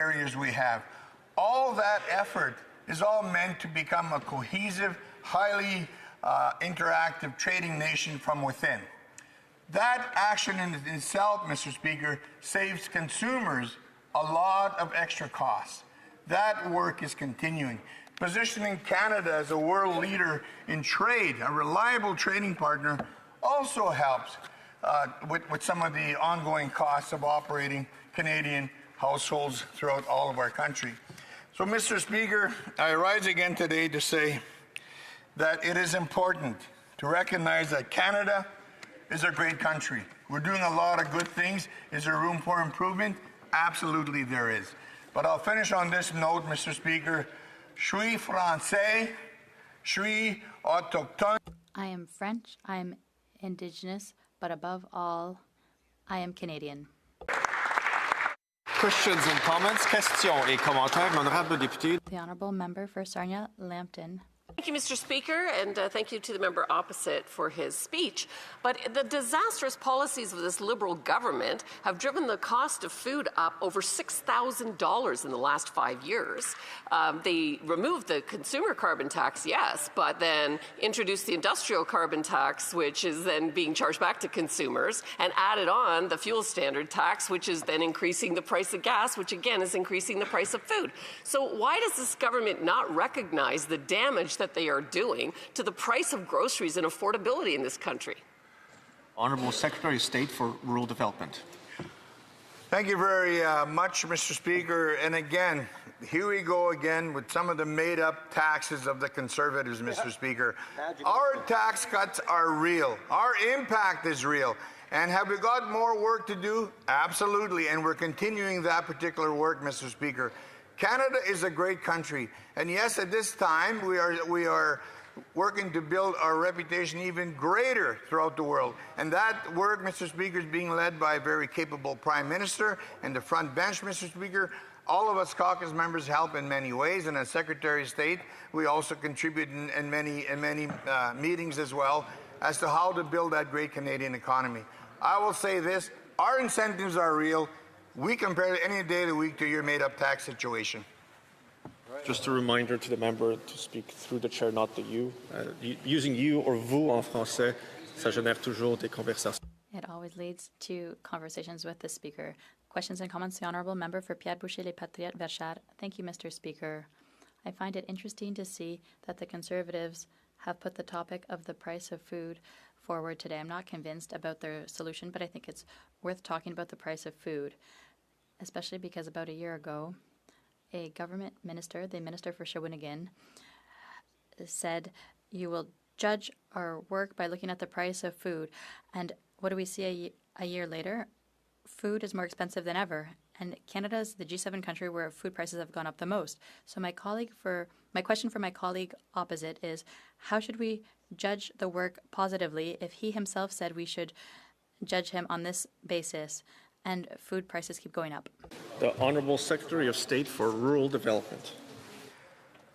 areas we have. All that effort is all meant to become a cohesive, highly interactive trading nation from within. That action in itself, Mr. Speaker, saves consumers a lot of extra costs. That work is continuing. Positioning Canada as a world leader in trade, a reliable trading partner, also helps with some of the ongoing costs of operating Canadian households throughout all of our country. So, Mr. Speaker, I rise again today to say that it is important to recognize that Canada is a great country. We're doing a lot of good things. Is there room for improvement? Absolutely there is. But I'll finish on this note, Mr. Speaker. Je suis français, je suis autochtone. I am French, I am Indigenous, but above all, I am Canadian. Questions and comments, questions et commentaires. L'honorable député. The Honourable Member for Sarnia-Lambton. Thank you, Mr. Speaker, and thank you to the member opposite for his speech. But the disastrous policies of this Liberal government have driven the cost of food up over $6,000 in the last 5 years. They removed the consumer carbon tax, yes, but then introduced the industrial carbon tax, which is then being charged back to consumers, and added on the fuel standard tax, which is then increasing the price of gas, which again is increasing the price of food. So why does this government not recognize the damage that they are doing to the price of groceries and affordability in this country? Honourable Secretary of State for Rural Development. Thank you very much, Mr. Speaker. And again, here we go again with some of the made-up taxes of the Conservatives, Mr. Speaker. Our tax cuts are real. Our impact is real. And have we got more work to do? Absolutely. And we're continuing that particular work, Mr. Speaker. Canada is a great country, and yes, at this time we are working to build our reputation even greater throughout the world. And that work, Mr. Speaker, is being led by a very capable Prime Minister and the front bench, Mr. Speaker. All of us caucus members help in many ways, and as Secretary of State, we also contribute in many meetings as well as to how to build that great Canadian economy. I will say this: our incentives are real. We compare any day of the week to your made-up tax situation. Just a reminder to the member to speak through the chair, not the you. Using you or vous en français, ça génère toujours des conversations. It always leads to conversations with the Speaker. Questions and comments, the Honourable Member for Pierre Boucher, Les Patriotes, Verchères. Thank you, Mr. Speaker. I find it interesting to see that the Conservatives have put the topic of the price of food forward today. I'm not convinced about their solution, but I think it's worth talking about the price of food, especially because about a year ago, a government minister, the Minister for Shawinigan, said, "You will judge our work by looking at the price of food." And what do we see a year later? Food is more expensive than ever. And Canada is the G7 country where food prices have gone up the most. So my question for my colleague opposite is, how should we judge the work positively if he himself said we should judge him on this basis and food prices keep going up? The Honourable Secretary of State for Rural Development.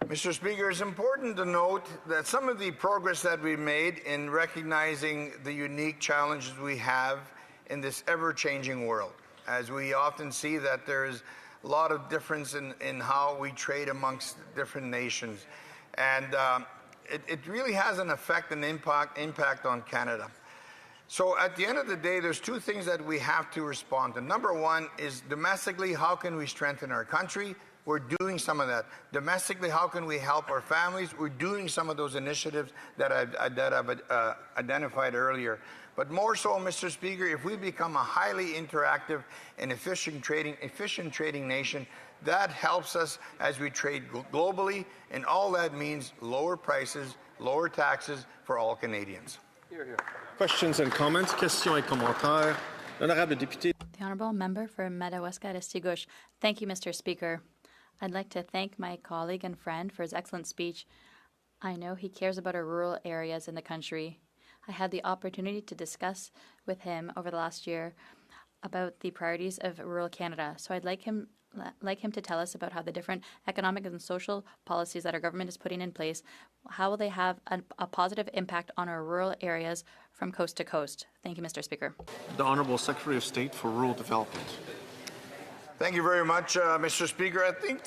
Mr. Speaker, it's important to note that some of the progress that we've made in recognizing the unique challenges we have in this ever-changing world, as we often see that there is a lot of difference in how we trade amongst different nations. And it really has an effect and impact on Canada. So at the end of the day, there's two things that we have to respond to. Number one is domestically, how can we strengthen our country? We're doing some of that. Domestically, how can we help our families? We're doing some of those initiatives that I've identified earlier. But more so, Mr. Speaker, if we become a highly interactive and efficient trading nation, that helps us as we trade globally, and all that means lower prices, lower taxes for all Canadians. Hear, hear. Questions and comments, questions et commentaires. L'honorable député. The Honourable Member for Madawaska-Restigouche. Thank you, Mr. Speaker. I'd like to thank my colleague and friend for his excellent speech. I know he cares about our rural areas in the country. I had the opportunity to discuss with him over the last year about the priorities of rural Canada. So I'd like him to tell us about how the different economic and social policies that our government is putting in place, how will they have a positive impact on our rural areas from coast to coast. Thank you, Mr. Speaker. The Honourable Secretary of State for Rural Development. Thank you very much, Mr. Speaker. I think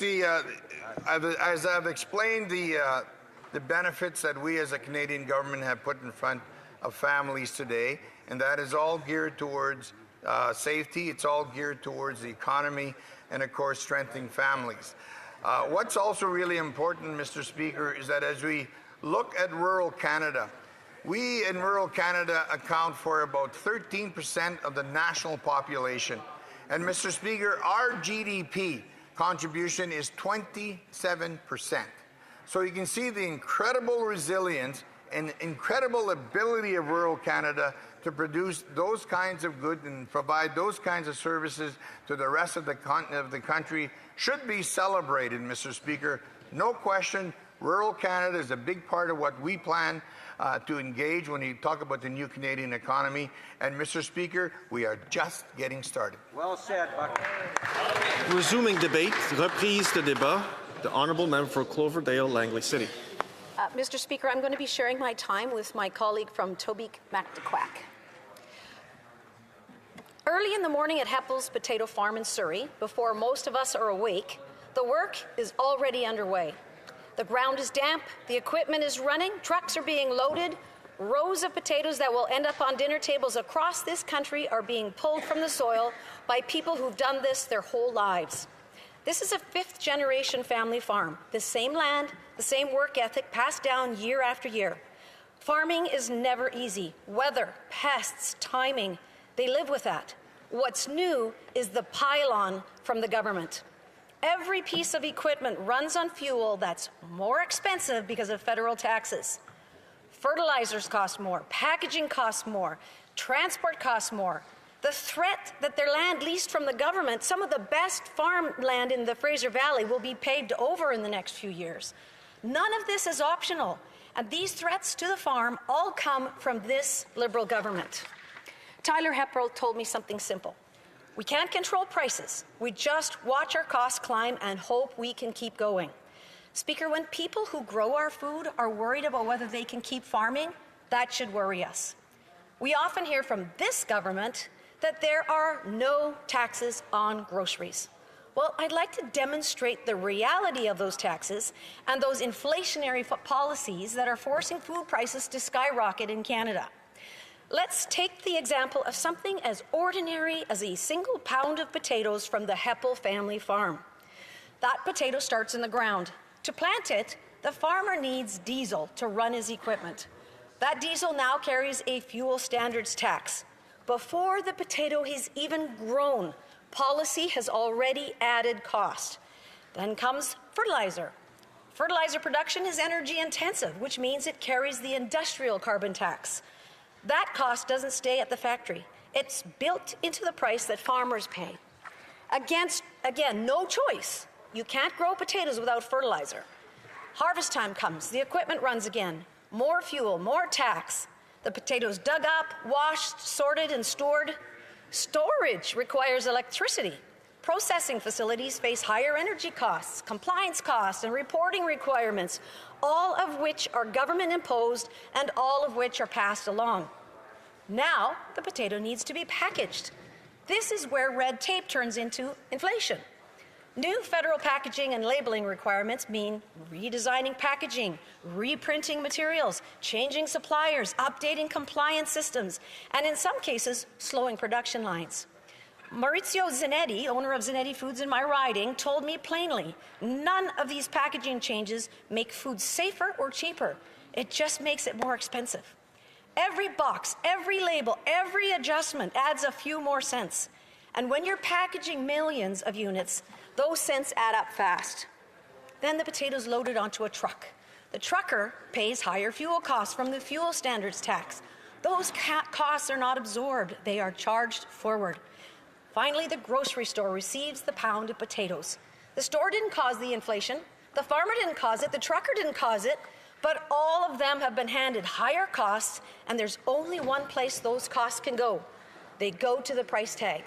as I've explained the benefits that we as a Canadian government have put in front of families today, and that is all geared towards safety, it's all geared towards the economy, and of course strengthening families. What's also really important, Mr. Speaker, is that as we look at rural Canada, we in rural Canada account for about 13% of the national population. And Mr. Speaker, our GDP contribution is 27%. So you can see the incredible resilience and incredible ability of rural Canada to produce those kinds of goods and provide those kinds of services to the rest of the country should be celebrated, Mr. Speaker. No question, rural Canada is a big part of what we plan to engage when you talk about the new Canadian economy. And Mr. Speaker, we are just getting started. Well said, Buck. Resuming debate, reprise de débat, the Honourable Member for Cloverdale, Langley City. Mr. Speaker, I'm going to be sharing my time with my colleague from Tobique, Mactaquac. Early in the morning at Heppel's Potato Farm in Surrey, before most of us are awake, the work is already underway. The ground is damp, the equipment is running, trucks are being loaded, rows of potatoes that will end up on dinner tables across this country are being pulled from the soil by people who've done this their whole lives. This is a fifth-generation family farm, the same land, the same work ethic passed down year after year. Farming is never easy. Weather, pests, timing, they live with that. What's new is the pile-on from the government. Every piece of equipment runs on fuel that's more expensive because of federal taxes. Fertilizers cost more, packaging costs more, transport costs more. The threat that their land leased from the government, some of the best farmland in the Fraser Valley, will be paved over in the next few years. None of this is optional, and these threats to the farm all come from this Liberal government. Tyler Hepperl told me something simple. We can't control prices. We just watch our costs climb and hope we can keep going. Speaker, when people who grow our food are worried about whether they can keep farming, that should worry us. We often hear from this government that there are no taxes on groceries. Well, I'd like to demonstrate the reality of those taxes and those inflationary policies that are forcing food prices to skyrocket in Canada. Let's take the example of something as ordinary as a single pound of potatoes from the Heppel family farm. That potato starts in the ground. To plant it, the farmer needs diesel to run his equipment. That diesel now carries a fuel standards tax. Before the potato has even grown, policy has already added cost. Then comes fertilizer. Fertilizer production is energy intensive, which means it carries the industrial carbon tax. That cost doesn't stay at the factory. It's built into the price that farmers pay. Again, no choice. You can't grow potatoes without fertilizer. Harvest time comes, the equipment runs again. More fuel, more tax. The potatoes dug up, washed, sorted, and stored. Storage requires electricity. Processing facilities face higher energy costs, compliance costs, and reporting requirements, all of which are government imposed and all of which are passed along. Now, the potato needs to be packaged. This is where red tape turns into inflation. New federal packaging and labeling requirements mean redesigning packaging, reprinting materials, changing suppliers, updating compliance systems, and in some cases, slowing production lines. Maurizio Zanetti, owner of Zanetti Foods in my riding, told me plainly, none of these packaging changes make food safer or cheaper. It just makes it more expensive. Every box, every label, every adjustment adds a few more cents. And when you're packaging millions of units, those cents add up fast. Then the potatoes loaded onto a truck. The trucker pays higher fuel costs from the fuel standards tax. Those costs are not absorbed, they are charged forward. Finally, the grocery store receives the pound of potatoes. The store didn't cause the inflation, the farmer didn't cause it, the trucker didn't cause it, but all of them have been handed higher costs, and there's only one place those costs can go. They go to the price tag.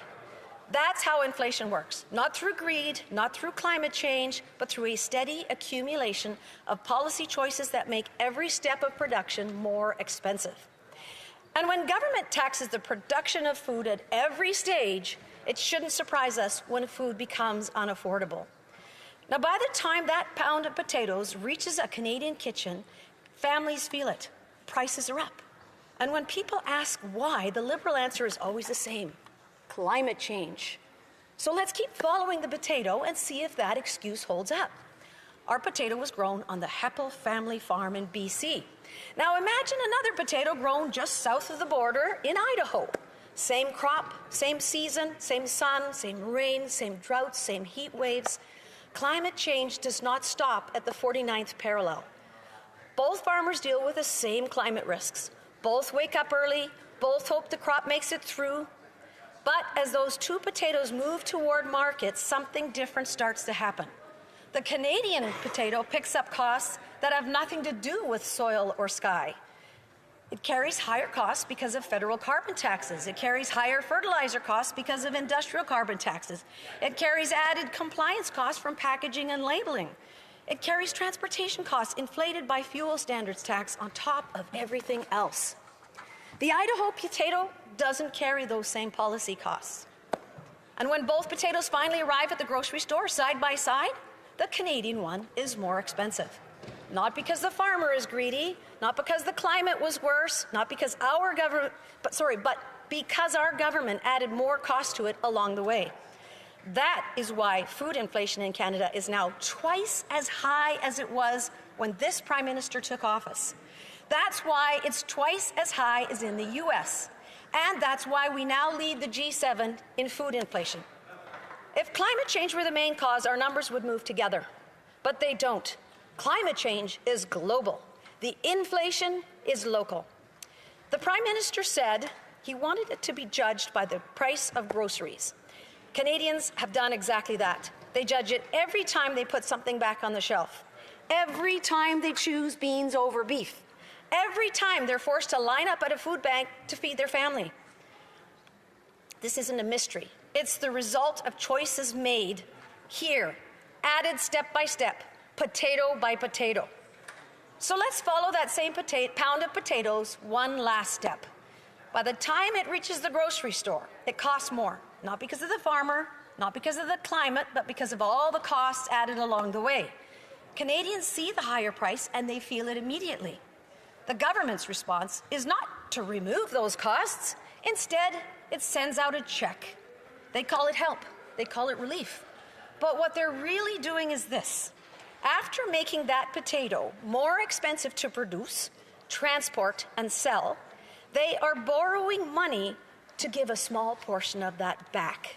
That's how inflation works, not through greed, not through climate change, but through a steady accumulation of policy choices that make every step of production more expensive. And when government taxes the production of food at every stage, It shouldn't surprise us when food becomes unaffordable. Now, by the time that pound of potatoes reaches a Canadian kitchen, families feel it. Prices are up. And when people ask why, the Liberal answer is always the same: climate change. So let's keep following the potato and see if that excuse holds up. Our potato was grown on the Heppel family farm in BC. Now imagine another potato grown just south of the border in Idaho. Same crop, same season, same sun, same rain, same droughts, same heat waves. Climate change does not stop at the 49th parallel. Both farmers deal with the same climate risks. Both wake up early, both hope the crop makes it through. But as those two potatoes move toward markets, something different starts to happen. The Canadian potato picks up costs that have nothing to do with soil or sky. It carries higher costs because of federal carbon taxes. It carries higher fertilizer costs because of industrial carbon taxes. It carries added compliance costs from packaging and labeling. It carries transportation costs inflated by fuel standards tax on top of everything else. The Idaho potato doesn't carry those same policy costs. And when both potatoes finally arrive at the grocery store side by side, the Canadian one is more expensive. Not because the farmer is greedy, not because the climate was worse, not because our government, but because our government added more cost to it along the way. That is why food inflation in Canada is now twice as high as it was when this Prime Minister took office. That's why it's twice as high as in the US. And that's why we now lead the G7 in food inflation. If climate change were the main cause, our numbers would move together. But they don't. Climate change is global. The inflation is local. The Prime Minister said he wanted it to be judged by the price of groceries. Canadians have done exactly that. They judge it every time they put something back on the shelf. Every time they choose beans over beef. Every time they're forced to line up at a food bank to feed their family. This isn't a mystery. It's the result of choices made here, added step by step, potato by potato. So let's follow that same pound of potatoes one last step. By the time it reaches the grocery store, it costs more, not because of the farmer, not because of the climate, but because of all the costs added along the way. Canadians see the higher price and they feel it immediately. The government's response is not to remove those costs. Instead, it sends out a check. They call it help. They call it relief. But what they're really doing is this. After making that potato more expensive to produce, transport, and sell, they are borrowing money to give a small portion of that back.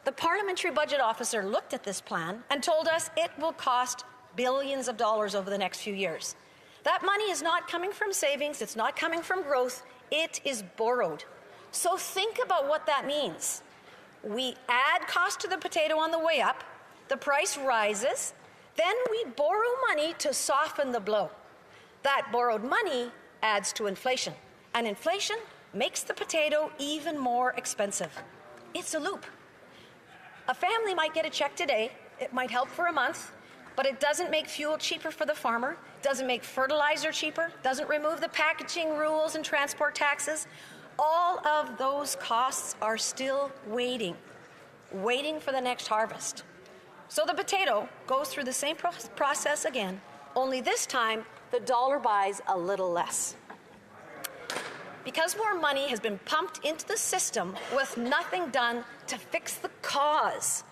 The Parliamentary Budget Officer looked at this plan and told us it will cost billions of dollars over the next few years. That money is not coming from savings, it's not coming from growth, it is borrowed. So think about what that means. We add cost to the potato on the way up, the price rises, then we borrow money to soften the blow. That borrowed money adds to inflation, and inflation makes the potato even more expensive. It's a loop. A family might get a check today, it might help for a month, but it doesn't make fuel cheaper for the farmer, doesn't make fertilizer cheaper, doesn't remove the packaging rules and transport taxes. All of those costs are still waiting for the next harvest. So the potato goes through the same process again, only this time the dollar buys a little less. Because more money has been pumped into the system with nothing done to fix the cause.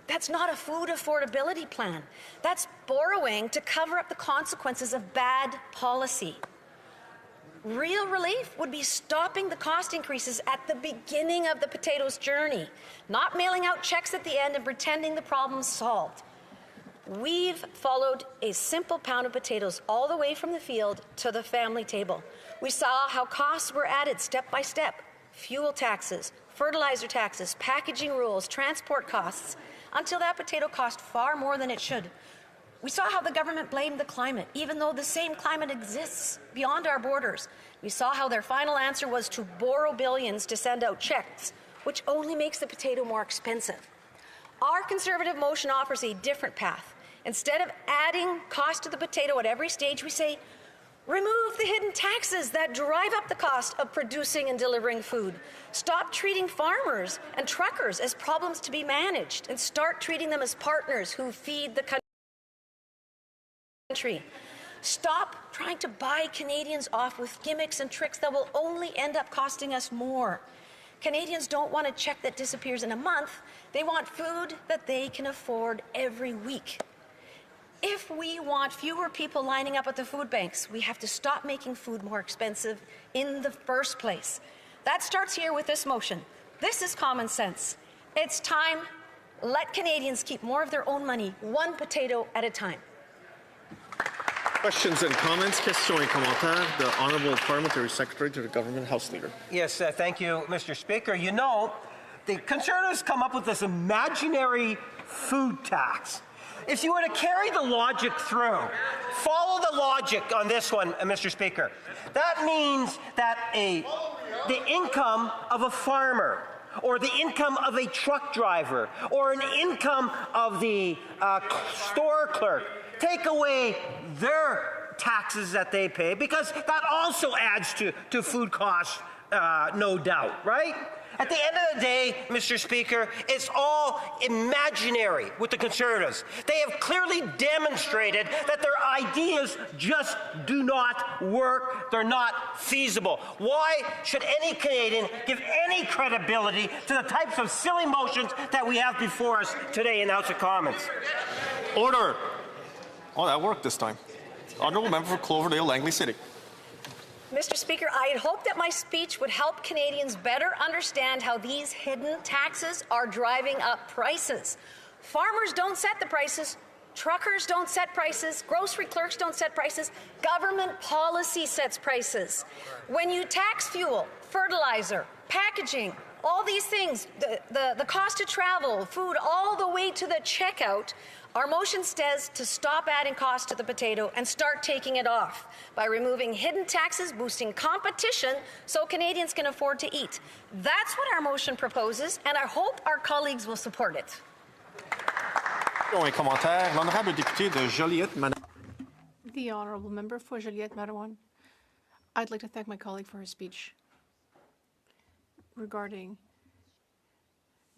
That's not a food affordability plan. That's borrowing to cover up the consequences of bad policy. Real relief would be stopping the cost increases at the beginning of the potato's journey, not mailing out checks at the end and pretending the problem's solved. We've followed a simple pound of potatoes all the way from the field to the family table. We saw how costs were added step by step: fuel taxes, fertilizer taxes, packaging rules, transport costs, until that potato cost far more than it should. We saw how the government blamed the climate, even though the same climate exists beyond our borders. We saw how their final answer was to borrow billions to send out checks, which only makes the potato more expensive. Our Conservative motion offers a different path. Instead of adding cost to the potato at every stage, we say, Remove the hidden taxes that drive up the cost of producing and delivering food. Stop treating farmers and truckers as problems to be managed and start treating them as partners who feed the country. Stop trying to buy Canadians off with gimmicks and tricks that will only end up costing us more. Canadians don't want a check that disappears in a month. They want food that they can afford every week. If we want fewer people lining up at the food banks, we have to stop making food more expensive in the first place. That starts here with this motion. This is common sense. It's time. Let Canadians keep more of their own money, one potato at a time. Questions and comments, questions et commentaires. The Honourable Parliamentary Secretary to the Government House Leader. Yes, thank you, Mr. Speaker. You know, the Conservatives come up with this imaginary food tax. If you were to carry the logic through, follow the logic on this one, Mr. Speaker, that means that the income of a farmer or the income of a truck driver or an income of the store clerk, take away their taxes that they pay, because that also adds to food costs, no doubt, right? At the end of the day, Mr. Speaker, it's all imaginary with the Conservatives. They have clearly demonstrated that their ideas just do not work. They're not feasible. Why should any Canadian give any credibility to the types of silly motions that we have before us today in the House of Commons? Order. Oh, that worked this time. Honourable Member for Cloverdale, Langley City. Mr. Speaker, I had hoped that my speech would help Canadians better understand how these hidden taxes are driving up prices. Farmers don't set the prices. Truckers don't set prices. Grocery clerks don't set prices. Government policy sets prices. When you tax fuel, fertilizer, packaging, all these things, the cost to travel, food, all the way to the checkout, our motion says to stop adding cost to the potato and start taking it off by removing hidden taxes, boosting competition so Canadians can afford to eat. That's what our motion proposes, and I hope our colleagues will support it. L'honorable député de Joliette, The Honourable Member for Joliette-Matawan. I'd like to thank my colleague for her speech regarding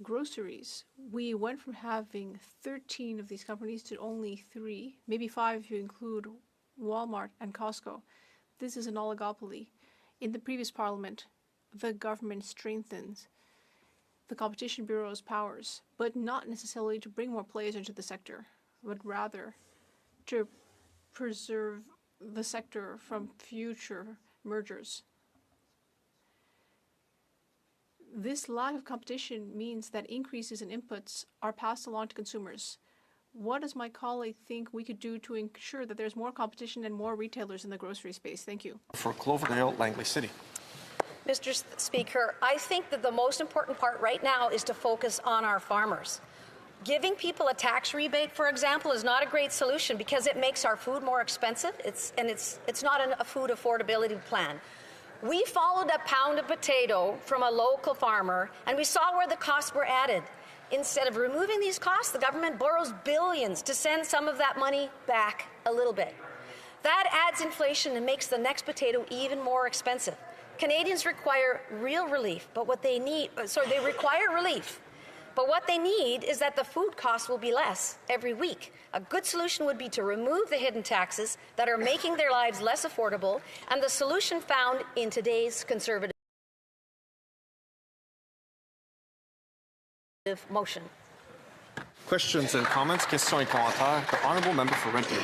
groceries. We went from having 13 of these companies to only 3, maybe 5 if you include Walmart and Costco. This is an oligopoly. In the previous Parliament, the government strengthens the Competition Bureau's powers, but not necessarily to bring more players into the sector, but rather to preserve the sector from future mergers. This lack of competition means that increases in inputs are passed along to consumers. What does my colleague think we could do to ensure that there's more competition and more retailers in the grocery space? Thank you. For Cloverdale, Langley City. Mr. Speaker, I think that the most important part right now is to focus on our farmers. Giving people a tax rebate, for example, is not a great solution because it makes our food more expensive. It's not a food affordability plan. We followed a pound of potato from a local farmer, and we saw where the costs were added. Instead of removing these costs, the government borrows billions to send some of that money back a little bit. That adds inflation and makes the next potato even more expensive. Canadians require real relief, but what they need, they require relief. But what they need is that the food costs will be less every week. A good solution would be to remove the hidden taxes that are making their lives less affordable, and the solution found in today's Conservative motion. Questions and comments, questions et commentaires. The Honourable Member for Red Deer.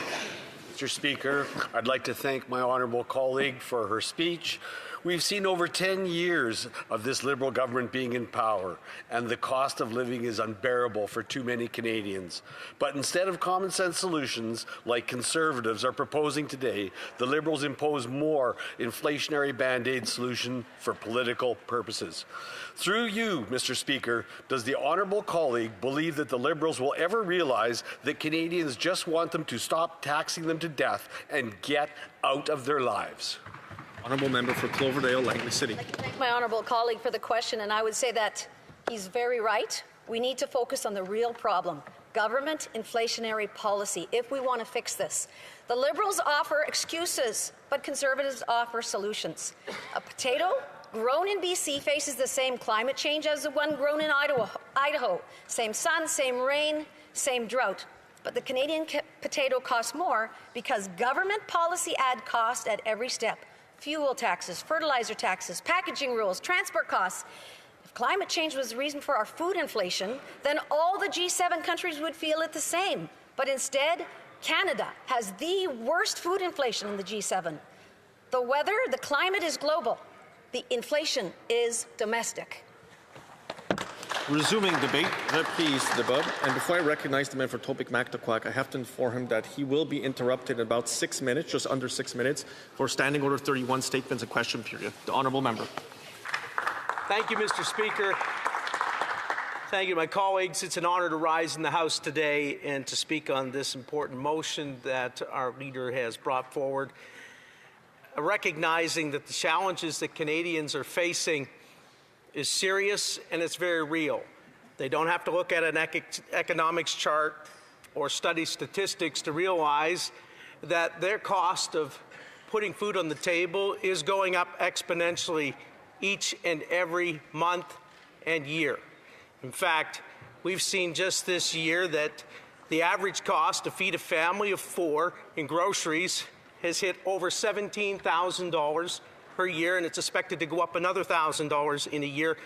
Mr. Speaker, I'd like to thank my honourable colleague for her speech. We've seen over 10 years of this Liberal government being in power, and the cost of living is unbearable for too many Canadians. But instead of common sense solutions like Conservatives are proposing today, the Liberals impose more inflationary band-aid solution for political purposes. Through you, Mr. Speaker, does the honourable colleague believe that the Liberals will ever realize that Canadians just want them to stop taxing them to death and get out of their lives? Honourable Member for Cloverdale, Langley City. I'd like to thank my honourable colleague for the question, and I would say that he's very right. We need to focus on the real problem. government inflationary policy if we want to fix this. The Liberals offer excuses, but Conservatives offer solutions. A potato grown in BC faces the same climate change as the one grown in Idaho. Same sun, same rain, same drought. But the Canadian potato costs more because government policy add cost at every step. Fuel taxes, fertilizer taxes, packaging rules, transport costs. If climate change was the reason for our food inflation, then all the G7 countries would feel it the same. But instead, Canada has the worst food inflation in the G7. The weather, the climate is global. The inflation is domestic. Resuming debate, reprise débat. And before I recognize the member for Topic Mactaquac, I have to inform him that he will be interrupted in about 6 minutes, just under 6 minutes, for Standing Order 31 statements and question period. The honourable member. Thank you, Mr. Speaker. Thank you, my colleagues. It's an honour to rise in the House today and to speak on this important motion that our leader has brought forward, recognizing that the challenges that Canadians are facing is serious and it's very real. They don't have to look at an economics chart or study statistics to realize that their cost of putting food on the table is going up exponentially each and every month and year. In fact, we've seen just this year that the average cost to feed a family of 4 in groceries has hit over $17,000 per year, and it's expected to go up another $1,000 in a year.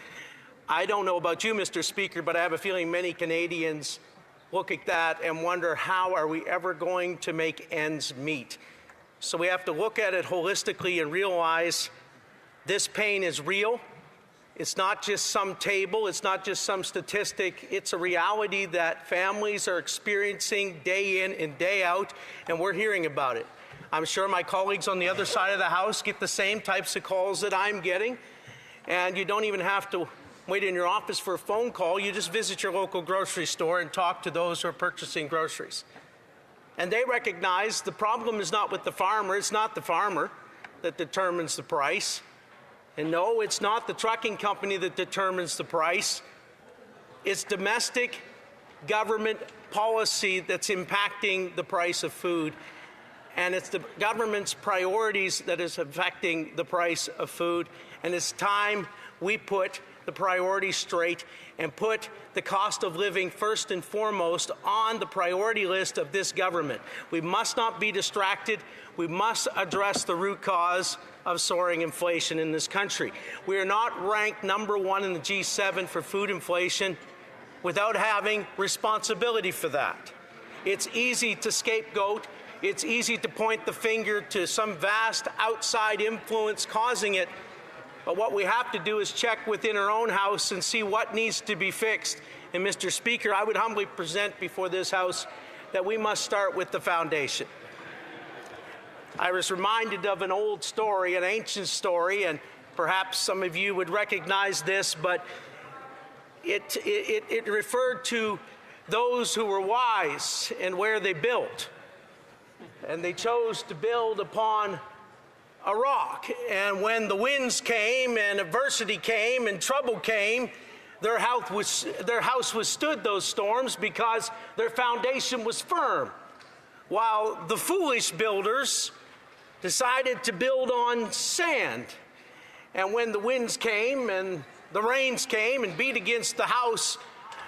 I don't know about you, Mr. Speaker, but I have a feeling many Canadians look at that and wonder, how are we ever going to make ends meet? So we have to look at it holistically and realize this pain is real. It's not just some table, it's not just some statistic, it's a reality that families are experiencing day in and day out, and we're hearing about it. I'm sure my colleagues on the other side of the House get the same types of calls that I'm getting, and you don't even have to wait in your office for a phone call. You just visit your local grocery store and talk to those who are purchasing groceries. And they recognize the problem is not with the farmer. It's not the farmer that determines the price. And no, it's not the trucking company that determines the price. It's domestic government policy that's impacting the price of food. And it's the government's priorities that is affecting the price of food. And it's time we put the priorities straight and put the cost of living first and foremost on the priority list of this government. We must not be distracted. We must address the root cause of soaring inflation in this country. We are not ranked #1 in the G7 for food inflation without having responsibility for that. It's easy to scapegoat. It's easy to point the finger to some vast outside influence causing it. But what we have to do is check within our own House and see what needs to be fixed. And Mr. Speaker, I would humbly present before this House that we must start with the foundation. I was reminded of an old story, an ancient story, and perhaps some of you would recognize this, but it referred to those who were wise and where they built. And they chose to build upon a rock. And when the winds came and adversity came and trouble came, their house withstood those storms because their foundation was firm. While the foolish builders decided to build on sand. And when the winds came and the rains came and beat against the house,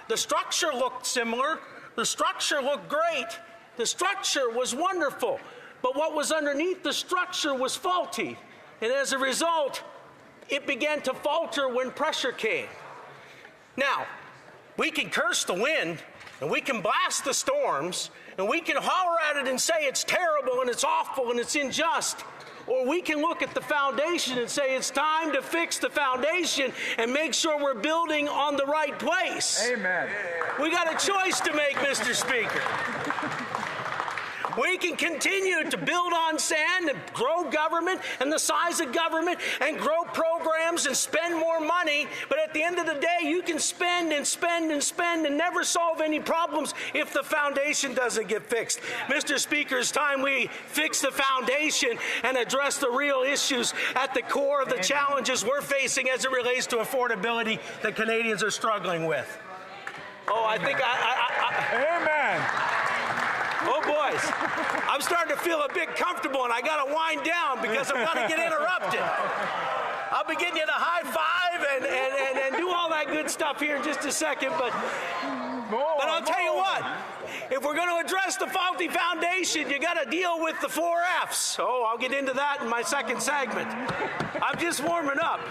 the structure looked similar. The structure looked great. The structure was wonderful. But what was underneath the structure was faulty. And as a result, it began to falter when pressure came. Now, we can curse the wind, and we can blast the storms, and we can holler at it and say it's terrible and it's awful and it's unjust. Or we can look at the foundation and say it's time to fix the foundation and make sure we're building on the right place. Amen. We got a choice to make, Mr. Speaker. We can continue to build on sand and grow government and the size of government and grow programs and spend more money, but at the end of the day, you can spend and spend and spend and never solve any problems if the foundation doesn't get fixed. Mr. Speaker, it's time we fix the foundation and address the real issues at the core of the challenges we're facing as it relates to affordability that Canadians are struggling with. Oh, I think Amen. Oh, boys, I'm starting to feel a bit comfortable, and I got to wind down because I'm going to get interrupted. I'll be getting you the high five and do all that good stuff here in just a second, but I'll tell you what, if we're going to address the faulty foundation, you got to deal with the 4 F's. Oh, I'll get into that in my second segment. I'm just warming up.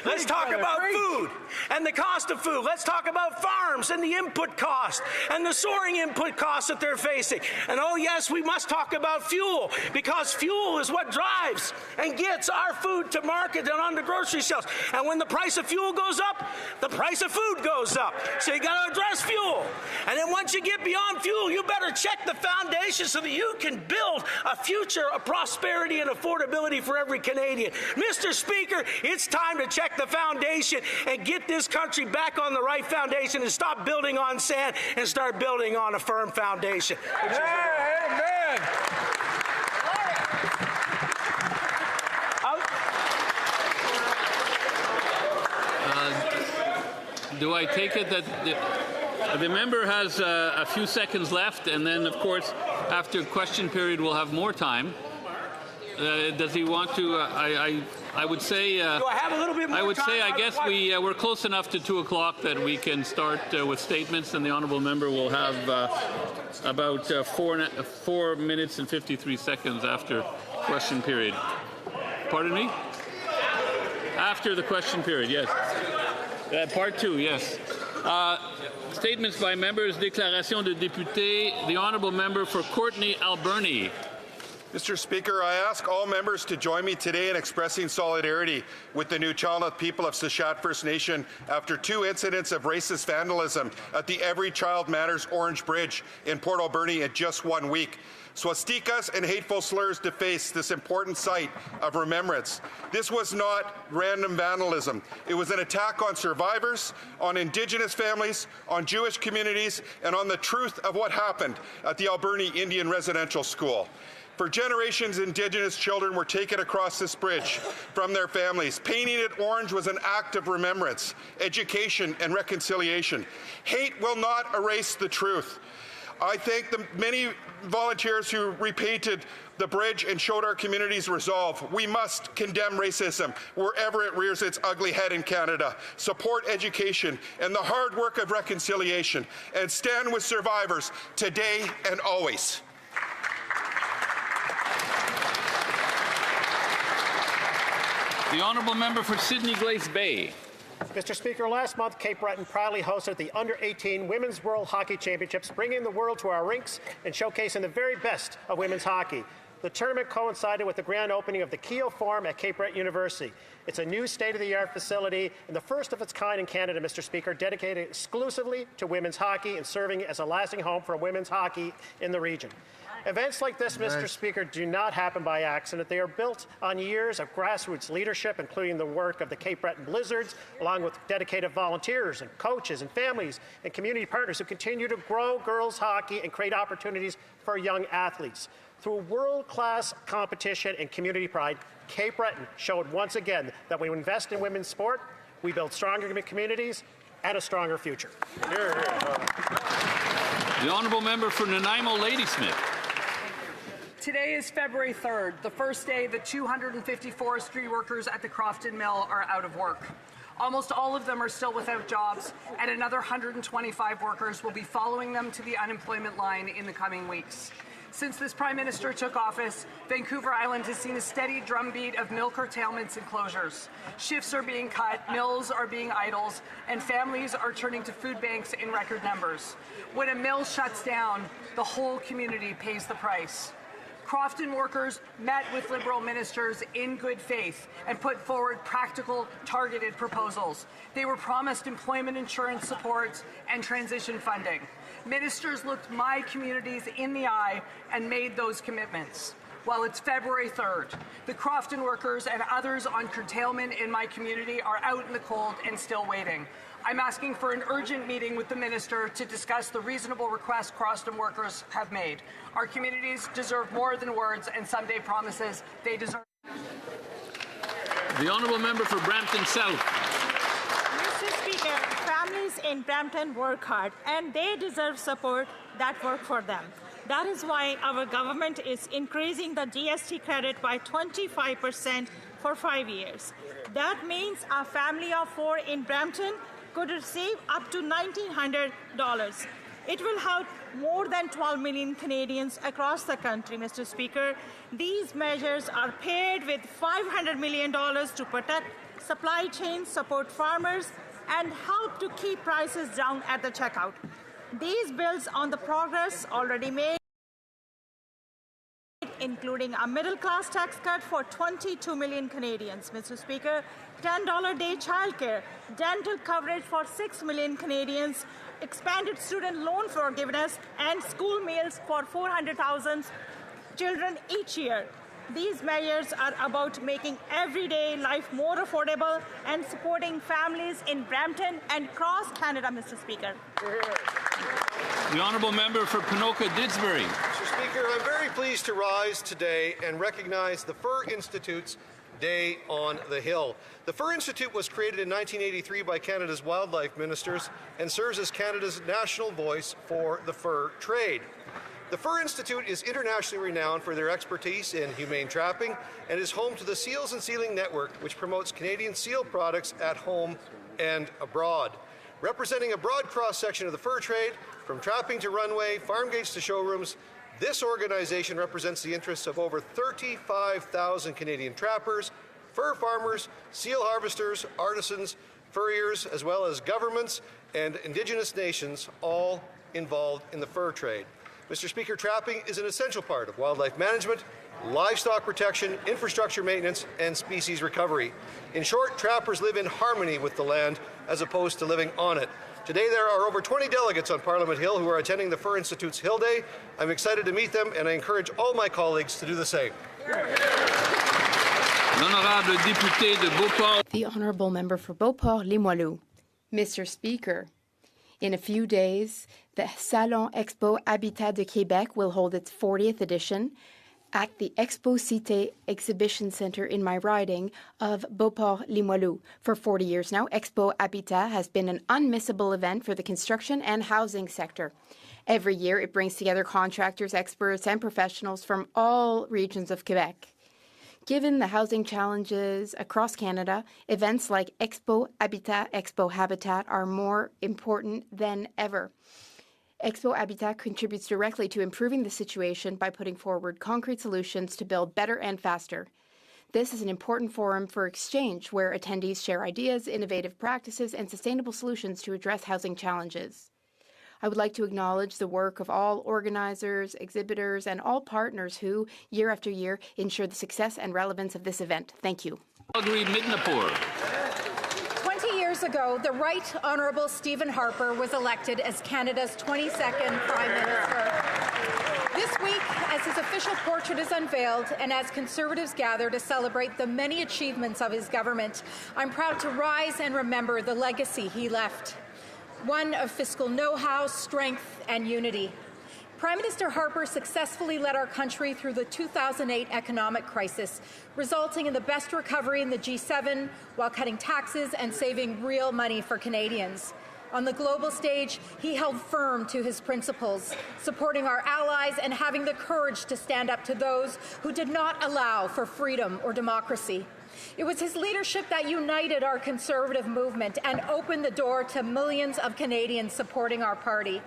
Let's talk about food and the cost of food. Let's talk about farms and the input cost and the soaring input costs that they're facing. And oh yes, we must talk about fuel, because fuel is what drives and gets our food to market and on the grocery shelves. And when the price of fuel goes up, the price of food goes up. So you got to address fuel. And then once you get beyond fuel, you better check the foundation so that you can build a future of prosperity and affordability for every Canadian. Mr. Speaker, it's time to check the foundation and get this country back on the right foundation and stop building on sand and start building on a firm foundation. Amen. Do I take it that the member has a few seconds left, and then, of course, after question period, we'll have more time. Does he want to? I would say. Do I have a little bit more I would time? say. I guess we're close enough to 2 o'clock that we can start with statements, and the honourable member will have about 4 minutes and 53 seconds after question period. Pardon me? After the question period, yes. Part 2, yes. Statements by members, déclaration de députés. The honourable member for Courtenay Alberni. Mr. Speaker, I ask all members to join me today in expressing solidarity with the Nuu-chah-nulth people of Sishat First Nation after 2 incidents of racist vandalism at the Every Child Matters Orange Bridge in Port Alberni in just 1 week. Swastikas and hateful slurs deface this important site of remembrance. This was not random vandalism. It was an attack on survivors, on Indigenous families, on Jewish communities, and on the truth of what happened at the Alberni Indian Residential School. For generations, Indigenous children were taken across this bridge from their families. Painting it orange was an act of remembrance, education, and reconciliation. Hate will not erase the truth. I thank the many volunteers who repainted the bridge and showed our communities resolve. We must condemn racism wherever it rears its ugly head in Canada, support education and the hard work of reconciliation, and stand with survivors today and always. The honourable member for Sydney Glace Bay. Mr. Speaker, last month, Cape Breton proudly hosted the Under-18 Women's World Hockey Championships, bringing the world to our rinks and showcasing the very best of women's hockey. The tournament coincided with the grand opening of the Keogh Forum at Cape Breton University. It's a new state-of-the-art facility and the first of its kind in Canada, Mr. Speaker, dedicated exclusively to women's hockey and serving as a lasting home for women's hockey in the region. Events like this, Mr. Speaker, do not happen by accident. They are built on years of grassroots leadership, including the work of the Cape Breton Blizzards, along with dedicated volunteers and coaches and families and community partners who continue to grow girls' hockey and create opportunities for young athletes. Through world-class competition and community pride, Cape Breton showed once again that when we invest in women's sport, we build stronger communities and a stronger future. The honourable member for Nanaimo Ladysmith. Today is February 3rd, the first day that 250 forestry workers at the Crofton Mill are out of work. Almost all of them are still without jobs, and another 125 workers will be following them to the unemployment line in the coming weeks. Since this Prime Minister took office, Vancouver Island has seen a steady drumbeat of mill curtailments and closures. Shifts are being cut, mills are being idled, and families are turning to food banks in record numbers. When a mill shuts down, the whole community pays the price. Crofton workers met with Liberal ministers in good faith and put forward practical, targeted proposals. They were promised employment insurance support and transition funding. Ministers looked my communities in the eye and made those commitments. While it's February 3rd, the Crofton workers and others on curtailment in my community are out in the cold and still waiting. I'm asking for an urgent meeting with the minister to discuss the reasonable requests Crofton workers have made. Our communities deserve more than words and someday promises. They deserve. The honourable member for Brampton South. Mr. Speaker, families families in Brampton work hard, and they deserve support that work for them. That is why our government is increasing the GST credit by 25% for 5 years. That means a family of 4 in Brampton could receive up to $1,900. It will help more than 12 million Canadians across the country, Mr. Speaker. These measures are paired with $500 million to protect supply chains, support farmers, and help to keep prices down at the checkout. These builds on the progress already made, including a middle-class tax cut for 22 million Canadians, Mr. Speaker, $10 day childcare, dental coverage for 6 million Canadians, expanded student loan forgiveness, and school meals for 400,000 children each year. These measures are about making everyday life more affordable and supporting families in Brampton and across Canada, Mr. Speaker. The honourable member for Ponoka-Didsbury. Mr. Speaker, I'm very pleased to rise today and recognize the Fur Institute's Day on the Hill. The Fur Institute was created in 1983 by Canada's wildlife ministers and serves as Canada's national voice for the fur trade. The Fur Institute is internationally renowned for their expertise in humane trapping and is home to the Seals and Sealing Network, which promotes Canadian seal products at home and abroad. Representing a broad cross-section of the fur trade, from trapping to runway, farm gates to showrooms, this organization represents the interests of over 35,000 Canadian trappers, fur farmers, seal harvesters, artisans, furriers, as well as governments and Indigenous nations, all involved in the fur trade. Mr. Speaker, trapping is an essential part of wildlife management, livestock protection, infrastructure maintenance, and species recovery. In short, trappers live in harmony with the land as opposed to living on it. Today there are over 20 delegates on Parliament Hill who are attending the Fur Institute's Hill Day. I'm excited to meet them, and I encourage all my colleagues to do the same. The Honourable Member for Beauport-Limoilou. Mr. Speaker, in a few days, the Salon Expo Habitat de Québec will hold its 40th edition at the Expo Cité Exhibition Centre in my riding of Beauport-Limoilou. For 40 years now, Expo Habitat has been an unmissable event for the construction and housing sector. Every year, it brings together contractors, experts, and professionals from all regions of Quebec. Given the housing challenges across Canada, events like Expo Habitat are more important than ever. Expo Habitat contributes directly to improving the situation by putting forward concrete solutions to build better and faster. This is an important forum for exchange where attendees share ideas, innovative practices, and sustainable solutions to address housing challenges. I would like to acknowledge the work of all organizers, exhibitors, and all partners who, year after year, ensure the success and relevance of this event. Thank you. 20 years ago, the Right Honourable Stephen Harper was elected as Canada's 22nd Prime Minister. This week, as his official portrait is unveiled and as Conservatives gather to celebrate the many achievements of his government, I'm proud to rise and remember the legacy he left. One of fiscal know-how, strength, and unity. Prime Minister Harper successfully led our country through the 2008 economic crisis, resulting in the best recovery in the G7 while cutting taxes and saving real money for Canadians. On the global stage, he held firm to his principles, supporting our allies and having the courage to stand up to those who did not allow for freedom or democracy. It was his leadership that united our Conservative movement and opened the door to millions of Canadians supporting our party.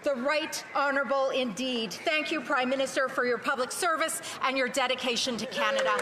The Right Honourable indeed. Thank you, Prime Minister, for your public service and your dedication to Canada.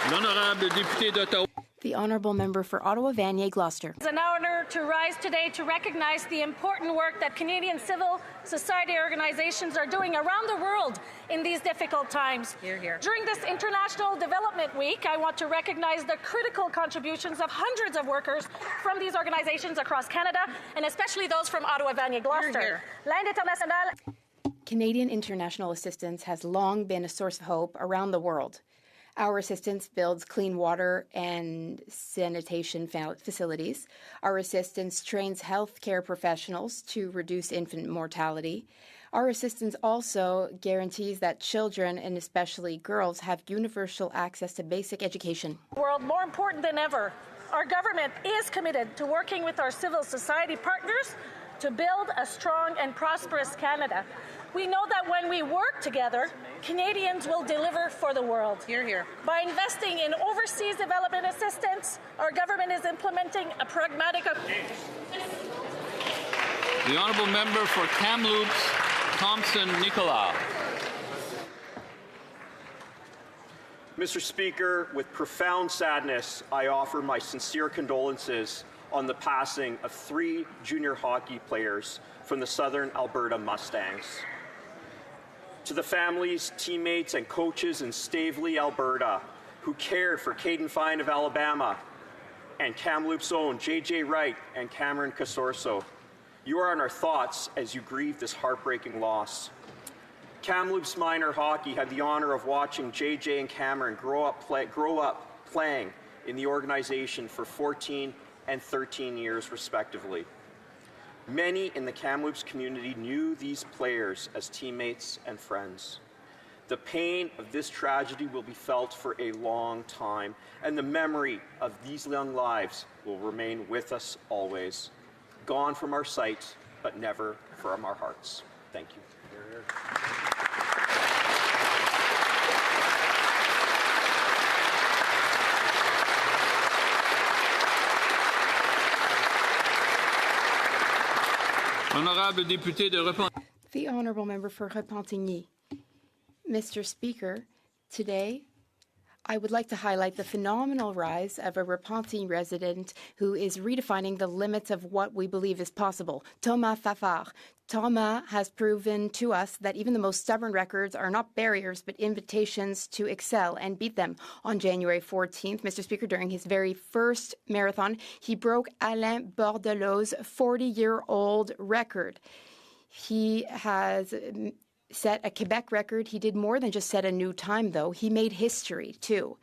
L'honorable député d'Ottawa. The Honourable Member for Ottawa Vanier Gloucester. It's an honour to rise today to recognize the important work that Canadian civil society organizations are doing around the world in these difficult times. Hear, hear. During this International Development Week, I want to recognize the critical contributions of hundreds of workers from these organizations across Canada, and especially those from Ottawa Vanier Gloucester. L'Inde Internationale. Canadian international assistance has long been a source of hope around the world. Our assistance builds clean water and sanitation facilities. Our assistance trains healthcare professionals to reduce infant mortality. Our assistance also guarantees that children, and especially girls, have universal access to basic education. World, more important than ever, our government is committed to working with our civil society partners to build a strong and prosperous Canada. We know that when we work together, Canadians will deliver for the world. Hear, hear. By investing in overseas development assistance, our government is implementing a pragmatic approach. The honourable member for Kamloops, Thompson-Nicola. Mr. Speaker, with profound sadness, I offer my sincere condolences on the passing of 3 junior hockey players from the Southern Alberta Mustangs. To the families, teammates, and coaches in Staveley, Alberta, who cared for Caden Fine of Alabama and Kamloops' own J.J. Wright and Cameron Casorso, you are on our thoughts as you grieve this heartbreaking loss. Kamloops minor hockey had the honor of watching J.J. and Cameron grow up playing in the organization for 14 and 13 years, respectively. Many in the Kamloops community knew these players as teammates and friends. The pain of this tragedy will be felt for a long time, and the memory of these young lives will remain with us always. Gone from our sight, but never from our hearts. Thank you. Honorable député de Repentigny. The honourable member for Repentigny. Mr. Speaker, today I would like to highlight the phenomenal rise of a Repentigny resident who is redefining the limits of what we believe is possible, Thomas Fafard. Thomas has proven to us that even the most stubborn records are not barriers but invitations to excel and beat them. On January 14th, Mr. Speaker, during his very first marathon, he broke Alain Bordelot's 40-year-old record. He has set a Quebec record. He did more than just set a new time, though. He made history, too.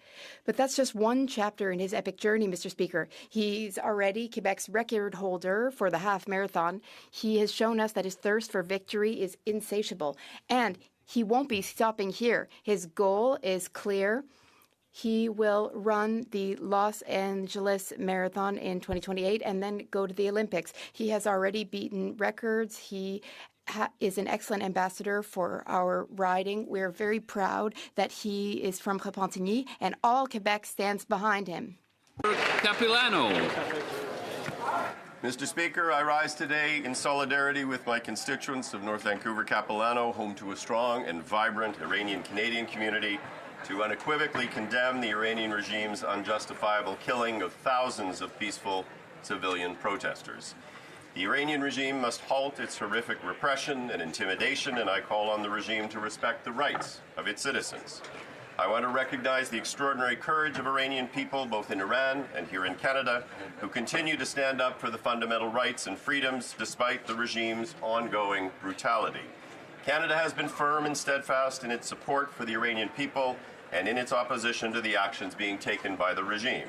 But that's just one chapter in his epic journey, Mr. Speaker. He's already Quebec's record holder for the half marathon. He has shown us that his thirst for victory is insatiable. And he won't be stopping here. His goal is clear. He will run the Los Angeles Marathon in 2028 and then go to the Olympics. He has already beaten records. He is an excellent ambassador for our riding. We're very proud that he is from Repentigny, and all Quebec stands behind him. Capilano. Mr. Speaker, I rise today in solidarity with my constituents of North Vancouver Capilano, home to a strong and vibrant Iranian-Canadian community, to unequivocally condemn the Iranian regime's unjustifiable killing of thousands of peaceful civilian protesters. The Iranian regime must halt its horrific repression and intimidation, and I call on the regime to respect the rights of its citizens. I want to recognize the extraordinary courage of Iranian people, both in Iran and here in Canada, who continue to stand up for the fundamental rights and freedoms despite the regime's ongoing brutality. Canada has been firm and steadfast in its support for the Iranian people and in its opposition to the actions being taken by the regime.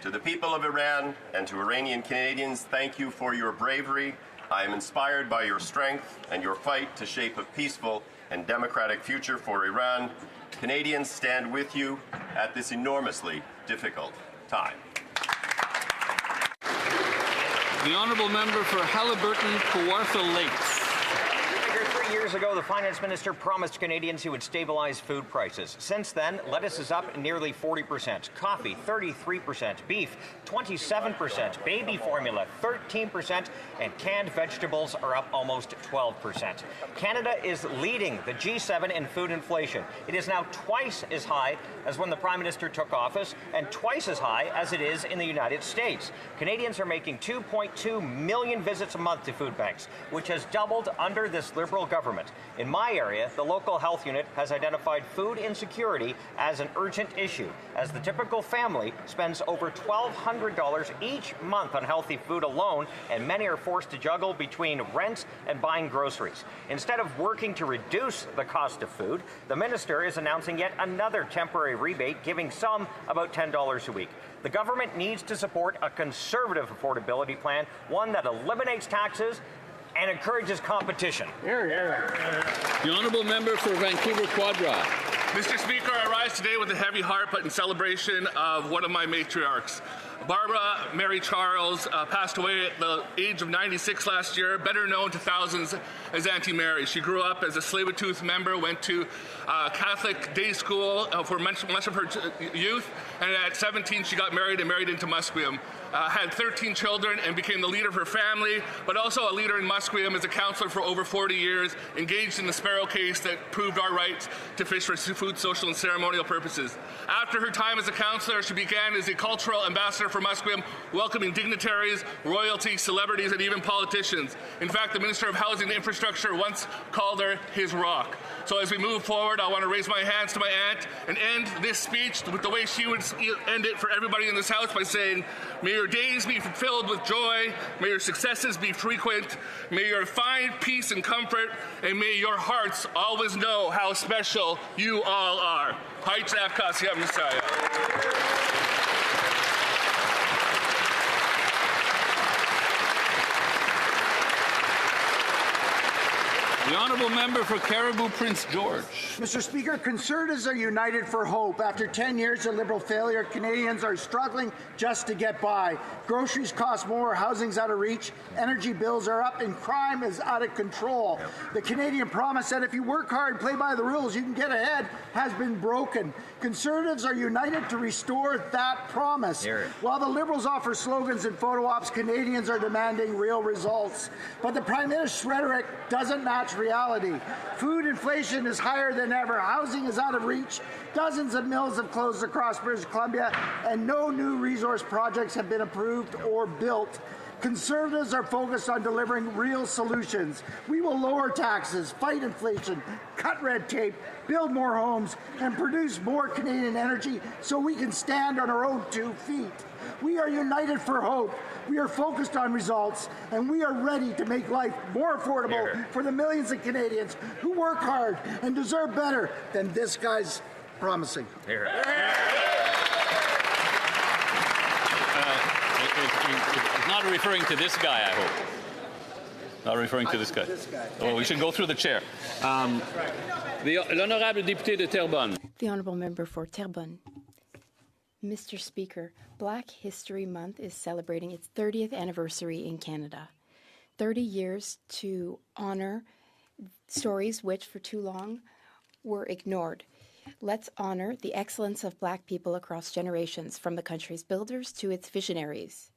To the people of Iran and to Iranian Canadians, thank you for your bravery. I am inspired by your strength and your fight to shape a peaceful and democratic future for Iran. Canadians stand with you at this enormously difficult time. The honourable member for Haliburton, Kawartha Lakes. 3 years ago, the finance minister promised Canadians he would stabilize food prices. Since then, lettuce is up nearly 40%, coffee 33%, beef 27%, baby formula 13%, and canned vegetables are up almost 12%. Canada is leading the G7 in food inflation. It is now twice as high as when the Prime Minister took office and twice as high as it is in the United States. Canadians are making 2.2 million visits a month to food banks, which has doubled under this Liberal government. In my area, the local health unit has identified food insecurity as an urgent issue, as the typical family spends over $1,200 each month on healthy food alone, and many are forced to juggle between rent and buying groceries. Instead of working to reduce the cost of food, the minister is announcing yet another temporary rebate, giving some about $10 a week. The government needs to support a conservative affordability plan, one that eliminates taxes and encourages competition. The honourable member for Vancouver Quadra. Mr. Speaker, I rise today with a heavy heart, but in celebration of one of my matriarchs. Barbara Mary Charles passed away at the age of 96 last year, better known to thousands as Auntie Mary. She grew up as a Tsleil-Waututh member, went to Catholic day school for much of her youth, and at 17 she got married and married into Musqueam. Had 13 children and became the leader of her family, but also a leader in Musqueam as a councillor for over 40 years, engaged in the Sparrow case that proved our right to fish for food, social and ceremonial purposes. After her time as a councillor, she began as a cultural ambassador for Musqueam, welcoming dignitaries, royalty, celebrities and even politicians. In fact, the Minister of Housing and Infrastructure once called her his rock. So as we move forward, I want to raise my hands to my aunt and end this speech with the way she would end it for everybody in this house by saying, may your days be filled with joy, may your successes be frequent, may you find peace and comfort, and may your hearts always know how special you all are. Haitzaf Kasiyam Messiah. The honourable member for Caribou Prince George. Mr. Speaker, Conservatives are united for hope. After 10 years of Liberal failure, Canadians are struggling just to get by. Groceries cost more, housing's out of reach, energy bills are up, and crime is out of control. The Canadian promise that if you work hard, play by the rules, you can get ahead has been broken. Conservatives are united to restore that promise. While the Liberals offer slogans and photo ops, Canadians are demanding real results. But the Prime Minister's rhetoric doesn't match reality. Food inflation is higher than ever. Housing is out of reach. Dozens of mills have closed across British Columbia, and no new resource projects have been approved or built. Conservatives are focused on delivering real solutions. We will lower taxes, fight inflation, cut red tape, build more homes, and produce more Canadian energy so we can stand on our own 2 feet. We are united for hope. We are focused on results, and we are ready to make life more affordable for the millions of Canadians who work hard and deserve better than this guy's promising. It's not referring to this guy, I hope. Not referring to this guy. Oh, we should go through the chair. L'honorable député de Terrebonne. The honourable member for Terrebonne. Mr. Speaker, Black History Month is celebrating its 30th anniversary in Canada. 30 years to honour stories which, for too long, were ignored. Let's honour the excellence of Black people across generations, from the country's builders to its visionaries.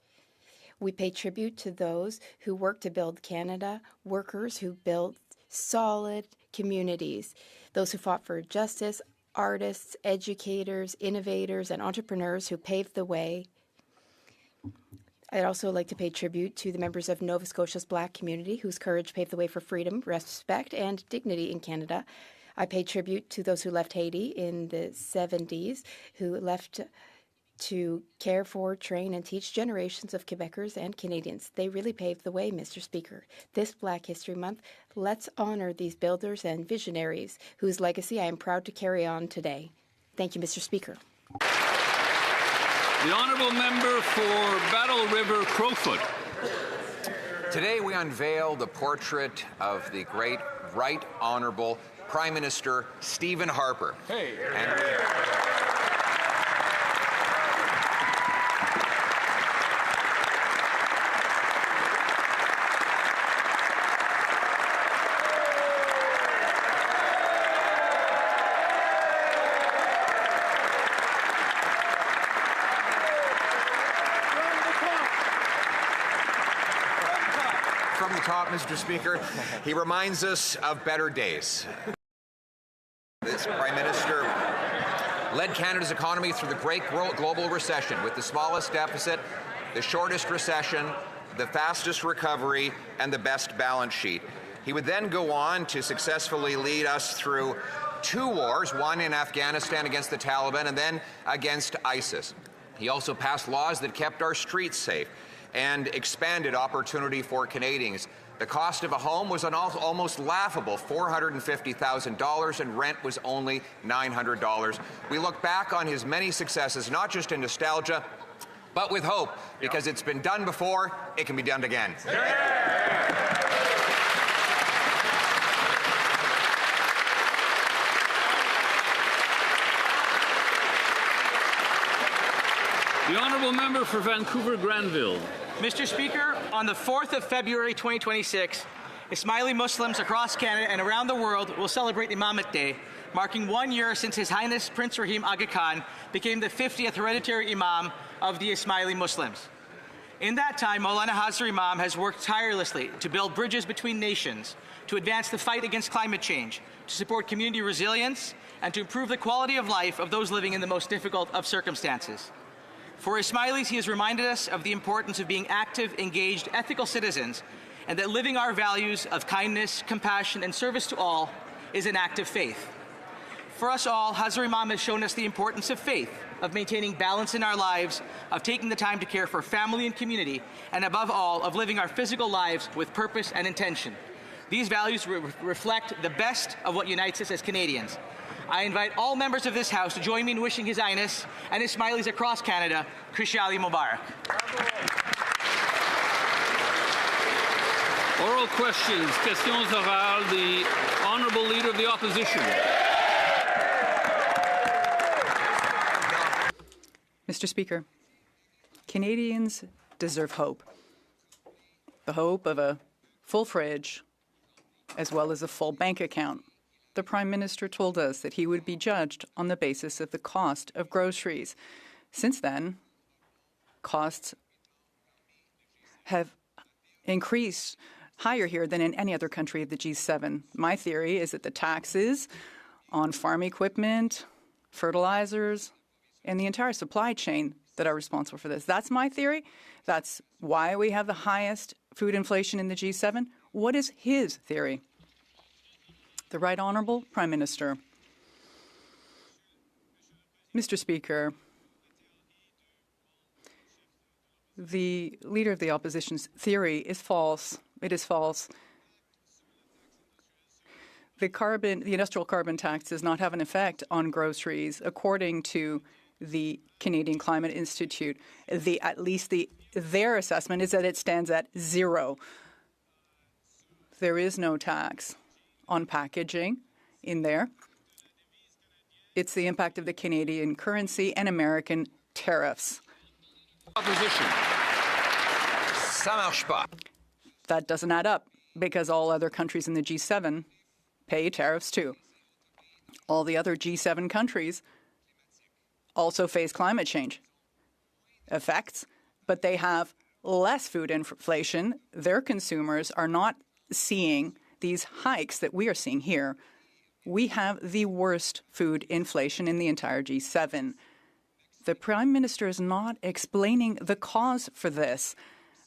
We pay tribute to those who worked to build Canada, workers who built solid communities, those who fought for justice, artists, educators, innovators, and entrepreneurs who paved the way. I'd also like to pay tribute to the members of Nova Scotia's Black community, whose courage paved the way for freedom, respect, and dignity in Canada. I pay tribute to those who left Haiti in the 70s, who left to care for, train, and teach generations of Quebecers and Canadians. They really paved the way, Mr. Speaker. This Black History Month, let's honour these builders and visionaries whose legacy I am proud to carry on today. Thank you, Mr. Speaker. The honourable member for Battle River Crowfoot. Today we unveil the portrait of the great Right Honourable Prime Minister Stephen Harper. Hey. From the top, Mr. Speaker, he reminds us of better days. This Prime Minister led Canada's economy through the great global recession with the smallest deficit, the shortest recession, the fastest recovery, and the best balance sheet. He would then go on to successfully lead us through 2 wars, one in Afghanistan against the Taliban and then against ISIS. He also passed laws that kept our streets safe and expanded opportunity for Canadians. The cost of a home was an almost laughable $450,000, and rent was only $900. We look back on his many successes, not just in nostalgia, but with hope, because it's been done before, it can be done again. The honourable member for Vancouver Granville. Mr. Speaker, on the 4th of February 2026, Ismaili Muslims across Canada and around the world will celebrate Imamat Day, marking 1 year since His Highness Prince Rahim Aga Khan became the 50th hereditary Imam of the Ismaili Muslims. In that time, Maulana Hazar Imam has worked tirelessly to build bridges between nations, to advance the fight against climate change, to support community resilience, and to improve the quality of life of those living in the most difficult of circumstances. For Ismailis, he has reminded us of the importance of being active, engaged, ethical citizens, and that living our values of kindness, compassion, and service to all is an act of faith. For us all, Hazar Imam has shown us the importance of faith, of maintaining balance in our lives, of taking the time to care for family and community, and above all, of living our physical lives with purpose and intention. These values reflect the best of what unites us as Canadians. I invite all members of this House to join me in wishing His Highness and Ismailis across Canada, Khushyali Mubarak. Oral questions, questions orales, the Honourable Leader of the Opposition. Mr. Speaker, Canadians deserve hope. The hope of a full fridge as well as a full bank account. The Prime Minister told us that he would be judged on the basis of the cost of groceries. Since then, costs have increased higher here than in any other country of the G7. My theory is that the taxes on farm equipment, fertilizers, and the entire supply chain that are responsible for this. That's my theory. That's why we have the highest food inflation in the G7. What is his theory? The Right Honourable Prime Minister. Mr. Speaker, the Leader of the Opposition's theory is false. It is false. The industrial carbon tax does not have an effect on groceries, according to the Canadian Climate Institute. Their assessment is that it stands at zero. There is no tax on packaging in there. It's the impact of the Canadian currency and American tariffs. Opposition. Ça marche pas. That doesn't add up because all other countries in the G7 pay tariffs too. All the other G7 countries also face climate change effects, but they have less food inflation. Their consumers are not seeing these hikes that we are seeing here. We have the worst food inflation in the entire G7. The Prime Minister is not explaining the cause for this.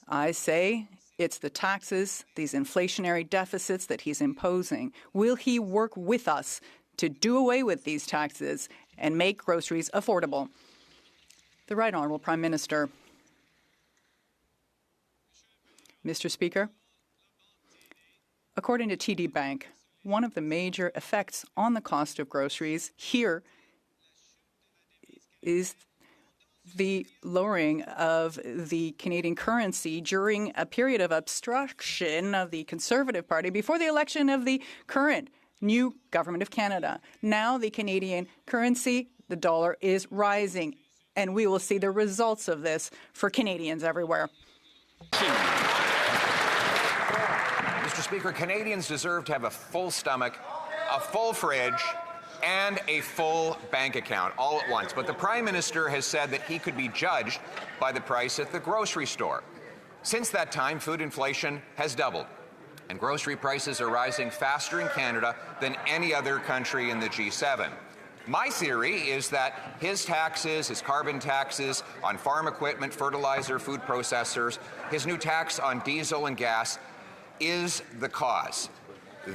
I say it's the taxes, these inflationary deficits that he's imposing. Will he work with us to do away with these taxes and make groceries affordable? The Right Honourable Prime Minister. Mr. Speaker, according to TD Bank, one of the major effects on the cost of groceries here is the lowering of the Canadian currency during a period of obstruction of the Conservative Party before the election of the current new government of Canada. Now the Canadian currency, the dollar, is rising, and we will see the results of this for Canadians everywhere. Mr. Speaker, Canadians deserve to have a full stomach, a full fridge, and a full bank account all at once. But the Prime Minister has said that he could be judged by the price at the grocery store. Since that time, food inflation has doubled, and grocery prices are rising faster in Canada than any other country in the G7. My theory is that his taxes, his carbon taxes on farm equipment, fertilizer, food processors, his new tax on diesel and gas is the cause.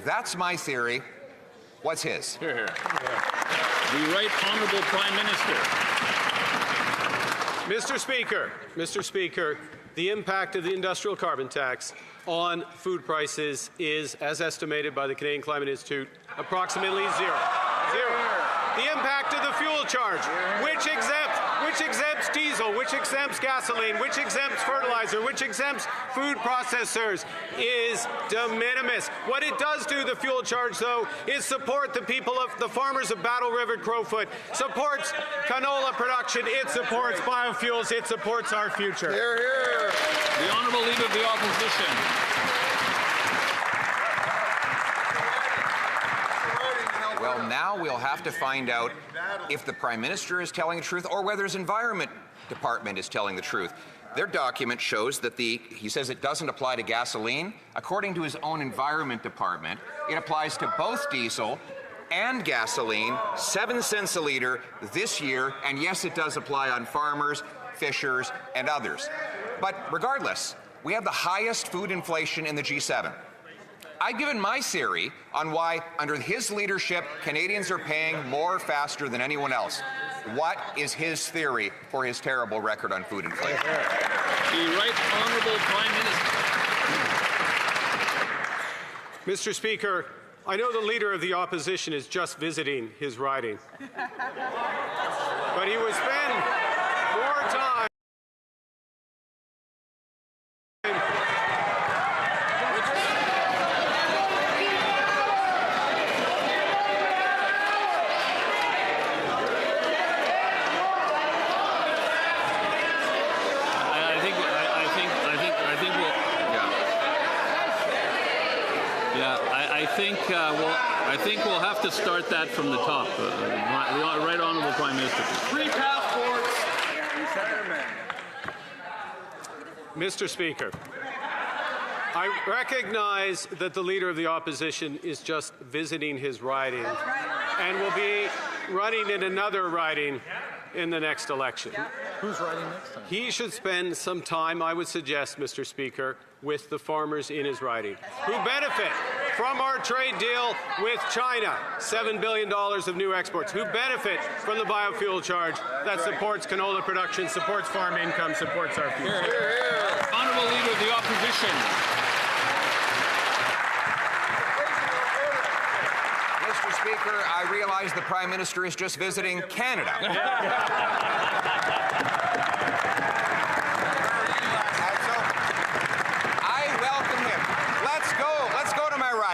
That's my theory. What's his? Hear, hear. The Right Honourable Prime Minister. Mr. Speaker, the impact of the industrial carbon tax on food prices is, as estimated by the Canadian Climate Institute, approximately zero. The impact of the fuel charge, which exempts which exempts diesel, which exempts gasoline, which exempts fertilizer, which exempts food processors, is de minimis. What it does do, the fuel charge, though, is support the people of the farmers of Battle River, Crowfoot, supports canola production, it supports biofuels, it supports our future. Hear, hear. The Honourable Leader of the Opposition. Well, now we'll have to find out if the Prime Minister is telling the truth or whether his Environment Department is telling the truth. Their document shows that he says it doesn't apply to gasoline. According to his own Environment Department, it applies to both diesel and gasoline, 7 cents a litre this year, and yes, it does apply on farmers, fishers, and others. But regardless, we have the highest food inflation in the G7. I've given my theory on why, under his leadership, Canadians are paying more faster than anyone else. What is his theory for his terrible record on food inflation? The Right Honourable Prime Minister. Mr. Speaker, I know the Leader of the Opposition is just visiting his riding. But he would spend more time I think we'll have to start that from the top. The Right Honourable Prime Minister. 3 passports. Mr. Speaker, I recognize that the Leader of the Opposition is just visiting his riding and will be running in another riding in the next election. Who's riding next time? He should spend some time, I would suggest, Mr. Speaker, with the farmers in his riding who benefit from our trade deal with China, $7 billion of new exports, who benefit from the biofuel charge that supports canola production, supports farm income, supports our future. Honourable Leader of the Opposition. Mr. Speaker, I realize the Prime Minister is just visiting Canada.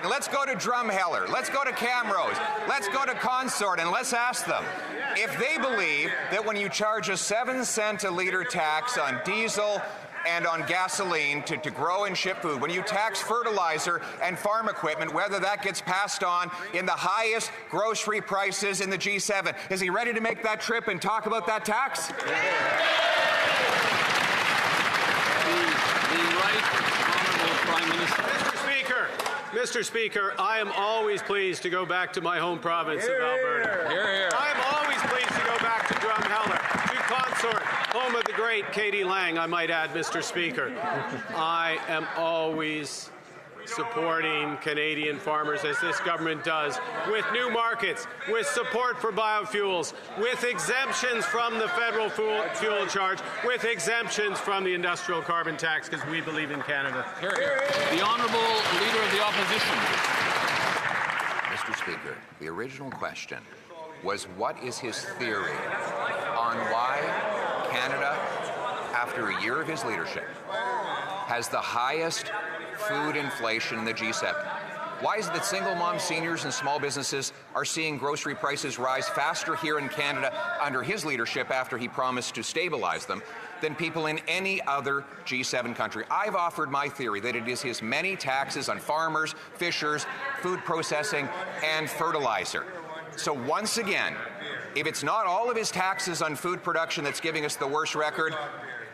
Let's go to Drumheller. Let's go to Camrose. Let's go to Consort, and let's ask them if they believe that when you charge a 7 cent a litre tax on diesel and on gasoline to grow and ship food, when you tax fertilizer and farm equipment, whether that gets passed on in the highest grocery prices in the G7. Is he ready to make that trip and talk about that tax? The Right Honourable Prime Minister. Mr. Speaker, I am always pleased to go back to my home province of Alberta. I am always pleased to go back to Drumheller, to Consort, home of the great Katie Lang, I might add, Mr. Speaker. I am always supporting Canadian farmers, as this government does, with new markets, with support for biofuels, with exemptions from the federal fuel charge, with exemptions from the industrial carbon tax, because we believe in Canada. The Honourable Leader of the Opposition. Mr. Speaker, the original question was what is his theory on why Canada, after a year of his leadership, has the highest food inflation in the G7. Why is it that single mom seniors and small businesses are seeing grocery prices rise faster here in Canada under his leadership after he promised to stabilize them than people in any other G7 country? I've offered my theory that it is his many taxes on farmers, fishers, food processing, and fertilizer. So once again, if it's not all of his taxes on food production that's giving us the worst record,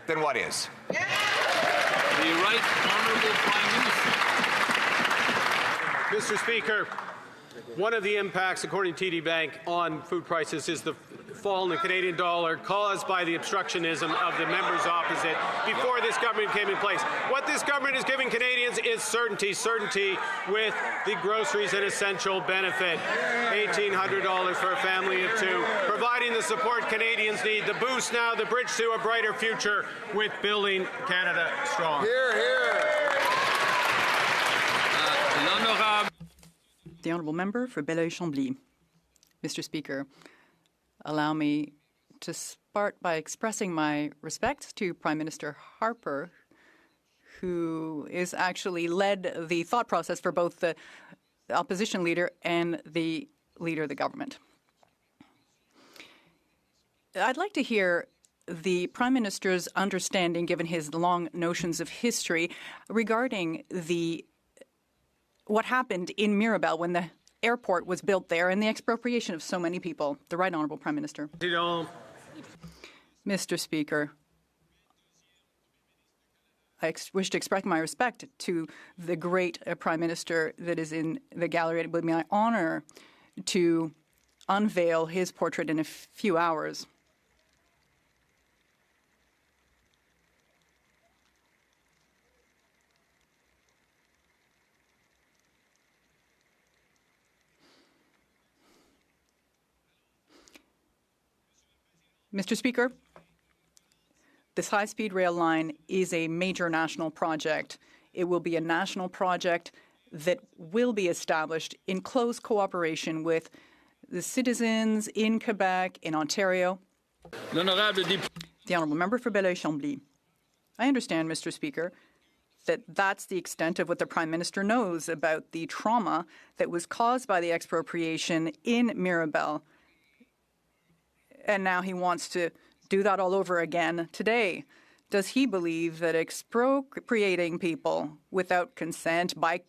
then what is? The Right Honourable Prime Minister. Mr. Speaker, one of the impacts, according to TD Bank, on food prices is the fall in the Canadian dollar caused by the obstructionism of the members opposite before this government came in place. What this government is giving Canadians is certainty with the groceries and essential benefit. $1,800 for a family of 2, providing the support Canadians need, the boost now, the bridge to a brighter future with building Canada strong. Hear, hear. The Honourable Member for Belleuil-Chambly. Mr. Speaker, allow me to start by expressing my respect to Prime Minister Harper, who is actually led the thought process for both the opposition leader and the leader of the government. I'd like to hear the Prime Minister's understanding, given his long notions of history, regarding what happened in Mirabel when the airport was built there and the expropriation of so many people. The Right Honourable Prime Minister. Mr. Speaker, I wish to express my respect to the great Prime Minister that is in the gallery. It would be my honour to unveil his portrait in a few hours. Mr. Speaker, this high-speed rail line is a major national project. It will be a national project that will be established in close cooperation with the citizens in Quebec, in Ontario. The Honourable Member for Belleuil-Chambly. I understand, Mr. Speaker, that that's the extent of what the Prime Minister knows about the trauma that was caused by the expropriation in Mirabel. And now he wants to do that all over again today. Does he believe that expropriating people without consent, by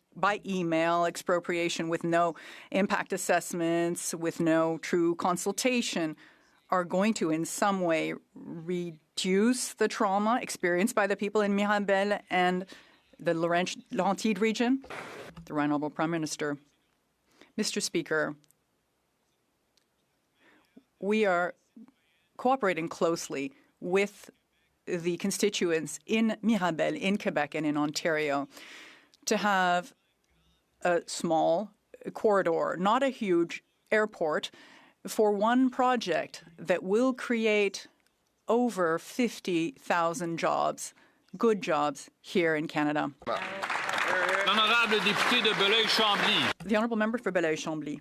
email, expropriation with no impact assessments, with no true consultation, are going to in some way reduce the trauma experienced by the people in Mirabel and the Laurentide region? The Right Honourable Prime Minister. Mr. Speaker, we are cooperating closely with the constituents in Mirabel, in Quebec, and in Ontario to have a small corridor, not a huge airport, for one project that will create over 50,000 jobs, good jobs, here in Canada. The Honourable Member for Belleuil-Chambly.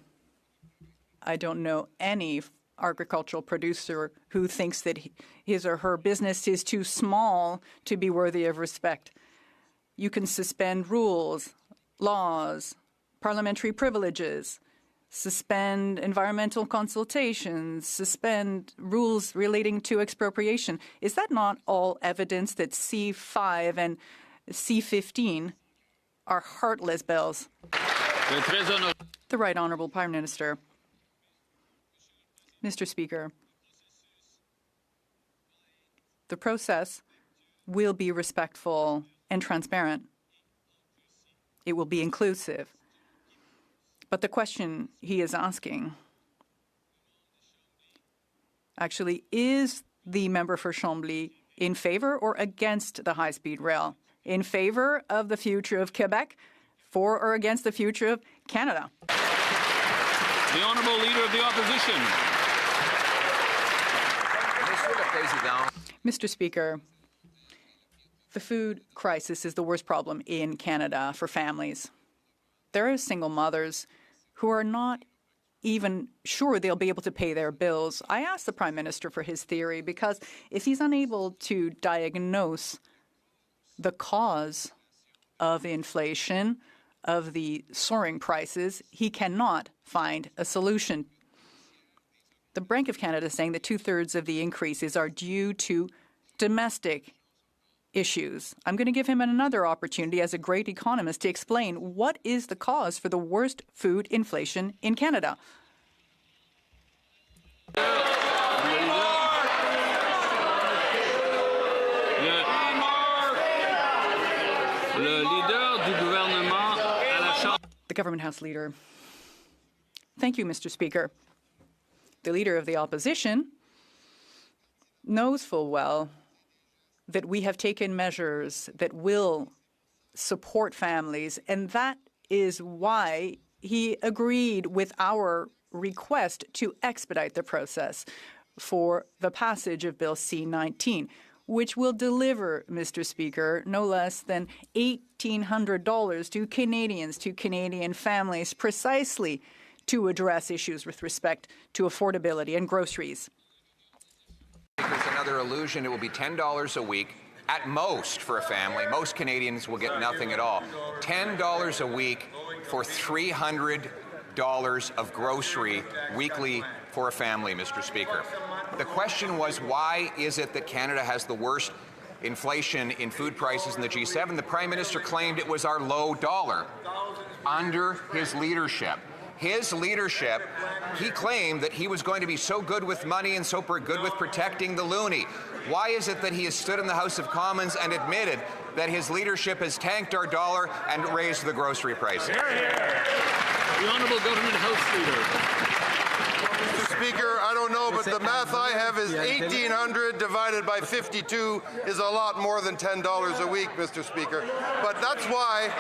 I don't know any agricultural producer who thinks that his or her business is too small to be worthy of respect. You can suspend rules, laws, parliamentary privileges, suspend environmental consultations, suspend rules relating to expropriation. Is that not all evidence that C5 and C15 are heartless bills? The Right Honourable Prime Minister. Mr. Speaker, the process will be respectful and transparent. It will be inclusive. But the question he is asking actually, is the member for Chambly in favour or against the high-speed rail? In favour of the future of Quebec, for or against the future of Canada? The Honourable Leader of the Opposition. Mr. Speaker, the food crisis is the worst problem in Canada for families. There are single mothers who are not even sure they'll be able to pay their bills. I asked the Prime Minister for his theory because if he's unable to diagnose the cause of inflation, of the soaring prices, he cannot find a solution. The Bank of Canada is saying that 2/3 of the increases are due to domestic issues. I'm going to give him another opportunity as a great economist to explain what is the cause for the worst food inflation in Canada. The Government House Leader. Thank you, Mr. Speaker. The Leader of the Opposition knows full well that we have taken measures that will support families, and that is why he agreed with our request to expedite the process for the passage of Bill C-19, which will deliver, Mr. Speaker, no less than $1,800 to Canadians, to Canadian families, precisely to address issues with respect to affordability and groceries. There's another illusion. It will be $10 a week at most for a family. Most Canadians will get nothing at all. $10 a week for $300 of grocery weekly for a family, Mr. Speaker. The question was, why is it that Canada has the worst inflation in food prices in the G7? The Prime Minister claimed it was our low dollar under his leadership. His leadership, he claimed that he was going to be so good with money and so good with protecting the loonie. Why is it that he has stood in the House of Commons and admitted that his leadership has tanked our dollar and raised the grocery prices? The Honourable Government House Leader. Mr. Speaker, I don't know, but the math I have is 1,800 divided by 52 is a lot more than $10 a week, Mr. Speaker. But that's why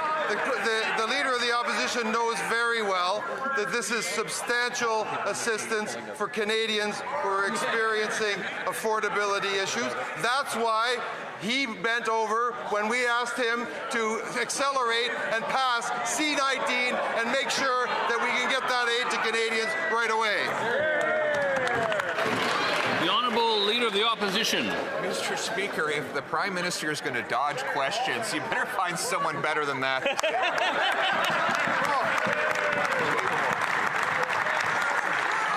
the Leader of the Opposition knows very well that this is substantial assistance for Canadians who are experiencing affordability issues. That's why he bent over when we asked him to accelerate and pass C-19 and make sure that we can get that aid to Canadians right away. The Honourable Leader of the Opposition. Mr. Speaker, if the Prime Minister is going to dodge questions, you better find someone better than that.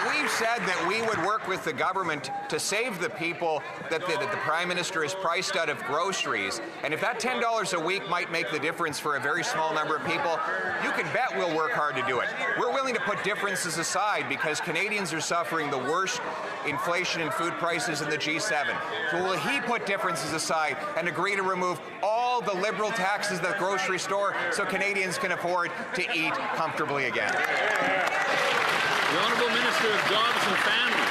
We've said that we would work with the government to save the people that the Prime Minister has priced out of groceries. And if that $10 a week might make the difference for a very small number of people, you can bet we'll work hard to do it. We're willing to put differences aside because Canadians are suffering the worst inflation in food prices in the G7. So will he put differences aside and agree to remove all the Liberal taxes at the grocery store so Canadians can afford to eat comfortably again? The Honourable Minister of Jobs and Families.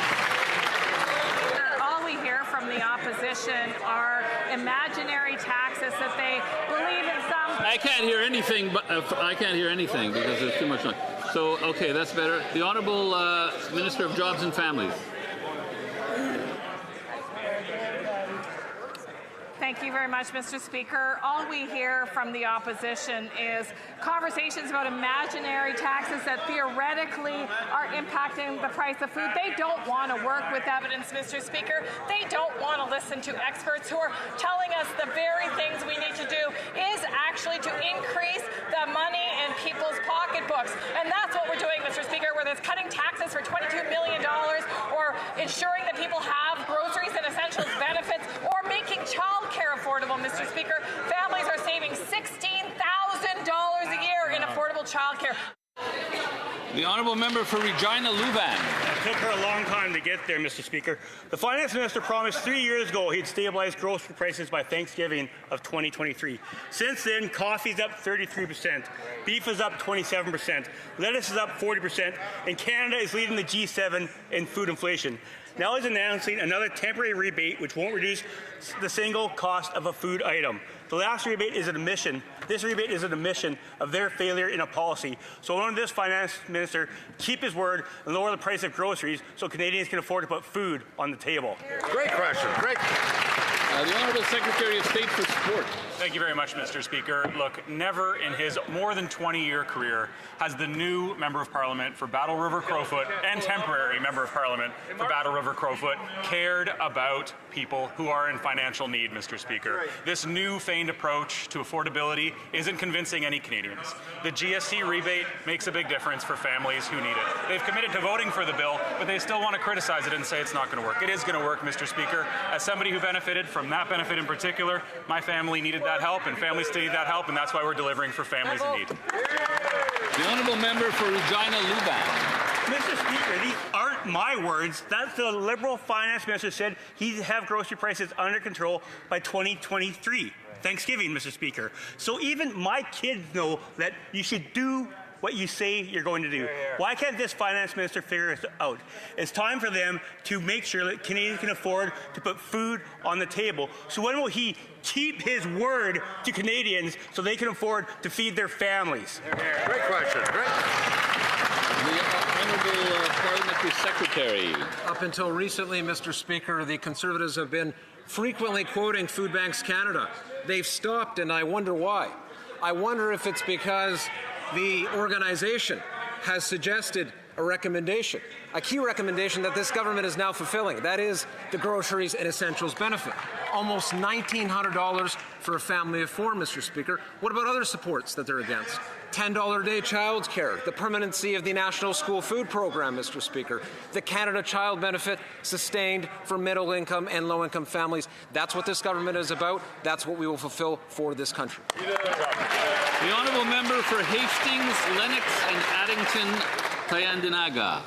All we hear from the opposition are imaginary taxes that they believe in some. I can't hear anything, but I can't hear anything because there's too much noise. So, okay, that's better. The Honourable Minister of Jobs and Families. Thank you very much, Mr. Speaker. All we hear from the opposition is conversations about imaginary taxes that theoretically are impacting the price of food. They don't want to work with evidence, Mr. Speaker. They don't want to listen to experts who are telling us the very things we need to do is actually to increase the money in people's pocketbooks. And that's what we're doing, Mr. Speaker, whether it's cutting taxes for $22 million or ensuring that people have groceries and essentials benefits or making child care affordable, Mr. Speaker. Families are saving $16,000 a year in affordable child care. The Honourable Member for Regina Luban. It took her a long time to get there, Mr. Speaker. The Finance Minister promised 3 years ago he'd stabilize grocery prices by Thanksgiving of 2023. Since then, coffee's up 33%, beef is up 27%, lettuce is up 40%, and Canada is leading the G7 in food inflation. Now he's announcing another temporary rebate which won't reduce the single cost of a food item. The last rebate is an admission. This rebate is an admission of their failure in a policy. So I want this Finance Minister keep his word and lower the price of groceries so Canadians can afford to put food on the table. Great question. Great. The Honourable Secretary of State for Sport. Thank you very much, Mr. Speaker. Look, never in his more than 20-year career has the new Member of Parliament for Battle River Crowfoot and temporary Member of Parliament for Battle River Crowfoot cared about people who are in financial need, Mr. Speaker. This new feigned approach to affordability isn't convincing any Canadians. The GST rebate makes a big difference for families who need it. They've committed to voting for the bill, but they still want to criticize it and say it's not going to work. It is going to work, Mr. Speaker. As somebody who benefited from that benefit in particular, my family needed that help, and families still need that help, and that's why we're delivering for families in need. The Honourable Member for Regina Luban. Mr. Speaker, these aren't my words. That's the Liberal Finance Minister said he'd have grocery prices under control by 2023. Thanksgiving, Mr. Speaker. So even my kids know that you should do what you say you're going to do. Why can't this Finance Minister figure it out? It's time for them to make sure that Canadians can afford to put food on the table. So when will he keep his word to Canadians so they can afford to feed their families? Great question. Great. The Honourable Parliamentary Secretary. Up until recently, Mr. Speaker, the Conservatives have been frequently quoting Food Banks Canada. They've stopped, and I wonder why. I wonder if it's because the organization has suggested a recommendation, a key recommendation that this government is now fulfilling. That is the groceries and essentials benefit. Almost $1,900 for a family of four, Mr. Speaker. What about other supports that they're against? $10 a day child care, the permanency of the National School Food Program, Mr. Speaker, the Canada Child Benefit sustained for middle-income and low-income families. That's what this government is about. That's what we will fulfill for this country. The honourable member for Hastings, Lennox and Addington, Tyendinaga.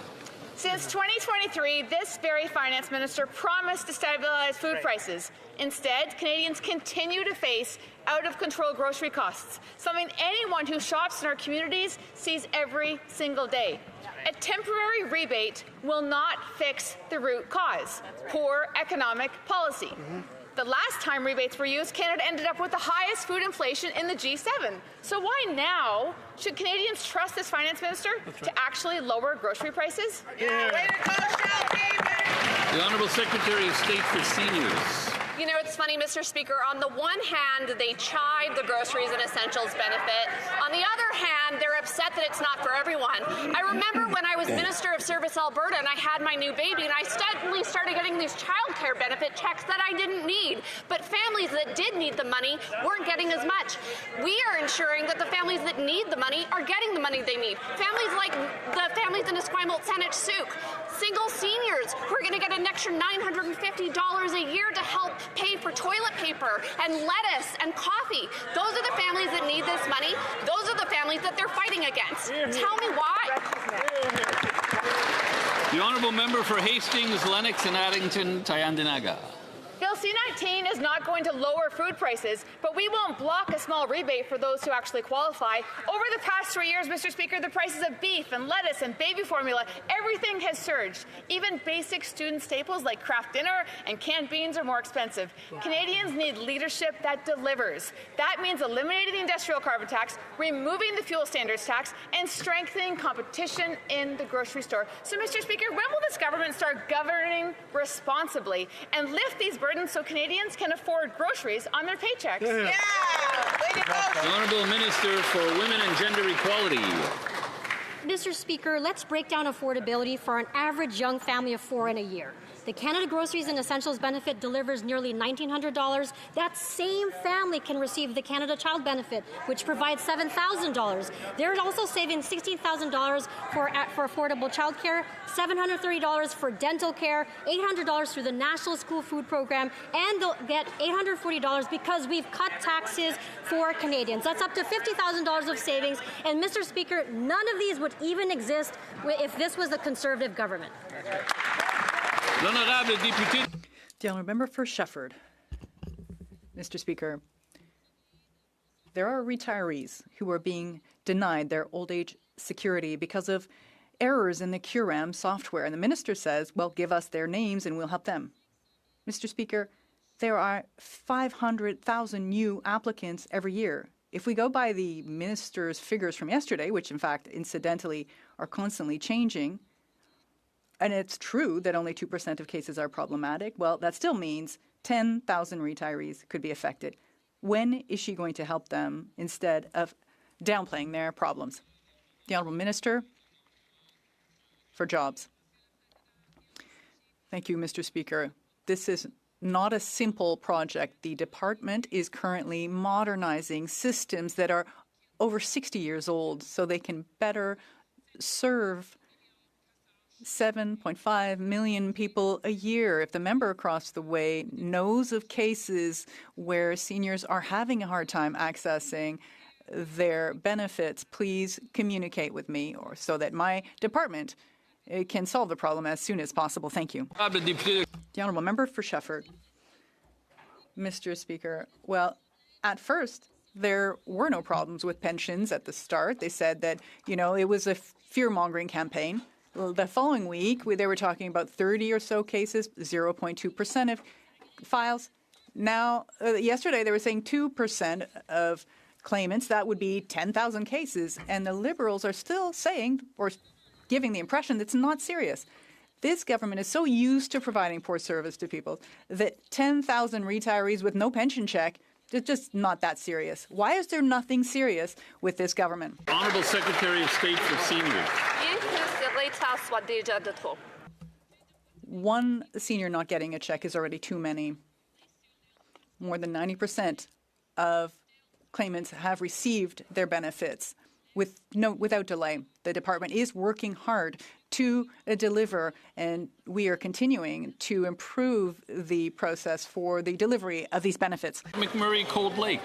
Since 2023, this very finance minister promised to stabilize food prices. Instead, Canadians continue to face out-of-control grocery costs, something anyone who shops in our communities sees every single day. A temporary rebate will not fix the root cause: poor economic policy. The last time rebates were used, Canada ended up with the highest food inflation in the G7. So why now should Canadians trust this finance minister to actually lower grocery prices? The Honourable Secretary of State for Seniors. You know, it's funny, Mr. Speaker. On the one hand, they chide the groceries and essentials benefit. On the other hand, they're upset that it's not for everyone. I remember when I was Minister of Service Alberta and I had my new baby and I suddenly started getting these child care benefit checks that I didn't need. But families that did need the money weren't getting as much. We are ensuring that the families that need the money are getting the money they need. Families like the families in Esquimalt, Saanich, Sooke, single seniors who are going to get an extra $950 a year to help pay for toilet paper and lettuce and coffee. Those are the families that need this money. Those are the families that they're fighting against. Tell me why. The honourable member for Hastings, Lennox and Addington, Tyendinaga. Bill C-19 is not going to lower food prices, but we won't block a small rebate for those who actually qualify. Over the past 3 years, Mr. Speaker, the prices of beef and lettuce and baby formula, everything has surged. Even basic student staples like Kraft Dinner and canned beans are more expensive. Canadians need leadership that delivers. That means eliminating the industrial carbon tax, removing the fuel standards tax, and strengthening competition in the grocery store. So, Mr. Speaker, when will this government start governing responsibly and lift these burdens so Canadians can afford groceries on their paychecks? The Honourable Minister for Women and Gender Equality. Mr. Speaker, let's break down affordability for an average young family of four in a year. The Canada Groceries and Essentials benefit delivers nearly $1,900. That same family can receive the Canada Child Benefit, which provides $7,000. They're also saving $16,000 for affordable childcare, $730 for dental care, $800 through the National School Food Program, and they'll get $840 because we've cut taxes for Canadians. That's up to $50,000 of savings. And Mr. Speaker, none of these would even exist if this was a Conservative government. The honourable member for Shefford. Mr. Speaker, there are retirees who are being denied their old age security because of errors in the QRAM software. And the minister says, well, give us their names and we'll help them. Mr. Speaker, there are 500,000 new applicants every year. If we go by the minister's figures from yesterday, which in fact, incidentally, are constantly changing, and it's true that only 2% of cases are problematic, well, that still means 10,000 retirees could be affected. When is she going to help them instead of downplaying their problems? The Honourable Minister for Jobs. Thank you, Mr. Speaker. This is not a simple project. The department is currently modernizing systems that are over 60 years old so they can better serve 7.5 million people a year. If the member across the way knows of cases where seniors are having a hard time accessing their benefits, please communicate with me or so that my department can solve the problem as soon as possible. Thank you. The honourable member for Shefford. Mr. Speaker, well, at first, there were no problems with pensions at the start. They said that, it was a fear-mongering campaign. Well, the following week, they were talking about 30 or so cases, 0.2% of files. Now, yesterday, they were saying 2% of claimants. That would be 10,000 cases. And the Liberals are still saying, or giving the impression, that it's not serious. This government is so used to providing poor service to people that 10,000 retirees with no pension check, it's just not that serious. Why is there nothing serious with this government? Honourable Secretary of State for Seniors. Inclusively l'État soit déjà de trop. One senior not getting a check is already too many. More than 90% of claimants have received their benefits without delay. The department is working hard to deliver, and we are continuing to improve the process for the delivery of these benefits. McMurray Cold Lake.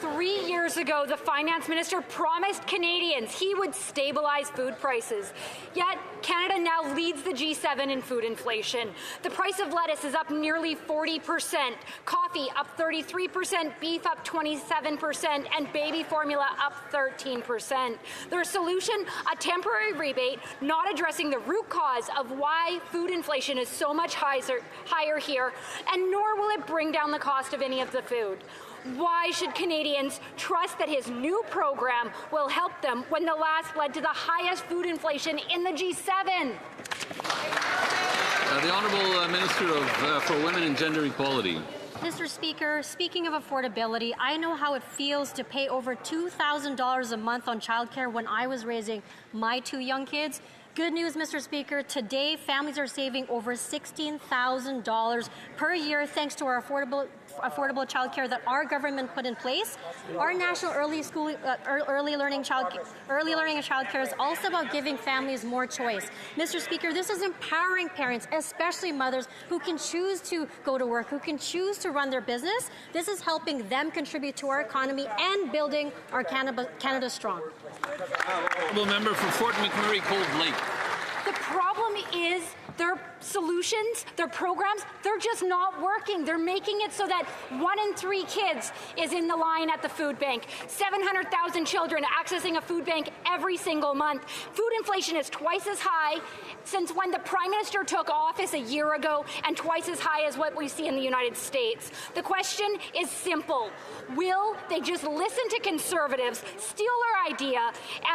3 years ago, the finance minister promised Canadians he would stabilize food prices. Yet, Canada now leads the G7 in food inflation. The price of lettuce is up nearly 40%, coffee up 33%, beef up 27%, and baby formula up 13%. Their solution? A temporary rebate, not addressing the root cause of why food inflation is so much higher here, and nor will it bring down the cost of any of the food. Why should Canadians trust that his new program will help them when the last led to the highest food inflation in the G7? The Honourable Minister for Women and Gender Equality. Mr. Speaker, speaking of affordability, I know how it feels to pay over $2,000 a month on childcare when I was raising my 2 young kids. Good news, Mr. Speaker. Today, families are saving over $16,000 per year thanks to our affordable childcare that our government put in place. Our national early learning and childcare is also about giving families more choice. Mr. Speaker, this is empowering parents, especially mothers, who can choose to go to work, who can choose to run their business. This is helping them contribute to our economy and building our Canada strong. Honourable Member for Fort McMurray Cold Lake. The problem is their solutions, their programs, they're just not working. They're making it so that 1 in 3 kids is in the line at the food bank. 700,000 children accessing a food bank every single month. Food inflation is twice as high since when the Prime Minister took office a year ago, and twice as high as what we see in the United States. The question is simple. Will they just listen to Conservatives, steal our idea,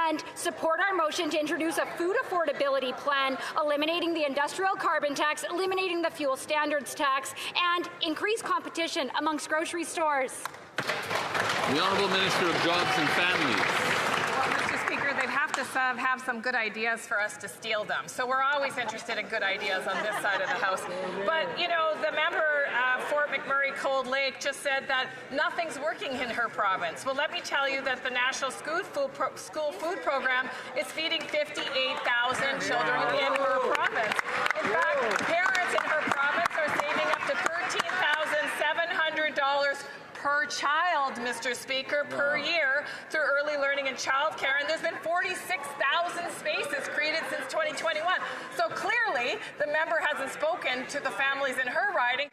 and support our motion to introduce a food affordability plan, eliminating the industrial carbon tax, eliminating the fuel standards tax, and increase competition amongst grocery stores? The Honourable Minister of Jobs and Families. Mr. Speaker, they'd have to have some good ideas for us to steal them. So we're always interested in good ideas on this side of the House. But, you know, the member Fort McMurray Cold Lake just said that nothing's working in her province. Well, let me tell you that the National School Food Program is feeding 58,000 children in her province. In fact, parents in her province are saving up to $13,700 per child, Mr. Speaker, per year through early learning and childcare, and there's been 46,000 spaces created since 2021. So clearly, the member hasn't spoken to the families in her riding.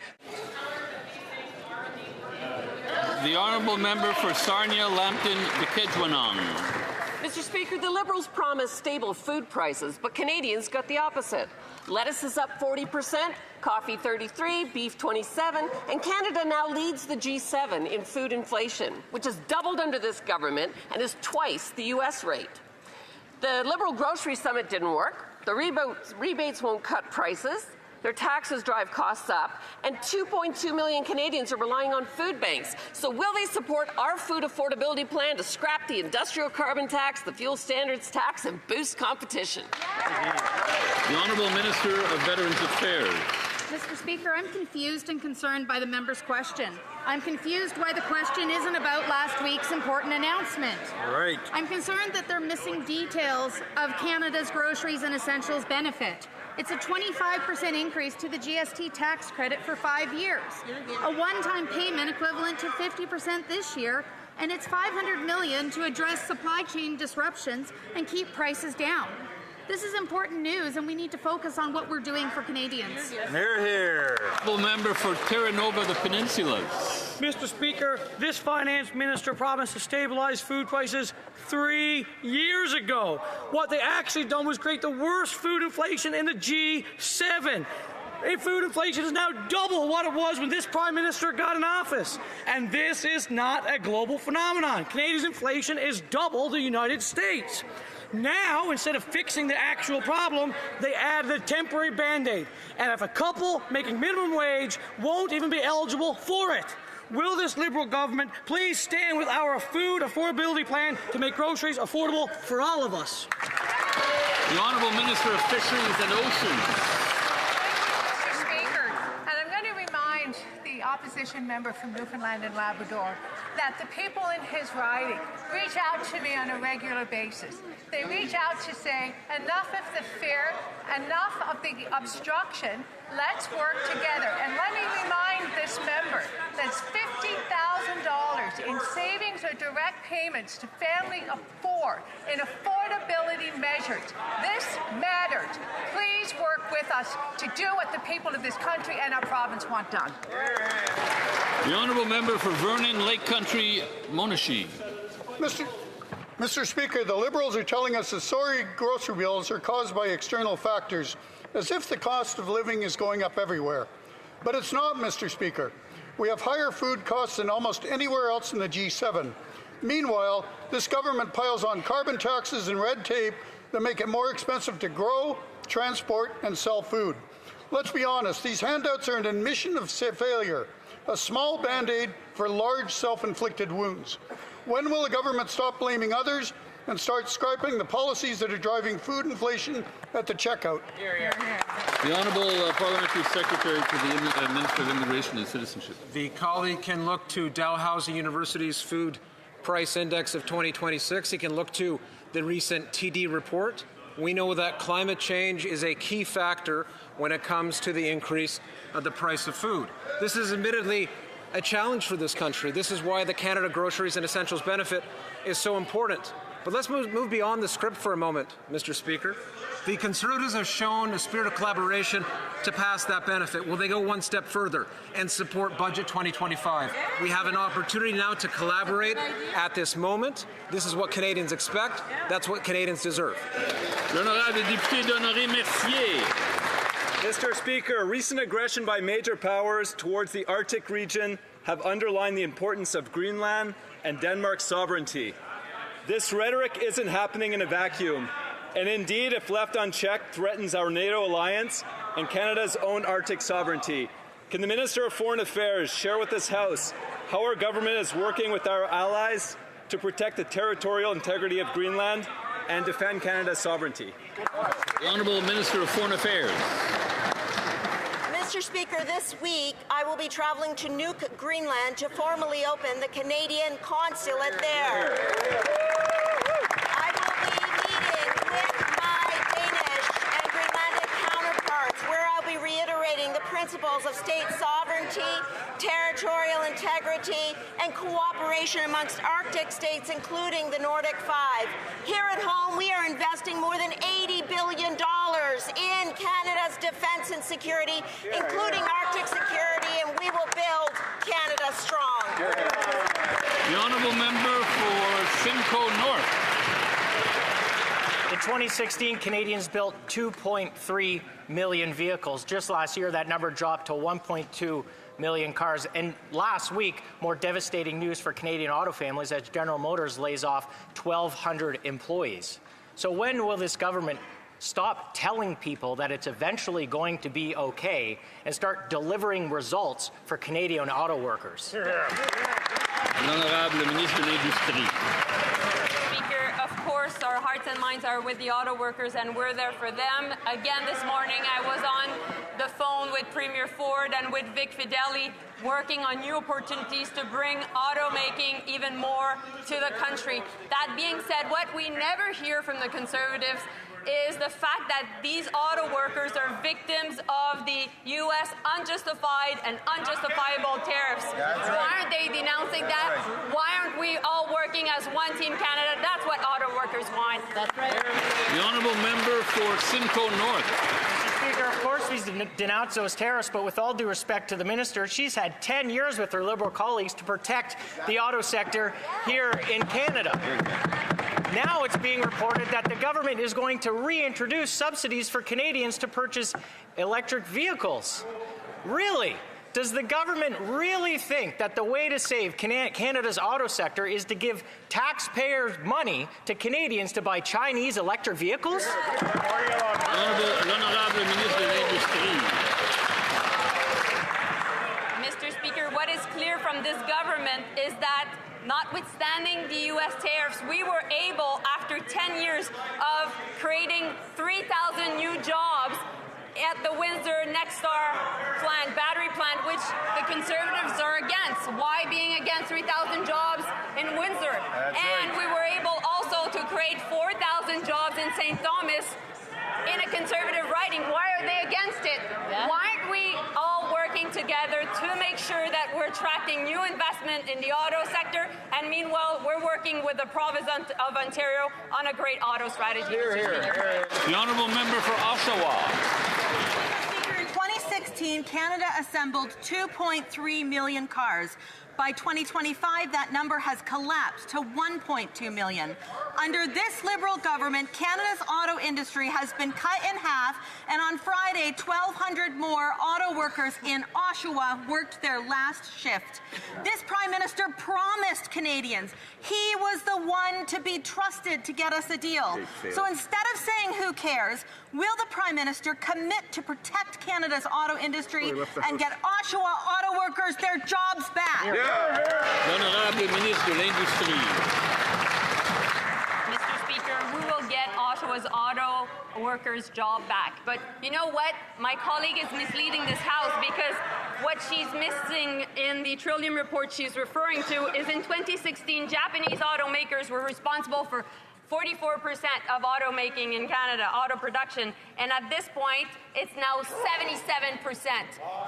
The Honourable Member for Sarnia, Lambton, Bikidjwanong. Mr. Speaker, the Liberals promised stable food prices, but Canadians got the opposite. Lettuce is up 40%, coffee 33%, beef 27%, and Canada now leads the G7 in food inflation, which has doubled under this government and is twice the U.S. rate. The Liberal Grocery Summit didn't work. The rebates won't cut prices. Their taxes drive costs up, and 2.2 million Canadians are relying on food banks. So will they support our food affordability plan to scrap the industrial carbon tax, the fuel standards tax, and boost competition? The Honourable Minister of Veterans Affairs. Mr. Speaker, I'm confused and concerned by the member's question. I'm confused why the question isn't about last week's important announcement. Right. I'm concerned that they're missing details of Canada's groceries and essentials benefit. It's a 25% increase to the GST tax credit for 5 years, a one-time payment equivalent to 50% this year, and it's $500 million to address supply chain disruptions and keep prices down. This is important news, and we need to focus on what we're doing for Canadians. Hear, hear. Honourable Member for Terra Nova, the Peninsulas. Mr. Speaker, this finance minister promised to stabilize food prices 3 years ago. What they actually done was create the worst food inflation in the G7. Food inflation is now double what it was when this Prime Minister got in office. And this is not a global phenomenon. Canadian inflation is double the United States. Now, instead of fixing the actual problem, they added a temporary Band-Aid. And if a couple making minimum wage won't even be eligible for it, will this Liberal government please stand with our food affordability plan to make groceries affordable for all of us? The Honourable Minister of Fisheries and Oceans. Mr. Speaker, and I'm going to remind the opposition member from Newfoundland and Labrador that the people in his riding reach out to me on a regular basis. They reach out to say, enough of the fear, enough of the obstruction, let's work together. And let me remind this member that's $50,000 in savings or direct payments to family of 4 in affordability measures. This matters. Please work with us to do what the people of this country and our province want done. The Honourable Member for Vernon, Lake Country, Monashee. Mr. Speaker, the Liberals are telling us that soaring grocery bills are caused by external factors, as if the cost of living is going up everywhere. But it's not, Mr. Speaker. We have higher food costs than almost anywhere else in the G7. Meanwhile, this government piles on carbon taxes and red tape that make it more expensive to grow, transport, and sell food. Let's be honest, these handouts are an admission of failure, a small band-aid for large self-inflicted wounds. When will the government stop blaming others and start scrapping the policies that are driving food inflation at the checkout? The Honourable Parliamentary Secretary to the Minister of Immigration and Citizenship. The colleague can look to Dalhousie University's Food Price Index of 2026. He can look to the recent TD report. We know that climate change is a key factor when it comes to the increase of the price of food. This is admittedly a challenge for this country. This is why the Canada Groceries and Essentials benefit is so important. But let's move beyond the script for a moment, Mr. Speaker. The Conservatives have shown a spirit of collaboration to pass that benefit. Will they go one step further and support Budget 2025? We have an opportunity now to collaborate at this moment. This is what Canadians expect. That's what Canadians deserve. L'honorable député d'Honoré Mercier. Mr. Speaker, recent aggression by major powers towards the Arctic region have underlined the importance of Greenland and Denmark's sovereignty. This rhetoric isn't happening in a vacuum, and indeed, if left unchecked, threatens our NATO alliance and Canada's own Arctic sovereignty. Can the Minister of Foreign Affairs share with this House how our government is working with our allies to protect the territorial integrity of Greenland and defend Canada's sovereignty? The Honourable Minister of Foreign Affairs. Mr. Speaker, this week I will be travelling to Nuuk, Greenland to formally open the Canadian consulate there. I will be meeting with my Danish and Greenlandic counterparts where I'll be reiterating the principles of state sovereignty, territorial integrity, and cooperation amongst Arctic states, including the Nordic Five. Here at home, we are investing more than $80 billion in Canada's defence and security, including Arctic security, and we will build Canada strong. The Honourable Member for Simcoe North. In 2016, Canadians built 2.3 million vehicles. Just last year, that number dropped to 1.2 million cars. And last week, more devastating news for Canadian auto families as General Motors lays off 1,200 employees. So when will this government stop telling people that it's eventually going to be okay and start delivering results for Canadian auto workers? L'Honorable Ministre de l'Industrie. Speaker, of course, our hearts and minds are with the auto workers, and we're there for them. Again, this morning, I was on the phone with Premier Ford and with Vic Fideli, working on new opportunities to bring automaking even more to the country. That being said, what we never hear from the Conservatives is the fact that these auto workers are victims of the U.S. unjustified and unjustifiable tariffs. Why aren't they denouncing that? Why aren't we all working as one team Canada? That's what auto workers want. That's right. The Honourable Member for Simcoe North. Speaker, of course we denounce those tariffs, but with all due respect to the minister, she's had 10 years with her Liberal colleagues to protect the auto sector here in Canada. Now it's being reported that the government is going to reintroduce subsidies for Canadians to purchase electric vehicles. Really? Does the government really think that the way to save Canada's auto sector is to give taxpayers money to Canadians to buy Chinese electric vehicles? L'Honorable Ministre de l'Industrie. Mr. Speaker, what is clear from from this government is that notwithstanding the U.S. tariffs, we were able, after 10 years of creating 3,000 new jobs at the Windsor Nexstar plant, battery plant, which the Conservatives are against. Why being against 3,000 jobs in Windsor? We were able also to create 4,000 jobs in St. Thomas in a Conservative riding. Why are they against it? Why aren't we all working together to make sure that we're attracting new investment in the auto sector? And meanwhile, we're working with the province of Ontario on a great auto strategy. The honourable member for Oshawa. In 2016, Canada assembled 2.3 million cars. By 2025, that number has collapsed to 1.2 million. Under this Liberal government, Canada's auto industry has been cut in half, and on Friday, 1,200 more auto workers in Oshawa worked their last shift. This Prime Minister promised Canadians he was the one to be trusted to get us a deal. So instead of saying who cares, will the Prime Minister commit to protect Canada's auto industry and get Oshawa auto workers their jobs back? L'honorable ministre de l'Industrie. Mr. Speaker, we will get Oshawa's auto workers' job back. But you know what? My colleague is misleading this House because what she's missing in the Trillium report she's referring to is in 2016, Japanese automakers were responsible for 44% of auto making in Canada, auto production, and at this point, it's now 77%.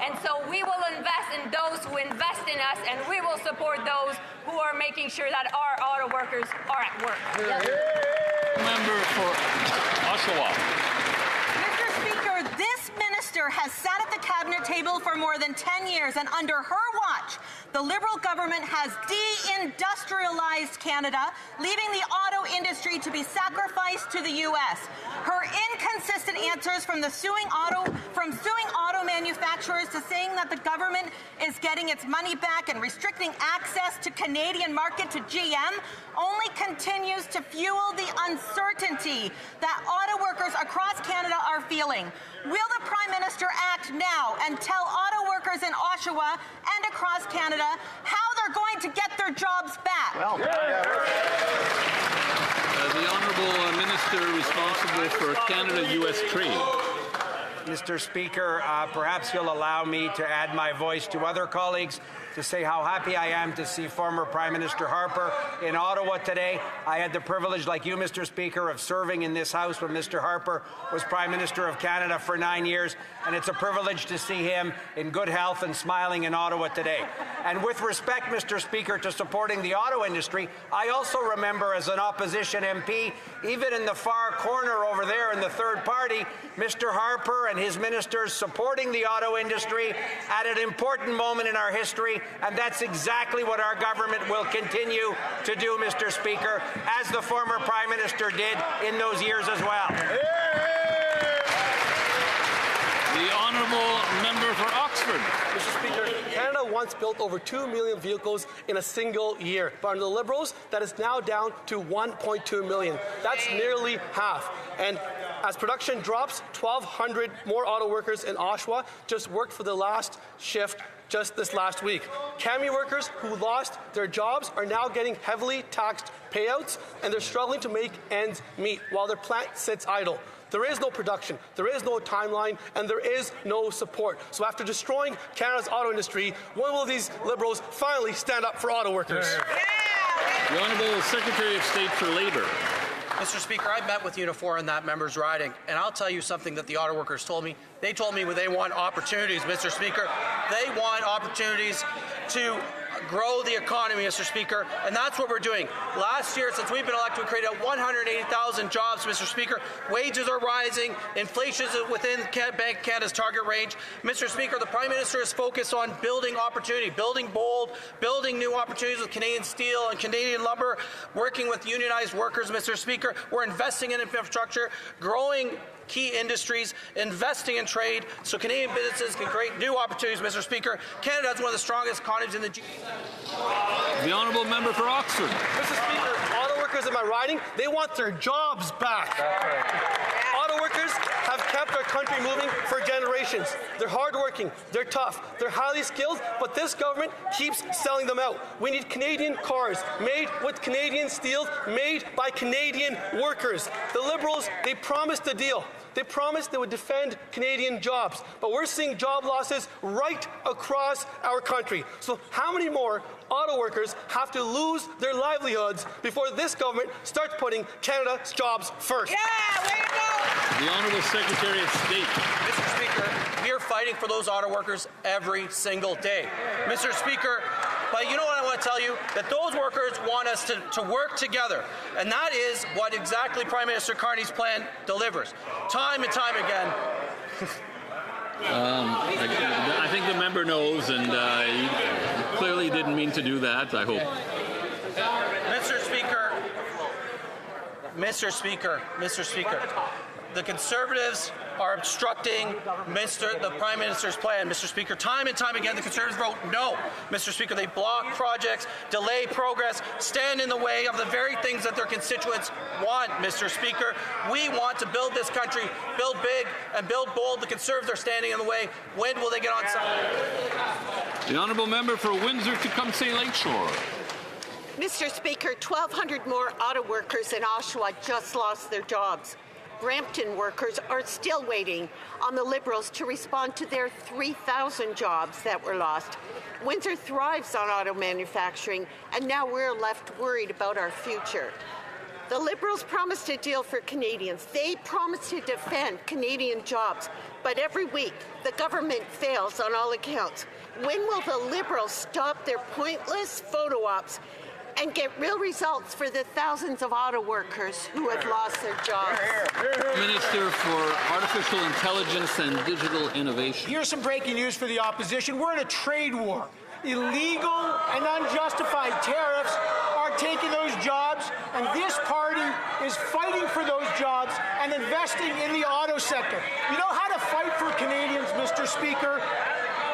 And so we will invest in those who invest in us, and we will support those who are making sure that our auto workers are at work. Member for Oshawa. Mr. Speaker, this minister has sat at the cabinet table for more than 10 years, and under her watch, the Liberal government has deindustrialized Canada, leaving the auto industry to be sacrificed to the U.S. Her inconsistent answers from suing auto manufacturers to saying that the government is getting its money back and restricting access to Canadian market to GM only continues to fuel the uncertainty that auto workers across Canada are feeling. Will the Prime Minister act now and tell auto workers in Oshawa and across Canada how they're going to get their jobs back? The honourable minister responsible for Canada-U.S. trade. Mr. Speaker, perhaps you'll allow me to add my voice to other colleagues to say how happy I am to see former Prime Minister Harper in Ottawa today. I had the privilege, like you, Mr. Speaker, of serving in this House when Mr. Harper was Prime Minister of Canada for 9 years, and it's a privilege to see him in good health and smiling in Ottawa today. And with respect, Mr. Speaker, to supporting the auto industry, I also remember as an opposition MP, even in the far corner over there in the third party, Mr. Harper and his ministers supporting the auto industry at an important moment in our history, and that's exactly what our government will continue to do, Mr. Speaker, as the former Prime Minister did in those years as well. The honourable member for Oxford. Mr. Speaker, Canada once built over 2 million vehicles in a single year, but under the Liberals, that is now down to 1.2 million. That's nearly half. And as production drops, 1,200 more auto workers in Oshawa just worked for the last shift just this last week. CAMI workers who lost their jobs are now getting heavily taxed payouts, and they're struggling to make ends meet while their plant sits idle. There is no production, there is no timeline, and there is no support. So after destroying Canada's auto industry, when will these Liberals finally stand up for auto workers? The Honourable Secretary of State for Labour. Mr. Speaker, I met with Unifor in that member's riding, and I'll tell you something that the auto workers told me. They told me they want opportunities, Mr. Speaker. They want opportunities to grow the economy, Mr. Speaker, and that's what we're doing. Last year, since we've been elected, we created 180,000 jobs, Mr. Speaker. Wages are rising. Inflation is within Bank of Canada's target range. Mr. Speaker, the Prime Minister is focused on building opportunity, building bold, building new opportunities with Canadian steel and Canadian lumber, working with unionized workers, Mr. Speaker. We're investing in infrastructure, growing key industries, investing in trade so Canadian businesses can create new opportunities, Mr. Speaker. Canada has one of the strongest economies in the G7. The honourable member for Oxford. Mr. Speaker, auto workers in my riding, they want their jobs back. Auto workers have kept our country moving for generations. They're hardworking, they're tough, they're highly skilled, but this government keeps selling them out. We need Canadian cars made with Canadian steel, made by Canadian workers. The Liberals, they promised a deal. They promised they would defend Canadian jobs, but we're seeing job losses right across our country. So how many more auto workers have to lose their livelihoods before this government starts putting Canada's jobs first? Yeah, way to go! The Honourable Secretary of State. Mr. Speaker, we are fighting for those auto workers every single day. Mr. Speaker, but you know what I want to tell you? That those workers want us to work together. And that is what exactly Prime Minister Carney's plan delivers. Time and time again. I think the member knows, and he clearly didn't mean to do that, I hope. Mr. Speaker, the Conservatives are obstructing the Prime Minister's plan. Mr. Speaker, time and time again, the Conservatives vote no. Mr. Speaker, they block projects, delay progress, stand in the way of the very things that their constituents want, Mr. Speaker. We want to build this country, build big and build bold. The Conservatives are standing in the way. When will they get on side? The Honourable Member for Windsor-Tecumseh Lakeshore. Mr. Speaker, 1,200 more auto workers in Oshawa just lost their jobs. Brampton workers are still waiting on the Liberals to respond to their 3,000 jobs that were lost. Windsor thrives on auto manufacturing, and now we're left worried about our future. The Liberals promised a deal for Canadians. They promised to defend Canadian jobs, but every week the government fails on all accounts. When will the Liberals stop their pointless photo ops and get real results for the thousands of auto workers who have lost their jobs? Minister for Artificial Intelligence and Digital Innovation. Here's some breaking news for the opposition. We're in a trade war. Illegal and unjustified tariffs are taking those jobs, and this party is fighting for those jobs and investing in the auto sector. You know how to fight for Canadians, Mr. Speaker?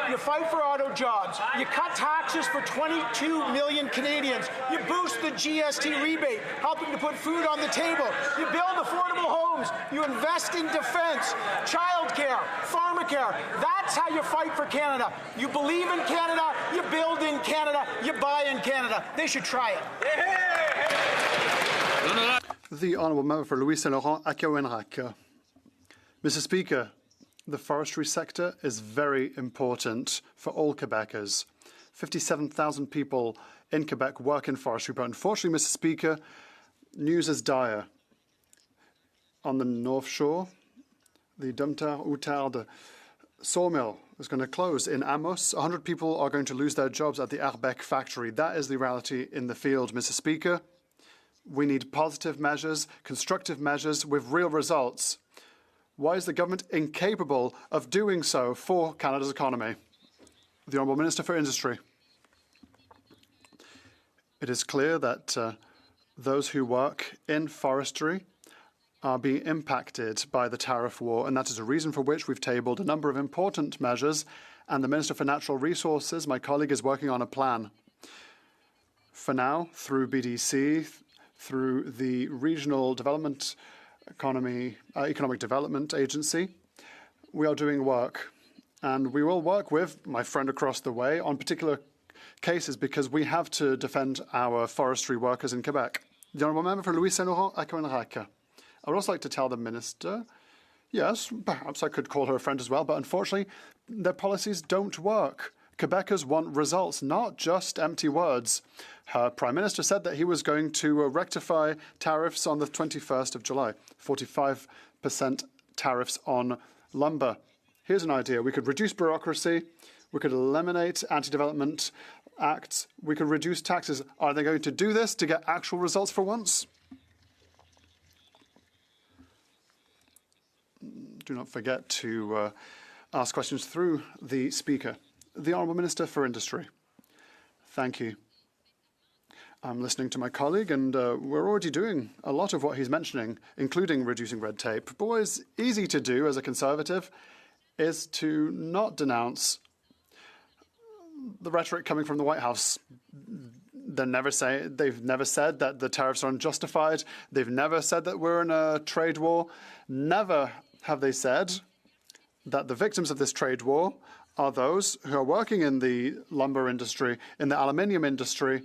You fight for auto jobs. You cut taxes for 22 million Canadians. You boost the GST rebate, helping to put food on the table. You build affordable homes. You invest in defense, childcare, pharmacare. That's how you fight for Canada. You believe in Canada, you build in Canada, you buy in Canada. They should try it. The Honourable Member for Louis Saint Laurent, Akawenraka. Mr. Speaker, the forestry sector is very important for all Quebecers. 57,000 people in Quebec work in forestry, but unfortunately, Mr. Speaker, news is dire. On the North Shore, the Dumtar-Outarde sawmill is going to close. In Amos, 100 people are going to lose their jobs at the Arbeck factory. That is the reality in the field, Mr. Speaker. We need positive measures, constructive measures with real results. Why is the government incapable of doing so for Canada's economy? The Honourable Minister for Industry. It is clear that those who work in forestry are being impacted by the tariff war, and that is a reason for which we've tabled a number of important measures, and the Minister for Natural Resources, my colleague, is working on a plan. For now, through BDC, through the Regional Development Economic Development Agency, we are doing work, and we will work with my friend across the way on particular cases because we have to defend our forestry workers in Quebec. The Honourable Member for Louis Saint Laurent, Akawenraka. I would also like to tell the Minister, yes, perhaps I could call her a friend as well, but unfortunately, their policies don't work. Quebecers want results, not just empty words. Her Prime Minister said that he was going to rectify tariffs on the 21st of July, 45% tariffs on lumber. Here's an idea. We could reduce bureaucracy. We could eliminate anti-development acts. We could reduce taxes. Are they going to do this to get actual results for once? Do not forget to ask questions through the Speaker. The Honourable Minister for Industry. Thank you. I'm listening to my colleague, and we're already doing a lot of what he's mentioning, including reducing red tape. But what is easy to do as a Conservative is to not denounce the rhetoric coming from the White House. They've never said that the tariffs are unjustified. They've never said that we're in a trade war. Never have they said that the victims of this trade war are those who are working in the lumber industry, in the aluminium industry,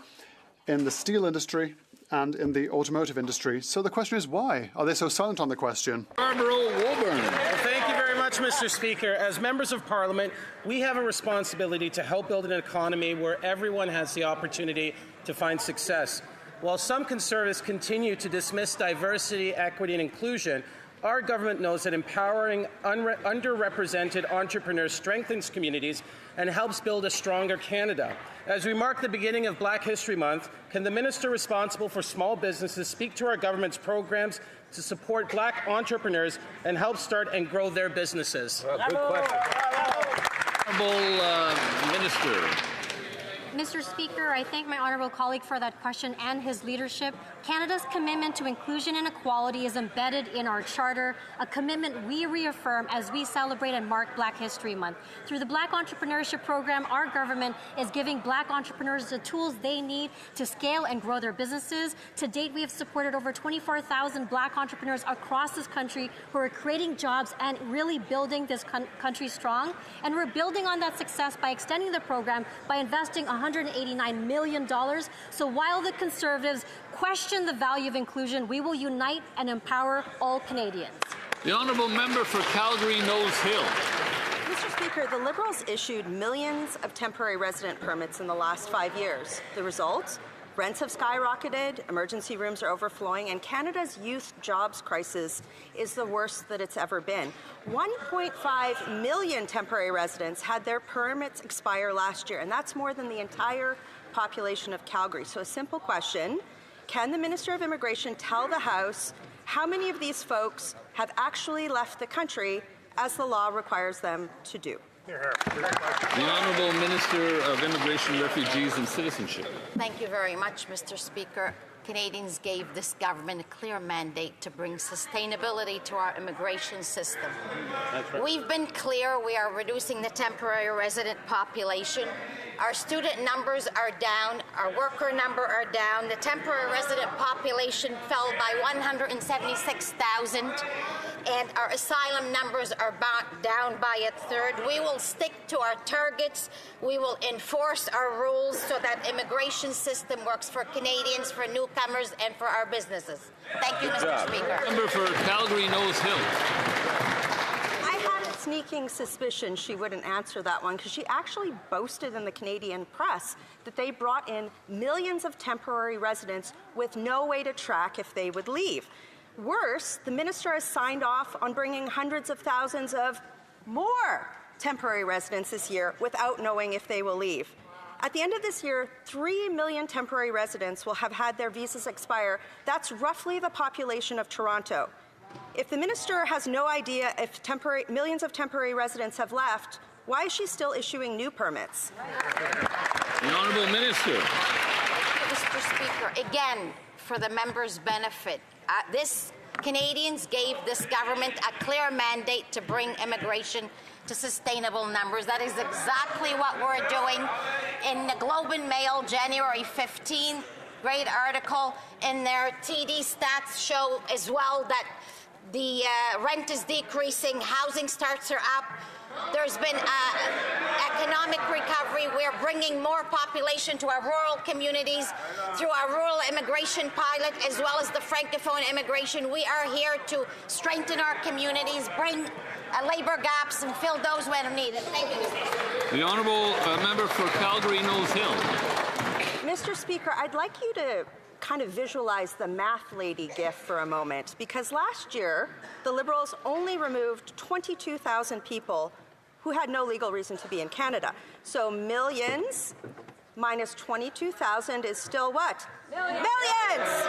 in the steel industry, and in the automotive industry. So the question is, why are they so silent on the question? Well, thank you very much, Mr. Speaker. As members of Parliament, we have a responsibility to help build an economy where everyone has the opportunity to find success. While some Conservatives continue to dismiss diversity, equity, and inclusion, our government knows that empowering underrepresented entrepreneurs strengthens communities and helps build a stronger Canada. As we mark the beginning of Black History Month, can the minister responsible for small businesses speak to our government's programs to support Black entrepreneurs and help start and grow their businesses? Good question. Honourable Minister. Mr. Speaker, I thank my honourable colleague for that question and his leadership. Canada's commitment to inclusion and equality is embedded in our charter, a commitment we reaffirm as we celebrate and mark Black History Month. Through the Black Entrepreneurship Program, our government is giving Black entrepreneurs the tools they need to scale and grow their businesses. To date, we have supported over 24,000 Black entrepreneurs across this country who are creating jobs and really building this country strong. And we're building on that success by extending the program by investing $189 million. So while the Conservatives question the value of inclusion, we will unite and empower all Canadians. The honourable member for Calgary Nose Hill. Mr. Speaker, the Liberals issued millions of temporary resident permits in the last 5 years. The result? Rents have skyrocketed, emergency rooms are overflowing, and Canada's youth jobs crisis is the worst that it's ever been. 1.5 million temporary residents had their permits expire last year, and that's more than the entire population of Calgary. So a simple question, can the Minister of Immigration tell the House how many of these folks have actually left the country as the law requires them to do? The Honourable Minister of Immigration, Refugees and Citizenship. Thank you very much, Mr. Speaker. Canadians gave this government a clear mandate to bring sustainability to our immigration system. That's right. We've been clear we are reducing the temporary resident population. Our student numbers are down, our worker number are down. The temporary resident population fell by 176,000. And our asylum numbers are down by a third. We will stick to our targets. We will enforce our rules so that immigration system works for Canadians, for newcomers, and for our businesses. Thank you, Mr. Speaker. Member for Calgary Nose Hill. I had a sneaking suspicion she wouldn't answer that one because she actually boasted in the Canadian press that they brought in millions of temporary residents with no way to track if they would leave. Worse, the minister has signed off on bringing hundreds of thousands of more temporary residents this year without knowing if they will leave. At the end of this year, 3 million temporary residents will have had their visas expire. That's roughly the population of Toronto. If the minister has no idea if millions of temporary residents have left, why is she still issuing new permits? The Honourable Minister. Mr. Speaker, again, for the members' benefit, Canadians gave this government a clear mandate to bring immigration to sustainable numbers. That is exactly what we're doing. In the Globe and Mail, January 15, great article in there. TD stats show as well that the rent is decreasing, housing starts are up. There's been economic recovery. We're bringing more population to our rural communities through our rural immigration pilot as well as the Francophone immigration. We are here to strengthen our communities, bring labour gaps and fill those when needed. Thank you. The Honourable Member for Calgary Nose Hill. Mr. Speaker, I'd like you to kind of visualize the math lady gif for a moment, because last year the Liberals only removed 22,000 people who had no legal reason to be in Canada. So millions minus 22,000 is still what? Millions!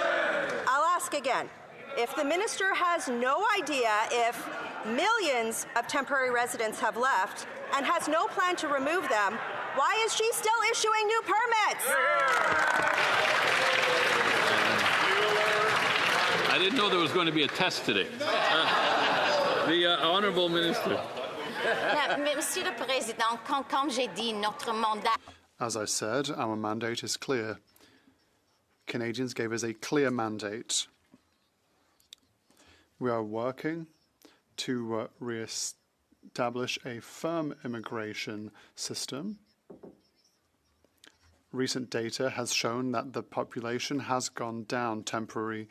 I'll ask again. If the minister has no idea if millions of temporary residents have left and has no plan to remove them, why is she still issuing new permits? I didn't know there was going to be a test today. The Honourable Minister. Monsieur le Président, comme j'ai dit, notre mandat. As I said, our mandate is clear. Canadians gave us a clear mandate. We are working to re-establish a firm immigration system. Recent data has shown that the population has gone down. Temporary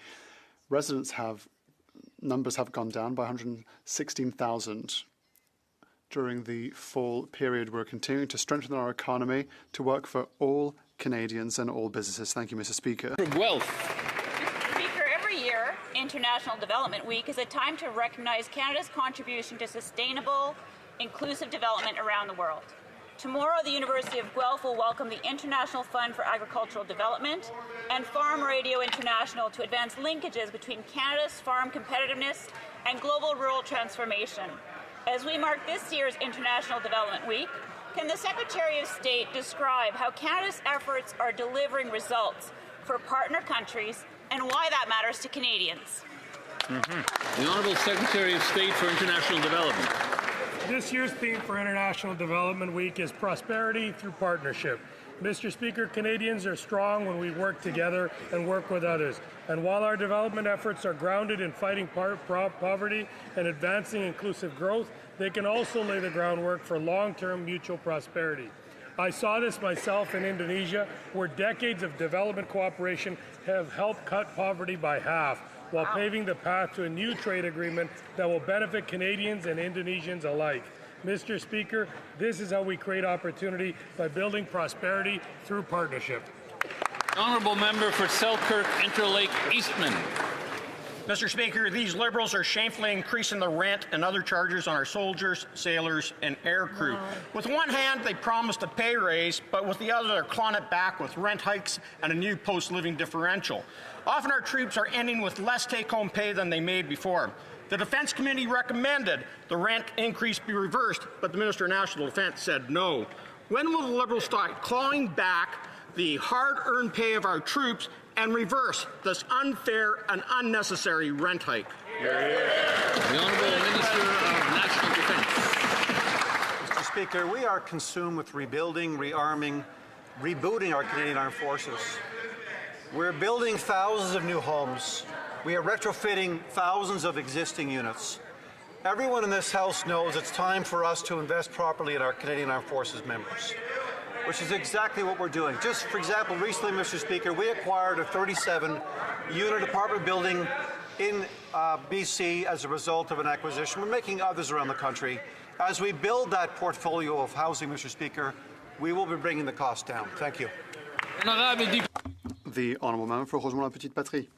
residents numbers have gone down by 116,000. During the fall period, we're continuing to strengthen our economy to work for all Canadians and all businesses. Thank you, Mr. Speaker. Mr. Speaker, every year, International Development Week is a time to recognize Canada's contribution to sustainable, inclusive development around the world. Tomorrow, the University of Guelph will welcome the International Fund for Agricultural Development and Farm Radio International to advance linkages between Canada's farm competitiveness and global rural transformation. As we mark this year's International Development Week, can the Secretary of State describe how Canada's efforts are delivering results for partner countries and why that matters to Canadians? The Honourable Secretary of State for International Development. This year's theme for International Development Week is Prosperity Through Partnership. Mr. Speaker, Canadians are strong when we work together and work with others. And while our development efforts are grounded in fighting poverty and advancing inclusive growth, they can also lay the groundwork for long-term mutual prosperity. I saw this myself in Indonesia, where decades of development cooperation have helped cut poverty by half, while paving the path to a new trade agreement that will benefit Canadians and Indonesians alike. Mr. Speaker, this is how we create opportunity, by building prosperity through partnership. Honourable Member for Selkirk Interlake Eastman. Mr. Speaker, these Liberals are shamefully increasing the rent and other charges on our soldiers, sailors, and air crew. With one hand, they promised a pay raise, but with the other, they're clawing it back with rent hikes and a new post-living differential. Often our troops are ending with less take-home pay than they made before. The Defence Committee recommended the rent increase be reversed, but the Minister of National Defence said no. When will the Liberals start clawing back the hard-earned pay of our troops and reverse this unfair and unnecessary rent hike? The Honourable Minister of National Defence. Mr. Speaker, we are consumed with rebuilding, rearming, rebooting our Canadian Armed Forces. We're building thousands of new homes. We are retrofitting thousands of existing units. Everyone in this House knows it's time for us to invest properly in our Canadian Armed Forces members, which is exactly what we're doing. Just for example, recently, Mr. Speaker, we acquired a 37-unit apartment building in BC as a result of an acquisition. We're making others around the country. As we build that portfolio of housing, Mr. Speaker, we will be bringing the cost down. Thank you. The Honourable Member for Rosemont-la-Petite-Patrie.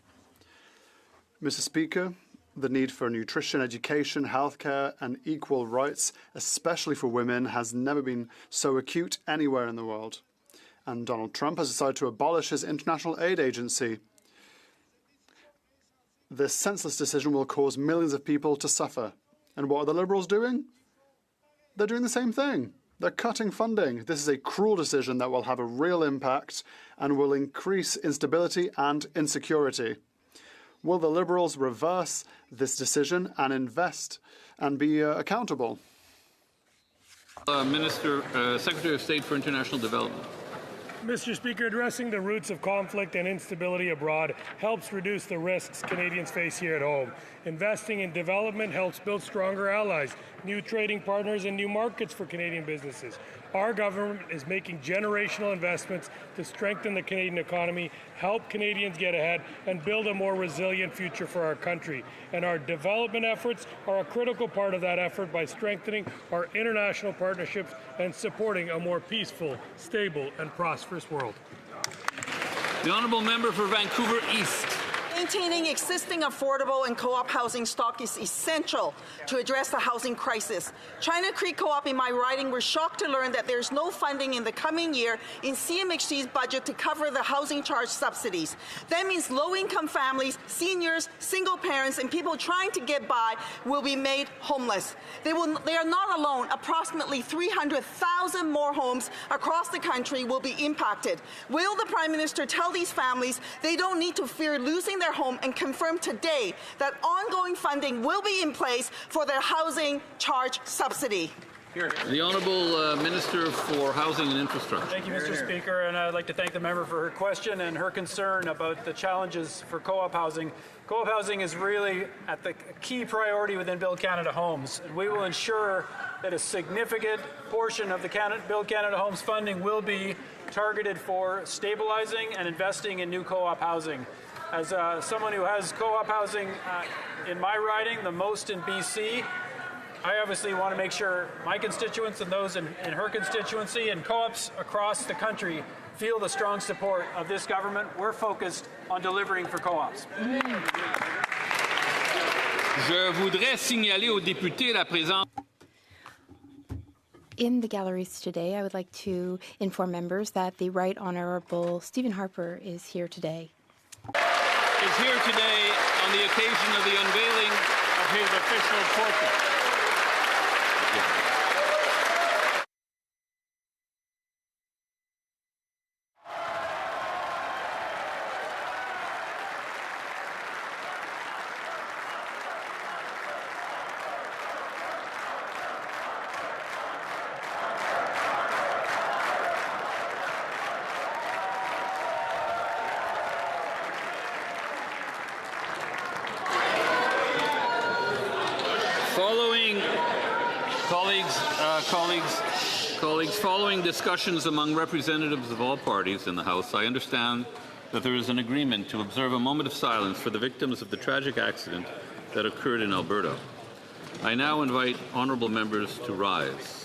Mr. Speaker, the need for nutrition, education, healthcare and equal rights, especially for women, has never been so acute anywhere in the world. And Donald Trump has decided to abolish his international aid agency. This senseless decision will cause millions of people to suffer. And what are the Liberals doing? They're doing the same thing. They're cutting funding. This is a cruel decision that will have a real impact and will increase instability and insecurity. Will the Liberals reverse this decision and invest and be accountable? Secretary of State for International Development. Mr. Speaker, addressing the roots of conflict and instability abroad helps reduce the risks Canadians face here at home. Investing in development helps build stronger allies, new trading partners, and new markets for Canadian businesses. Our government is making generational investments to strengthen the Canadian economy, help Canadians get ahead, and build a more resilient future for our country. And our development efforts are a critical part of that effort by strengthening our international partnerships and supporting a more peaceful, stable, and prosperous world. The Honourable Member for Vancouver East. Maintaining existing affordable and co-op housing stock is essential to address the housing crisis. China Creek Co-op in my riding were shocked to learn that there's no funding in the coming year in CMHC's budget to cover the housing charge subsidies. That means low-income families, seniors, single parents, and people trying to get by will be made homeless. They are not alone. Approximately 300,000 more homes across the country will be impacted. Will the Prime Minister tell these families they don't need to fear losing their home and confirm today that ongoing funding will be in place for their housing charge subsidy? The Honourable Minister for Housing and Infrastructure. Thank you, Mr. Speaker, and I'd like to thank the member for her question and her concern about the challenges for co-op housing. Co-op housing is really at the key priority within Build Canada Homes, and we will ensure that a significant portion of the Build Canada Homes funding will be targeted for stabilizing and investing in new co-op housing. As someone who has co-op housing in my riding, the most in BC, I obviously want to make sure my constituents and those in her constituency and co-ops across the country feel the strong support of this government. We're focused on delivering for co-ops. Je voudrais signaler aux députés la présence. In the galleries today, I would like to inform members that the Right Honourable Stephen Harper is here today. Is here today on the occasion of the unveiling of his official portrait. Following discussions among representatives of all parties in the House, I understand that there is an agreement to observe a moment of silence for the victims of the tragic accident that occurred in Alberta. I now invite honourable members to rise.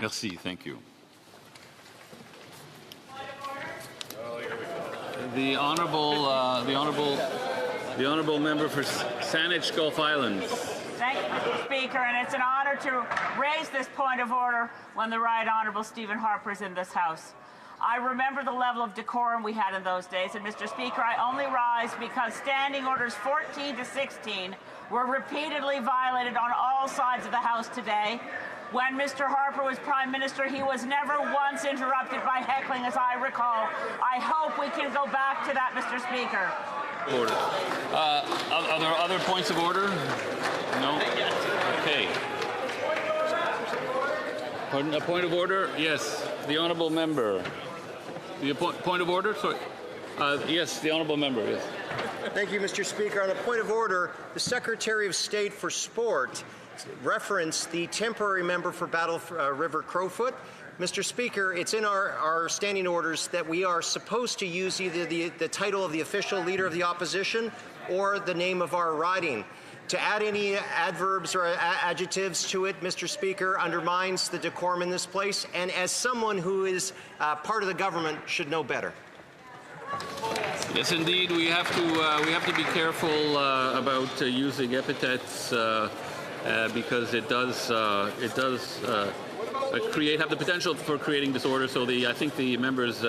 Merci, thank you. The honourable member for Saanich Gulf Islands. Thank you, Mr. Speaker, and it's an honour to raise this point of order when the Right Honourable Stephen Harper is in this House. I remember the level of decorum we had in those days, and Mr. Speaker, I only rise because Standing Orders 14 to 16 were repeatedly violated on all sides of the House today. When Mr. Harper was Prime Minister, he was never once interrupted by heckling, as I recall. I hope we can go back to that, Mr. Speaker. Order. Are there other points of order? No? Okay. Pardon, a point of order? Yes. The honourable member. The point of order? Sorry. Yes, the honourable member, yes. Thank you, Mr. Speaker. On a point of order, the Secretary of State for Sport referenced the temporary member for Battle River Crowfoot. Mr. Speaker, it's in our standing orders that we are supposed to use either the title of the official leader of the opposition or the name of our riding. To add any adverbs or adjectives to it, Mr. Speaker, undermines the decorum in this place, and as someone who is part of the government should know better. Yes, indeed, we have to be careful about using epithets because it does have the potential for creating disorder. So I think the member's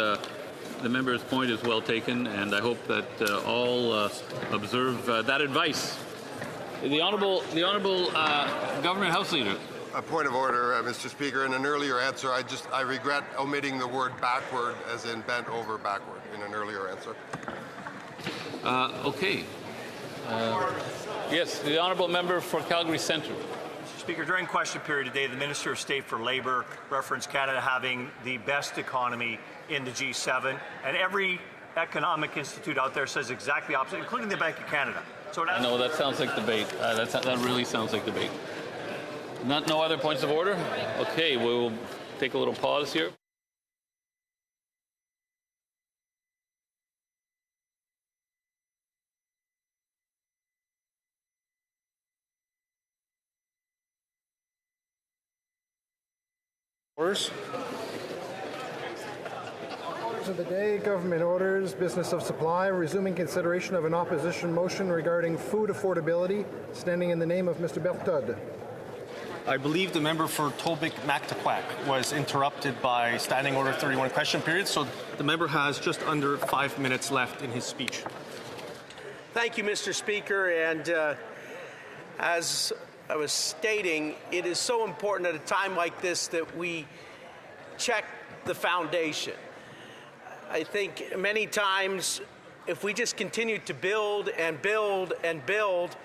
point is well taken, and I hope that all observe that advice. The honourable Government House Leader. A point of order, Mr. Speaker. In an earlier answer, I regret omitting the word backward, as in bent over backward, in an earlier answer. Okay. Yes, the honourable member for Calgary Centre. Mr. Speaker, during question period today, the Minister of State for Labour referenced Canada having the best economy in the G7, and every economic institute out there says exactly the opposite, including the Bank of Canada. So no, that sounds like debate. That really sounds like debate. No other points of order? Okay, we'll take a little pause here. Orders. Of the day, government orders, business of supply, resuming consideration of an opposition motion regarding food affordability, standing in the name of Mr. Bertud. I believe the member for Tobic Mactaquac was interrupted by Standing Order 31 question period, so the member has just under 5 minutes left in his speech. Thank you, Mr. Speaker. And as I was stating, it is so important at a time like this that we check the foundation. I think many times if we just continue to build and build and build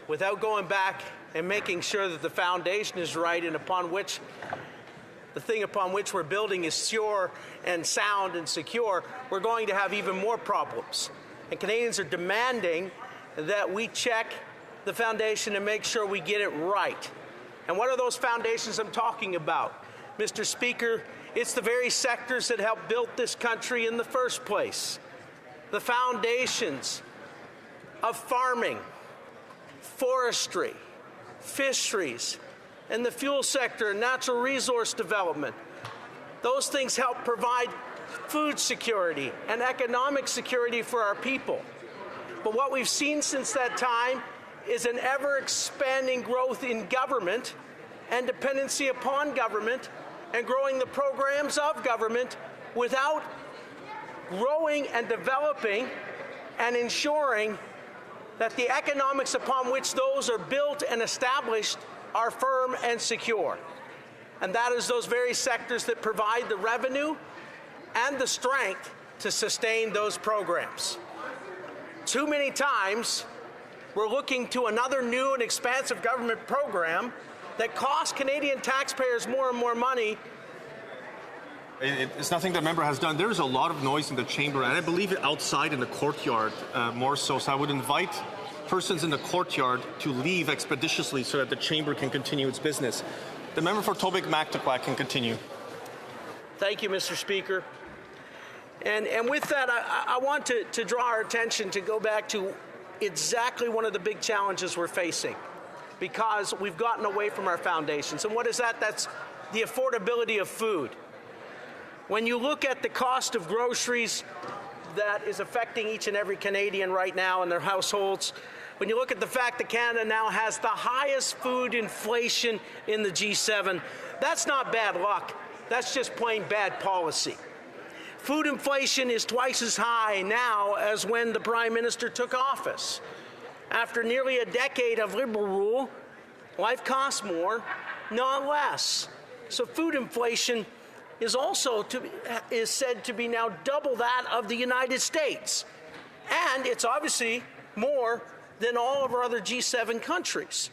without going back and making sure that the foundation is right and upon which the thing upon which we're building is sure and sound and secure, we're going to have even more problems. And Canadians are demanding that we check the foundation and make sure we get it right. And what are those foundations I'm talking about? Mr. Speaker, it's the very sectors that helped build this country in the first place. The foundations of farming, forestry, fisheries, and the fuel sector and natural resource development. Those things help provide food security and economic security for our people. But what we've seen since that time is an ever-expanding growth in government and dependency upon government and growing the programs of government without growing and developing and ensuring that the economics upon which those are built and established are firm and secure. And that is those very sectors that provide the revenue and the strength to sustain those programs. Too many times, we're looking to another new and expansive government program that costs Canadian taxpayers more and more money. It's nothing the member has done. There's a lot of noise in the chamber, and I believe outside in the courtyard more so. So I would invite persons in the courtyard to leave expeditiously so that the chamber can continue its business. The member for Tobic Mactaquac can continue. Thank you, Mr. Speaker. And with that, I want to draw our attention to go back to exactly one of the big challenges we're facing, because we've gotten away from our foundations. And what is that? That's the affordability of food. When you look at the cost of groceries that is affecting each and every Canadian right now in their households, when you look at the fact that Canada now has the highest food inflation in the G7, that's not bad luck. That's just plain bad policy. Food inflation is twice as high now as when the Prime Minister took office. After nearly a decade of Liberal rule, life costs more, not less. So food inflation is also said to be now double that of the United States. And it's obviously more than all of our other G7 countries.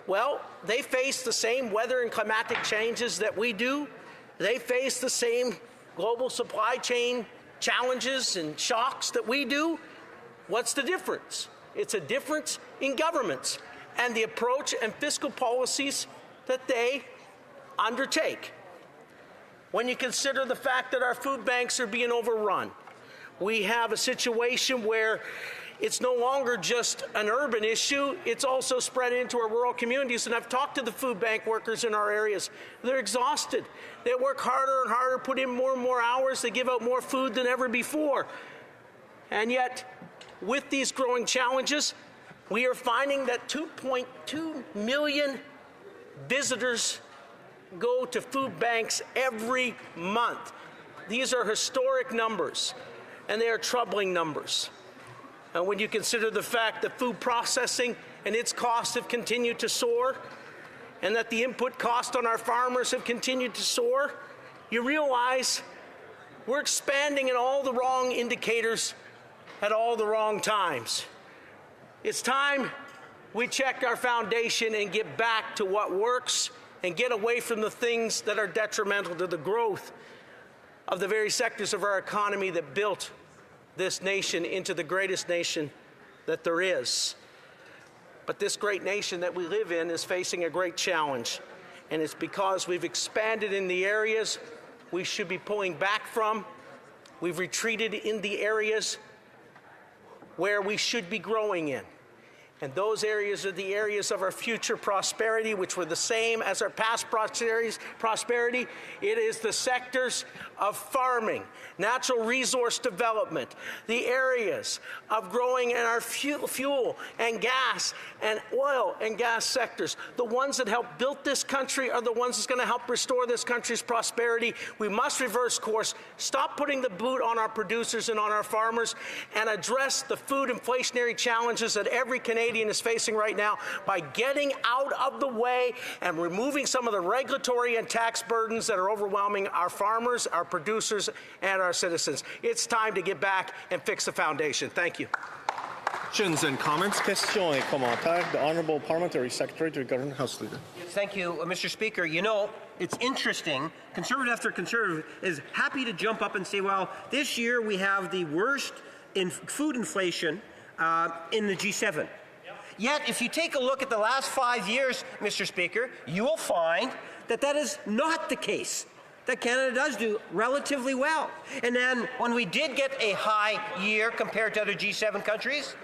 Well, they face the same weather and climatic changes that we do. They face the same global supply chain challenges and shocks that we do. What's the difference? It's a difference in governments and the approach and fiscal policies that they undertake. When you consider the fact that our food banks are being overrun, we have a situation where it's no longer just an urban issue, it's also spread into our rural communities. And I've talked to the food bank workers in our areas. They're exhausted. They work harder and harder, put in more and more hours. They give out more food than ever before. And yet, with these growing challenges, we are finding that 2.2 million visitors go to food banks every month. These are historic numbers, and they are troubling numbers. And when you consider the fact that food processing and its costs have continued to soar, and that the input cost on our farmers have continued to soar, you realize we're expanding in all the wrong indicators at all the wrong times. It's time we check our foundation and get back to what works and get away from the things that are detrimental to the growth of the very sectors of our economy that built this nation into the greatest nation that there is. But this great nation that we live in is facing a great challenge. and it's because we've expanded in the areas we should be pulling back from. We've retreated in the areas where we should be growing in. And those areas are the areas of our future prosperity, which were the same as our past prosperity. It is the sectors of farming, natural resource development, the areas of growing in our fuel and gas and oil and gas sectors. The ones that help build this country are the ones that's going to help restore this country's prosperity. We must reverse course, stop putting the boot on our producers and on our farmers, and address the food inflationary challenges that every Canadian is facing right now by getting out of the way and removing some of the regulatory and tax burdens that are overwhelming our farmers, our producers, and our citizens. It's time to get back and fix the foundation. Thank you. Questions and comments. Questions et commentaires. The Honourable Parliamentary Secretary to the Government House Leader. Thank you, Mr. Speaker. You know, it's interesting. Conservative after conservative is happy to jump up and say, well, this year we have the worst in food inflation in the G7. Yet, if you take a look at the last 5 years, Mr. Speaker, you will find that that is not the case, that Canada does do relatively well. And then when we did get a high year compared to other G7 countries,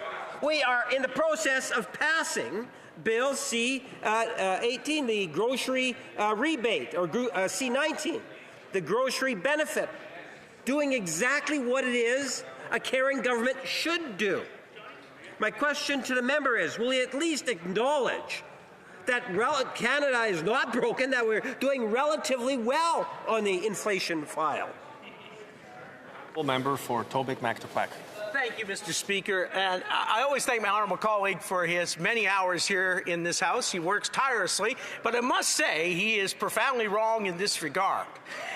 we are in the process of passing Bill C-18, the grocery rebate, or C-19, the grocery benefit, doing exactly what it is a caring government should do. My question to the member is, will he at least acknowledge that Canada is not broken, that we're doing relatively well on the inflation file? Member for Tobic-Mactaquac. Thank you, Mr. Speaker. And I always thank my honourable colleague for his many hours here in this House. He works tirelessly, but I must say he is profoundly wrong in this regard.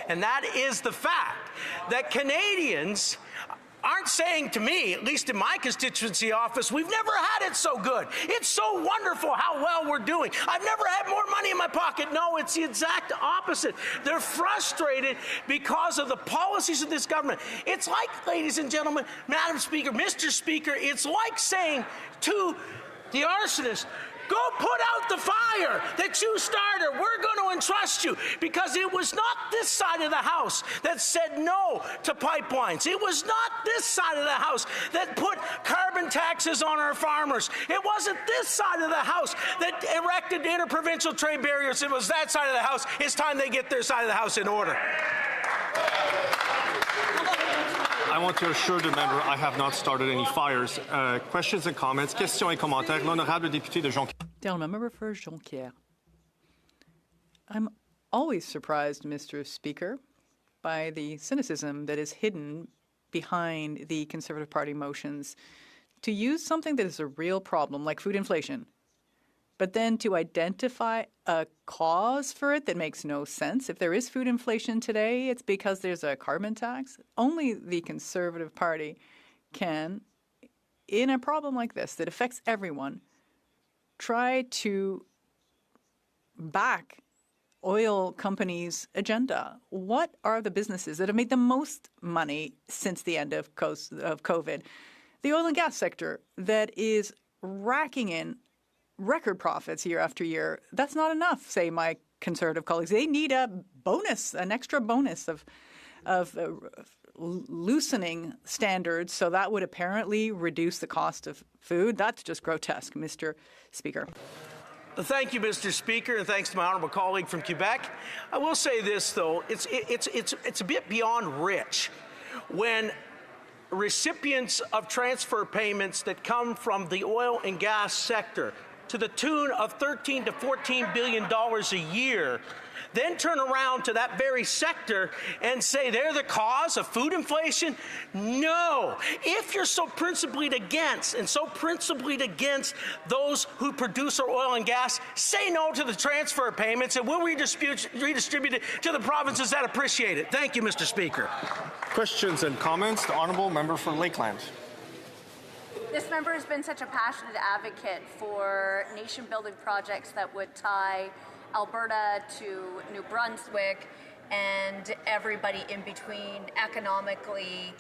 And that is the fact that Canadians aren't saying to me, at least in my constituency office, we've never had it so good. It's so wonderful how well we're doing. I've never had more money in my pocket. No, it's the exact opposite. They're frustrated because of the policies of this government. It's like, ladies and gentlemen, Madam Speaker, Mr. Speaker, it's like saying to the arsonist, go put out the fire that you started. We're going to entrust you. Because it was not this side of the House that said no to pipelines. It was not this side of the House that put carbon taxes on our farmers. It wasn't this side of the House that erected interprovincial trade barriers. It was that side of the House. It's time they get their side of the House in order. I want to assure the member I have not started any fires. Questions and comments. Questions et commentaires. L'honorable député de Jonquière. Gentleman member for Jonquière. I'm always surprised, Mr. Speaker, by the cynicism that is hidden behind the Conservative Party motions to use something that is a real problem, like food inflation, but then to identify a cause for it that makes no sense. If there is food inflation today, it's because there's a carbon tax. Only the Conservative Party can, in a problem like this that affects everyone, try to back oil companies' agenda. What are the businesses that have made the most money since the end of COVID? The oil and gas sector that is racking in record profits year after year. That's not enough, say my Conservative colleagues. They need a bonus, an extra bonus of loosening standards, so that would apparently reduce the cost of food. That's just grotesque, Mr. Speaker. Thank you, Mr. Speaker, and thanks to my honourable colleague from Quebec. I will say this, though. It's a bit beyond rich when recipients of transfer payments that come from the oil and gas sector to the tune of $13 to $14 billion a year, then turn around to that very sector and say they're the cause of food inflation? No. If you're so principled against those who produce our oil and gas, say no to the transfer payments and we'll redistribute it to the provinces that appreciate it. Thank you, Mr. Speaker. Questions and comments. The Honourable Member for Lakeland. This member has been such a passionate advocate for nation-building projects that would tie Alberta to New Brunswick and everybody in between economically,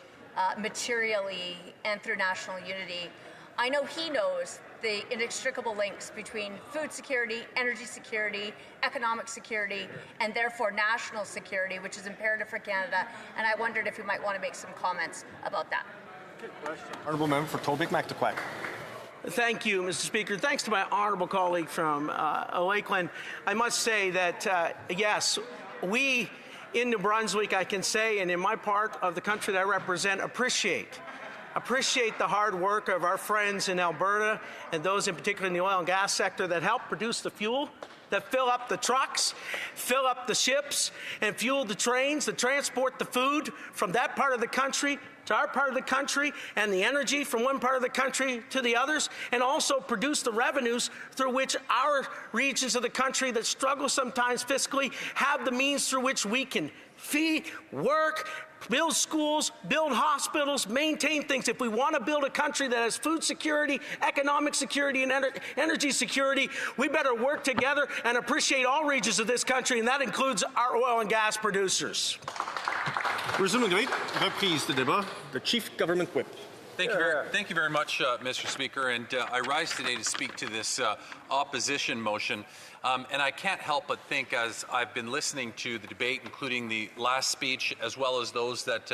materially, and through national unity. I know he knows the inextricable links between food security, energy security, economic security, and therefore national security, which is imperative for Canada. And I wondered if you might want to make some comments about that. Good question. Honourable Member for Tobic Mactaquac. Thank you, Mr. Speaker. Thanks to my honourable colleague from Lakeland. I must say that, yes, we in New Brunswick, I can say, and in my part of the country that I represent, appreciate the hard work of our friends in Alberta and those in particular in the oil and gas sector that help produce the fuel, that fill up the trucks, fill up the ships, and fuel the trains, that transport the food from that part of the country to our part of the country, and the energy from one part of the country to the others, and also produce the revenues through which our regions of the country that struggle sometimes fiscally have the means through which we can feed, work, build schools, build hospitals, maintain things. If we want to build a country that has food security, economic security, and energy security, we better work together and appreciate all regions of this country, and that includes our oil and gas producers. Resuming debate, reprise de débat, the Chief Government Whip. Thank you very much, Mr. Speaker. And I rise today to speak to this opposition motion. And I can't help but think, as I've been listening to the debate, including the last speech, as well as those that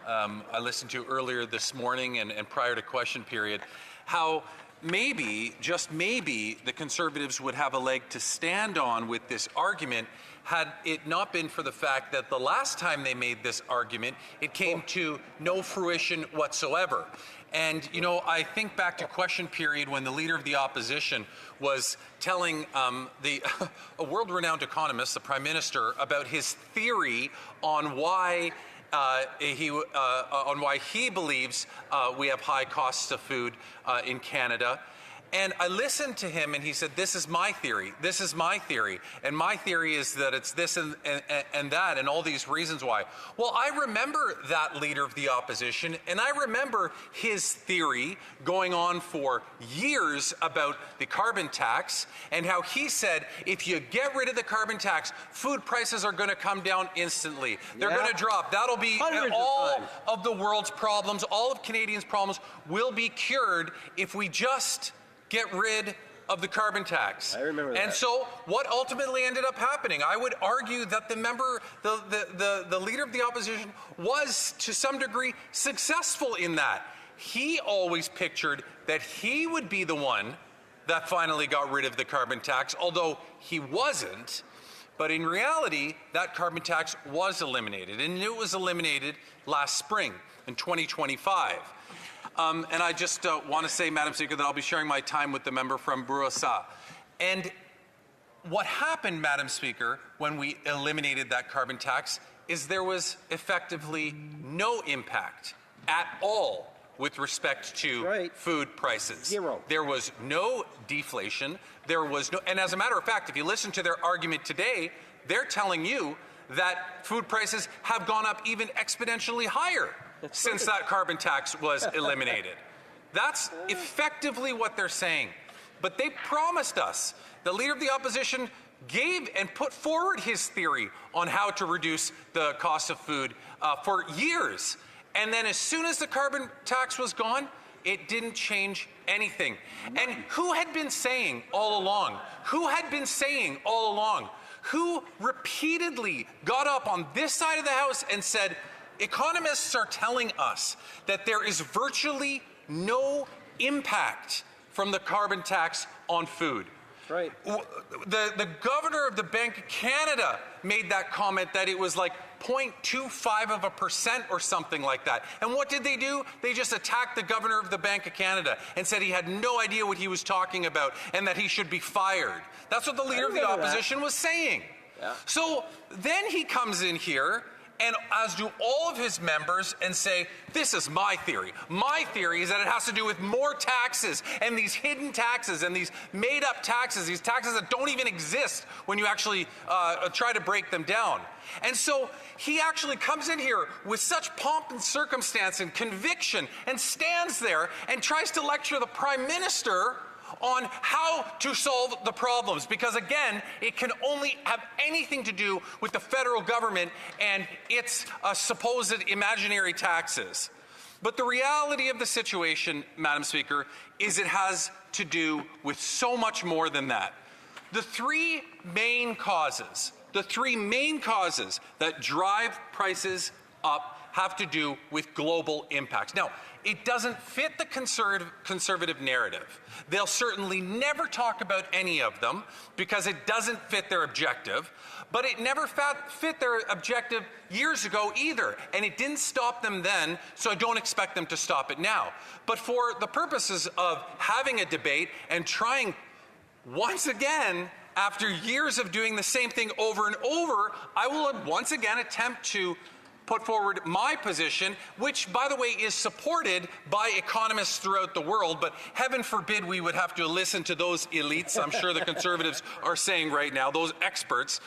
I listened to earlier this morning and prior to question period, how maybe, just maybe, the Conservatives would have a leg to stand on with this argument had it not been for the fact that the last time they made this argument, it came to no fruition whatsoever. And, you know, I think back to question period when the Leader of the Opposition was telling a world-renowned economist, the Prime Minister, about his theory on why he believes we have high costs of food in Canada. And I listened to him and he said, this is my theory, this is my theory, and my theory is that it's this and that and all these reasons why. Well, I remember that Leader of the Opposition, and I remember his theory going on for years about the carbon tax and how he said, if you get rid of the carbon tax, food prices are going to come down instantly. They're going to drop. That'll be all of the world's problems, all of Canadians' problems will be cured if we just get rid of the carbon tax. I remember that. And so what ultimately ended up happening, I would argue that the Leader of the Opposition was to some degree successful in that. He always pictured that he would be the one that finally got rid of the carbon tax, although he wasn't. But in reality, that carbon tax was eliminated, and it was eliminated last spring in 2025. And I just want to say, Madam Speaker, that I'll be sharing my time with the member from Bourassa. And what happened, Madam Speaker, when we eliminated that carbon tax is there was effectively no impact at all with respect to food prices. Zero. There was no deflation. There was no, and as a matter of fact, if you listen to their argument today, they're telling you that food prices have gone up even exponentially higher since that carbon tax was eliminated. That's effectively what they're saying. But they promised us, the Leader of the Opposition gave and put forward his theory on how to reduce the cost of food for years. And then as soon as the carbon tax was gone, it didn't change anything. And who had been saying all along, who repeatedly got up on this side of the House and said, economists are telling us that there is virtually no impact from the carbon tax on food. Right. The governor of the Bank of Canada made that comment that it was like 0.25% or something like that. And what did they do? They just attacked the governor of the Bank of Canada and said he had no idea what he was talking about and that he should be fired. That's what the Leader of the Opposition was saying. Yeah. So then he comes in here, and as do all of his members, and say, this is my theory. My theory is that it has to do with more taxes and these hidden taxes and these made-up taxes, these taxes that don't even exist when you actually try to break them down. And so he actually comes in here with such pomp and circumstance and conviction and stands there and tries to lecture the Prime Minister on how to solve the problems, because again, it can only have anything to do with the federal government and its supposed imaginary taxes. But the reality of the situation, Madam Speaker, is it has to do with so much more than that. The three main causes that drive prices up have to do with global impacts. Now, it doesn't fit the conservative narrative. They'll certainly never talk about any of them because it doesn't fit their objective, but it never fit their objective years ago either, and it didn't stop them then, so I don't expect them to stop it now. But for the purposes of having a debate and trying once again, after years of doing the same thing over and over, I will once again attempt to put forward my position, which, by the way, is supported by economists throughout the world, but heaven forbid we would have to listen to those elites, I'm sure the Conservatives are saying right now, those experts.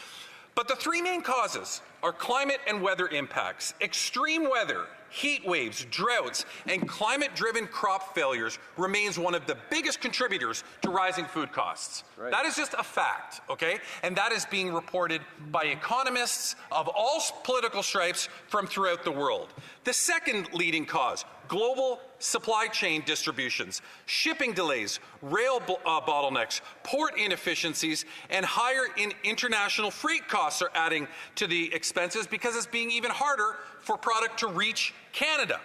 But the three main causes are climate and weather impacts. Extreme weather, heat waves, droughts, and climate-driven crop failures remains one of the biggest contributors to rising food costs. Right. That is just a fact, okay? And that is being reported by economists of all political stripes from throughout the world. The second leading cause, global supply chain distributions, shipping delays, rail bottlenecks, port inefficiencies, and higher international freight costs are adding to the expenses because it's being even harder for product to reach Canada.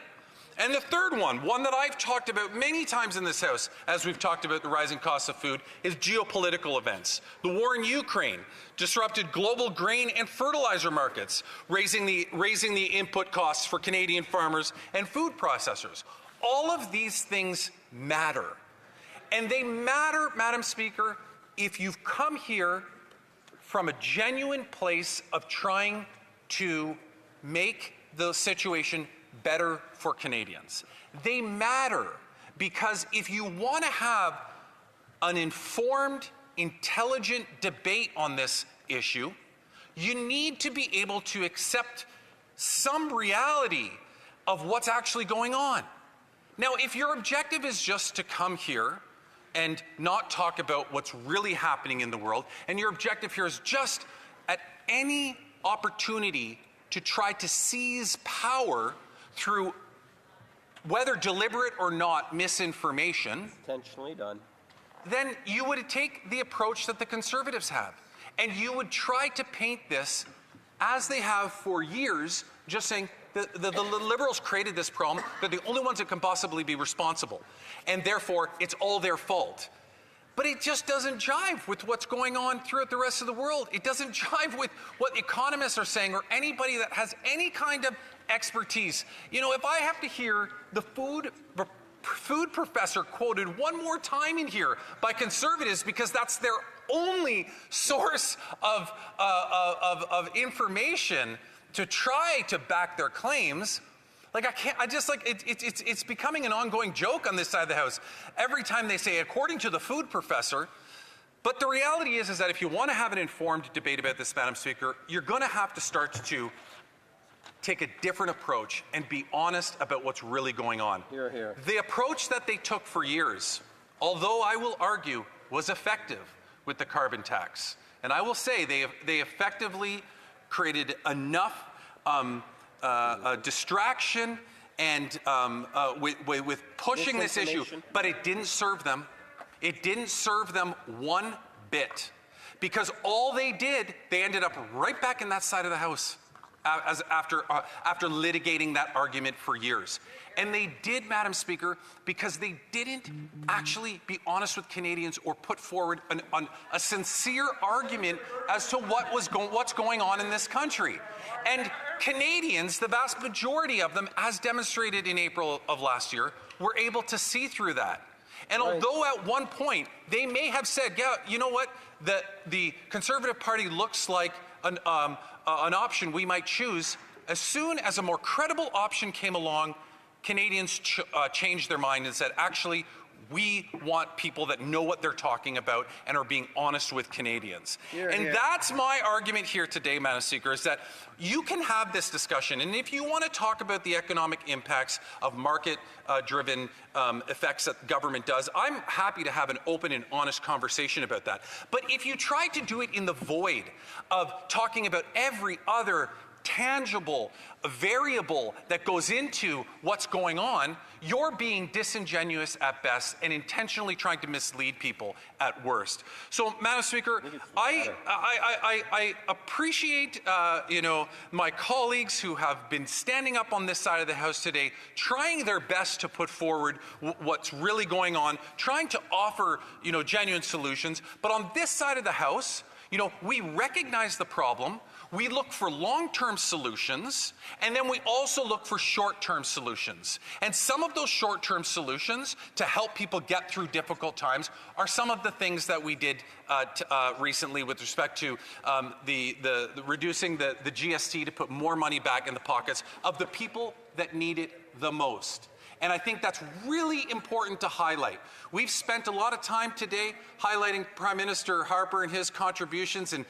And the third one that I've talked about many times in this House as we've talked about the rising costs of food, is geopolitical events. The war in Ukraine disrupted global grain and fertilizer markets, raising the input costs for Canadian farmers and food processors. All of these things matter. And they matter, Madam Speaker, if you've come here from a genuine place of trying to make the situation better for Canadians. They matter because if you want to have an informed, intelligent debate on this issue, you need to be able to accept some reality of what's actually going on. Now, if your objective is just to come here and not talk about what's really happening in the world, and your objective here is just at any opportunity to try to seize power through, whether deliberate or not, misinformation, intentionally done, then you would take the approach that the Conservatives have. And you would try to paint this, as they have for years, just saying the Liberals created this problem, they're the only ones that can possibly be responsible, and therefore it's all their fault. But it just doesn't jive with what's going on throughout the rest of the world. It doesn't jive with what economists are saying or anybody that has any kind of expertise. You know, if I have to hear the food professor quoted one more time in here by Conservatives because that's their only source of information to try to back their claims, like it's becoming an ongoing joke on this side of the House. Every time they say, according to the food professor, but the reality is that if you want to have an informed debate about this, Madam Speaker, you're going to have to start to take a different approach and be honest about what's really going on. Hear, hear. The approach that they took for years, although I will argue was effective with the carbon tax, and I will say they effectively created enough distraction and with pushing this issue, but it didn't serve them. It didn't serve them one bit, because all they did, they ended up right back in that side of the House after litigating that argument for years. And they did, Madam Speaker, because they didn't actually be honest with Canadians or put forward a sincere argument as to what's going on in this country. And Canadians, the vast majority of them, as demonstrated in April of last year, were able to see through that. And although at one point they may have said, yeah, you know what, the Conservative Party looks like an option we might choose, as soon as a more credible option came along, Canadians changed their mind and said, actually, we want people that know what they're talking about and are being honest with Canadians. That's my argument here today, Madam Speaker, is that you can have this discussion, and if you want to talk about the economic impacts of market-driven effects that government does, I'm happy to have an open and honest conversation about that. But if you try to do it in the void of talking about every other tangible variable that goes into what's going on, you're being disingenuous at best and intentionally trying to mislead people at worst. So, Madam Speaker, I appreciate my colleagues who have been standing up on this side of the House today, trying their best to put forward what's really going on, trying to offer genuine solutions. But on this side of the House, we recognize the problem. We look for long-term solutions, and then we also look for short-term solutions. And some of those short-term solutions to help people get through difficult times are some of the things that we did recently with respect to the reducing the GST to put more money back in the pockets of the people that need it the most. And I think that's really important to highlight. We've spent a lot of time today highlighting Prime Minister Harper and his contributions and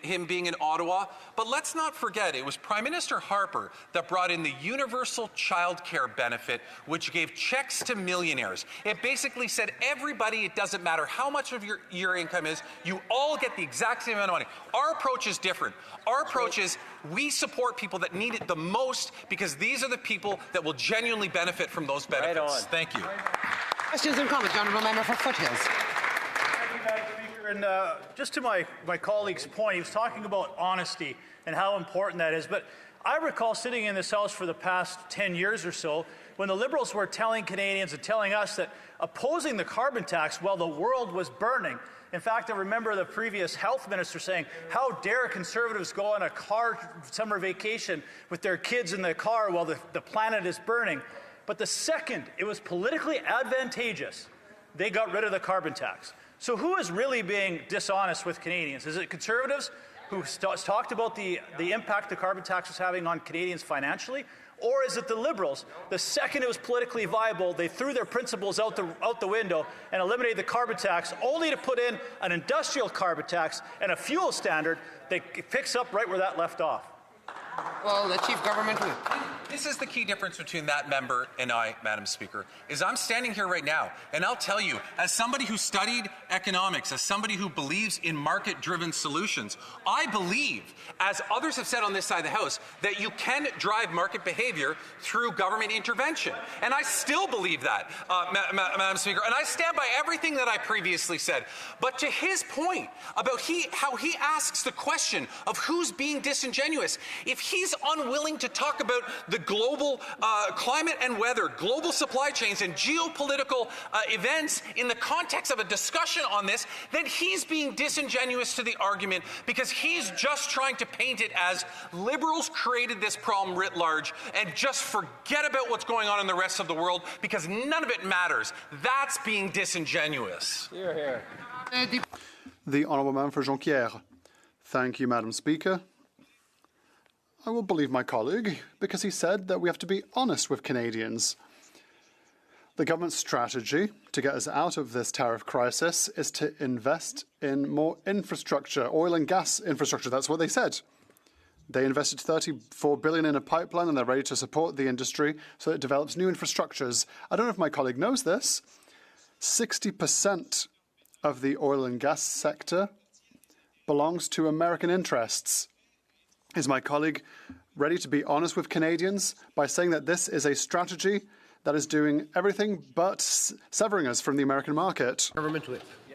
him being in Ottawa. But let's not forget, it was Prime Minister Harper that brought in the universal child care benefit, which gave checks to millionaires. It basically said, everybody, it doesn't matter how much of your income is, you all get the exact same amount of money. Our approach is different. Our approach is we support people that need it the most, because these are the people that will genuinely benefit from those benefits. Right on. Thank you. Questions and comments, Honourable Member for Foothills. Thank you, Madam Speaker. And just to my colleague's point, he was talking about honesty and how important that is. But I recall sitting in this House for the past 10 years or so when the Liberals were telling Canadians and telling us that opposing the carbon tax while the world was burning. In fact, I remember the previous health minister saying, how dare Conservatives go on a summer vacation with their kids in the car while the planet is burning. But the second it was politically advantageous, they got rid of the carbon tax. So who is really being dishonest with Canadians? Is it Conservatives who talked about the impact the carbon tax was having on Canadians financially? Or is it the Liberals? The second it was politically viable, they threw their principles out the window and eliminated the carbon tax, only to put in an industrial carbon tax and a fuel standard that picks up right where that left off. Well, the Chief Government Whip. This is the key difference between that member and I, Madam Speaker, is I'm standing here right now, and I'll tell you, as somebody who studied economics, as somebody who believes in market-driven solutions, I believe, as others have said on this side of the House, that you can drive market behavior through government intervention. And I still believe that, Madam Speaker, and I stand by everything that I previously said. But to his point about how he asks the question of who's being disingenuous, if he's unwilling to talk about the global climate and weather, global supply chains, and geopolitical events in the context of a discussion on this, then he's being disingenuous to the argument, because he's just trying to paint it as Liberals created this problem writ large and just forget about what's going on in the rest of the world because none of it matters. That's being disingenuous. Hear, hear. The Honourable Member for Jonquière. Thank you, Madam Speaker. I will believe my colleague because he said that we have to be honest with Canadians. The government's strategy to get us out of this tariff crisis is to invest in more infrastructure, oil and gas infrastructure. That's what they said. They invested $34 billion in a pipeline, and they're ready to support the industry so that it develops new infrastructures. I don't know if my colleague knows this. 60% of the oil and gas sector belongs to American interests. Is my colleague ready to be honest with Canadians by saying that this is a strategy that is doing everything but severing us from the American market?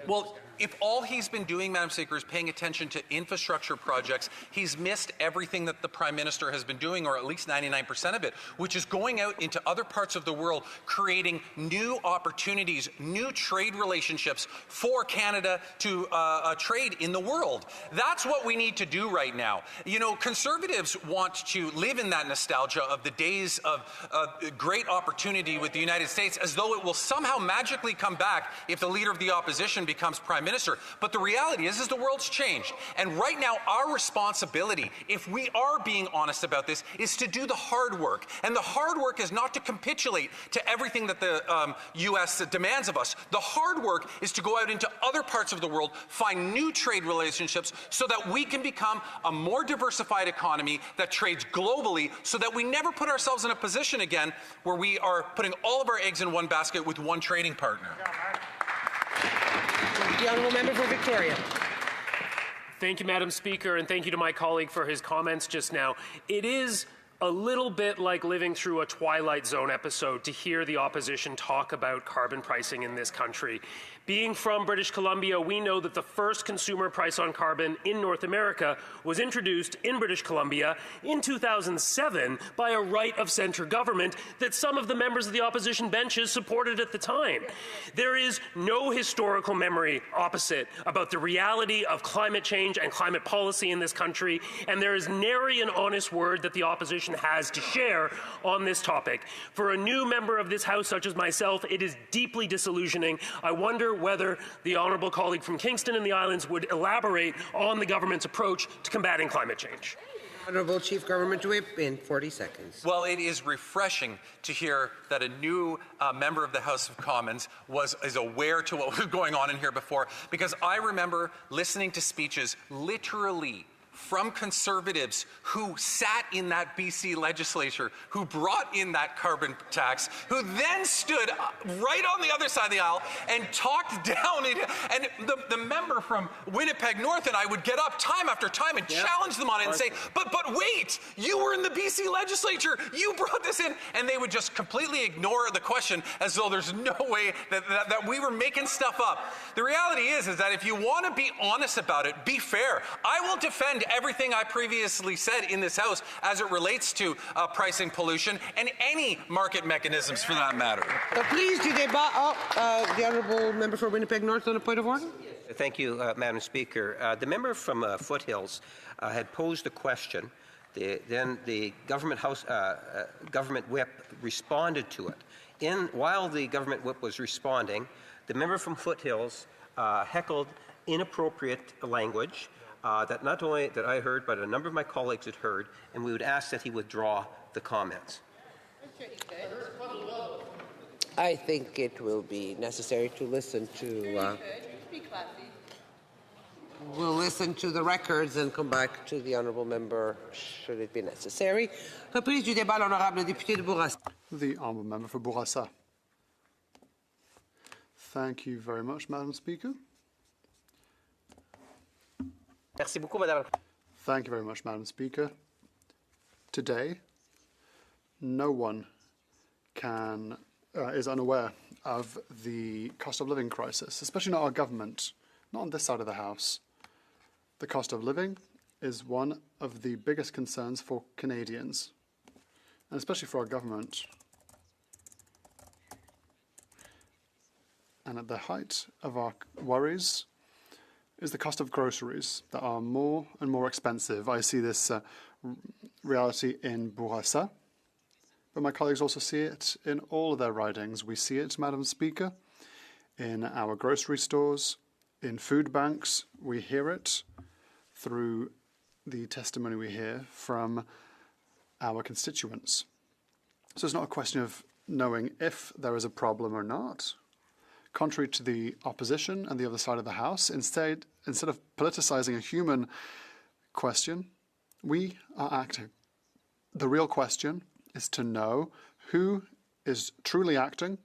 Well, if all he's been doing, Madam Speaker, is paying attention to infrastructure projects, he's missed everything that the Prime Minister has been doing, or at least 99% of it, which is going out into other parts of the world, creating new opportunities, new trade relationships for Canada to trade in the world. That's what we need to do right now. You know, Conservatives want to live in that nostalgia of the days of great opportunity with the United States, as though it will somehow magically come back if the Leader of the Opposition becomes Prime Minister. But the reality is the world's changed. And right now, our responsibility, if we are being honest about this, is to do the hard work. And the hard work is not to capitulate to everything that the U.S. demands of us. The hard work is to go out into other parts of the world, find new trade relationships so that we can become a more diversified economy that trades globally, so that we never put ourselves in a position again where we are putting all of our eggs in one basket with one trading partner. The Honourable Member for Victoria. Thank you, Madam Speaker, and thank you to my colleague for his comments just now. It is a little bit like living through a Twilight Zone episode to hear the opposition talk about carbon pricing in this country. Being from British Columbia, we know that the first consumer price on carbon in North America was introduced in British Columbia in 2007 by a right-of-centre government that some of the members of the opposition benches supported at the time. There is no historical memory opposite about the reality of climate change and climate policy in this country, and there is nary an honest word that the opposition has to share on this topic. For a new member of this House such as myself, it is deeply disillusioning. I wonder whether the honourable colleague from Kingston and the Islands would elaborate on the government's approach to combating climate change. Honourable Chief Government Whip in 40 seconds. Well, it is refreshing to hear that a new member of the House of Commons is aware to what was going on in here before, because I remember listening to speeches literally from Conservatives who sat in that BC legislature, who brought in that carbon tax, who then stood right on the other side of the aisle and talked down. And the member from Winnipeg North and I would get up time after time and challenge them on it and say, but wait, you were in the BC legislature, you brought this in. And they would just completely ignore the question as though there's no way that we were making stuff up. The reality is that if you want to be honest about it, be fair. I will defend everything I previously said in this House as it relates to pricing pollution and any market mechanisms for that matter. Please do débat. The Honourable Member for Winnipeg North on a point of order. Thank you, Madam Speaker. The member from Foothills had posed a question. Then the government whip responded to it. While the government whip was responding, the member from Foothills heckled inappropriate language that not only that I heard, but a number of my colleagues had heard, and we would ask that he withdraw the comments. I think it will be necessary to listen to. We'll listen to the records and come back to the honourable member should it be necessary. Reprise du débat, l'honorable député de Bourassa. The honourable member for Bourassa. Thank you very much, Madam Speaker. Merci beaucoup, Madame. Thank you very much, Madam Speaker. Today, no one is unaware of the cost of living crisis, especially not our government, not on this side of the House. The cost of living is one of the biggest concerns for Canadians, and especially for our government. And at the height of our worries is the cost of groceries that are more and more expensive. I see this reality in Bourassa, but my colleagues also see it in all of their ridings. We see it, Madam Speaker, in our grocery stores, in food banks. We hear it through the testimony we hear from our constituents. So it's not a question of knowing if there is a problem or not. Contrary to the opposition and the other side of the House, instead of politicizing a human question, we are acting. The real question is to know who is truly acting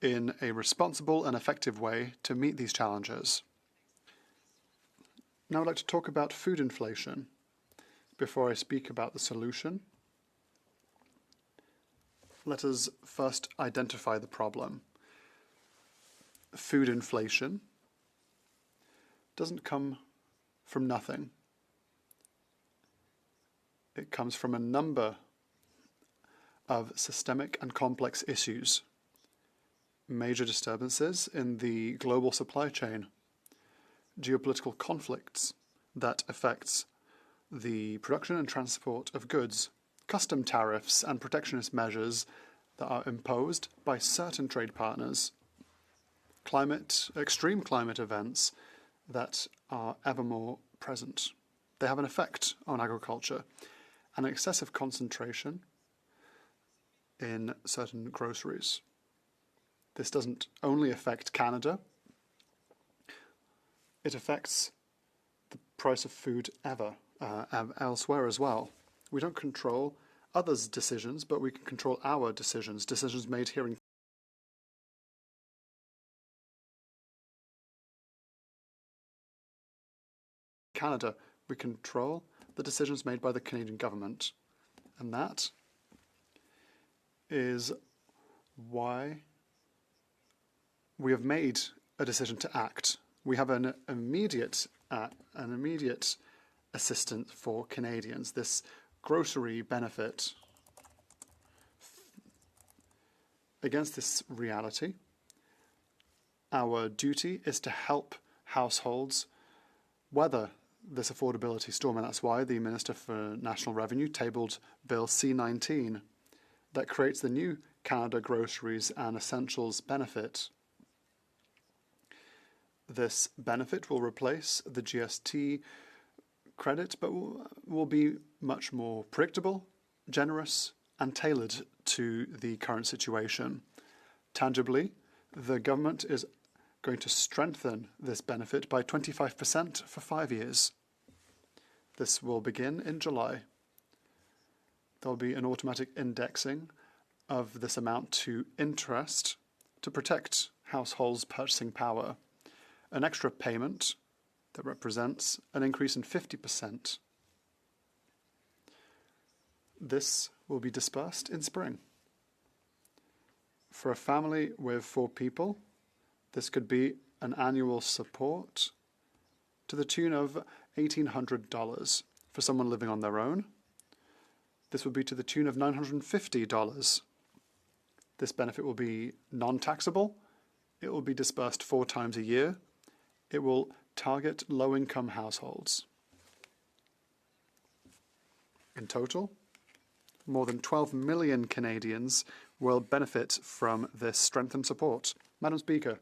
in a responsible and effective way to meet these challenges. Now I'd like to talk about food inflation before I speak about the solution. Let us first identify the problem. Food inflation doesn't come from nothing. It comes from a number of systemic and complex issues. Major disturbances in the global supply chain, geopolitical conflicts that affects the production and transport of goods, custom tariffs and protectionist measures that are imposed by certain trade partners, extreme climate events that are ever more present. They have an effect on agriculture, and excessive concentration in certain groceries. This doesn't only affect Canada, it affects the price of food elsewhere as well. We don't control others' decisions, but we can control our decisions made here in Canada. We control the decisions made by the Canadian government. And that is why we have made a decision to act. We have an immediate assistance for Canadians, this grocery benefit. Against this reality, our duty is to help households weather this affordability storm, and that's why the Minister for National Revenue tabled Bill C-19 that creates the new Canada Groceries and Essentials benefit. This benefit will replace the GST credit, but will be much more predictable, generous, and tailored to the current situation. Tangibly, the government is going to strengthen this benefit by 25% for 5 years. This will begin in July. There will be an automatic indexing of this amount to interest to protect households' purchasing power. An extra payment that represents an increase in 50%. This will be dispersed in spring. For a family with 4 people, this could be an annual support to the tune of $1,800. For someone living on their own, this would be to the tune of $950. This benefit will be non-taxable. It will be dispersed 4 times a year. It will target low-income households. In total, more than 12 million Canadians will benefit from this strengthened support. Madam Speaker,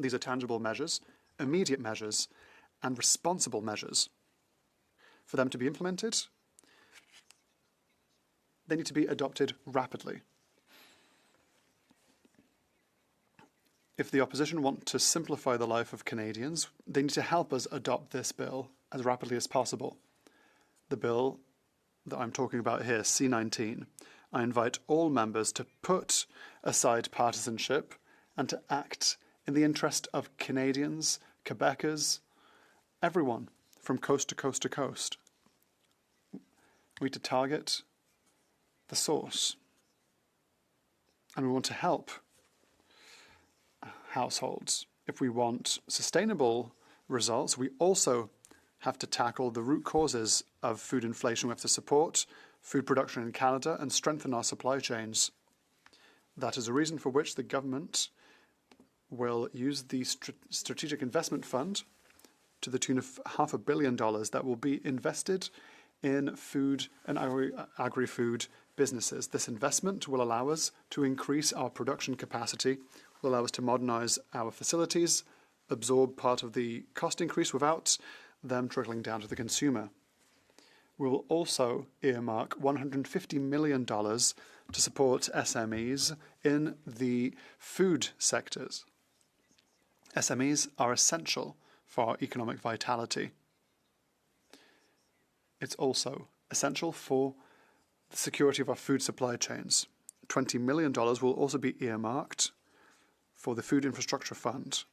these are tangible measures, immediate measures, and responsible measures. For them to be implemented, they need to be adopted rapidly. If the opposition want to simplify the life of Canadians, they need to help us adopt this bill as rapidly as possible. The bill that I'm talking about here, C-19, I invite all members to put aside partisanship and to act in the interest of Canadians, Quebecers, everyone from coast to coast to coast. We need to target the source, and we want to help households. If we want sustainable results, we also have to tackle the root causes of food inflation. We have to support food production in Canada and strengthen our supply chains. That is a reason for which the government will use the Strategic Investment Fund to the tune of $500 million that will be invested in food and agri-food businesses. This investment will allow us to increase our production capacity, will allow us to modernize our facilities, absorb part of the cost increase without them trickling down to the consumer. We will also earmark $150 million to support SMEs in the food sectors. SMEs are essential for our economic vitality. It's also essential for the security of our food supply chains. $20 million will also be earmarked for the Food Infrastructure Fund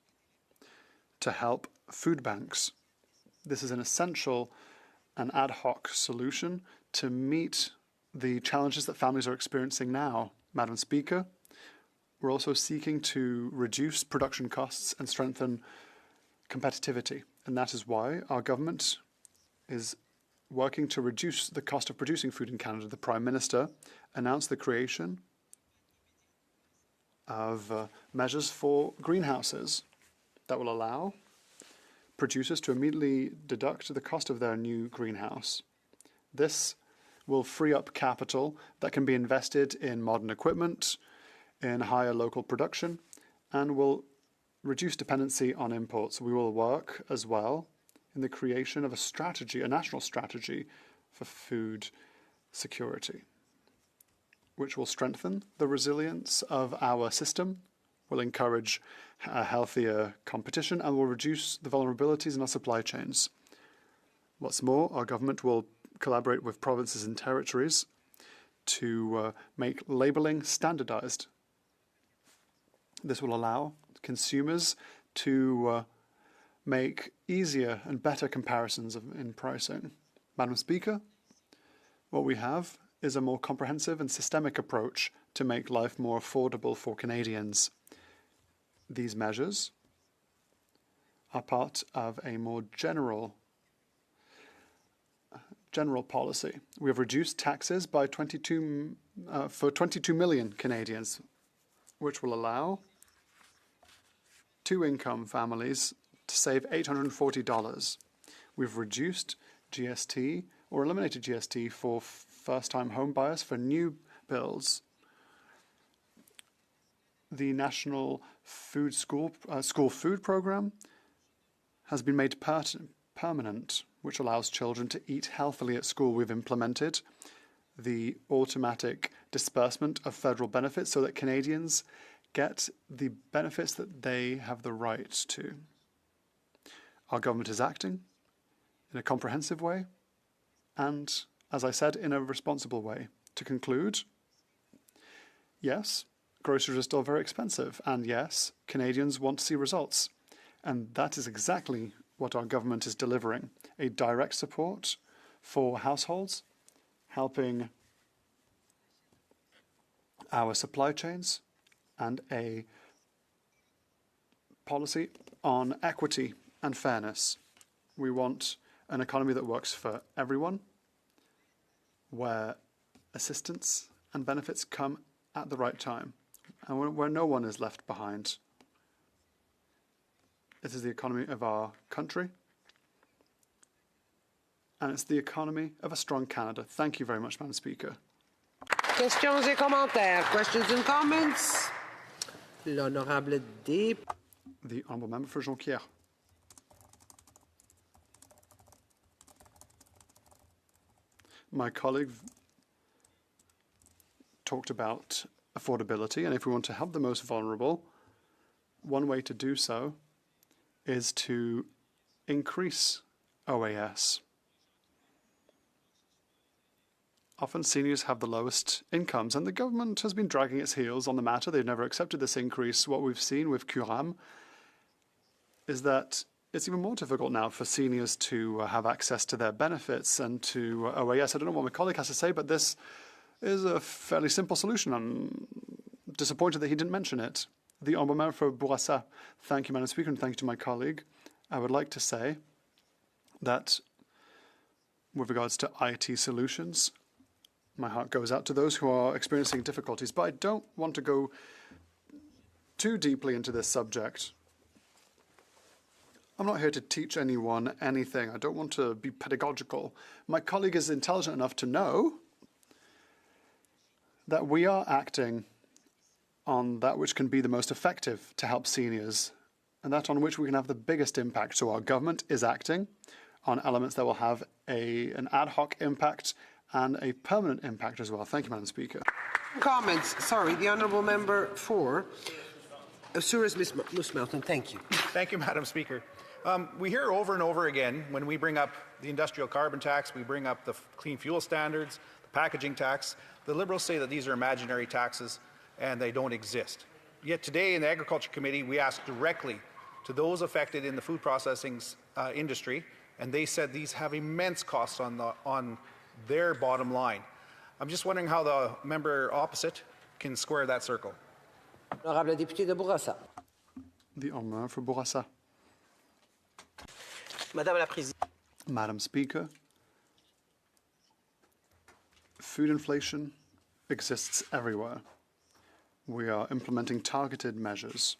to help food banks. This is an essential and ad hoc solution to meet the challenges that families are experiencing now. Madam Speaker, we're also seeking to reduce production costs and strengthen competitivity, and that is why our government is working to reduce the cost of producing food in Canada. The Prime Minister announced the creation of measures for greenhouses that will allow producers to immediately deduct the cost of their new greenhouse. This will free up capital that can be invested in modern equipment, in higher local production, and will reduce dependency on imports. We will work as well in the creation of a strategy, a national strategy for food security, which will strengthen the resilience of our system, will encourage a healthier competition, and will reduce the vulnerabilities in our supply chains. What's more, our government will collaborate with provinces and territories to make labelling standardized. This will allow consumers to make easier and better comparisons in pricing. Madam Speaker, what we have is a more comprehensive and systemic approach to make life more affordable for Canadians. These measures are part of a more general policy. We have reduced taxes by 22 million Canadians, which will allow two-income families to save $840. We've reduced GST or eliminated GST for first-time home buyers for new builds. The National School Food Program has been made permanent, which allows children to eat healthily at school. We've implemented the automatic disbursement of federal benefits so that Canadians get the benefits that they have the right to. Our government is acting in a comprehensive way and, as I said, in a responsible way. To conclude, yes, groceries are still very expensive, and yes, Canadians want to see results. And that is exactly what our government is delivering: a direct support for households, helping our supply chains, and a policy on equity and fairness. We want an economy that works for everyone, where assistance and benefits come at the right time, and where no one is left behind. It is the economy of our country, and it's the economy of a strong Canada. Thank you very much, Madam Speaker. Questions et commentaires. Questions and comments. L'honorable député. The honourable member for Jonquière. My colleague talked about affordability, and if we want to help the most vulnerable, one way to do so is to increase OAS. Often seniors have the lowest incomes, and the government has been dragging its heels on the matter. They've never accepted this increase. What we've seen with Curam is that it's even more difficult now for seniors to have access to their benefits and to OAS. I don't know what my colleague has to say, but this is a fairly simple solution. I'm disappointed that he didn't mention it. The Honourable Member for Bourassa. Thank you, Madam Speaker, and thank you to my colleague. I would like to say that with regards to IT solutions, my heart goes out to those who are experiencing difficulties, but I don't want to go too deeply into this subject. I'm not here to teach anyone anything. I don't want to be pedagogical. My colleague is intelligent enough to know that we are acting on that which can be the most effective to help seniors, and that on which we can have the biggest impact. So our government is acting on elements that will have an ad hoc impact and a permanent impact as well. Thank you, Madam Speaker. Comments. Sorry, the honourable member for Souris Mousmelton. Thank you. Thank you, Madam Speaker. We hear over and over again when we bring up the industrial carbon tax, we bring up the clean fuel standards, the packaging tax. The Liberals say that these are imaginary taxes and they don't exist. Yet today in the Agriculture Committee, we asked directly to those affected in the food processing industry, and they said these have immense costs on their bottom line. I'm just wondering how the member opposite can square that circle. Honorable député de Bourassa. The honour for Bourassa. Madame la Présidente. Madam Speaker, food inflation exists everywhere. We are implementing targeted measures.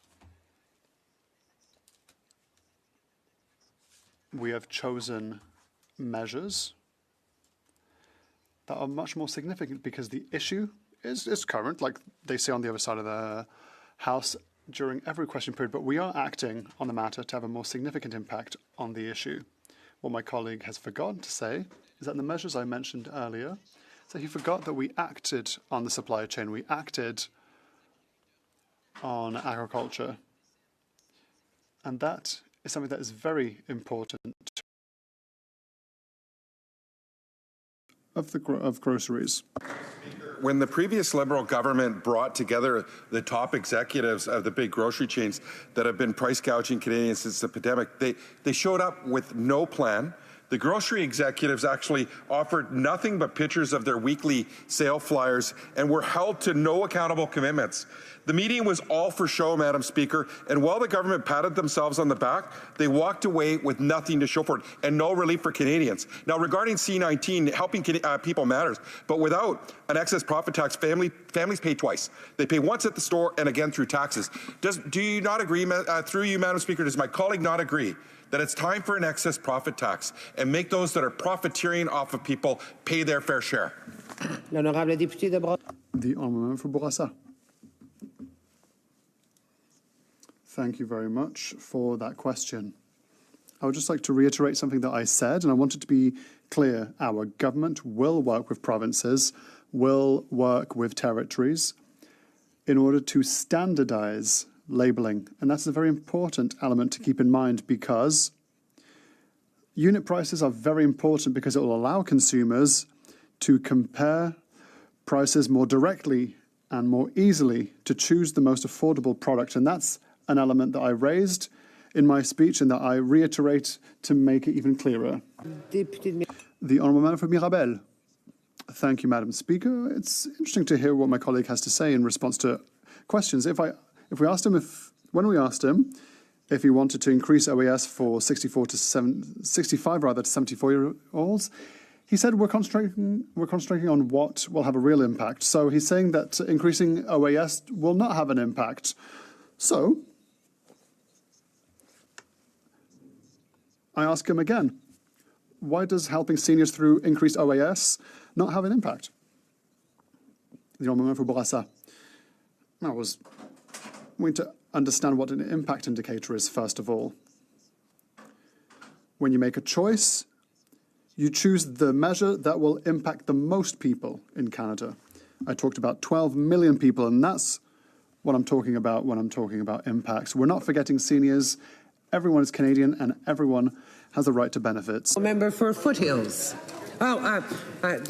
We have chosen measures that are much more significant because the issue is current, like they say on the other side of the House during every question period, but we are acting on the matter to have a more significant impact on the issue. What my colleague has forgotten to say is that the measures I mentioned earlier, so he forgot that we acted on the supply chain, we acted on agriculture, and that is something that is very important of groceries. when the previous Liberal government brought together the top executives of the big grocery chains that have been price gouging Canadians since the pandemic, they showed up with no plan. The grocery executives actually offered nothing but pictures of their weekly sale flyers and were held to no accountable commitments. The meeting was all for show, Madam Speaker, and while the government patted themselves on the back, they walked away with nothing to show for it and no relief for Canadians. Now, regarding C-19, helping people matters, but without an excess profit tax, families pay twice. They pay once at the store and again through taxes. Do you not agree, through you, Madam Speaker, does my colleague not agree that it's time for an excess profit tax and make those that are profiteering off of people pay their fair share? The honourable member for Bourassa. Thank you very much for that question. I would just like to reiterate something that I said, and I want it to be clear. Our government will work with provinces, will work with territories in order to standardise labelling. And that's a very important element to keep in mind, because unit prices are very important because it will allow consumers to compare prices more directly and more easily to choose the most affordable product. And that's an element that I raised in my speech and that I reiterate to make it even clearer. The honourable member for Mirabel. Thank you, Madam Speaker. It's interesting to hear what my colleague has to say in response to questions. When we asked him if he wanted to increase OAS for 65 to 74-year-olds, he said we're concentrating on what will have a real impact. So he's saying that increasing OAS will not have an impact. So I ask him again, why does helping seniors through increased OAS not have an impact? The honourable member for Bourassa. I was going to understand what an impact indicator is, first of all. When you make a choice, you choose the measure that will impact the most people in Canada. I talked about 12 million people, and that's what I'm talking about when I'm talking about impacts. We're not forgetting seniors. Everyone is Canadian, and everyone has a right to benefits. Member for Foothills. The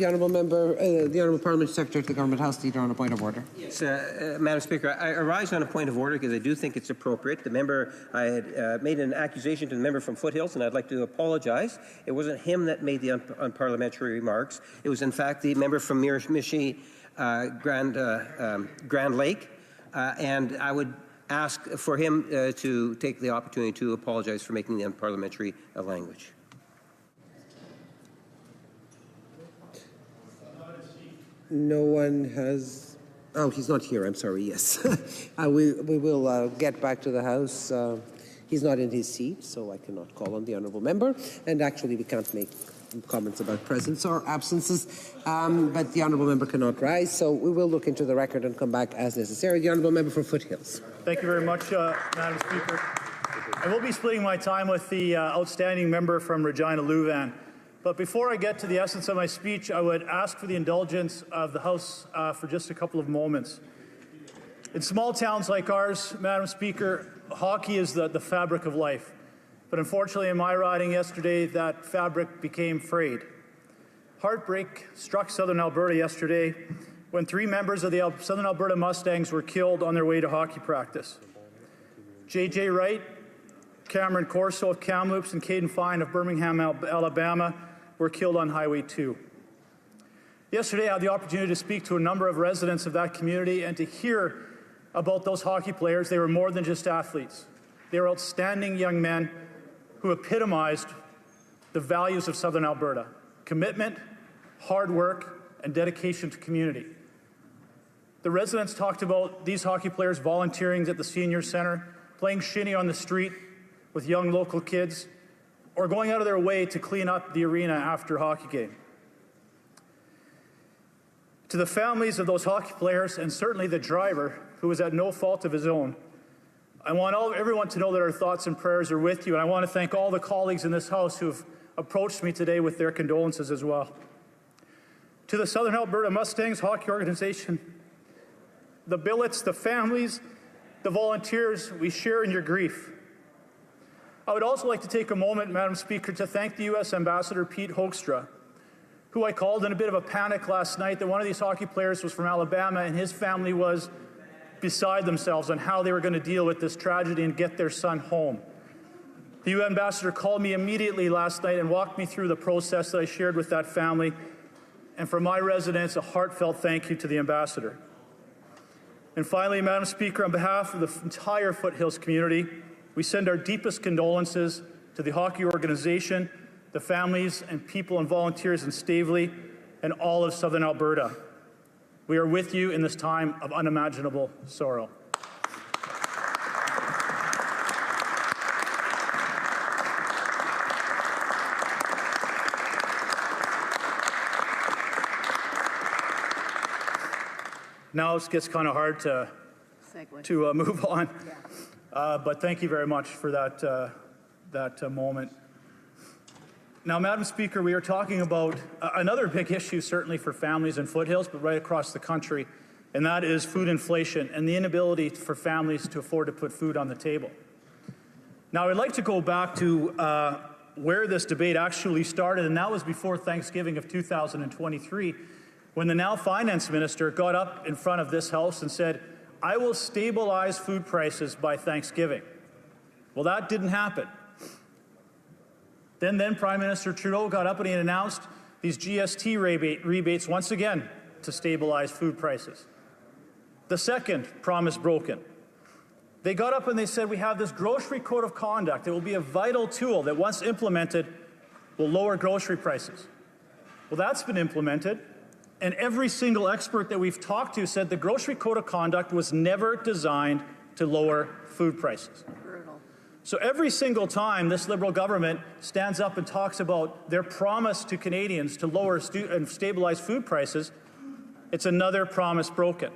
honourable member, the honourable Parliamentary Secretary to the Government House, Leader on a point of order. Yes, Madam Speaker, I arise on a point of order because I do think it's appropriate. The member, I had made an accusation to the member from Foothills, and I'd like to apologise. It wasn't him that made the unparliamentary remarks. It was, in fact, the member from Miramichi Grand Lake, and I would ask for him to take the opportunity to apologise for making the unparliamentary language. No one has... Oh, he's not here. I'm sorry. Yes. We will get back to the House. He's not in his seat, so I cannot call on the honourable member. And actually, we can't make comments about presence or absences. But the honourable member cannot rise, so we will look into the record and come back as necessary. The honourable member for Foothills. Thank you very much, Madam Speaker. I will be splitting my time with the outstanding member from Regina Louvain. But before I get to the essence of my speech, I would ask for the indulgence of the House for just a couple of moments. In small towns like ours, Madam Speaker, hockey is the fabric of life. But unfortunately, in my riding yesterday, that fabric became frayed. Heartbreak struck Southern Alberta yesterday when 3 members of the Southern Alberta Mustangs were killed on their way to hockey practice. J.J. Wright, Cameron Corso of Kamloops, and Caden Fine of Birmingham, Alabama, were killed on Highway 2. Yesterday, I had the opportunity to speak to a number of residents of that community and to hear about those hockey players. They were more than just athletes. They were outstanding young men who epitomized the values of Southern Alberta: commitment, hard work, and dedication to community. The residents talked about these hockey players volunteering at the Senior Centre, playing shinny on the street with young local kids, or going out of their way to clean up the arena after a hockey game. To the families of those hockey players, and certainly the driver, who was at no fault of his own, I want everyone to know that our thoughts and prayers are with you, and I want to thank all the colleagues in this House who have approached me today with their condolences as well. To the Southern Alberta Mustangs Hockey Organization, the billets, the families, the volunteers, we share in your grief. I would also like to take a moment, Madam Speaker, to thank the U.S. Ambassador Pete Hoekstra, who I called in a bit of a panic last night that one of these hockey players was from Alabama and his family was beside themselves on how they were going to deal with this tragedy and get their son home. The UN ambassador called me immediately last night and walked me through the process that I shared with that family. And from my residents, a heartfelt thank you to the ambassador. And finally, Madam Speaker, on behalf of the entire Foothills community, we send our deepest condolences to the hockey organization, the families and people and volunteers in Staveley, and all of Southern Alberta. We are with you in this time of unimaginable sorrow. Now it gets kind of hard to move on, but thank you very much for that moment. Now, Madam Speaker, we are talking about another big issue, certainly for families in Foothills, but right across the country, and that is food inflation and the inability for families to afford to put food on the table. Now, I'd like to go back to where this debate actually started, and that was before Thanksgiving of 2023, when the now Finance Minister got up in front of this House and said, "I will stabilize food prices by Thanksgiving." Well, that didn't happen. Then Prime Minister Trudeau got up and he announced these GST rebates once again to stabilize food prices. The second promise broken. They got up and they said, we have this grocery code of conduct. It will be a vital tool that once implemented will lower grocery prices. Well, that's been implemented, and every single expert that we've talked to said the grocery code of conduct was never designed to lower food prices. So every single time this Liberal government stands up and talks about their promise to Canadians to lower and stabilize food prices, it's another promise broken.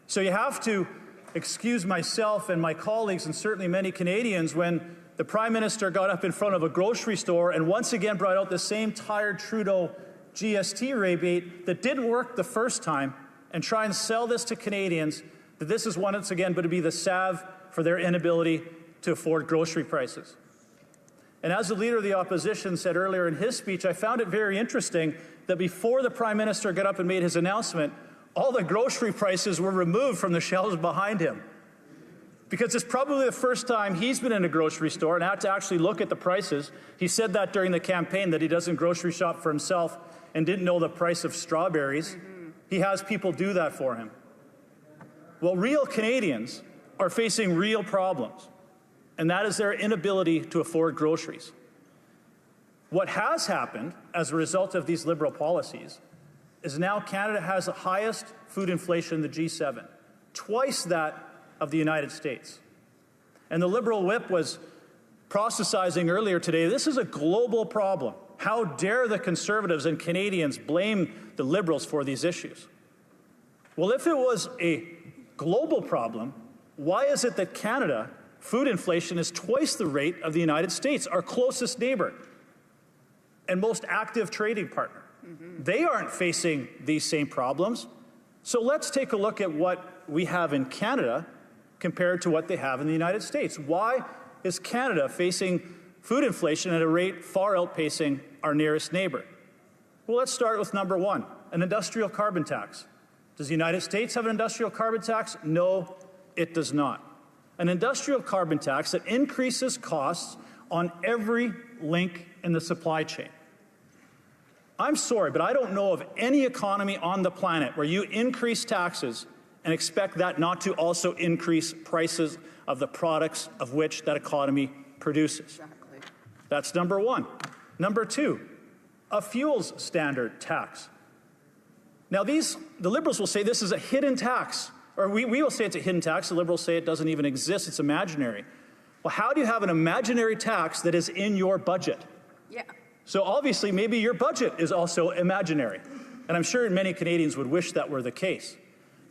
So you have to excuse myself and my colleagues and certainly many Canadians when the Prime Minister got up in front of a grocery store and once again brought out the same tired Trudeau GST rebate that didn't work the first time and try and sell this to Canadians, that this is once again going to be the salve for their inability to afford grocery prices. And as the Leader of the Opposition said earlier in his speech, I found it very interesting that before the Prime Minister got up and made his announcement, all the grocery prices were removed from the shelves behind him. Because it's probably the first time he's been in a grocery store and had to actually look at the prices. He said that during the campaign, that he doesn't grocery shop for himself and didn't know the price of strawberries. He has people do that for him. Well, real Canadians are facing real problems, and that is their inability to afford groceries. What has happened as a result of these Liberal policies is now Canada has the highest food inflation in the G7, twice that of the United States. And the Liberal whip was prophesizing earlier today, this is a global problem. How dare the Conservatives and Canadians blame the Liberals for these issues? Well, if it was a global problem, why is it that Canada food inflation is twice the rate of the United States, our closest neighbor and most active trading partner? They aren't facing these same problems. So let's take a look at what we have in Canada compared to what they have in the United States. Why is Canada facing food inflation at a rate far outpacing our nearest neighbor? Well, let's start with number one, an industrial carbon tax. Does the United States have an industrial carbon tax? No, it does not. An industrial carbon tax that increases costs on every link in the supply chain. I'm sorry, but I don't know of any economy on the planet where you increase taxes and expect that not to also increase prices of the products of which that economy produces. Exactly. That's number one. Number two, a fuels standard tax. Now the Liberals will say this is a hidden tax, or we will say it's a hidden tax. The Liberals say it doesn't even exist, it's imaginary. Well, how do you have an imaginary tax that is in your budget? Yeah. So obviously, maybe your budget is also imaginary. And I'm sure many Canadians would wish that were the case.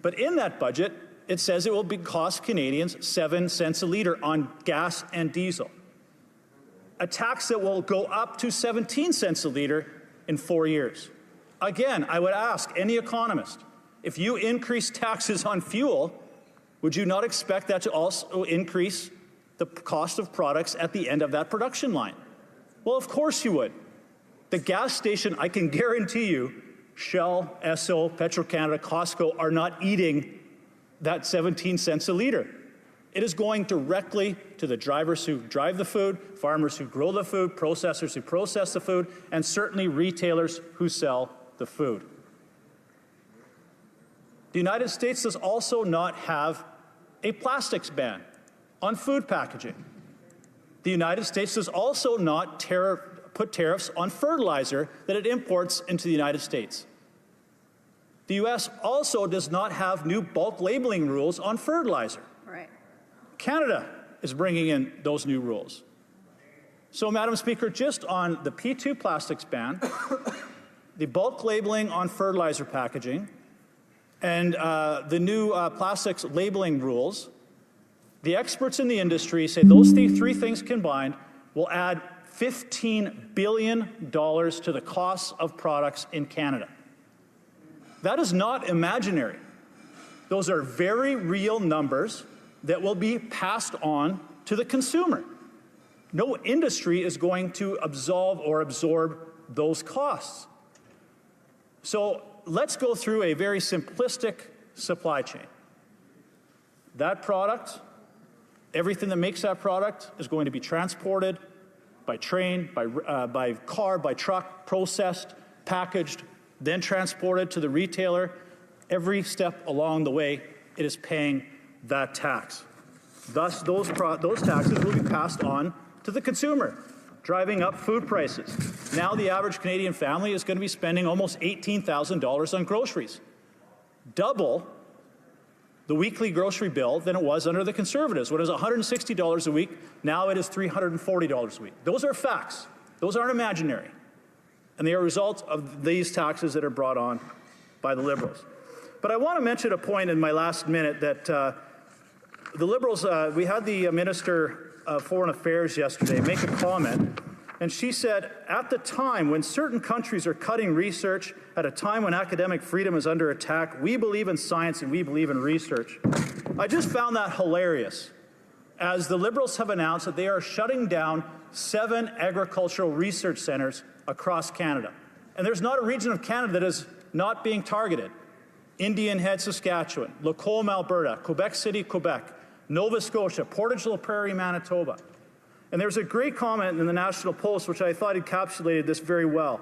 But in that budget, it says it will cost Canadians 7 cents a litre on gas and diesel. A tax that will go up to 17 cents a litre in 4 years. Again, I would ask any economist, if you increase taxes on fuel, would you not expect that to also increase the cost of products at the end of that production line? Well, of course you would. The gas station, I can guarantee you, Shell, Esso, Petro-Canada, Costco are not eating that 17 cents a liter. It is going directly to the drivers who drive the food, farmers who grow the food, processors who process the food, and certainly retailers who sell the food. The United States does also not have a plastics ban on food packaging. The United States does also not put tariffs on fertilizer that it imports into the United States. The U.S. also does not have new bulk labeling rules on fertilizer. Right. Canada is bringing in those new rules. So, Madam Speaker, just on the P2 plastics ban, the bulk labeling on fertilizer packaging, and the new plastics labeling rules, the experts in the industry say those three things combined will add $15 billion to the costs of products in Canada. That is not imaginary. Those are very real numbers that will be passed on to the consumer. No industry is going to absolve or absorb those costs. So let's go through a very simplistic supply chain. That product, everything that makes that product is going to be transported by train, by car, by truck, processed, packaged, then transported to the retailer. Every step along the way, it is paying that tax. Thus, those taxes will be passed on to the consumer, driving up food prices. Now the average Canadian family is going to be spending almost $18,000 on groceries, double the weekly grocery bill than it was under the Conservatives. When it was $160 a week, now it is $340 a week. Those are facts. Those aren't imaginary. And they are a result of these taxes that are brought on by the Liberals. But I want to mention a point in my last minute that the Liberals, we had the Minister of Foreign Affairs yesterday make a comment, and she said, at the time when certain countries are cutting research, at a time when academic freedom is under attack, we believe in science and we believe in research. I just found that hilarious, as the Liberals have announced that they are shutting down 7 agricultural research centres across Canada. And there's not a region of Canada that is not being targeted. Indian Head, Saskatchewan, Lacombe, Alberta, Quebec City, Quebec, Nova Scotia, Portage la Prairie, Manitoba. And there's a great comment in the National Post which I thought encapsulated this very well.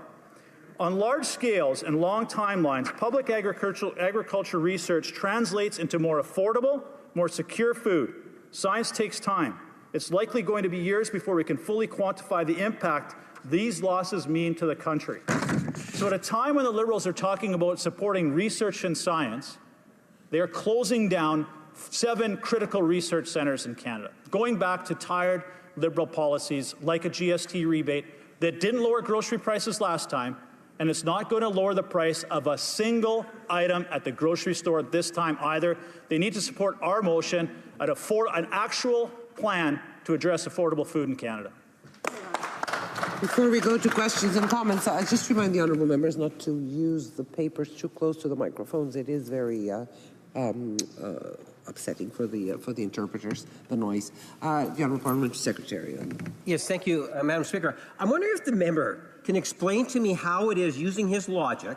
On large scales and long timelines, public agriculture research translates into more affordable, more secure food. Science takes time. It's likely going to be years before we can fully quantify the impact these losses mean to the country. So at a time when the Liberals are talking about supporting research and science, they are closing down 7 critical research centres in Canada, going back to tired Liberal policies like a GST rebate that didn't lower grocery prices last time, and it's not going to lower the price of a single item at the grocery store this time either. They need to support our motion at an actual plan to address affordable food in Canada. Before we go to questions and comments, I just remind the honourable members not to use the papers too close to the microphones. It is very upsetting for the interpreters, the noise. The Honourable Parliamentary Secretary. Yes, thank you, Madam Speaker. I'm wondering if the member can explain to me how it is, using his logic,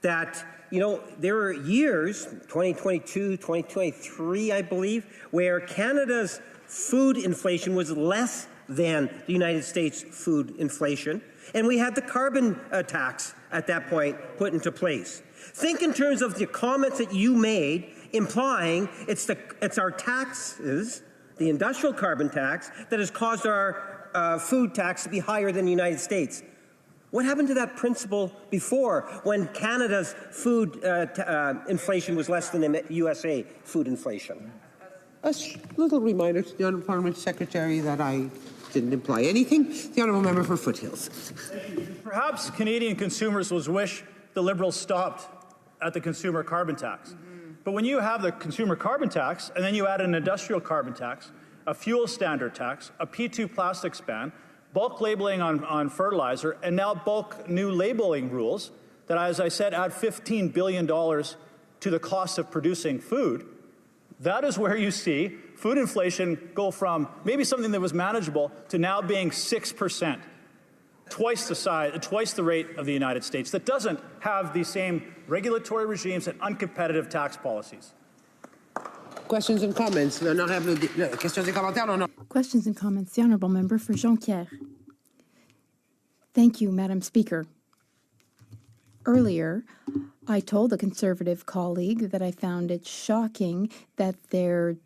that, you know, there were years, 2022, 2023, I believe, where Canada's food inflation was less than the United States food inflation, and we had the carbon tax at that point put into place. Think in terms of the comments that you made, implying it's our taxes, the industrial carbon tax, that has caused our food tax to be higher than the United States. What happened to that principle before, when Canada's food inflation was less than the USA food inflation? A little reminder to the Honourable Parliamentary Secretary that I didn't imply anything. The Honourable Member for Foothills. Perhaps Canadian consumers will wish the Liberals stopped at the consumer carbon tax. But when you have the consumer carbon tax, and then you add an industrial carbon tax, a fuel standard tax, a P2 plastics ban, bulk labeling on fertilizer, and now bulk new labeling rules that, as I said, add $15 billion to the cost of producing food, that is where you see food inflation go from maybe something that was manageable to now being 6%. twice the size, twice the rate of the United States, that doesn't have the same regulatory regimes and uncompetitive tax policies. Questions and comments? Questions et commentaires? Non. Questions and comments. The Honourable Member for Jonquière. Thank you, Madam Speaker. Earlier, I told a Conservative colleague that I found it shocking that they're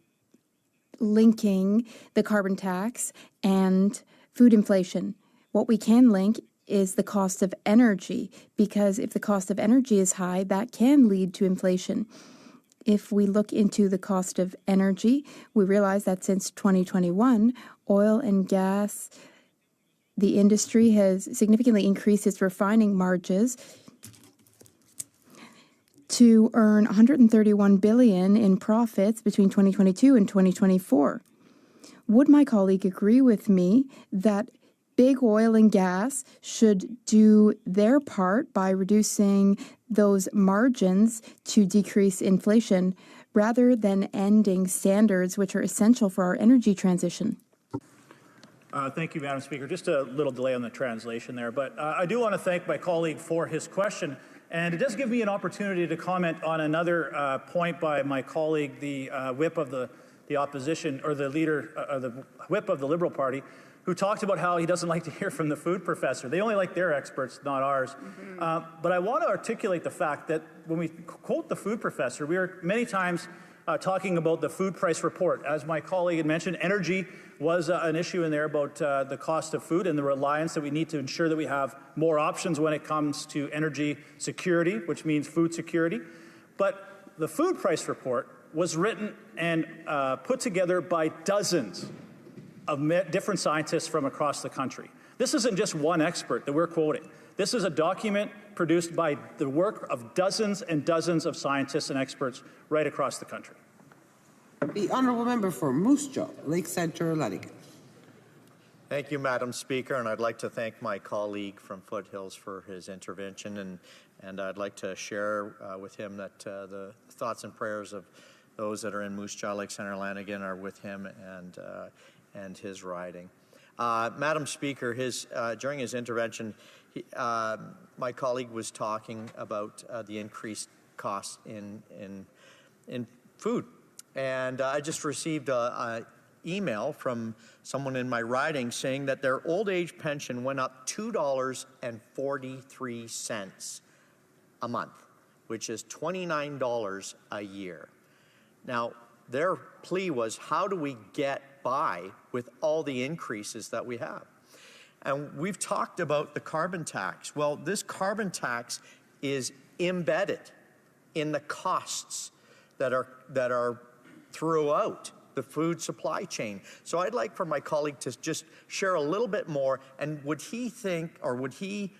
linking the carbon tax and food inflation. What we can link is the cost of energy, because if the cost of energy is high, that can lead to inflation. If we look into the cost of energy, we realize that since 2021, oil and gas, the industry has significantly increased its refining margins to earn $131 billion in profits between 2022 and 2024. Would my colleague agree with me that big oil and gas should do their part by reducing those margins to decrease inflation rather than ending standards which are essential for our energy transition? Thank you, Madam Speaker. Just a little delay on the translation there, but I do want to thank my colleague for his question. And it does give me an opportunity to comment on another point by my colleague, the whip of the opposition, or the leader, the whip of the Liberal Party, who talked about how he doesn't like to hear from the food professor. They only like their experts, not ours. But I want to articulate the fact that when we quote the food professor, we are many times talking about the food price report. As my colleague had mentioned, energy was an issue in there about the cost of food and the reliance that we need to ensure that we have more options when it comes to energy security, which means food security. But the food price report was written and put together by dozens of different scientists from across the country. This isn't just one expert that we're quoting. This is a document produced by the work of dozens and dozens of scientists and experts right across the country. The Honourable Member for Moose Jaw, Lake Centre, Lanigan. Thank you, Madam Speaker, and I'd like to thank my colleague from Foothills for his intervention, and I'd like to share with him that the thoughts and prayers of those that are in Moose Jaw, Lake Centre, Lanigan are with him and his riding. Madam Speaker, during his intervention, my colleague was talking about the increased costs in food. And I just received an email from someone in my riding saying that their old age pension went up $2.43 a month, which is $29 a year. Now, their plea was, how do we get by with all the increases that we have? And we've talked about the carbon tax. Well, this carbon tax is embedded in the costs that are throughout the food supply chain. So I'd like for my colleague to just share a little bit more, and would he think, or would he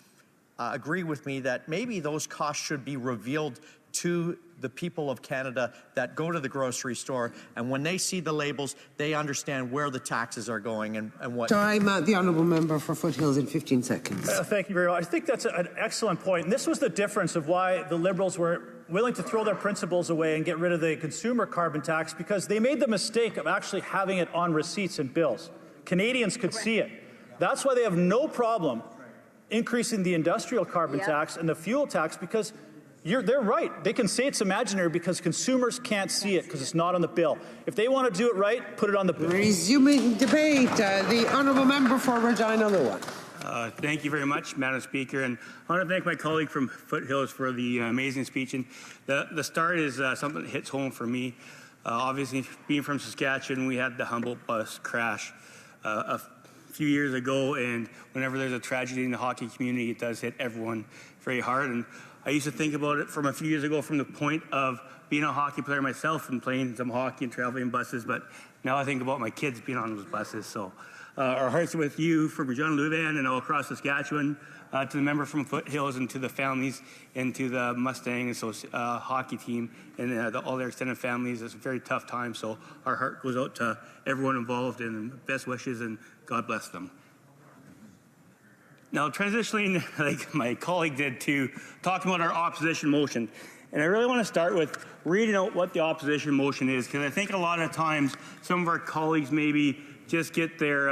agree with me that maybe those costs should be revealed to the people of Canada that go to the grocery store, and when they see the labels, they understand where the taxes are going and what. Time, the Honourable Member for Foothills in 15 seconds. Thank you very much. I think that's an excellent point. And this was the difference of why the Liberals were willing to throw their principles away and get rid of the consumer carbon tax, because they made the mistake of actually having it on receipts and bills. Canadians could see it. That's why they have no problem increasing the industrial carbon tax and the fuel tax, because they're right. They can say it's imaginary because consumers can't see it because it's not on the bill. If they want to do it right, put it on the bill. Resuming debate, the Honourable Member for Regina Lua. Thank you very much, Madam Speaker, and I want to thank my colleague from Foothills for the amazing speech. And the start is something that hits home for me. Obviously, being from Saskatchewan, we had the Humboldt bus crash a few years ago, and whenever there's a tragedy in the hockey community, it does hit everyone very hard. And I used to think about it from a few years ago from the point of being a hockey player myself and playing some hockey and traveling buses, but now I think about my kids being on those buses. So our hearts are with you from Regina Louvain and all across Saskatchewan, to the member from Foothills and to the families and to the Mustang hockey team and all their extended families. It's a very tough time, so our heart goes out to everyone involved, and best wishes, and God bless them. Now, transitioning, like my colleague did, to talking about our opposition motion. And I really want to start with reading out what the opposition motion is, because I think a lot of times some of our colleagues maybe just get their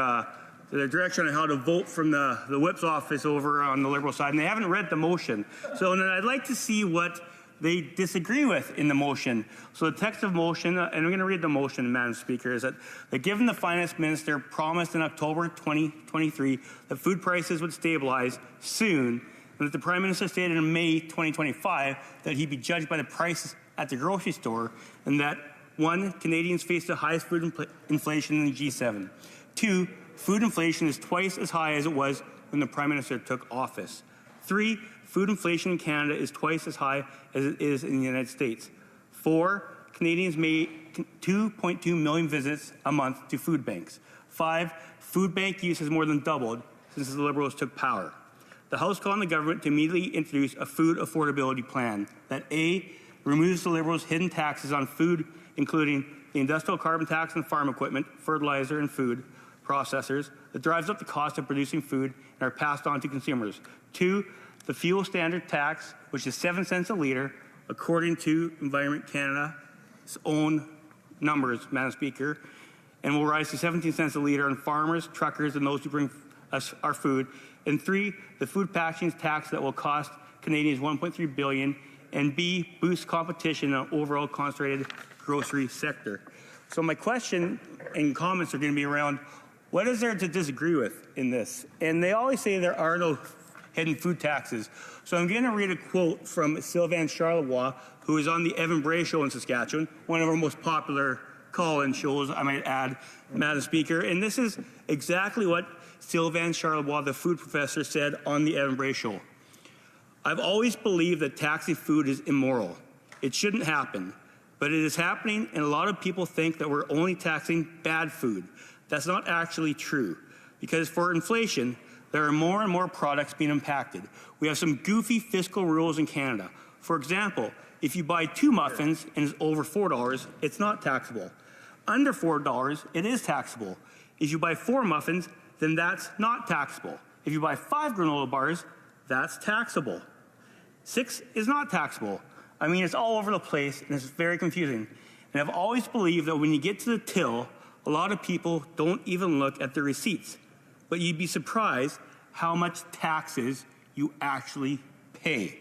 the direction on how to vote from the whip's office over on the Liberal side, and they haven't read the motion. So then I'd like to see what they disagree with in the motion. So the text of motion, and I'm going to read the motion, Madam Speaker, is that given the Finance Minister promised in October 2023 that food prices would stabilize soon, and that the Prime Minister stated in May 2025 that he'd be judged by the prices at the grocery store, and that 1, Canadians face the highest food inflation in the G7. 2, food inflation is twice as high as it was when the Prime Minister took office. 3, food inflation in Canada is twice as high as it is in the United States. 4, Canadians make 2.2 million visits a month to food banks. 5, food bank use has more than doubled since the Liberals took power. The House called on the government to immediately introduce a food affordability plan that A, removes the Liberals' hidden taxes on food, including the industrial carbon tax on farm equipment, fertilizer, and food processors that drives up the cost of producing food and are passed on to consumers. 2, the fuel standard tax, which is 7 cents a litre, according to Environment Canada's own numbers, Madam Speaker, and will rise to 17 cents a litre on farmers, truckers, and those who bring us our food. And 3, the food packaging tax that will cost Canadians $1.3 billion, and B, boost competition in an overall concentrated grocery sector. So my question and comments are going to be around what is there to disagree with in this? And they always say there are no hidden food taxes. So I'm going to read a quote from Sylvain Charlevoix, who is on the Evan Bray Show in Saskatchewan, one of our most popular call-in shows, I might add, Madam Speaker. And this is exactly what Sylvain Charlevoix, the food professor, said on the Evan Bray Show. I've always believed that taxing food is immoral. It shouldn't happen, but it is happening, and a lot of people think that we're only taxing bad food. That's not actually true, because for inflation, there are more and more products being impacted. We have some goofy fiscal rules in Canada. For example, if you buy 2 muffins and it's over $4, it's not taxable. Under $4, it is taxable. If you buy 4 muffins, then that's not taxable. If you buy 5 granola bars, that's taxable. 6 is not taxable. I mean, it's all over the place, and it's very confusing. And I've always believed that when you get to the till, a lot of people don't even look at the receipts. But you'd be surprised how much taxes you actually pay.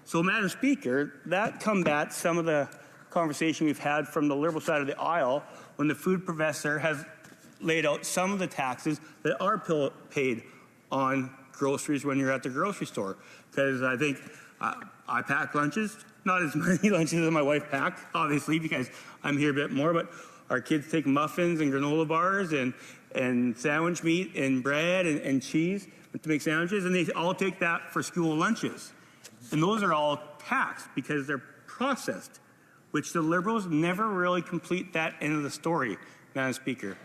So, Madam Speaker, that combats some of the conversation we've had from the Liberal side of the aisle when the food professor has laid out some of the taxes that are paid on groceries when you're at the grocery store. Because I think I pack lunches, not as many lunches as my wife packs, obviously, because I'm here a bit more, but our kids take muffins and granola bars and sandwich meat and bread and cheese to make sandwiches, and they all take that for school lunches. And those are all taxed because they're processed, which the Liberals never really complete that end of the story, Madam Speaker.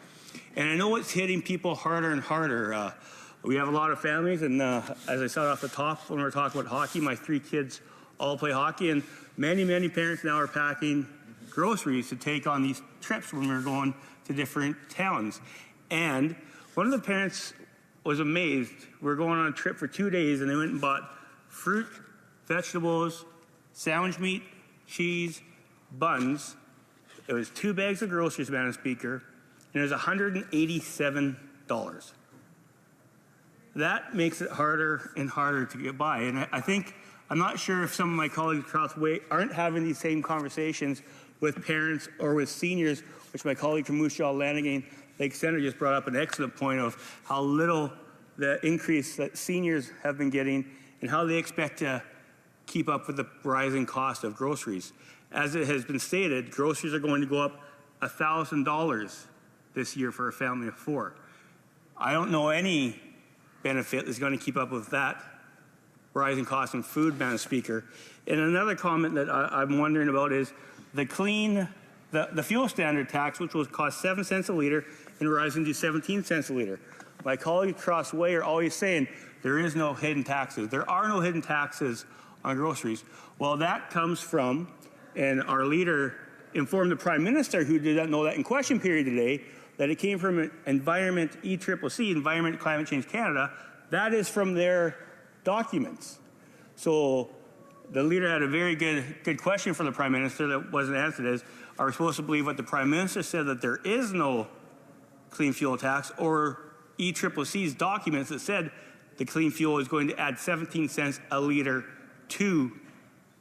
And I know it's hitting people harder and harder. We have a lot of families, and as I said off the top when we were talking about hockey, my 3 kids all play hockey, and many, many parents now are packing groceries to take on these trips when we're going to different towns. And one of the parents was amazed. We were going on a trip for 2 days, and they went and bought fruit, vegetables, sandwich meat, cheese, buns. It was 2 bags of groceries, Madam Speaker, and it was $187. That makes it harder and harder to get by. And I think, I'm not sure if some of my colleagues across the way aren't having these same conversations with parents or with seniors, which my colleague from Moose Jaw, Lanigan, Lake Center just brought up an excellent point of how little the increase that seniors have been getting and how they expect to keep up with the rising cost of groceries. As it has been stated, groceries are going to go up $1,000 this year for a family of 4. I don't know any benefit is going to keep up with that rising cost in food, Madam Speaker. And another comment that I'm wondering about is the fuel standard tax, which will cost 7 cents a litre and rising to 17 cents a litre. My colleagues across the way are always saying there is no hidden taxes. There are no hidden taxes on groceries. Well, that comes from, and our leader informed the Prime Minister, who did not know that in question period today, that it came from Environment ECCC, Environment Climate Change Canada. That is from their documents. So the leader had a very good question for the Prime Minister that wasn't answered as, are we supposed to believe what the Prime Minister said, that there is no clean fuel tax, or ECCC's documents that said the clean fuel is going to add 17 cents a litre to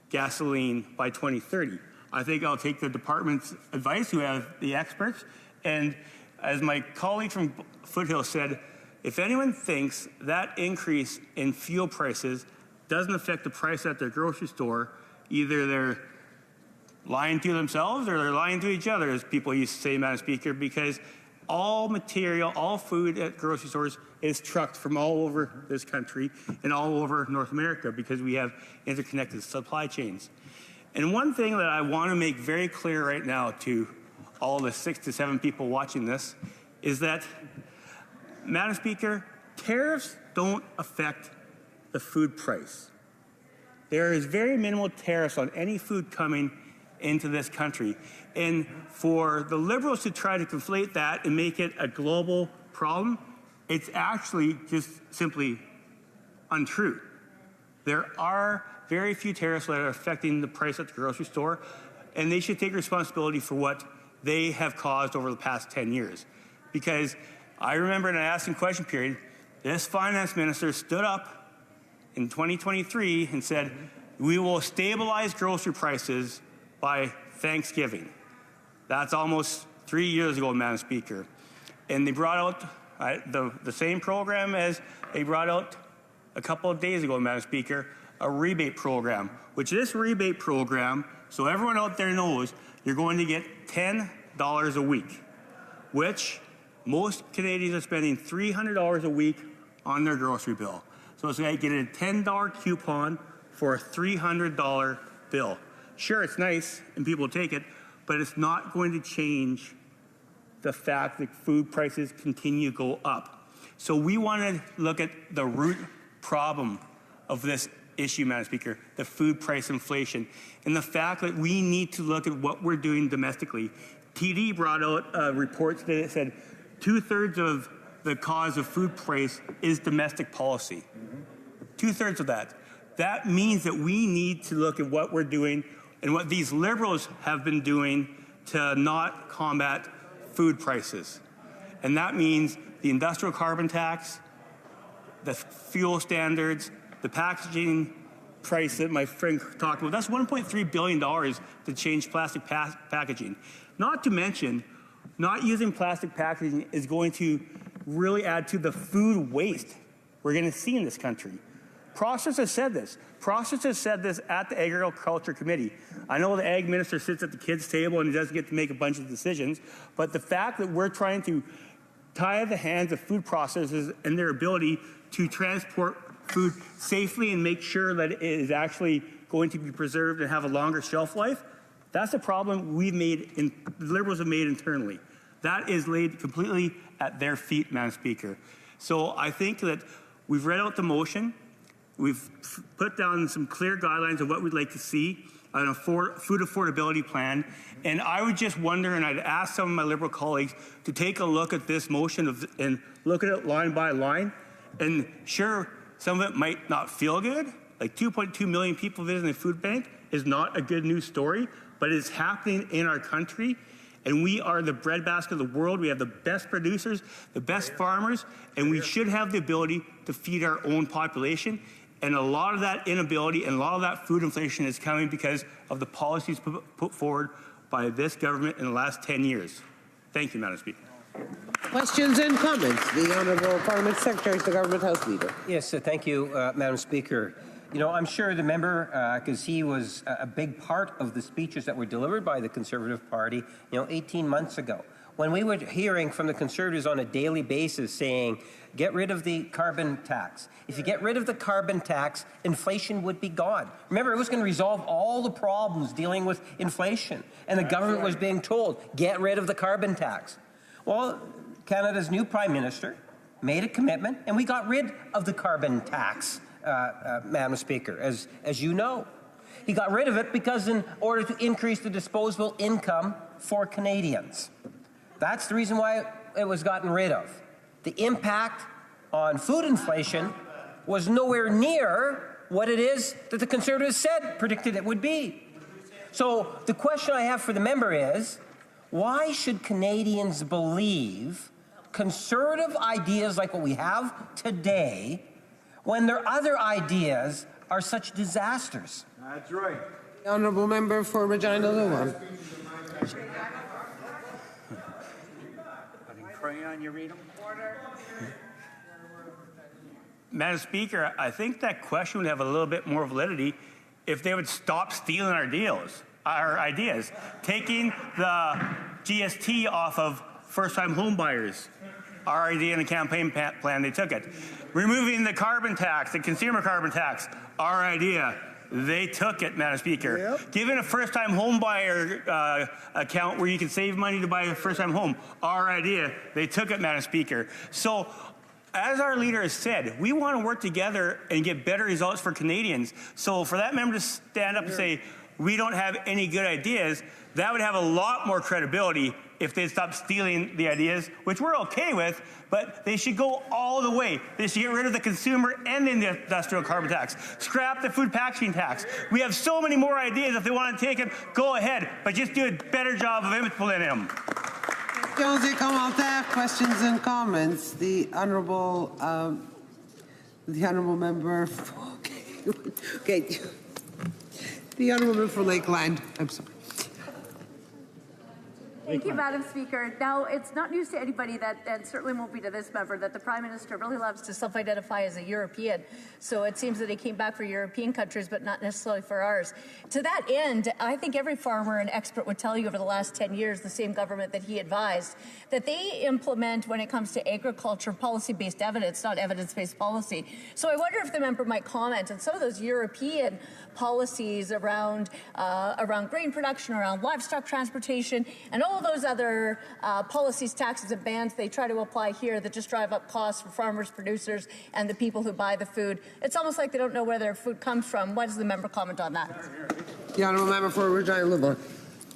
gasoline by 2030. I think I'll take the department's advice, who have the experts, and as my colleague from Foothill said, if anyone thinks that increase in fuel prices doesn't affect the price at their grocery store, either they're lying to themselves or they're lying to each other, as people used to say, Madam Speaker, because all material, all food at grocery stores is trucked from all over this country and all over North America because we have interconnected supply chains. And one thing that I want to make very clear right now to all the 6 to 7 people watching this is that, Madam Speaker, tariffs don't affect the food price. There is very minimal tariffs on any food coming into this country. And for the Liberals to try to conflate that and make it a global problem, it's actually just simply untrue. There are very few tariffs that are affecting the price at the grocery store, and they should take responsibility for what they have caused over the past 10 years. Because I remember in an Ask and Question period, this finance minister stood up in 2023 and said, we will stabilize grocery prices by Thanksgiving. That's almost 3 years ago, Madam Speaker. And they brought out the same program as they brought out a couple of days ago, Madam Speaker, a rebate program, which this rebate program, so everyone out there knows, you're going to get $10 a week, which most Canadians are spending $300 a week on their grocery bill. So it's like getting a $10 coupon for a $300 bill. Sure, it's nice and people take it, but it's not going to change the fact that food prices continue to go up. So we want to look at the root problem of this issue, Madam Speaker, the food price inflation, and the fact that we need to look at what we're doing domestically. TD brought out reports that said 2/3 of the cause of food price is domestic policy. 2/3 of that. That means that we need to look at what we're doing and what these Liberals have been doing to not combat food prices. And that means the industrial carbon tax, the fuel standards, the packaging price that my friend talked about. That's $1.3 billion to change plastic packaging. Not to mention, not using plastic packaging is going to really add to the food waste we're going to see in this country. Process has said this. Process has said this at the Agriculture Committee. I know the Ag Minister sits at the kids' table and he doesn't get to make a bunch of decisions, but the fact that we're trying to tie the hands of food processors and their ability to transport food safely and make sure that it is actually going to be preserved and have a longer shelf life, that's a problem the Liberals have made internally. That is laid completely at their feet, Madam Speaker. So I think that we've read out the motion. We've put down some clear guidelines of what we'd like to see on a food affordability plan. And I would just wonder, and I'd ask some of my Liberal colleagues to take a look at this motion and look at it line by line. And sure, some of it might not feel good. Like 2.2 million people visiting the food bank is not a good news story, but it's happening in our country. And we are the breadbasket of the world. We have the best producers, the best farmers, and we should have the ability to feed our own population. And a lot of that inability and a lot of that food inflation is coming because of the policies put forward by this government in the last 10 years. Thank you, Madam Speaker. Questions and comments. The Honourable Parliament Secretary to the Government House Leader. Yes, thank you, Madam Speaker. You know, I'm sure the member, because he was a big part of the speeches that were delivered by the Conservative Party, 18 months ago. When we were hearing from the Conservatives on a daily basis saying, get rid of the carbon tax. If you get rid of the carbon tax, inflation would be gone. Remember, it was going to resolve all the problems dealing with inflation. And the government was being told, get rid of the carbon tax. Well, Canada's new Prime Minister made a commitment, and we got rid of the carbon tax, Madam Speaker, as you know. He got rid of it because in order to increase the disposable income for Canadians. That's the reason why it was gotten rid of. The impact on food inflation was nowhere near what it is that the Conservatives predicted it would be. So the question I have for the member is, why should Canadians believe conservative ideas like what we have today when their other ideas are such disasters? That's right. The honourable member for Regina Luan. Madam Speaker, I think that question would have a little bit more validity if they would stop stealing our ideas, taking the GST off of first-time home buyers. Our idea in the campaign plan, they took it. Removing the carbon tax, the consumer carbon tax, our idea, they took it, Madam Speaker. Yep. Giving a first-time home buyer account where you can save money to buy a first-time home, our idea, they took it, Madam Speaker. So, as our leader has said, we want to work together and get better results for Canadians. So for that member to stand up and say, we don't have any good ideas, that would have a lot more credibility if they'd stop stealing the ideas, which we're okay with, but they should go all the way. They should get rid of the consumer and the industrial carbon tax. Scrap the food packaging tax. We have so many more ideas. If they want to take them, go ahead, but just do a better job of implementing them. Questions, commentaires, questions and comments. The honourable member. Okay. The honourable member for Lakeland. I'm sorry. Thank you, Madam Speaker. Now, it's not news to anybody that, and certainly won't be to this member, that the Prime Minister really loves to self-identify as a European. So it seems that he came back for European countries, but not necessarily for ours. To that end, I think every farmer and expert would tell you over the last 10 years, the same government that he advised, that they implement, when it comes to agriculture, policy-based evidence, not evidence-based policy. So I wonder if the member might comment on some of those European policies around grain production, around livestock transportation, and all those other policies, taxes, and bans they try to apply here that just drive up costs for farmers, producers, and the people who buy the food. It's almost like they don't know where their food comes from. What does the member comment on that? The honourable member for Regina Luan.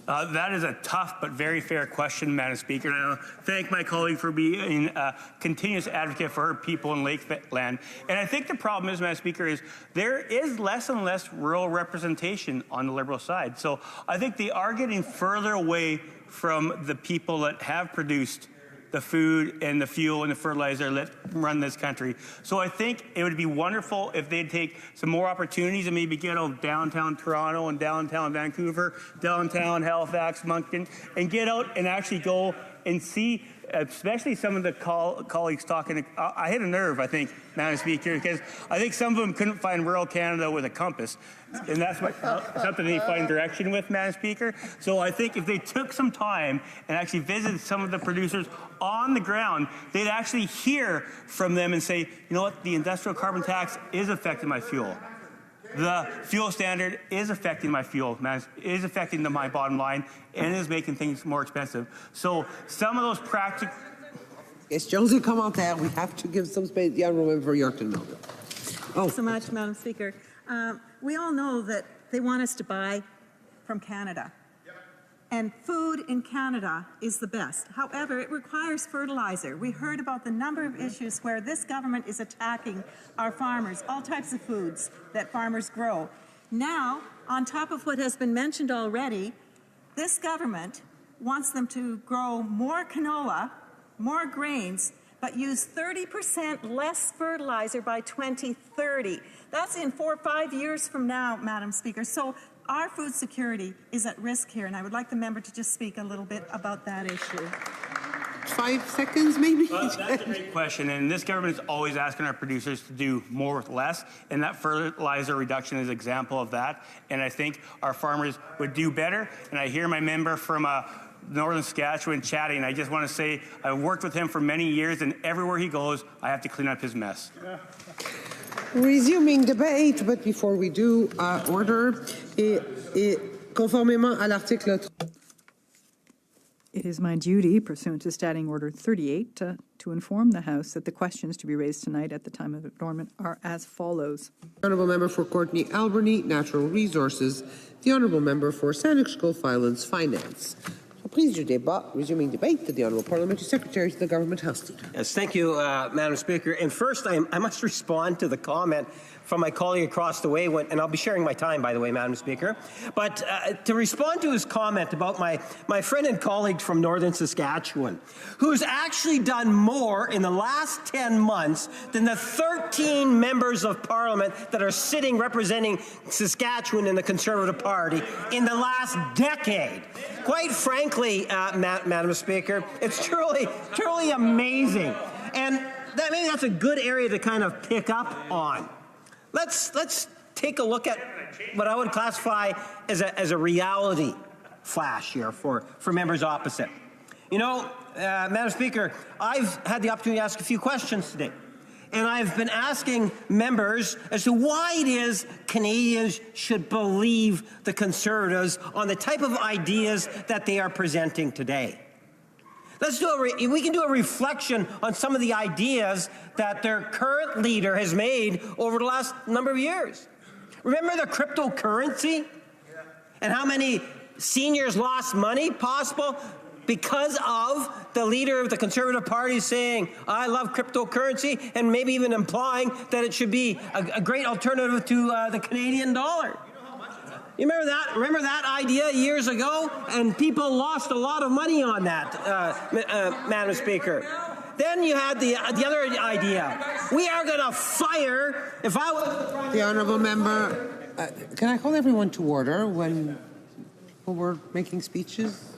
That is a tough but very fair question, Madam Speaker. And I thank my colleague for being a continuous advocate for her people in Lakeland. And I think the problem is, Madam Speaker, is there is less and less rural representation on the Liberal side. So I think they are getting further away from the people that have produced the food and the fuel and the fertilizer that run this country. So I think it would be wonderful if they'd take some more opportunities and maybe get out of downtown Toronto and downtown Vancouver, downtown Halifax, Moncton, and get out and actually go and see, especially some of the colleagues talking. I hit a nerve, I think, Madam Speaker, because I think some of them couldn't find rural Canada with a compass. And that's something they find direction with, Madam Speaker. So I think if they took some time and actually visited some of the producers on the ground, they'd actually hear from them and say, you know what, the industrial carbon tax is affecting my fuel. The fuel standard is affecting my fuel, is affecting my bottom line, and is making things more expensive. So some of those practical... Questions et commentaires. We have to give some space. The honourable member for Yorkton Melbourne. Thanks so much, Madam Speaker. We all know that they want us to buy from Canada. And food in Canada is the best. However, it requires fertilizer. We heard about the number of issues where this government is attacking our farmers, all types of foods that farmers grow. Now, on top of what has been mentioned already, this government wants them to grow more canola, more grains, but use 30% less fertilizer by 2030. That's in 4 or 5 years from now, Madam Speaker. So our food security is at risk here, and I would like the member to just speak a little bit about that issue. 5 seconds, maybe? That's a great question, and this government is always asking our producers to do more with less, and that fertilizer reduction is an example of that, and I think our farmers would do better, and I hear my member from Northern Saskatchewan chatting. I just want to say I've worked with him for many years, and everywhere he goes, I have to clean up his mess. Resuming debate, but before we do, order, conformément à l'article. It is my duty, pursuant to Standing Order 38, to inform the House that the questions to be raised tonight at the time of adjournment are as follows. The honourable member for Courtenay Alberni, Natural Resources. The honourable member for Saanich Gulf Islands, Finance. Please resuming debate to the Honourable Parliamentary Secretary to the Government House Leader. Yes, thank you, Madam Speaker. And first, I must respond to the comment from my colleague across the way, and I'll be sharing my time, by the way, Madam Speaker. But to respond to his comment about my friend and colleague from Northern Saskatchewan, who's actually done more in the last 10 months than the 13 members of Parliament that are sitting representing Saskatchewan in the Conservative Party in the last decade. Quite frankly, Madam Speaker, it's truly amazing. And maybe that's a good area to kind of pick up on. Let's take a look at what I would classify as a reality flash here for members opposite. You know, Madam Speaker, I've had the opportunity to ask a few questions today. And I've been asking members as to why it is Canadians should believe the Conservatives on the type of ideas that they are presenting today. We can do a reflection on some of the ideas that their current leader has made over the last number of years. Remember the cryptocurrency? And how many seniors lost money possible because of the leader of the Conservative Party saying, I love cryptocurrency, and maybe even implying that it should be a great alternative to the Canadian dollar. You remember that? Remember that idea years ago? And people lost a lot of money on that, Madam Speaker. Then you had the other idea. We are going to fire if I was... The Honourable Member, can I call everyone to order when we're making speeches?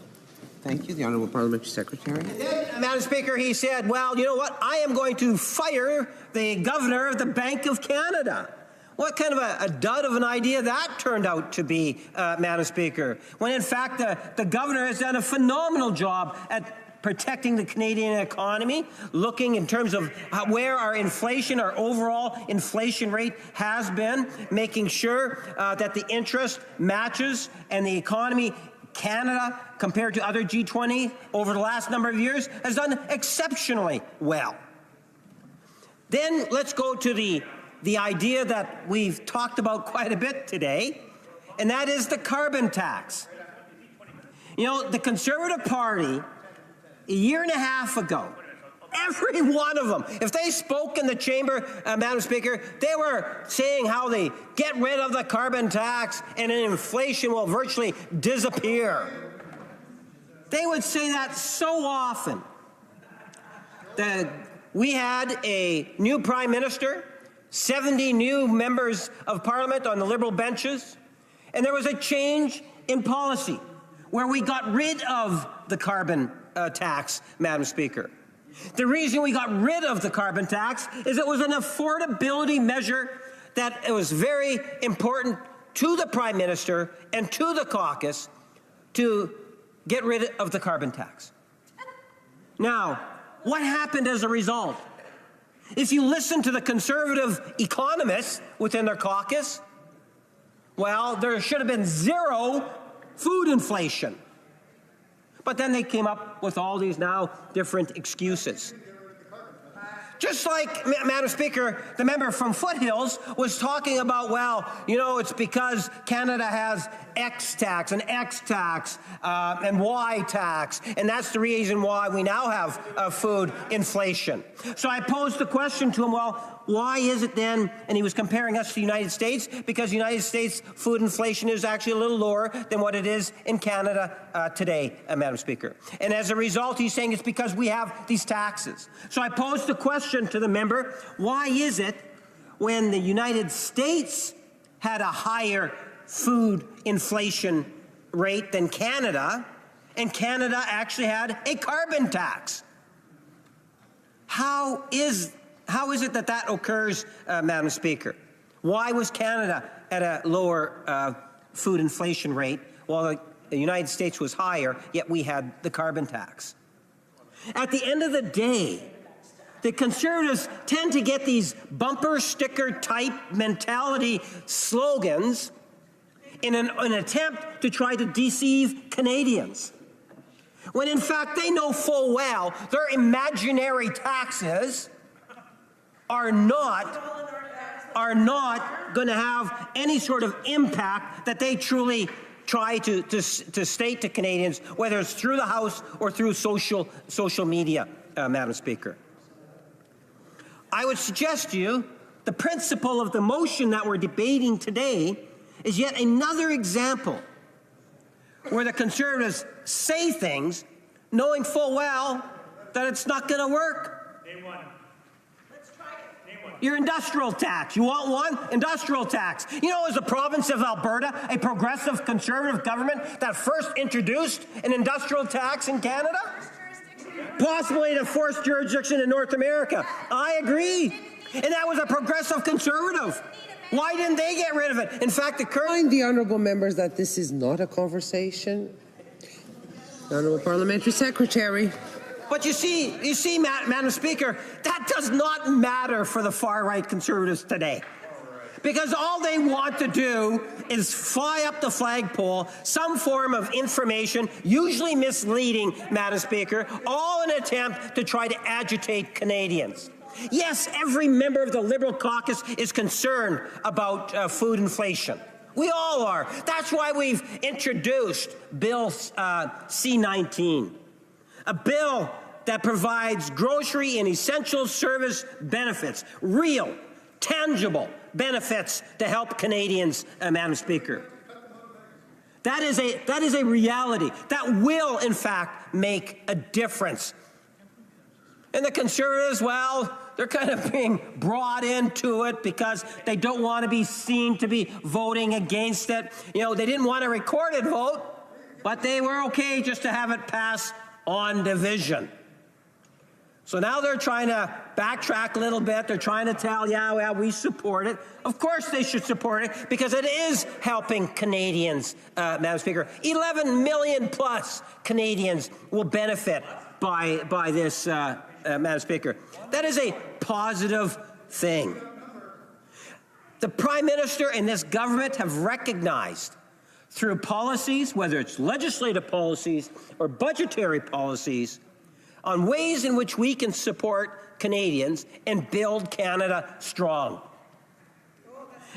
Thank you. The Honourable Parliamentary Secretary. Then, Madam Speaker, he said, well, you know what? I am going to fire the Governor of the Bank of Canada. What kind of a dud of an idea that turned out to be, Madam Speaker, when in fact the Governor has done a phenomenal job at protecting the Canadian economy, looking in terms of where our inflation, our overall inflation rate has been, making sure that the interest matches and the economy, Canada, compared to other G20 over the last number of years, has done exceptionally well. Then let's go to the idea that we've talked about quite a bit today, and that is the carbon tax. You know, the Conservative Party, a year and a half ago, every one of them, if they spoke in the chamber, Madam Speaker, they were saying how they get rid of the carbon tax and inflation will virtually disappear. They would say that so often. We had a new Prime Minister, 70 new members of Parliament on the Liberal benches, and there was a change in policy where we got rid of the carbon tax, Madam Speaker. The reason we got rid of the carbon tax is it was an affordability measure that it was very important to the Prime Minister and to the caucus to get rid of the carbon tax. Now, what happened as a result? If you listen to the Conservative economists within their caucus, well, there should have been zero food inflation. But then they came up with all these now different excuses. Just like, Madam Speaker, the member from Foothills was talking about, well, you know, it's because Canada has X tax and X tax and Y tax, and that's the reason why we now have food inflation. So I posed the question to him, well, why is it then, and he was comparing us to the United States, because the United States food inflation is actually a little lower than what it is in Canada today, Madam Speaker. And as a result, he's saying it's because we have these taxes. So I posed the question to the member, why is it when the United States had a higher food inflation rate than Canada, and Canada actually had a carbon tax? How is it that occurs, Madam Speaker? Why was Canada at a lower food inflation rate while the United States was higher, yet we had the carbon tax? At the end of the day, the Conservatives tend to get these bumper sticker type mentality slogans in an attempt to try to deceive Canadians, when in fact they know full well their imaginary taxes are not going to have any sort of impact that they truly try to state to Canadians, whether it's through the House or through social media, Madam Speaker. I would suggest to you the principle of the motion that we're debating today is yet another example where the Conservatives say things knowing full well that it's not going to work. Name one. Your industrial tax. You want one? Industrial tax. You know, as a province of Alberta, a progressive Conservative government that first introduced an industrial tax in Canada? Possibly the fourth jurisdiction in North America. I agree. And that was a progressive Conservative. Why didn't they get rid of it? In fact, the honourable members that this is not a conversation. Honourable Parliamentary Secretary. But you see, Madam Speaker, that does not matter for the far-right Conservatives today. Because all they want to do is fly up the flagpole some form of information, usually misleading, Madam Speaker, all in an attempt to try to agitate Canadians. Yes, every member of the Liberal caucus is concerned about food inflation. We all are. That's why we've introduced Bill C-19, a bill that provides grocery and essential service benefits, real, tangible benefits to help Canadians, Madam Speaker. That is a reality. That will, in fact, make a difference. And the Conservatives, well, they're kind of being brought into it because they don't want to be seen to be voting against it. You know, they didn't want a recorded vote, but they were okay just to have it pass on division. So now they're trying to backtrack a little bit. They're trying to tell, yeah, well, we support it. Of course they should support it because it is helping Canadians, Madam Speaker. 11 million plus Canadians will benefit by this, Madam Speaker. That is a positive thing. The Prime Minister and this government have recognized through policies, whether it's legislative policies or budgetary policies, on ways in which we can support Canadians and build Canada strong.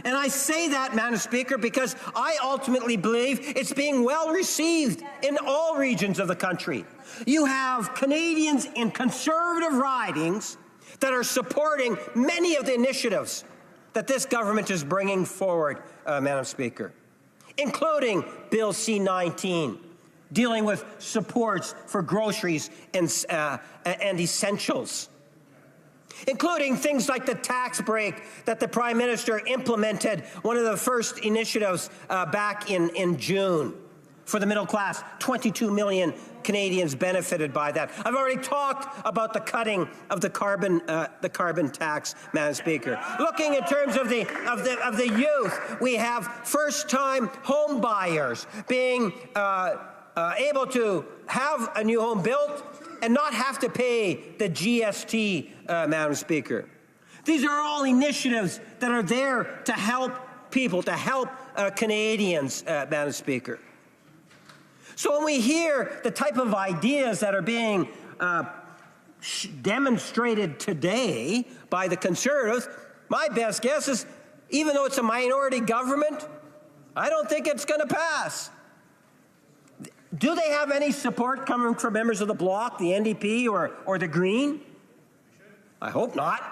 And I say that, Madam Speaker, because I ultimately believe it's being well received in all regions of the country. You have Canadians in Conservative ridings that are supporting many of the initiatives that this government is bringing forward, Madam Speaker, including Bill C-19, dealing with supports for groceries and essentials, including things like the tax break that the Prime Minister implemented, one of the first initiatives back in June for the middle class. 22 million Canadians benefited by that. I've already talked about the cutting of the carbon tax, Madam Speaker. Looking in terms of the youth, we have first-time home buyers being able to have a new home built and not have to pay the GST, Madam Speaker. These are all initiatives that are there to help people, to help Canadians, Madam Speaker. So when we hear the type of ideas that are being demonstrated today by the Conservatives, my best guess is, even though it's a minority government, I don't think it's going to pass. Do they have any support coming from members of the Bloc, the NDP, or the Green? I hope not.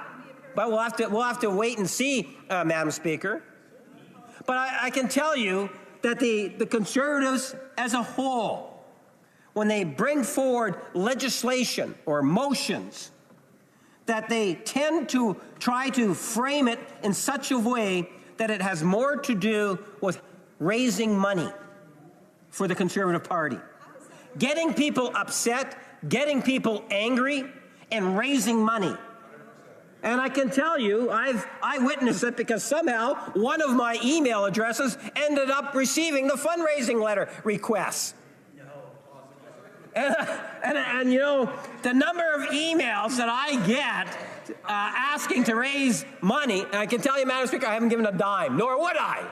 But we'll have to wait and see, Madam Speaker. But I can tell you that the Conservatives as a whole, when they bring forward legislation or motions, that they tend to try to frame it in such a way that it has more to do with raising money for the Conservative Party, getting people upset, getting people angry, and raising money. And I can tell you, I witnessed it because somehow one of my email addresses ended up receiving the fundraising letter requests. And you know, the number of emails that I get asking to raise money, and I can tell you, Madam Speaker, I haven't given a dime, nor would I.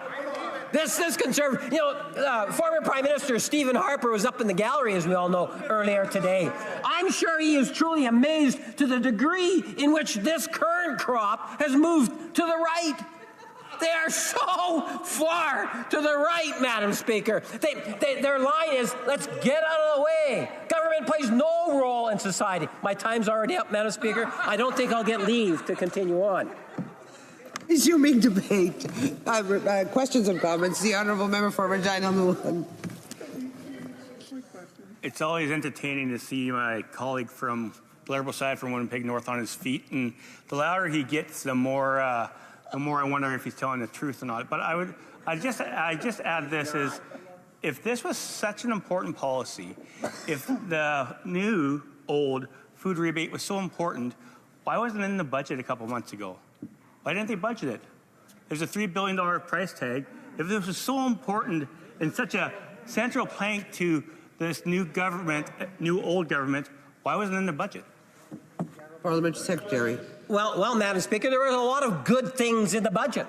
This Conservative, you know, former Prime Minister Stephen Harper was up in the gallery, as we all know, earlier today. I'm sure he is truly amazed to the degree in which this current crop has moved to the right. They are so far to the right, Madam Speaker. Their line is, let's get out of the way. Government plays no role in society. My time's already up, Madam Speaker. I don't think I'll get leave to continue on. Resuming debate. Questions and comments. The Honourable Member for Regina Lewin. It's always entertaining to see my colleague from the Liberal side from Winnipeg North on his feet, and the louder he gets, the more I wonder if he's telling the truth or not. But I just add this is, if this was such an important policy, if the new old food rebate was so important, why wasn't it in the budget a couple months ago? Why didn't they budget it? There's a $3 billion price tag. If this was so important and such a central plank to this new government, new old government, why wasn't it in the budget? Parliamentary Secretary. Well, Madam Speaker, there were a lot of good things in the budget.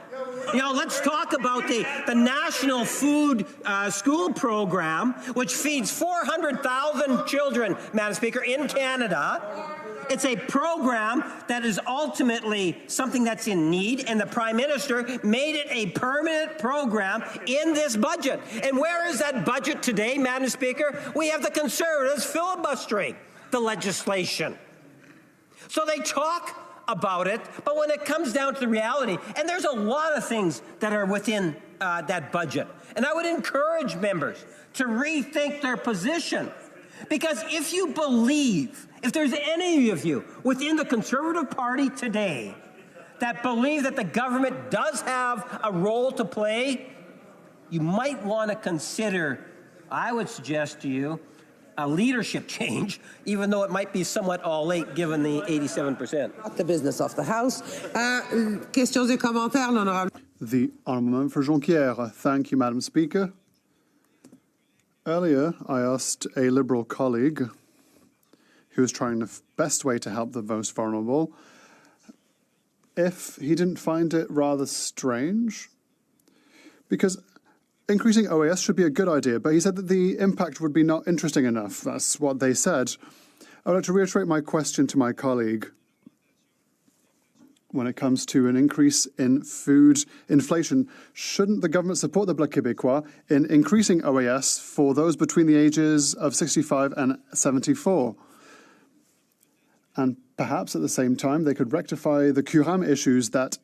You know, let's talk about the National Food School Program, which feeds 400,000 children, Madam Speaker, in Canada. It's a program that is ultimately something that's in need, and the Prime Minister made it a permanent program in this budget. And where is that budget today, Madam Speaker? We have the Conservatives filibustering the legislation. So they talk about it, but when it comes down to the reality, and there's a lot of things that are within that budget, and I would encourage members to rethink their position. Because if you believe, if there's any of you within the Conservative Party today that believe that the government does have a role to play, you might want to consider, I would suggest to you, a leadership change, even though it might be somewhat all late given the 87%. Not the business of the House. Questions et commentaires, l'honorable. The Honourable Member for Jonquière. Thank you, Madam Speaker. Earlier, I asked a Liberal colleague who was trying the best way to help the most vulnerable if he didn't find it rather strange, because increasing OAS should be a good idea, but he said that the impact would be not interesting enough. That's what they said. I would like to reiterate my question to my colleague. When it comes to an increase in food inflation, shouldn't the government support the Bloc Québécois in increasing OAS for those between the ages of 65 and 74? And perhaps at the same time, they could rectify the Curam issues that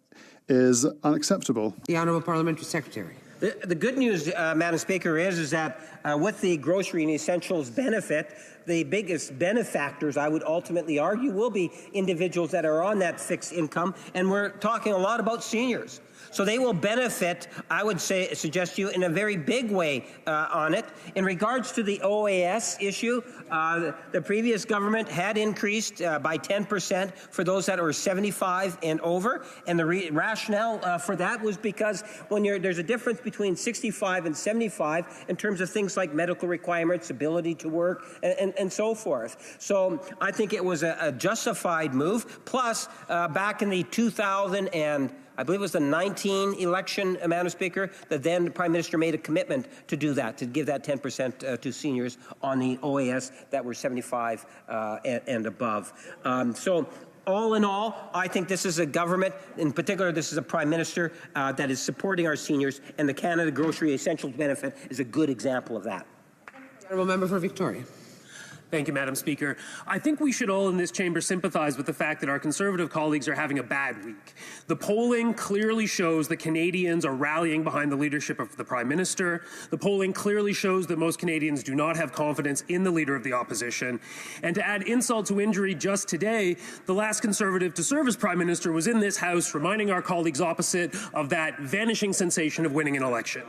is unacceptable. The Honourable Parliamentary Secretary. The good news, Madam Speaker, is that with the grocery and essentials benefit, the biggest benefactors, I would ultimately argue, will be individuals that are on that fixed income, and we're talking a lot about seniors. So they will benefit, I would suggest to you, in a very big way on it. In regards to the OAS issue, the previous government had increased by 10% for those that were 75 and over. And the rationale for that was because when there's a difference between 65 and 75 in terms of things like medical requirements, ability to work, and so forth. So I think it was a justified move. Plus, back in the 2000 and I believe it was the 19 election, Madam Speaker, that then the Prime Minister made a commitment to do that, to give that 10% to seniors on the OAS that were 75 and above. So all in all, I think this is a government, in particular, this is a Prime Minister that is supporting our seniors, and the Canada Grocery Essentials Benefit is a good example of that. Honourable Member for Victoria. Thank you, Madam Speaker. I think we should all in this chamber sympathize with the fact that our Conservative colleagues are having a bad week. The polling clearly shows that Canadians are rallying behind the leadership of the Prime Minister. The polling clearly shows that most Canadians do not have confidence in the Leader of the Opposition. And to add insult to injury, just today, the last Conservative to serve as Prime Minister was in this House reminding our colleagues opposite of that vanishing sensation of winning an election.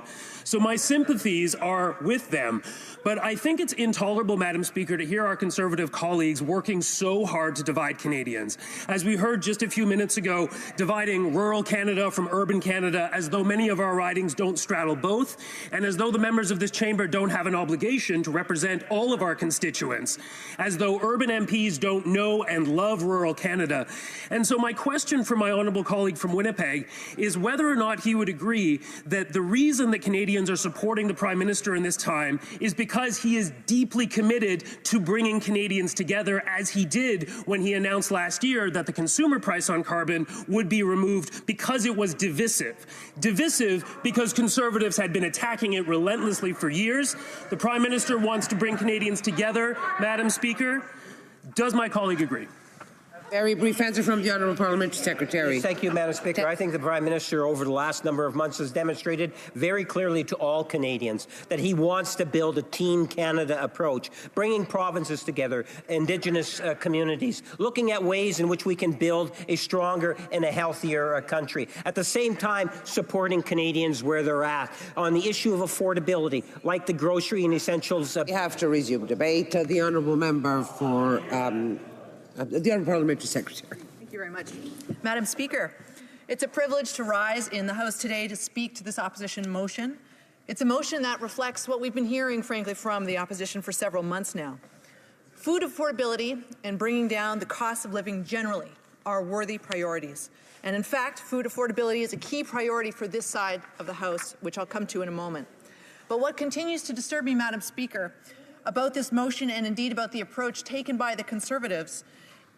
So my sympathies are with them. But I think it's intolerable, Madam Speaker, to hear our Conservative colleagues working so hard to divide Canadians. As we heard just a few minutes ago, dividing rural Canada from urban Canada, as though many of our ridings don't straddle both, and as though the members of this chamber don't have an obligation to represent all of our constituents, as though urban MPs don't know and love rural Canada. And so my question for my honourable colleague from Winnipeg is whether or not he would agree that the reason that Canadians are supporting the Prime Minister in this time is because he is deeply committed to to bringing Canadians together, as he did when he announced last year that the consumer price on carbon would be removed because it was divisive. Divisive because Conservatives had been attacking it relentlessly for years. The Prime Minister wants to bring Canadians together, Madam Speaker. Does my colleague agree? Very brief answer from the Honourable Parliamentary Secretary. Thank you, Madam Speaker. I think the Prime Minister over the last number of months has demonstrated very clearly to all Canadians that he wants to build a Team Canada approach, bringing provinces together, Indigenous communities, looking at ways in which we can build a stronger and a healthier country. At the same time, supporting Canadians where they're at on the issue of affordability, like the grocery and essentials. We have to resume debate. The Honourable Member for the Honourable Parliamentary Secretary. Thank you very much. Madam Speaker, it's a privilege to rise in the House today to speak to this opposition motion. It's a motion that reflects what we've been hearing, frankly, from the opposition for several months now. Food affordability and bringing down the cost of living generally are worthy priorities. And in fact, food affordability is a key priority for this side of the House, which I'll come to in a moment. But what continues to disturb me, Madam Speaker, about this motion and indeed about the approach taken by the Conservatives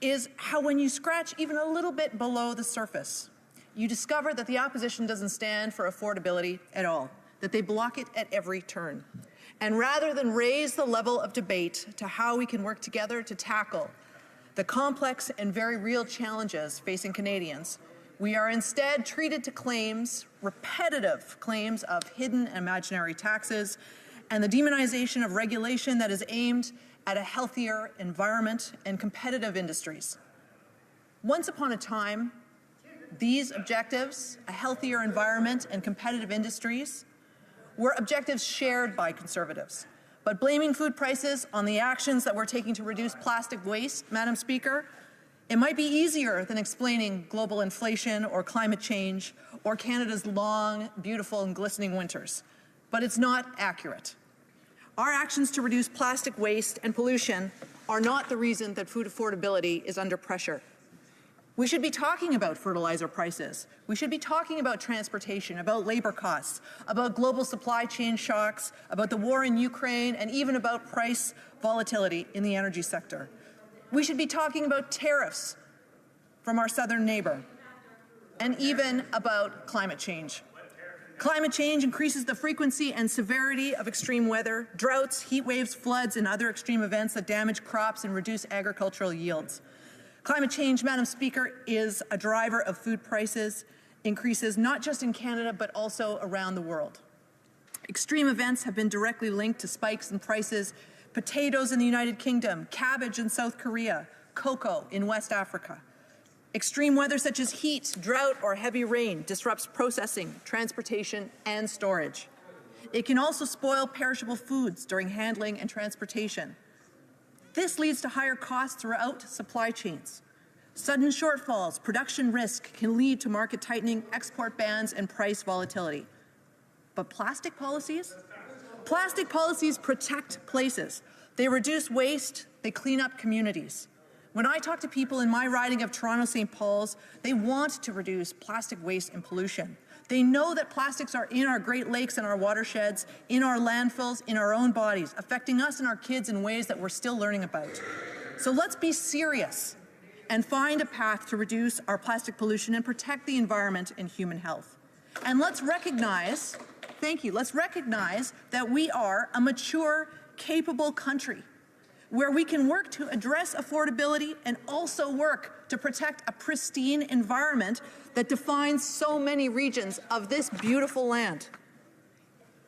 is how when you scratch even a little bit below the surface, you discover that the opposition doesn't stand for affordability at all, that they block it at every turn. And rather than raise the level of debate to how we can work together to tackle the complex and very real challenges facing Canadians, we are instead treated to claims, repetitive claims of hidden and imaginary taxes, and the demonization of regulation that is aimed at a healthier environment and competitive industries. Once upon a time, these objectives, a healthier environment and competitive industries, were objectives shared by Conservatives. But blaming food prices on the actions that we're taking to reduce plastic waste, Madam Speaker, it might be easier than explaining global inflation or climate change or Canada's long, beautiful and glistening winters. But it's not accurate. Our actions to reduce plastic waste and pollution are not the reason that food affordability is under pressure. We should be talking about fertilizer prices. We should be talking about transportation, about labor costs, about global supply chain shocks, about the war in Ukraine, and even about price volatility in the energy sector. We should be talking about tariffs from our southern neighbor, and even about climate change. Climate change increases the frequency and severity of extreme weather, droughts, heat waves, floods, and other extreme events that damage crops and reduce agricultural yields. Climate change, Madam Speaker, is a driver of food prices increases not just in Canada but also around the world. Extreme events have been directly linked to spikes in prices: potatoes in the United Kingdom, cabbage in South Korea, cocoa in West Africa. Extreme weather such as heat, drought, or heavy rain disrupts processing, transportation, and storage. It can also spoil perishable foods during handling and transportation. This leads to higher costs throughout supply chains. Sudden shortfalls, production risk can lead to market tightening, export bans, and price volatility. But plastic policies? Plastic policies protect places. They reduce waste, they clean up communities. When I talk to people in my riding of Toronto-St. Paul's, they want to reduce plastic waste and pollution. They know that plastics are in our Great Lakes and our watersheds, in our landfills, in our own bodies, affecting us and our kids in ways that we're still learning about. So let's be serious and find a path to reduce our plastic pollution and protect the environment and human health. And let's recognize, let's recognize that we are a mature, capable country where we can work to address affordability and also work to protect a pristine environment that defines so many regions of this beautiful land.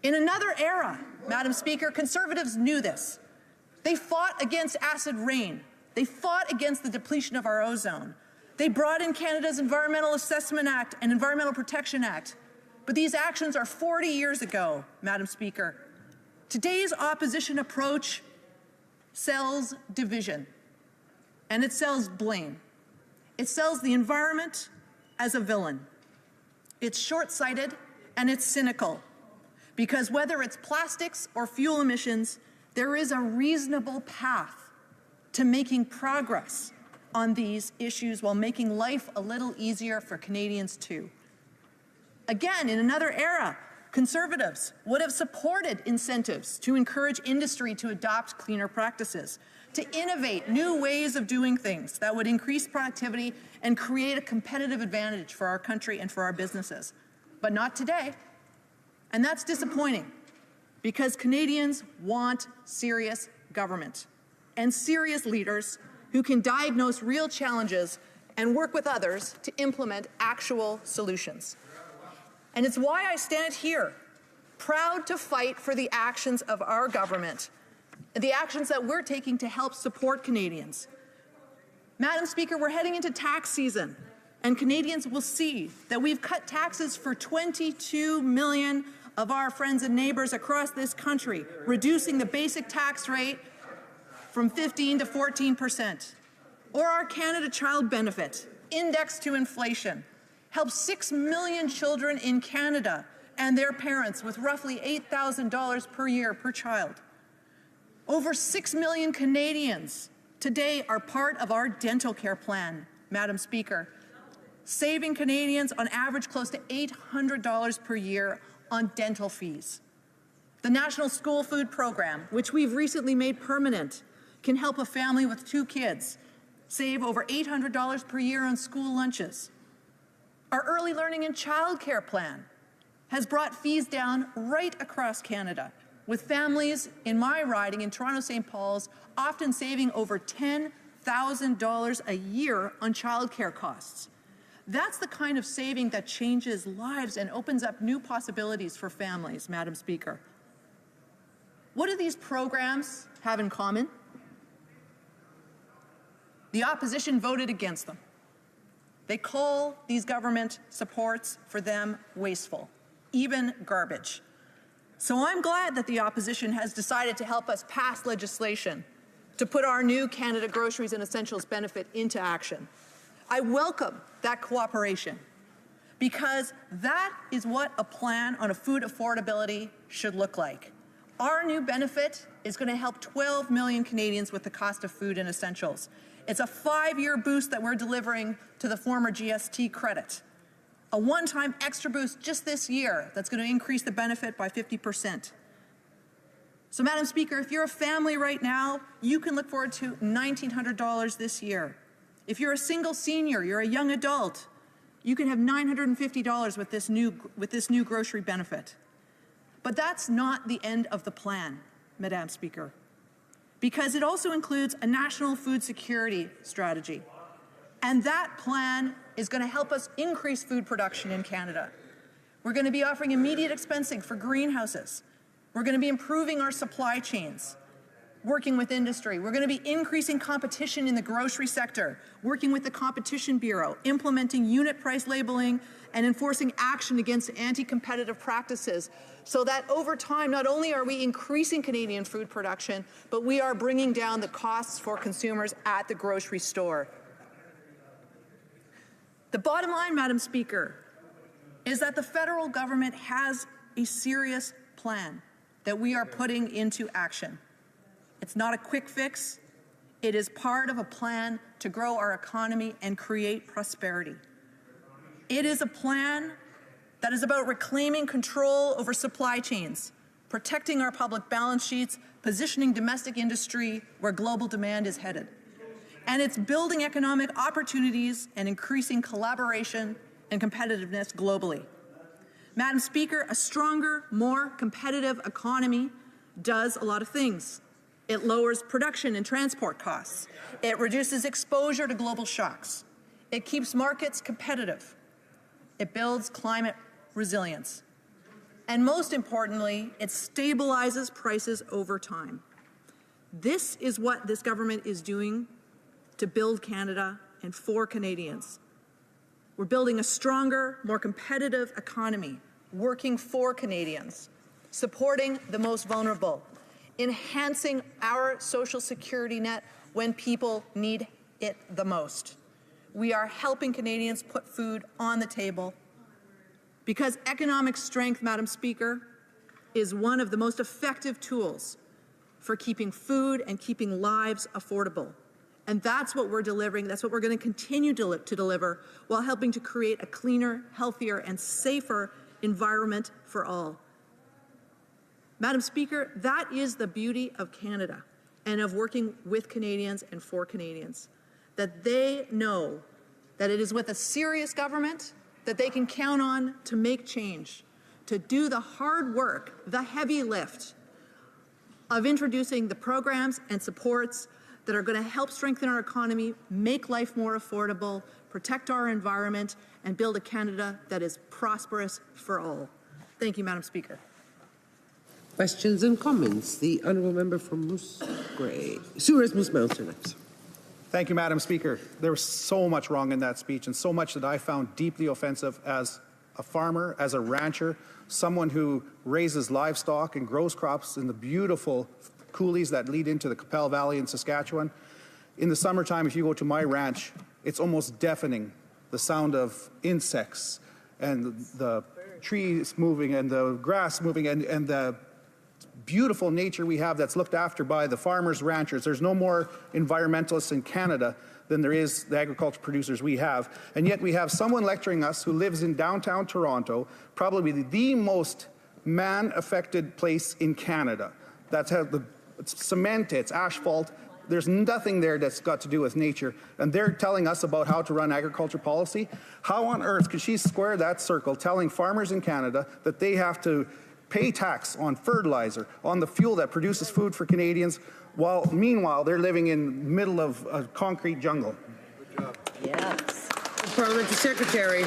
In another era, Madam Speaker, Conservatives knew this. They fought against acid rain. They fought against the depletion of our ozone. They brought in Canada's Environmental Assessment Act and Environmental Protection Act. But these actions are 40 years ago, Madam Speaker. Today's opposition approach sells division, and it sells blame. It sells the environment as a villain. It's short-sighted and it's cynical, because whether it's plastics or fuel emissions, there is a reasonable path to making progress on these issues while making life a little easier for Canadians too. Again, in another era, Conservatives would have supported incentives to encourage industry to adopt cleaner practices, to innovate new ways of doing things that would increase productivity and create a competitive advantage for our country and for our businesses. But not today. And that's disappointing because Canadians want serious government and serious leaders who can diagnose real challenges and work with others to implement actual solutions. And it's why I stand here, proud to fight for the actions of our government, the actions that we're taking to help support Canadians. Madam Speaker, we're heading into tax season, and Canadians will see that we've cut taxes for 22 million of our friends and neighbours across this country, reducing the basic tax rate from 15 to 14%. Or our Canada Child Benefit, indexed to inflation, helps 6 million children in Canada and their parents with roughly $8,000 per year per child. Over 6 million Canadians today are part of our dental care plan, Madam Speaker, saving Canadians on average close to $800 per year on dental fees. The National School Food Program, which we've recently made permanent, can help a family with 2 kids save over $800 per year on school lunches. Our Early Learning and Childcare Plan has brought fees down right across Canada, with families in my riding in Toronto St. Paul's often saving over $10,000 a year on childcare costs. That's the kind of saving that changes lives and opens up new possibilities for families, Madam Speaker. What do these programs have in common? The opposition voted against them. They call these government supports for them wasteful, even garbage. So I'm glad that the opposition has decided to help us pass legislation to put our new Canada Groceries and Essentials benefit into action. I welcome that cooperation because that is what a plan on a food affordability should look like. Our new benefit is going to help 12 million Canadians with the cost of food and essentials. It's a 5-year boost that we're delivering to the former GST credit. A one-time extra boost just this year that's going to increase the benefit by 50%. So, Madam Speaker, if you're a family right now, you can look forward to $1,900 this year. If you're a single senior, you're a young adult, you can have $950 with this new grocery benefit. But that's not the end of the plan, Madam Speaker, because it also includes a national food security strategy. And that plan is going to help us increase food production in Canada. We're going to be offering immediate expensing for greenhouses. We're going to be improving our supply chains, working with industry. We're going to be increasing competition in the grocery sector, working with the Competition Bureau, implementing unit price labeling, and enforcing action against anti-competitive practices so that over time, not only are we increasing Canadian food production, but we are bringing down the costs for consumers at the grocery store. The bottom line, Madam Speaker, is that the federal government has a serious plan that we are putting into action. It's not a quick fix. It is part of a plan to grow our economy and create prosperity. It is a plan that is about reclaiming control over supply chains, protecting our public balance sheets, positioning domestic industry where global demand is headed. And it's building economic opportunities and increasing collaboration and competitiveness globally. Madam Speaker, a stronger, more competitive economy does a lot of things. It lowers production and transport costs. It reduces exposure to global shocks. It keeps markets competitive. It builds climate resilience. And most importantly, it stabilizes prices over time. This is what this government is doing to build Canada and for Canadians. We're building a stronger, more competitive economy, working for Canadians, supporting the most vulnerable, enhancing our social security net when people need it the most. We are helping Canadians put food on the table because economic strength, Madam Speaker, is one of the most effective tools for keeping food and keeping lives affordable. And that's what we're delivering. That's what we're going to continue to deliver while helping to create a cleaner, healthier, and safer environment for all. Madam Speaker, that is the beauty of Canada. and of working with Canadians and for Canadians, that they know that it is with a serious government that they can count on to make change, to do the hard work, the heavy lift of introducing the programs and supports that are going to help strengthen our economy, make life more affordable, protect our environment, and build a Canada that is prosperous for all. Thank you, Madam Speaker. Questions and comments? The honourable member from Moose Mountain. Thank you, Madam Speaker. There was so much wrong in that speech, and so much that I found deeply offensive as a farmer, as a rancher, someone who raises livestock and grows crops in the beautiful coulees that lead into the Qu'Appelle Valley in Saskatchewan. In the summertime, if you go to my ranch, it's almost deafening, the sound of insects and the trees moving and the grass moving and the beautiful nature we have that's looked after by the farmers, ranchers. There's no more environmentalists in Canada than there is the agriculture producers we have. And yet we have someone lecturing us who lives in downtown Toronto, probably the most man-affected place in Canada. It's cement, it's asphalt. There's nothing there that's got to do with nature. And they're telling us about how to run agriculture policy. How on earth could she square that circle telling farmers in Canada that they have to pay tax on fertilizer, on the fuel that produces food for Canadians, while meanwhile they're living in the middle of a concrete jungle? Yes. Parliamentary Secretary.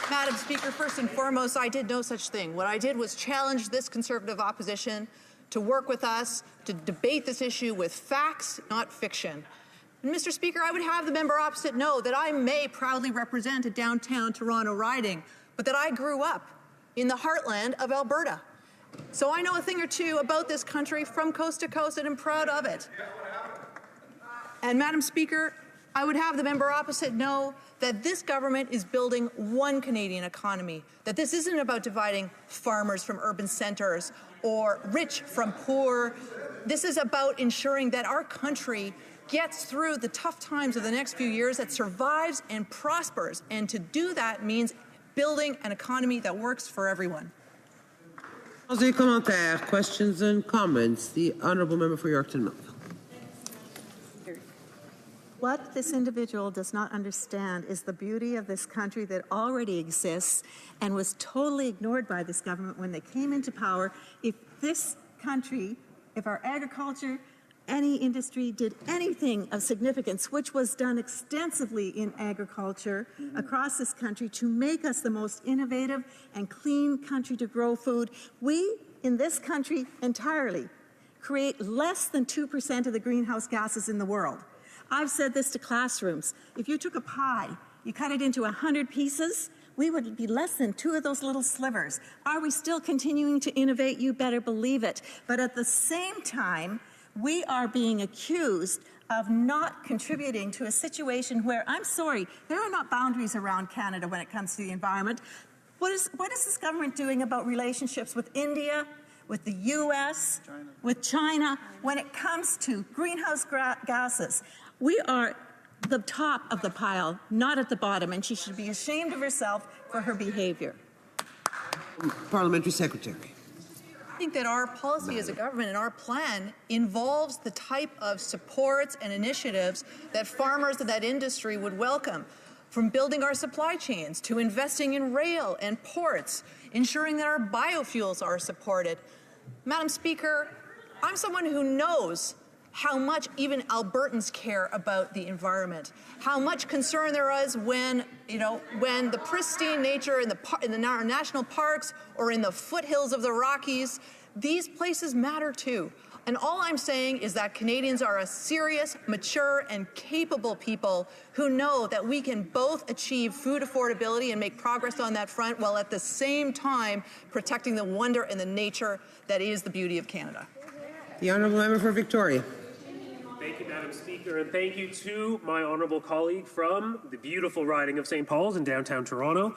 Madam Speaker, first and foremost, I did no such thing. What I did was challenge this Conservative opposition to work with us, to debate this issue with facts, not fiction. And Mr. Speaker, I would have the member opposite know that I may proudly represent a downtown Toronto riding, but that I grew up in the heartland of Alberta. So I know a thing or two about this country from coast to coast, and I'm proud of it. And Madam Speaker, I would have the member opposite know that this government is building one Canadian economy, that this isn't about dividing farmers from urban centres or rich from poor. This is about ensuring that our country gets through the tough times of the next few years, that survives and prospers. And to do that means building an economy that works for everyone. Questions and comments? The honourable member for Yorkton Milk. What this individual does not understand is the beauty of this country that already exists and was totally ignored by this government when they came into power. If this country, if our agriculture, any industry did anything of significance, which was done extensively in agriculture across this country to make us the most innovative and clean country to grow food, we in this country entirely create less than 2% of the greenhouse gases in the world. I've said this to classrooms. If you took a pie, you cut it into 100 pieces, we would be less than 2 of those little slivers. Are we still continuing to innovate? You better believe it. But at the same time, we are being accused of not contributing to a situation where, I'm sorry, there are not boundaries around Canada when it comes to the environment. What is this government doing about relationships with India, with the U.S., with China, when it comes to greenhouse gases? We are the top of the pile, not at the bottom, and she should be ashamed of herself for her behavior. Parliamentary Secretary. I think that our policy as a government and our plan involves the type of supports and initiatives that farmers and that industry would welcome, from building our supply chains to investing in rail and ports, ensuring that our biofuels are supported. Madam Speaker, I'm someone who knows how much even Albertans care about the environment, how much concern there is when the pristine nature in our national parks or in the foothills of the Rockies, these places matter too. And all I'm saying is that Canadians are a serious, mature, and capable people who know that we can both achieve food affordability and make progress on that front while at the same time protecting the wonder and the nature that is the beauty of Canada. The honourable member for Victoria. Thank you, Madam Speaker, and thank you to my honourable colleague from the beautiful riding of St. Paul's in downtown Toronto.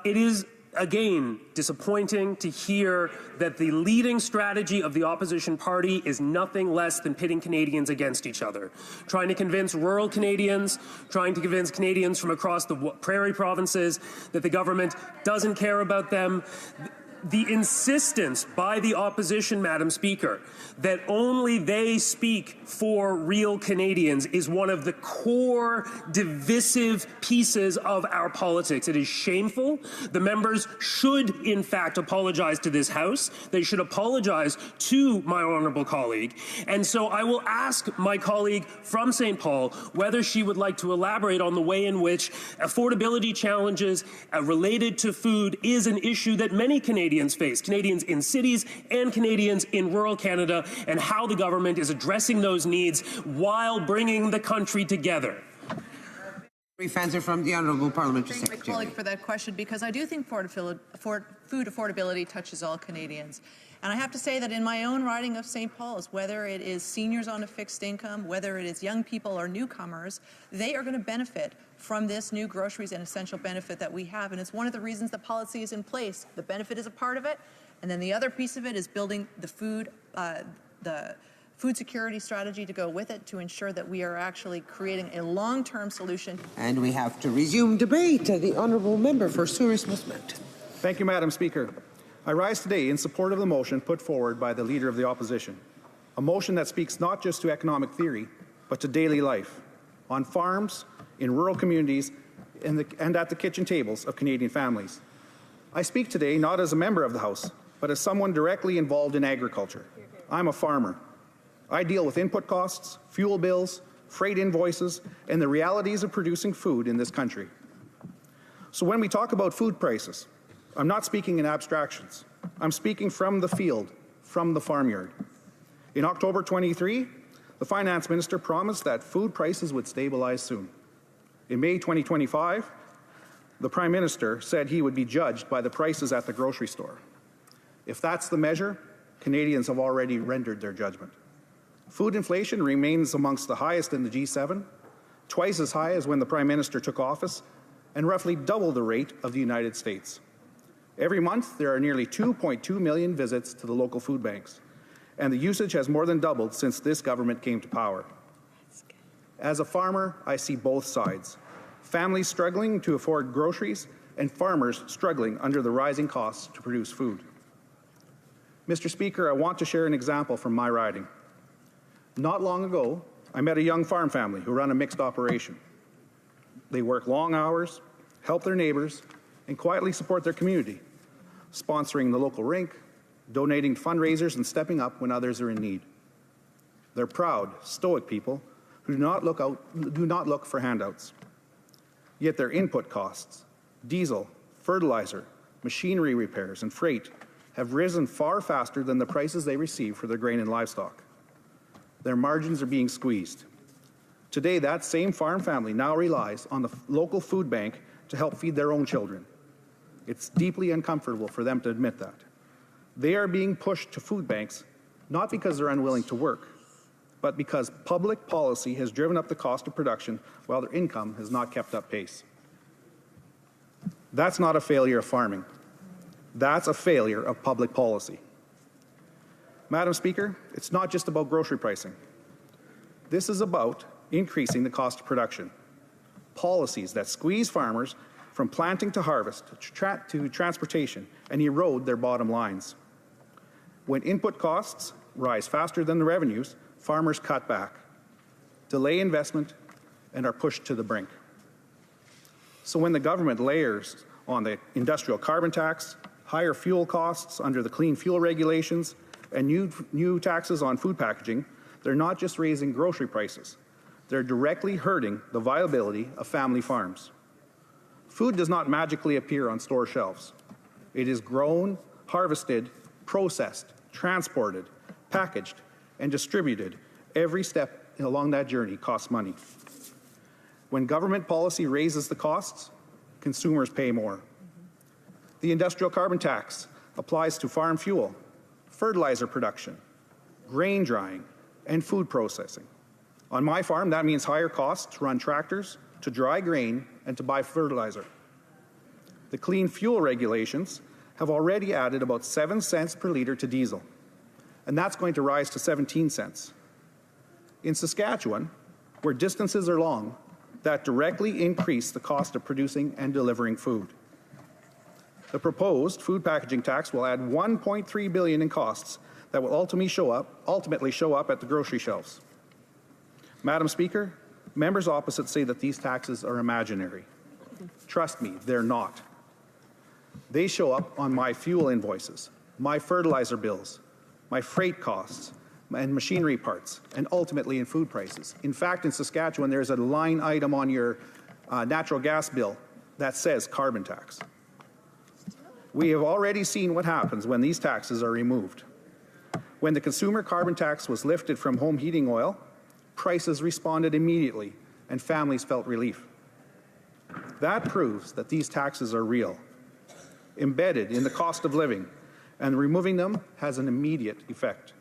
It is, again, disappointing to hear that the leading strategy of the opposition party is nothing less than pitting Canadians against each other, trying to convince rural Canadians, trying to convince Canadians from across the prairie provinces that the government doesn't care about them. the insistence by the opposition, Madam Speaker, that only they speak for real Canadians is one of the core divisive pieces of our politics. It is shameful. The members should, in fact, apologize to this House. They should apologize to my honourable colleague. And so I will ask my colleague from St. Paul whether she would like to elaborate on the way in which affordability challenges related to food is an issue that many Canadians face, Canadians in cities and Canadians in rural Canada, and how the government is addressing those needs while bringing the country together. Brief answer from the Honourable Parliamentary Thank my Secretary. colleague for that question, because I do think food affordability touches all Canadians. And I have to say that in my own riding of St. Paul's, whether it is seniors on a fixed income, whether it is young people or newcomers, they are going to benefit from this new groceries and essential benefit that we have. And it's one of the reasons the policy is in place. The benefit is a part of it. And then the other piece of it is building the food security strategy to go with it to ensure that we are actually creating a long-term solution. And we have to resume debate. The Honourable Member for Souris-Mount. Thank you, Madam Speaker. I rise today in support of the motion put forward by the Leader of the Opposition, a motion that speaks not just to economic theory, but to daily life, on farms, in rural communities, and at the kitchen tables of Canadian families. I speak today not as a member of the House, but as someone directly involved in agriculture. I'm a farmer. I deal with input costs, fuel bills, freight invoices, and the realities of producing food in this country. So when we talk about food prices, I'm not speaking in abstractions. I'm speaking from the field, from the farmyard. In October 23, the Finance Minister promised that food prices would stabilize soon. In May 2025, the Prime Minister said he would be judged by the prices at the grocery store. If that's the measure, Canadians have already rendered their judgment. Food inflation remains amongst the highest in the G7, twice as high as when the Prime Minister took office, and roughly double the rate of the United States. Every month, there are nearly 2.2 million visits to the local food banks, and the usage has more than doubled since this government came to power. As a farmer, I see both sides. Families struggling to afford groceries and farmers struggling under the rising costs to produce food. Mr. Speaker, I want to share an example from my riding. Not long ago, I met a young farm family who run a mixed operation. They work long hours, help their neighbors, and quietly support their community, sponsoring the local rink, donating to fundraisers, and stepping up when others are in need. They're proud, stoic people who do not look for handouts. Yet their input costs, diesel, fertilizer, machinery repairs, and freight have risen far faster than the prices they receive for their grain and livestock. Their margins are being squeezed. Today, that same farm family now relies on the local food bank to help feed their own children. It's deeply uncomfortable for them to admit that. They are being pushed to food banks not because they're unwilling to work, but because public policy has driven up the cost of production while their income has not kept up pace. That's not a failure of farming. That's a failure of public policy. Madam Speaker, it's not just about grocery pricing. This is about increasing the cost of production. Policies that squeeze farmers from planting to harvest to transportation and erode their bottom lines. When input costs rise faster than the revenues, farmers cut back, delay investment, and are pushed to the brink. So when the government layers on the industrial carbon tax, higher fuel costs under the clean fuel regulations, and new taxes on food packaging, they're not just raising grocery prices. They're directly hurting the viability of family farms. Food does not magically appear on store shelves. It is grown, harvested, processed, transported, packaged, and distributed. Every step along that journey costs money. When government policy raises the costs, consumers pay more. The industrial carbon tax applies to farm fuel, fertilizer production, grain drying, and food processing. On my farm, that means higher costs to run tractors, to dry grain, and to buy fertilizer. The clean fuel regulations have already added about 7 cents per litre to diesel, and that's going to rise to 17 cents. In Saskatchewan, where distances are long, that directly increase the cost of producing and delivering food. The proposed food packaging tax will add $1.3 billion in costs that will ultimately show up at the grocery shelves. Madam Speaker, members opposite say that these taxes are imaginary. Trust me, they're not. They show up on my fuel invoices, my fertilizer bills, my freight costs, and machinery parts, and ultimately in food prices. In fact, in Saskatchewan, there's a line item on your natural gas bill that says carbon tax. We have already seen what happens when these taxes are removed. When the consumer carbon tax was lifted from home heating oil, prices responded immediately and families felt relief. That proves that these taxes are real, embedded in the cost of living, and removing them has an immediate effect.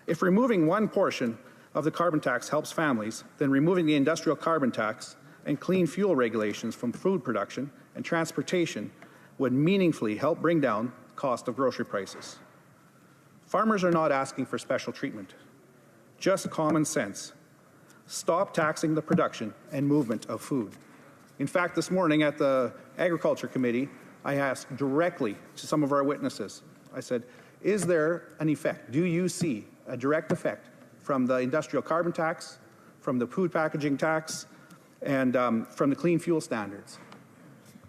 If removing one portion of the carbon tax helps families, then removing the industrial carbon tax and clean fuel regulations from food production and transportation would meaningfully help bring down the cost of grocery prices. Farmers are not asking for special treatment, just common sense. Stop taxing the production and movement of food. In fact, this morning at the Agriculture Committee, I asked directly to some of our witnesses, I said, is there an effect? Do you see a direct effect from the industrial carbon tax, from the food packaging tax, and from the clean fuel standards?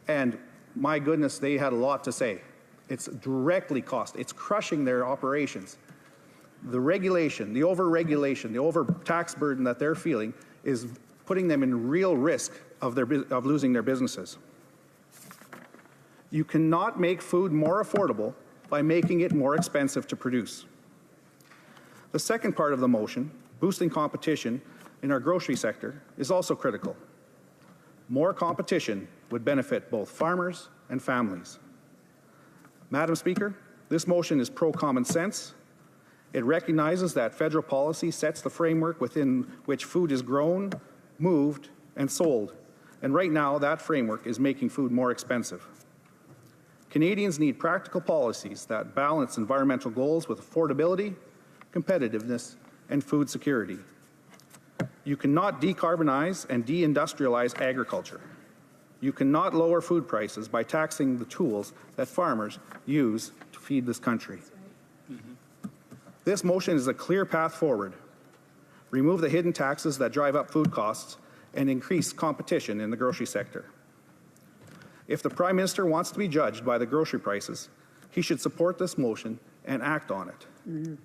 And my goodness, they had a lot to say. It's directly cost. It's crushing their operations. The regulation, the over-regulation, the over-tax burden that they're feeling is putting them in real risk of losing their businesses. You cannot make food more affordable by making it more expensive to produce. The second part of the motion, boosting competition in our grocery sector, is also critical. More competition would benefit both farmers and families. Madam Speaker, this motion is pro-common sense. It recognizes that federal policy sets the framework within which food is grown, moved, and sold. And right now, that framework is making food more expensive. Canadians need practical policies that balance environmental goals with affordability, competitiveness, and food security. You cannot decarbonize and deindustrialize agriculture. You cannot lower food prices by taxing the tools that farmers use to feed this country. This motion is a clear path forward. Remove the hidden taxes that drive up food costs and increase competition in the grocery sector. If the Prime Minister wants to be judged by the grocery prices, he should support this motion and act on it.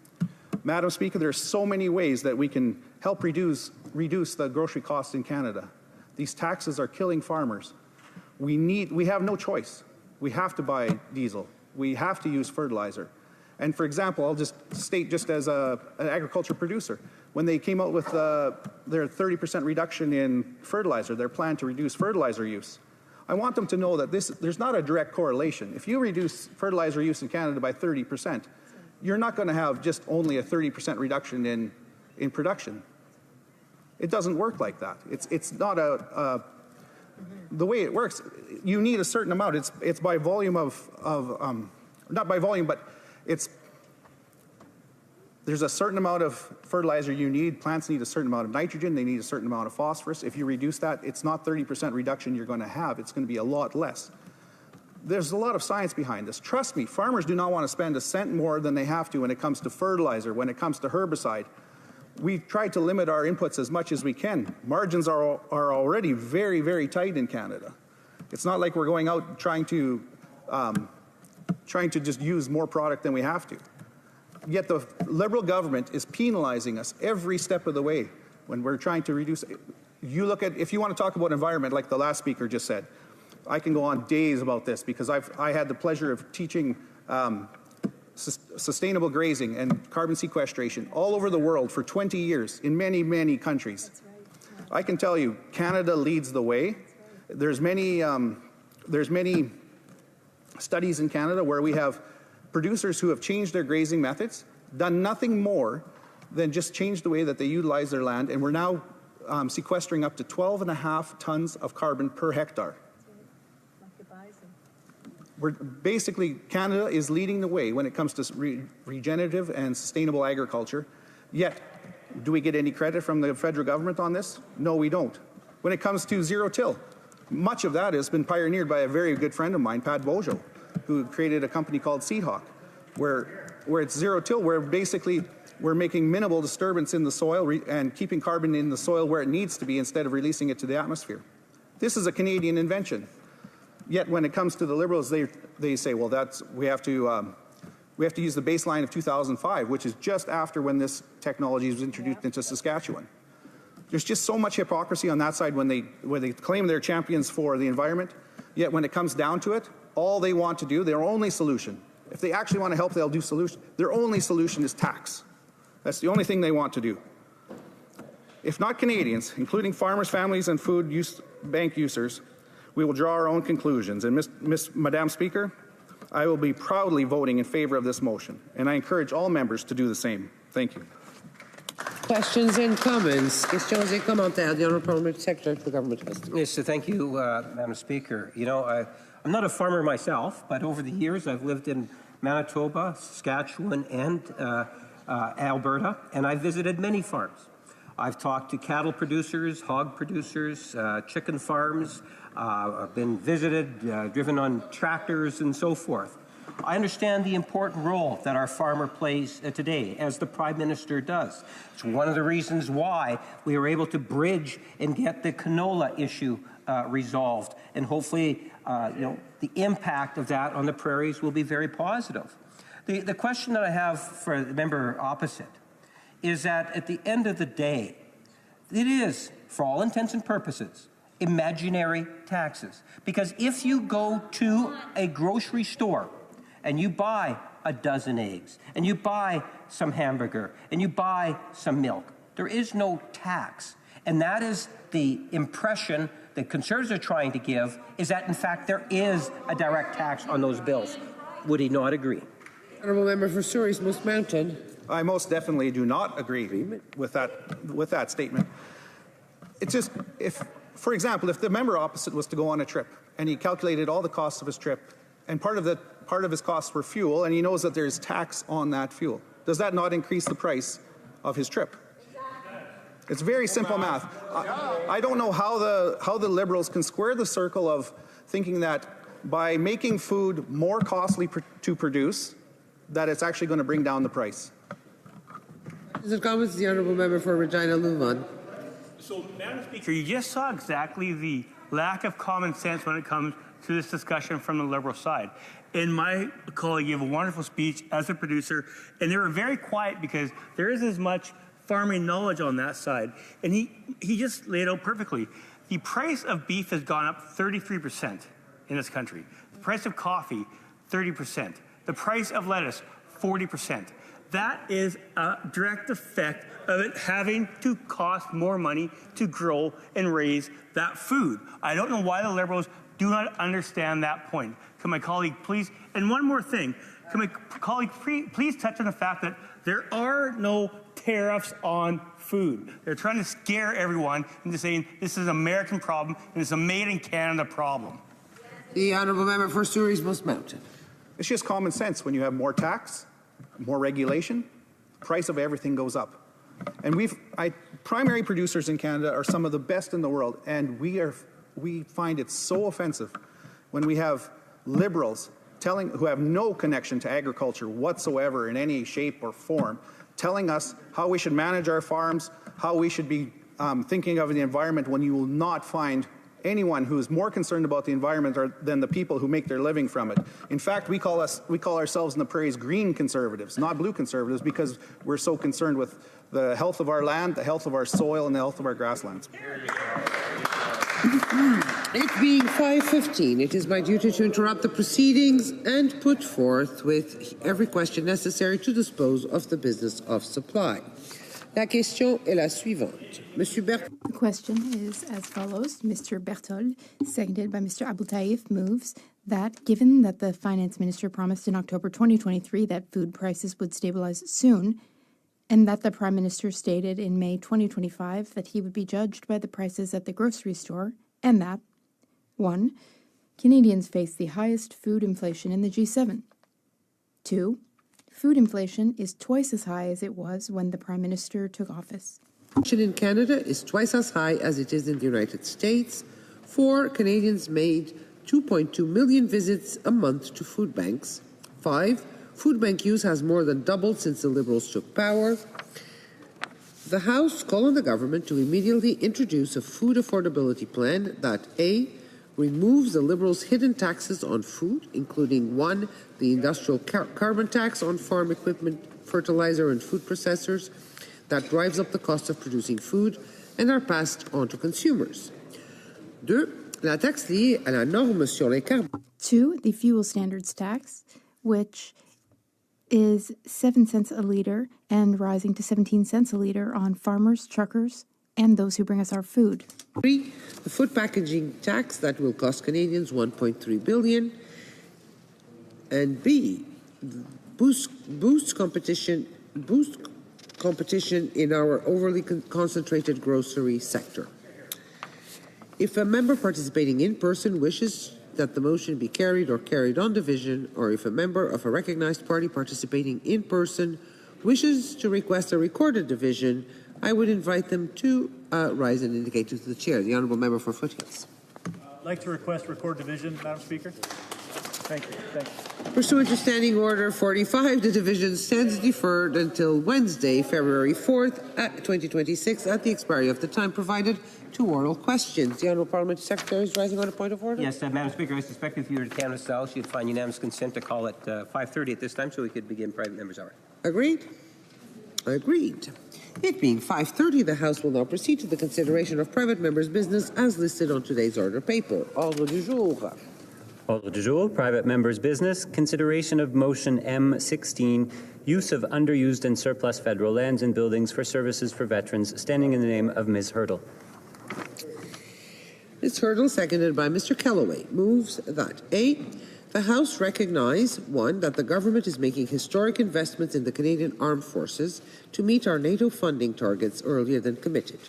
Madam Speaker, there are so many ways that we can help reduce the grocery costs in Canada. These taxes are killing farmers. We have no choice. We have to buy diesel. We have to use fertilizer. And for example, I'll just state just as an agriculture producer, when they came out with their 30% reduction in fertilizer, their plan to reduce fertilizer use, I want them to know that there's not a direct correlation. If you reduce fertilizer use in Canada by 30%, you're not going to have just only a 30% reduction in production. It doesn't work like that. It's not the way it works. You need a certain amount. It's by volume not by volume, but there's a certain amount of fertilizer you need. Plants need a certain amount of nitrogen. They need a certain amount of phosphorus. If you reduce that, it's not 30% reduction you're going to have. It's going to be a lot less. There's a lot of science behind this. Trust me, farmers do not want to spend a cent more than they have to when it comes to fertilizer, when it comes to herbicide. We've tried to limit our inputs as much as we can. Margins are already very, very tight in Canada. It's not like we're going out trying to just use more product than we have to. Yet the Liberal government is penalizing us every step of the way when we're trying to reduce. You look at, if you want to talk about environment, like the last speaker just said, I can go on days about this because I had the pleasure of teaching sustainable grazing and carbon sequestration all over the world for 20 years in many, many countries. I can tell you, Canada leads the way. There's many studies in Canada where we have producers who have changed their grazing methods, done nothing more than just change the way that they utilize their land, and we're now sequestering up to 12.5 tons of carbon per hectare. Basically, Canada is leading the way when it comes to regenerative and sustainable agriculture. Yet, do we get any credit from the federal government on this? No, we don't. When it comes to zero-till, much of that has been pioneered by a very good friend of mine, Pat Bojo, who created a company called Seedhawk, where it's zero-till, where basically we're making minimal disturbance in the soil and keeping carbon in the soil where it needs to be instead of releasing it to the atmosphere. This is a Canadian invention. Yet when it comes to the Liberals, they say, well, we have to use the baseline of 2005, which is just after when this technology was introduced into Saskatchewan. There's just so much hypocrisy on that side when they claim they're champions for the environment, yet when it comes down to it, all they want to do, their only solution, if they actually want to help, they'll do solution. Their only solution is tax. That's the only thing they want to do. If not Canadians, including farmers, families, and food bank users, we will draw our own conclusions. And Madam Speaker, I will be proudly voting in favor of this motion, and I encourage all members to do the same. Thank you. Questions and comments? Questions et commentaires. The Honourable Parliamentary Secretary for Government Justice. Yes, so thank you, Madam Speaker. You know, I'm not a farmer myself, but over the years I've lived in Manitoba, Saskatchewan, and Alberta, and I've visited many farms. I've talked to cattle producers, hog producers, chicken farms. I've been visited, driven on tractors, and so forth. I understand the important role that our farmer plays today, as the Prime Minister does. It's one of the reasons why we were able to bridge and get the canola issue resolved, and hopefully, the impact of that on the prairies will be very positive. The question that I have for the member opposite is that at the end of the day, it is, for all intents and purposes, imaginary taxes. Because if you go to a grocery store and you buy a dozen eggs, and you buy some hamburger, and you buy some milk, there is no tax. And that is the impression that Conservatives are trying to give, is that in fact there is a direct tax on those bills. Would he not agree? Honourable Member for Surrey's Most Mountain. I most definitely do not agree with that statement. It's just, for example, if the member opposite was to go on a trip and he calculated all the costs of his trip, and part of his costs were fuel, and he knows that there's tax on that fuel, does that not increase the price of his trip? It's very simple math. I don't know how the Liberals can square the circle of thinking that by making food more costly to produce, that it's actually going to bring down the price. Questions and comments? The Honourable Member for Regina Luvan. So, Madam Speaker, you just saw exactly the lack of common sense when it comes to this discussion from the Liberal side. And my colleague gave a wonderful speech as a producer, and they were very quiet because there isn't as much farming knowledge on that side. And he just laid out perfectly. The price of beef has gone up 33% in this country. The price of coffee, 30%. The price of lettuce, 40%. That is a direct effect of it having to cost more money to grow and raise that food. I don't know why the Liberals do not understand that point. Can my colleague please, and one more thing, can my colleague please touch on the fact that there are no tariffs on food. They're trying to scare everyone into saying this is an American problem and it's a made in Canada problem. The Honourable Member for Surrey's Most Mountain. It's just common sense. When you have more tax, more regulation, the price of everything goes up. And primary producers in Canada are some of the best in the world, and we find it so offensive when we have Liberals who have no connection to agriculture whatsoever in any shape or form, telling us how we should manage our farms, how we should be thinking of the environment, when you will not find anyone who is more concerned about the environment than the people who make their living from it. In fact, we call ourselves in the prairies green conservatives, not blue conservatives, because we're so concerned with the health of our land, the health of our soil, and the health of our grasslands. It being 5:15, it is my duty to interrupt the proceedings and put forth with every question necessary to dispose of the business of supply. La question est la suivante. Monsieur Berthold. The question is as follows. Mr. Berthold, seconded by Mr. Abou-Taïf, moves that, given that the Finance Minister promised in October 2023 that food prices would stabilize soon, and that the Prime Minister stated in May 2025 that he would be judged by the prices at the grocery store, and that 1. Canadians face the highest food inflation in the G7. 2. Food inflation is twice as high as it was when the Prime Minister took office. Inflation in Canada is twice as high as it is in the United States. 4. Canadians made 2.2 million visits a month to food banks. 5. Food bank use has more than doubled since the Liberals took power. The House called on the government to immediately introduce a food affordability plan that A. removes the Liberals' hidden taxes on food, including 1. the industrial carbon tax on farm equipment, fertilizer and food processors that drives up the cost of producing food and are passed on to consumers. 2. La taxe liée à la norme sur les carbone. 2. The fuel standards tax, which is 7 cents a liter and rising to 17 cents a liter on farmers, truckers, and those who bring us our food. 3. The food packaging tax that will cost Canadians $1.3 billion. And B. Boost competition in our overly concentrated grocery sector. If a member participating in person wishes that the motion be carried or carried on division, or if a member of a recognized party participating in person wishes to request a recorded division, I would invite them to rise and indicate to the chair. The honourable member for Foothills. I'd like to request record division, Madam Speaker. Thank you. Thank you. Pursuant to Standing Order 45, the division stands deferred until Wednesday, February 4th, 2026, at the expiry of the time provided to oral questions. The Honourable Parliamentary Secretary is rising on a point of order. Yes, Madam Speaker, I suspect if you were to Canada South, you'd find unanimous consent to call at 5:30 at this time so we could begin private members' hour. Agreed? Agreed. It being 5:30, the House will now proceed to the consideration of private members' business as listed on today's order paper. Ordre du jour. Ordre du jour, private members' business, consideration of motion M16, use of underused and surplus federal lands and buildings for services for veterans, standing in the name of Ms. Hurdle. Ms. Hurdle, seconded by Mr. Kellaway, moves that A. The House recognize, 1, that the government is making historic investments in the Canadian Armed Forces to meet our NATO funding targets earlier than committed.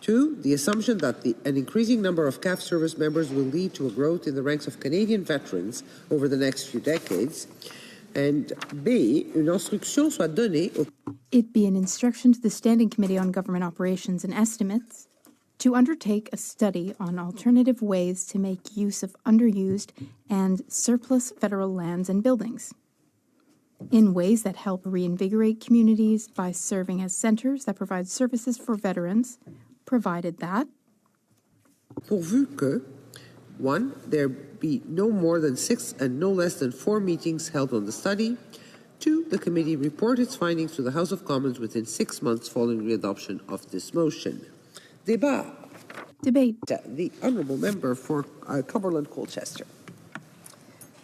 2, the assumption that an increasing number of CAF service members will lead to a growth in the ranks of Canadian veterans over the next few decades. And B, une instruction soit donnée au... It be an instruction to the Standing Committee on Government Operations and Estimates to undertake a study on alternative ways to make use of underused and surplus federal lands and buildings in ways that help reinvigorate communities by serving as centers that provide services for veterans, provided that pourvu que 1, there be no more than 6 and no less than 4 meetings held on the study. 2, the committee report its findings to the House of Commons within 6 months following the adoption of this motion. Débat. Debate. The honourable member for Cumberland Colchester.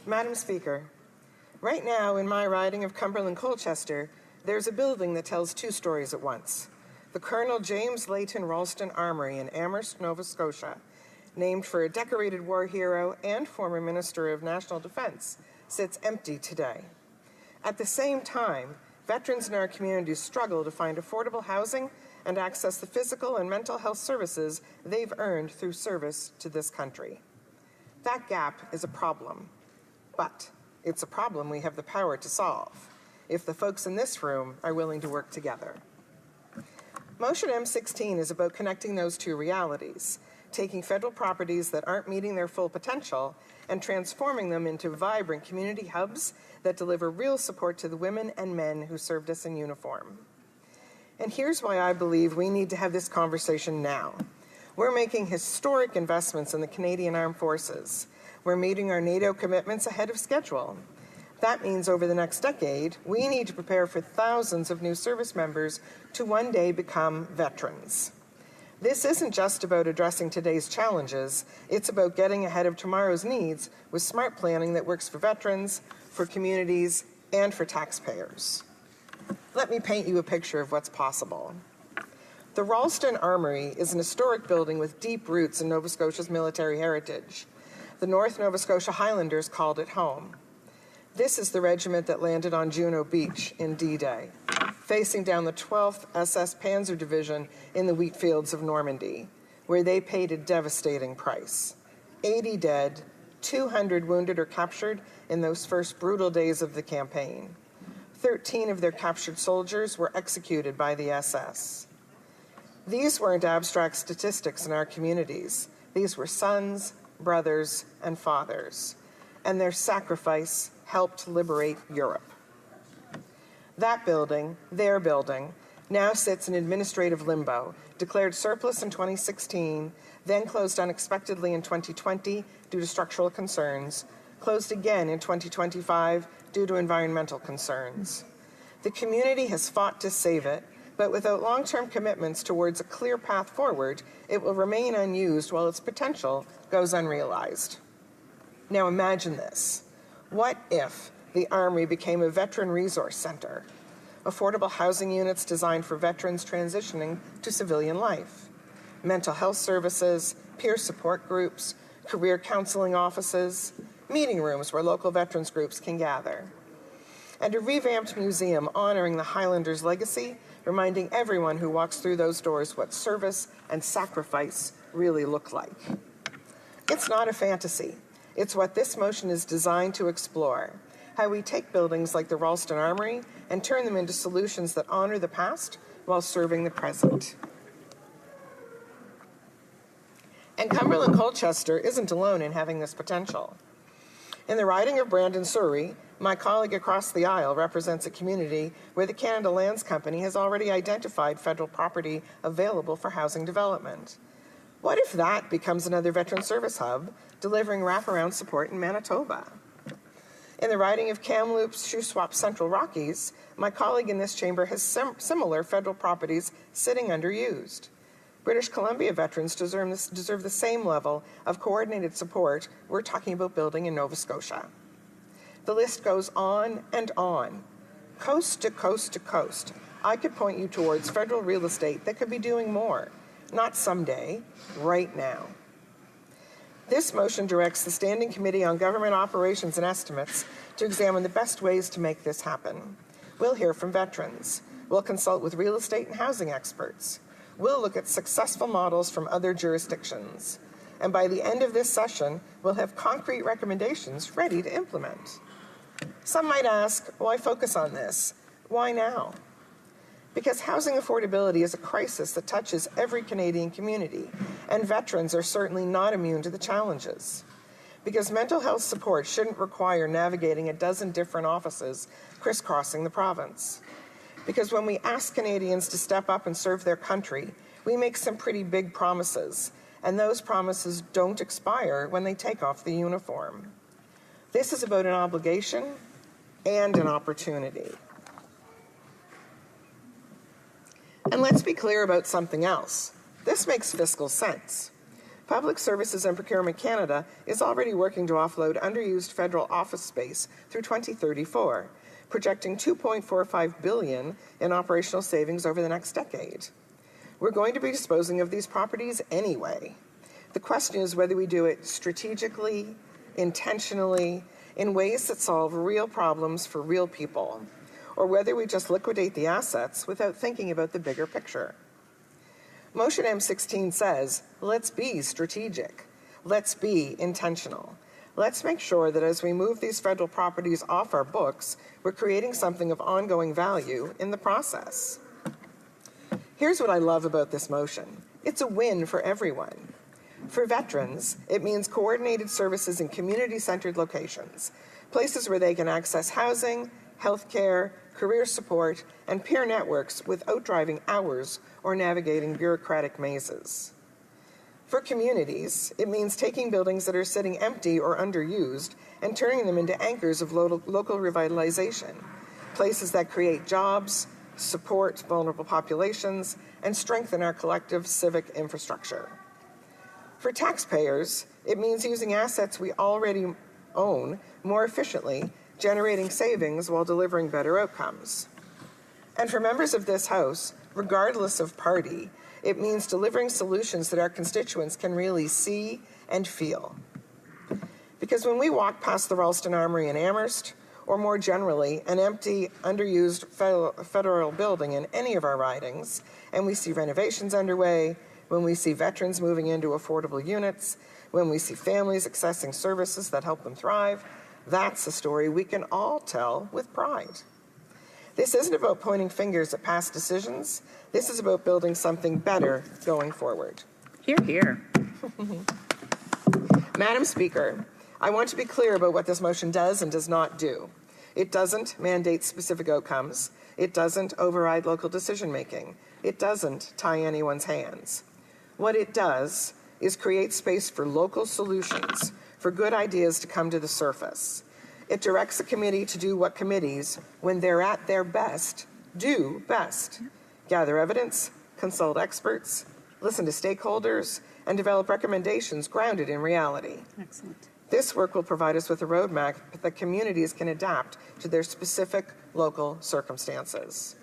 Madam Speaker, right now in my riding of Cumberland Colchester, there's a building that tells 2 stories at once. The Colonel James Leighton Ralston Armory in Amherst, Nova Scotia, named for a decorated war hero and former Minister of National Defence, sits empty today. At the same time, veterans in our communities struggle to find affordable housing and access the physical and mental health services they've earned through service to this country. That gap is a problem, but it's a problem we have the power to solve if the folks in this room are willing to work together. Motion M16 is about connecting those 2 realities, taking federal properties that aren't meeting their full potential and transforming them into vibrant community hubs that deliver real support to the women and men who served us in uniform. And here's why I believe we need to have this conversation now. We're making historic investments in the Canadian Armed Forces. We're meeting our NATO commitments ahead of schedule. That means over the next decade, we need to prepare for thousands of new service members to one day become veterans. This isn't just about addressing today's challenges, it's about getting ahead of tomorrow's needs with smart planning that works for veterans, for communities, and for taxpayers. Let me paint you a picture of what's possible. The Ralston Armory is an historic building with deep roots in Nova Scotia's military heritage. The North Nova Scotia Highlanders called it home. This is the regiment that landed on Juno Beach in D-Day, facing down the 12th SS Panzer Division in the wheat fields of Normandy, where they paid a devastating price. 80 dead, 200 wounded or captured in those first brutal days of the campaign. 13 of their captured soldiers were executed by the SS. These weren't abstract statistics in our communities. These were sons, brothers, and fathers, and their sacrifice helped liberate Europe. That building, their building, now sits in administrative limbo, declared surplus in 2016, then closed unexpectedly in 2020 due to structural concerns, closed again in 2025 due to environmental concerns. The community has fought to save it, but without long-term commitments towards a clear path forward, it will remain unused while its potential goes unrealized. Now imagine this. What if the Armory became a veteran resource center? Affordable housing units designed for veterans transitioning to civilian life, mental health services, peer support groups, career counseling offices, meeting rooms where local veterans groups can gather, and a revamped museum honoring the Highlanders' legacy, reminding everyone who walks through those doors what service and sacrifice really look like. It's not a fantasy. It's what this motion is designed to explore, how we take buildings like the Ralston Armory and turn them into solutions that honor the past while serving the present. And Cumberland Colchester isn't alone in having this potential. In the riding of Brandon-Surrey, my colleague across the aisle represents a community where the Canada Lands Company has already identified federal property available for housing development. What if that becomes another veteran service hub, delivering wraparound support in Manitoba? In the riding of Kamloops, Shuswap, Central Rockies, my colleague in this chamber has similar federal properties sitting underused. British Columbia veterans deserve the same level of coordinated support we're talking about building in Nova Scotia. The list goes on and on. Coast to coast to coast, I could point you towards federal real estate that could be doing more, not someday, right now. This motion directs the Standing Committee on Government Operations and Estimates to examine the best ways to make this happen. We'll hear from veterans. We'll consult with real estate and housing experts. We'll look at successful models from other jurisdictions. And by the end of this session, we'll have concrete recommendations ready to implement. Some might ask, why focus on this? Why now? Because housing affordability is a crisis that touches every Canadian community, and veterans are certainly not immune to the challenges. Because mental health support shouldn't require navigating a dozen different offices crisscrossing the province. Because when we ask Canadians to step up and serve their country, we make some pretty big promises, and those promises don't expire when they take off the uniform. This is about an obligation and an opportunity. And let's be clear about something else. This makes fiscal sense. Public Services and Procurement Canada is already working to offload underused federal office space through 2034, projecting $2.45 billion in operational savings over the next decade. We're going to be disposing of these properties anyway. The question is whether we do it strategically, intentionally, in ways that solve real problems for real people, or whether we just liquidate the assets without thinking about the bigger picture. Motion M16 says, let's be strategic. Let's be intentional. Let's make sure that as we move these federal properties off our books, we're creating something of ongoing value in the process. Here's what I love about this motion. It's a win for everyone. For veterans, it means coordinated services in community-centered locations, places where they can access housing, healthcare, career support, and peer networks without driving hours or navigating bureaucratic mazes. For communities, it means taking buildings that are sitting empty or underused and turning them into anchors of local revitalization, places that create jobs, support vulnerable populations, and strengthen our collective civic infrastructure. For taxpayers, it means using assets we already own more efficiently, generating savings while delivering better outcomes. And for members of this House, regardless of party, it means delivering solutions that our constituents can really see and feel. Because when we walk past the Ralston Armory in Amherst, or more generally, an empty, underused federal building in any of our ridings, and we see renovations underway, when we see veterans moving into affordable units, when we see families accessing services that help them thrive, that's a story we can all tell with pride. This isn't about pointing fingers at past decisions. This is about building something better going forward. Hear, hear. Madam Speaker, I want to be clear about what this motion does and does not do. It doesn't mandate specific outcomes. It doesn't override local decision-making. It doesn't tie anyone's hands. What it does is create space for local solutions, for good ideas to come to the surface. It directs a committee to do what committees, when they're at their best, do best. Gather evidence, consult experts, listen to stakeholders, and develop recommendations grounded in reality. Excellent. This work will provide us with a roadmap that communities can adapt to their specific local circumstances.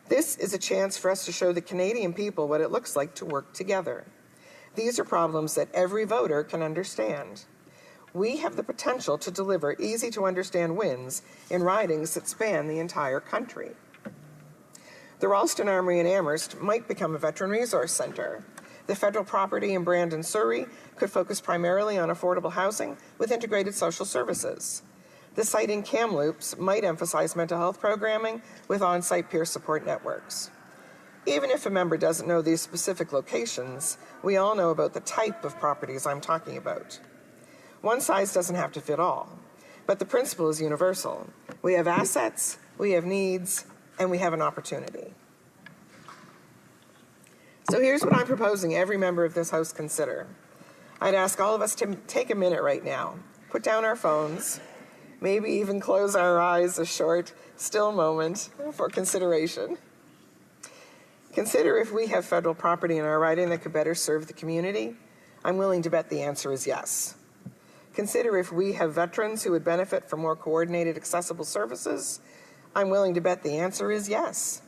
This is a chance for us to show the Canadian people what it looks like to work together. These are problems that every voter can understand. We have the potential to deliver easy-to-understand wins in ridings that span the entire country. The Ralston Armory in Amherst might become a veteran resource centre. The federal property in Brandon, Surrey could focus primarily on affordable housing with integrated social services. The site in Kamloops might emphasize mental health programming with on-site peer support networks. Even if a member doesn't know these specific locations, we all know about the type of properties I'm talking about. One size doesn't have to fit all, but the principle is universal. We have assets, we have needs, and we have an opportunity. So here's what I'm proposing every member of this House consider. I'd ask all of us to take a minute right now, put down our phones, maybe even close our eyes a short, still moment for consideration. Consider if we have federal property in our riding that could better serve the community. I'm willing to bet the answer is yes. Consider if we have veterans who would benefit from more coordinated, accessible services. I'm willing to bet the answer is yes.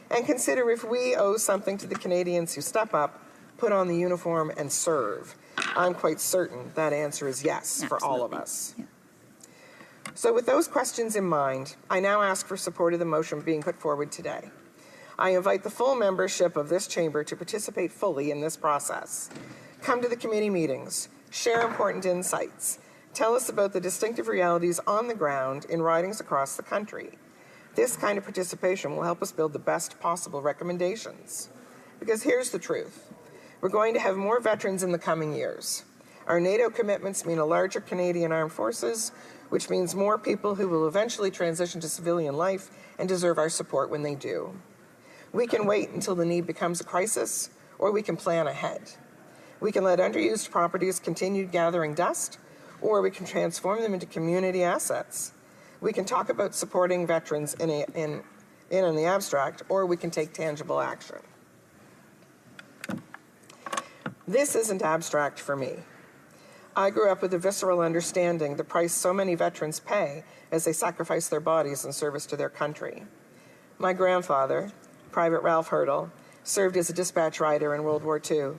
And consider if we owe something to the Canadians who step up, put on the uniform, and serve. I'm quite certain that answer is yes. Absolutely. For all of us. Yeah. So with those questions in mind, I now ask for support of the motion being put forward today. I invite the full membership of this chamber to participate fully in this process. Come to the committee meetings, share important insights, tell us about the distinctive realities on the ground in ridings across the country. This kind of participation will help us build the best possible recommendations. Because here's the truth. We're going to have more veterans in the coming years. Our NATO commitments mean a larger Canadian Armed Forces, which means more people who will eventually transition to civilian life and deserve our support when they do. We can wait until the need becomes a crisis, or we can plan ahead. We can let underused properties continue gathering dust, or we can transform them into community assets. We can talk about supporting veterans in the abstract, or we can take tangible action. This isn't abstract for me. I grew up with a visceral understanding the price so many veterans pay as they sacrifice their bodies in service to their country. My grandfather, Private Ralph Hurdle, served as a dispatch rider in World War II,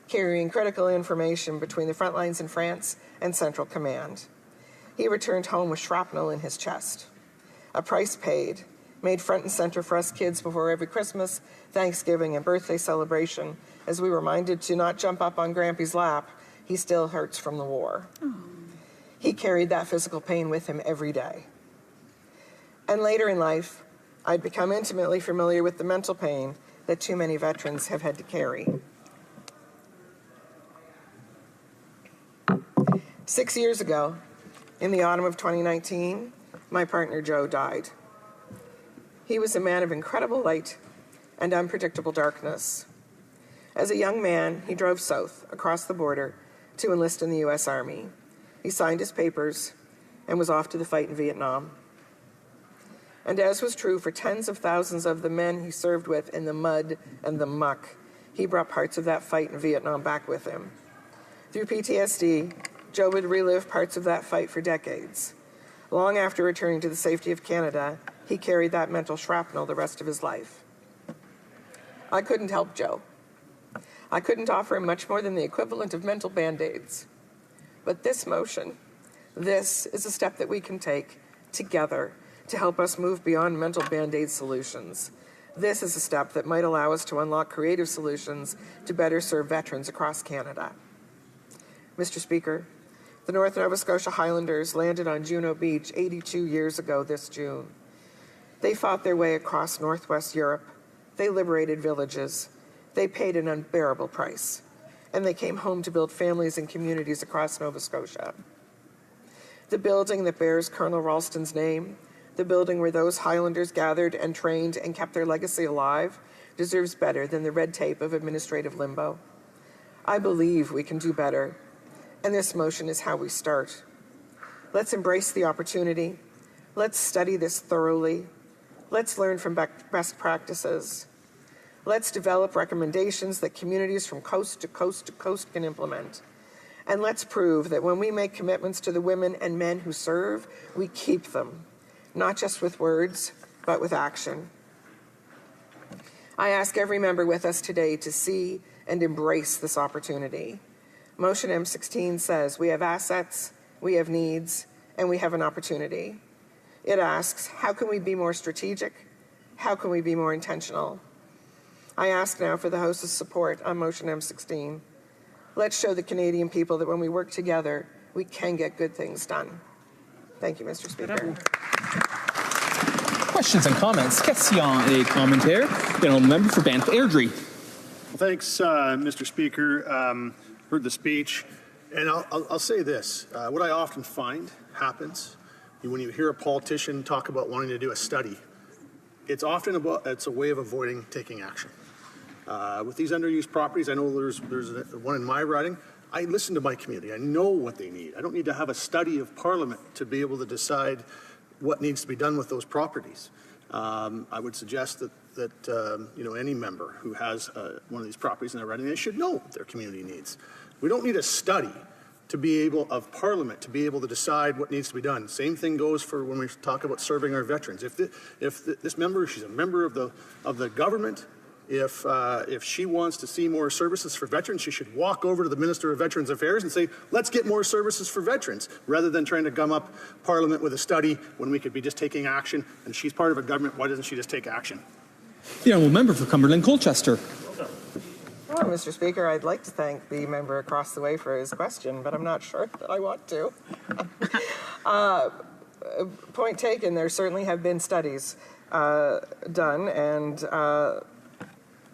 carrying critical information between the front lines in France and Central Command. He returned home with shrapnel in his chest. A price paid, made front and center for us kids before every Christmas, Thanksgiving, and birthday celebration, as we were reminded to not jump up on Grampy's lap. He still hurts from the war. He carried that physical pain with him every day. And later in life, I'd become intimately familiar with the mental pain that too many veterans have had to carry. 6 years ago, in the autumn of 2019, my partner Joe died. He was a man of incredible light and unpredictable darkness. As a young man, he drove south across the border to enlist in the U.S. Army. He signed his papers and was off to the fight in Vietnam. And as was true for tens of thousands of the men he served with in the mud and the muck, he brought parts of that fight in Vietnam back with him. Through PTSD, Joe would relive parts of that fight for decades. Long after returning to the safety of Canada, he carried that mental shrapnel the rest of his life. I couldn't help Joe. I couldn't offer him much more than the equivalent of mental Band-Aids. But this motion, this is a step that we can take together to help us move beyond mental Band-Aid solutions. This is a step that might allow us to unlock creative solutions to better serve veterans across Canada. Mr. Speaker, the North Nova Scotia Highlanders landed on Juno Beach 82 years ago this June. They fought their way across Northwest Europe. They liberated villages. They paid an unbearable price. and they came home to build families and communities across Nova Scotia. The building that bears Colonel Ralston's name, the building where those Highlanders gathered and trained and kept their legacy alive, deserves better than the red tape of administrative limbo. I believe we can do better, and this motion is how we start. Let's embrace the opportunity. Let's study this thoroughly. Let's learn from best practices. Let's develop recommendations that communities from coast to coast to coast can implement. And let's prove that when we make commitments to the women and men who serve, we keep them, not just with words, but with action. I ask every member with us today to see and embrace this opportunity. Motion M16 says we have assets, we have needs, and we have an opportunity. It asks, how can we be more strategic? How can we be more intentional? I ask now for the House's support on Motion M16. Let's show the Canadian people that when we work together, we can get good things done. Thank you, Mr. Speaker. Questions and comments. Questions et commentaires. General Member for Banff Airdrie. Well, thanks, Mr. Speaker. Heard the speech, and I'll say this. What I often find happens when you hear a politician talk about wanting to do a study, it's a way of avoiding taking action. With these underused properties, I know there's one in my riding. I listen to my community. I know what they need. I don't need to have a study of Parliament to be able to decide what needs to be done with those properties. I would suggest that any member who has one of these properties in their riding, they should know what their community needs. We don't need a study of Parliament to be able to decide what needs to be done. Same thing goes for when we talk about serving our veterans. If this member, she's a member of the government, if she wants to see more services for veterans, she should walk over to the Minister of Veterans Affairs and say, let's get more services for veterans, rather than trying to gum up Parliament with a study when we could be just taking action. And she's part of a government, why doesn't she just take action? The Honourable Member for Cumberland Colchester. Well, Mr. Speaker, I'd like to thank the member across the way for his question, but I'm not sure that I want to. Point taken, there certainly have been studies done, and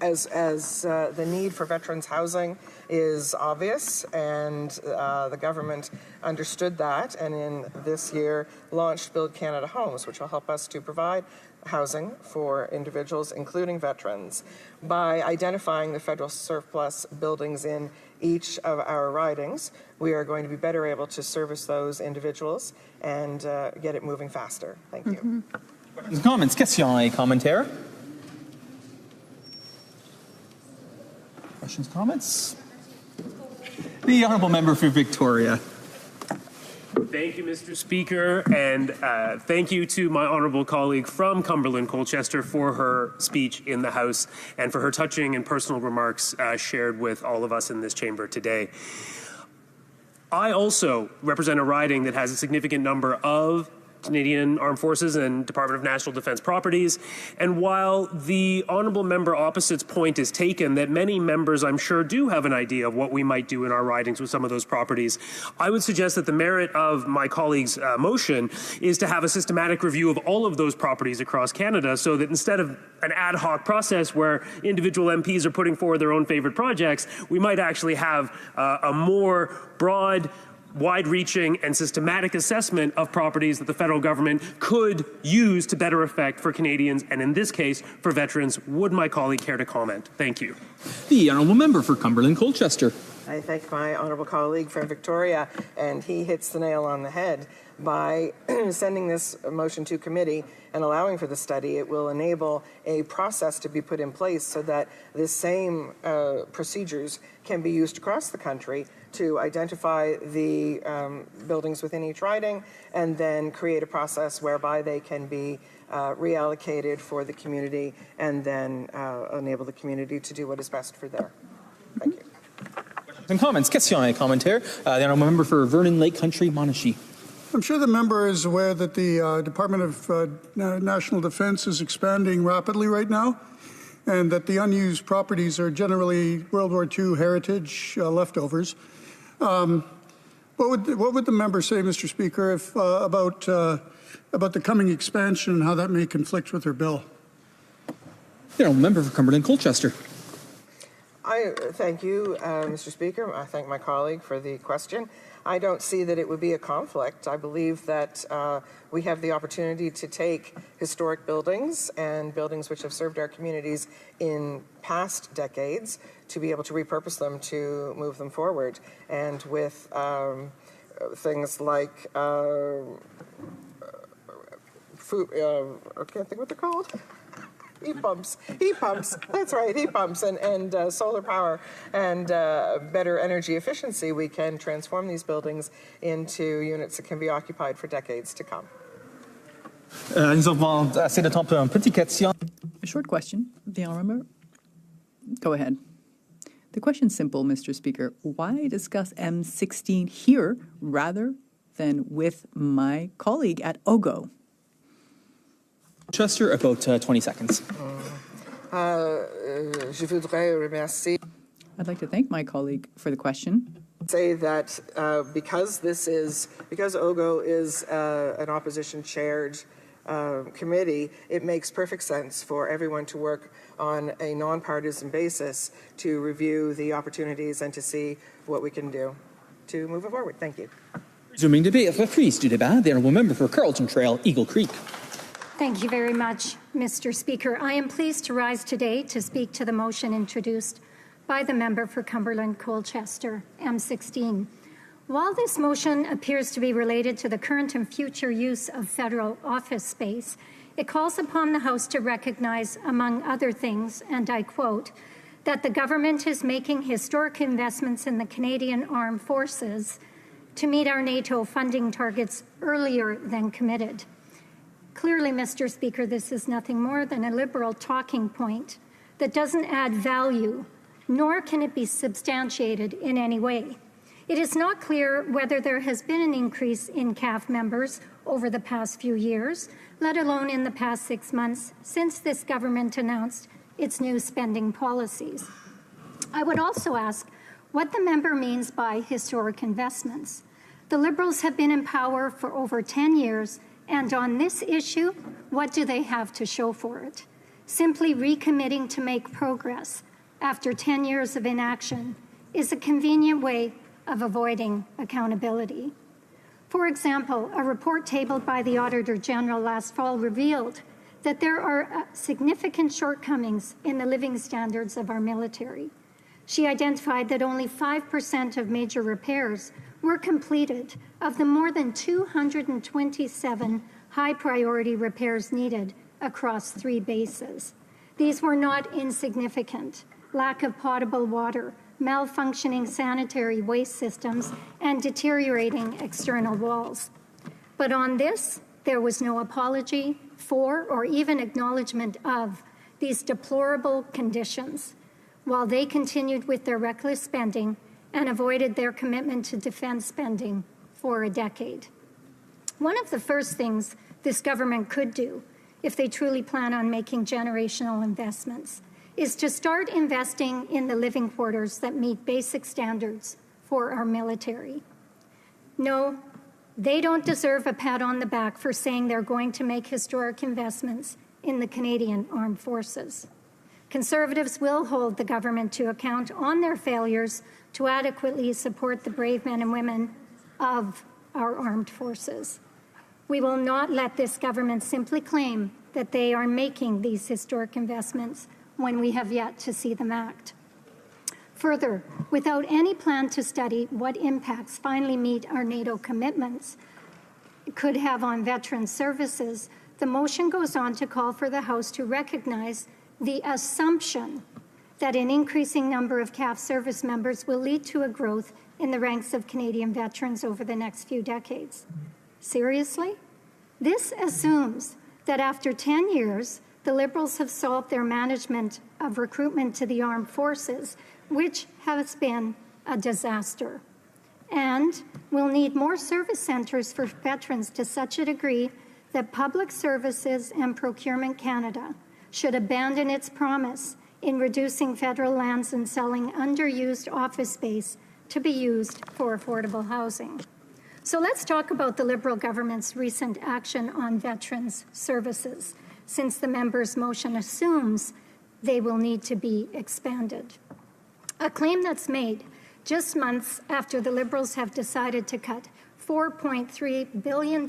as the need for veterans housing is obvious, and the government understood that, and in this year launched Build Canada Homes, which will help us to provide housing for individuals, including veterans, by identifying the federal surplus buildings in each of our ridings. We are going to be better able to service those individuals and get it moving faster. Thank you. Questions and comments. Questions et commentaires. Questions, comments? The Honourable Member for Victoria. Thank you, Mr. Speaker, and thank you to my honourable colleague from Cumberland Colchester for her speech in the House and for her touching and personal remarks shared with all of us in this chamber today. I also represent a riding that has a significant number of Canadian Armed Forces and Department of National Defence properties. And while the honourable member opposite's point is taken that many members, I'm sure, do have an idea of what we might do in our ridings with some of those properties, I would suggest that the merit of my colleague's motion is to have a systematic review of all of those properties across Canada, so that instead of an ad hoc process where individual MPs are putting forward their own favourite projects, we might actually have a more broad, wide-reaching and systematic assessment of properties that the federal government could use to better effect for Canadians, and in this case, for veterans. Would my colleague care to comment? Thank you. The Honourable Member for Cumberland Colchester. I thank my honourable colleague from Victoria, and he hits the nail on the head. By sending this motion to committee and allowing for the study, it will enable a process to be put in place so that the same procedures can be used across the country to identify the buildings within each riding, and then create a process whereby they can be reallocated for the community, and then enable the community to do what is best for there. Thank you. Questions and comments. Questions et commentaires. The Honourable Member for Vernon Lake Country, Monashee. I'm sure the member is aware that the Department of National Defence is expanding rapidly right now, and that the unused properties are generally World War II heritage leftovers. What would the member say, Mr. Speaker, if, about the coming expansion and how that may conflict with her bill? The Honourable Member for Cumberland Colchester. I thank you, Mr. Speaker. I thank my colleague for the question. I don't see that it would be a conflict. I believe that we have the opportunity to take historic buildings and buildings which have served our communities in past decades to be able to repurpose them to move them forward. And with things like food, I can't think what they're called. Heat pumps, that's right, heat pumps and solar power and better energy efficiency, we can transform these buildings into units that can be occupied for decades to come. Nous avons assez de temps pour une petite question. A short question. The honourable member. Go ahead. The question's simple, Mr. Speaker. Why discuss M16 here rather than with my colleague at OGO? Chester, about 20 seconds. Je voudrais remercier. I'd like to thank my colleague for the question. Say that because OGO is an opposition-chaired committee, it makes perfect sense for everyone to work on a non-partisan basis to review the opportunities and to see what we can do to move it forward. Thank you. Resuming debate, reprise du débat, the honourable member for Carleton Trail, Eagle Creek. Thank you very much, Mr. Speaker. I am pleased to rise today to speak to the motion introduced by the member for Cumberland Colchester, M16. While this motion appears to be related to the current and future use of federal office space, it calls upon the House to recognize, among other things, and I quote, that the government is making historic investments in the Canadian Armed Forces to meet our NATO funding targets earlier than committed. Clearly, Mr. Speaker, this is nothing more than a Liberal talking point that doesn't add value, nor can it be substantiated in any way. It is not clear whether there has been an increase in CAF members over the past few years, let alone in the past 6 months since this government announced its new spending policies. I would also ask what the member means by historic investments. The Liberals have been in power for over 10 years, and on this issue, what do they have to show for it? Simply recommitting to make progress after 10 years of inaction is a convenient way of avoiding accountability. For example, a report tabled by the Auditor General last fall revealed that there are significant shortcomings in the living standards of our military. She identified that only 5% of major repairs were completed of the more than 227 high-priority repairs needed across 3 bases. These were not insignificant: lack of potable water, malfunctioning sanitary waste systems, and deteriorating external walls. But on this, there was no apology for or even acknowledgement of these deplorable conditions, while they continued with their reckless spending and avoided their commitment to defense spending for a decade. One of the first things this government could do, if they truly plan on making generational investments, is to start investing in the living quarters that meet basic standards for our military. No, they don't deserve a pat on the back for saying they're going to make historic investments in the Canadian Armed Forces. Conservatives will hold the government to account on their failures to adequately support the brave men and women of our armed forces. We will not let this government simply claim that they are making these historic investments when we have yet to see them act. Further, without any plan to study what impacts finally meet our NATO commitments could have on veteran services, the motion goes on to call for the House to recognize the assumption that an increasing number of CAF service members will lead to a growth in the ranks of Canadian veterans over the next few decades. Seriously? This assumes that after 10 years, the Liberals have solved their management of recruitment to the armed forces, which has been a disaster, and will need more service centres for veterans to such a degree that Public Services and Procurement Canada should abandon its promise in reducing federal lands and selling underused office space to be used for affordable housing. So let's talk about the Liberal government's recent action on veterans' services, since the member's motion assumes they will need to be expanded. A claim that's made just months after the Liberals have decided to cut $4.3 billion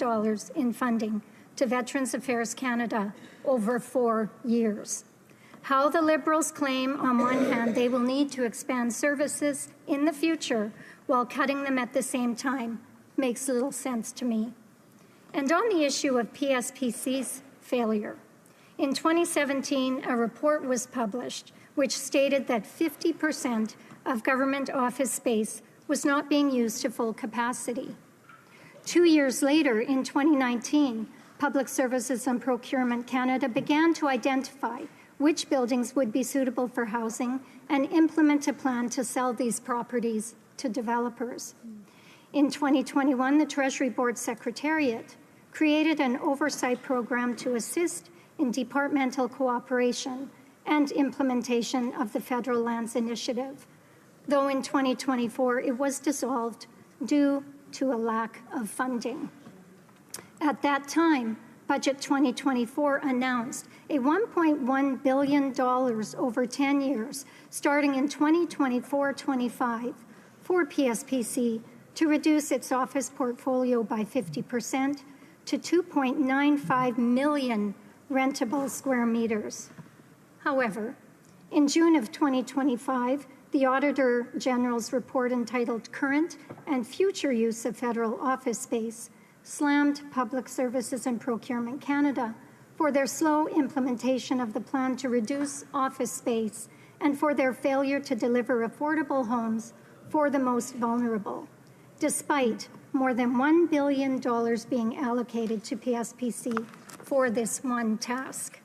in funding to Veterans Affairs Canada over 4 years. How the Liberals claim, on one hand, they will need to expand services in the future while cutting them at the same time makes little sense to me. And on the issue of PSPC's failure, in 2017, a report was published which stated that 50% of government office space was not being used to full capacity. 2 years later, in 2019, Public Services and Procurement Canada began to identify which buildings would be suitable for housing and implement a plan to sell these properties to developers. In 2021, the Treasury Board Secretariat created an oversight program to assist in departmental cooperation and implementation of the Federal Lands Initiative, though in 2024 it was dissolved due to a lack of funding. At that time, Budget 2024 announced a $1.1 billion over 10 years, starting in 2024-25, for PSPC to reduce its office portfolio by 50% to 2.95 million rentable square meters. However, in June of 2025, the Auditor General's report entitled Current and Future Use of Federal Office Space slammed Public Services and Procurement Canada for their slow implementation of the plan to reduce office space and for their failure to deliver affordable homes for the most vulnerable, despite more than $1 billion being allocated to PSPC for this one task.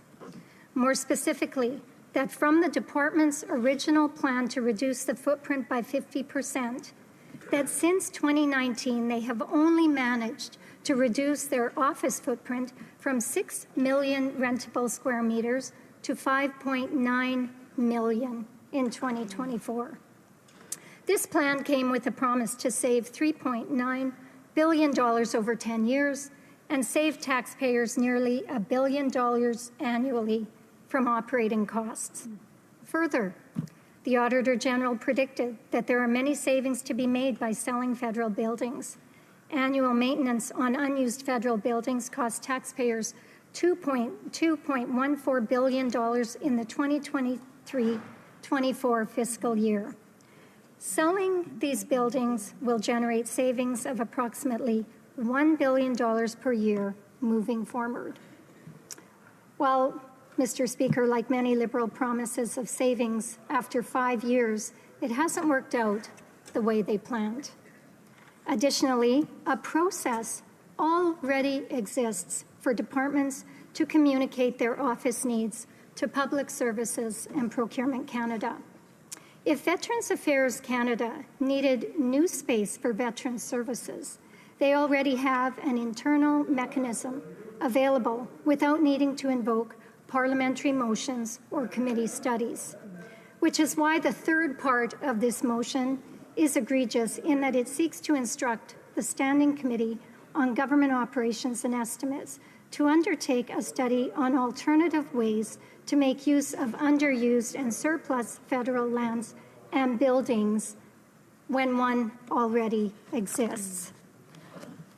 More specifically, that from the department's original plan to reduce the footprint by 50%, that since 2019 they have only managed to reduce their office footprint from 6 million rentable square meters to 5.9 million in 2024. This plan came with a promise to save $3.9 billion over 10 years and save taxpayers nearly $1 billion annually from operating costs. Further, the Auditor General predicted that there are many savings to be made by selling federal buildings. Annual maintenance on unused federal buildings cost taxpayers $2.14 billion in the 2023-24 fiscal year. Selling these buildings will generate savings of approximately $1 billion per year moving forward. Well, Mr. Speaker, like many Liberal promises of savings after 5 years, it hasn't worked out the way they planned. Additionally, a process already exists for departments to communicate their office needs to Public Services and Procurement Canada. If Veterans Affairs Canada needed new space for veteran services, they already have an internal mechanism available without needing to invoke parliamentary motions or committee studies, which is why the third part of this motion is egregious in that it seeks to instruct the Standing Committee on Government Operations and Estimates to undertake a study on alternative ways to make use of underused and surplus federal lands and buildings when one already exists.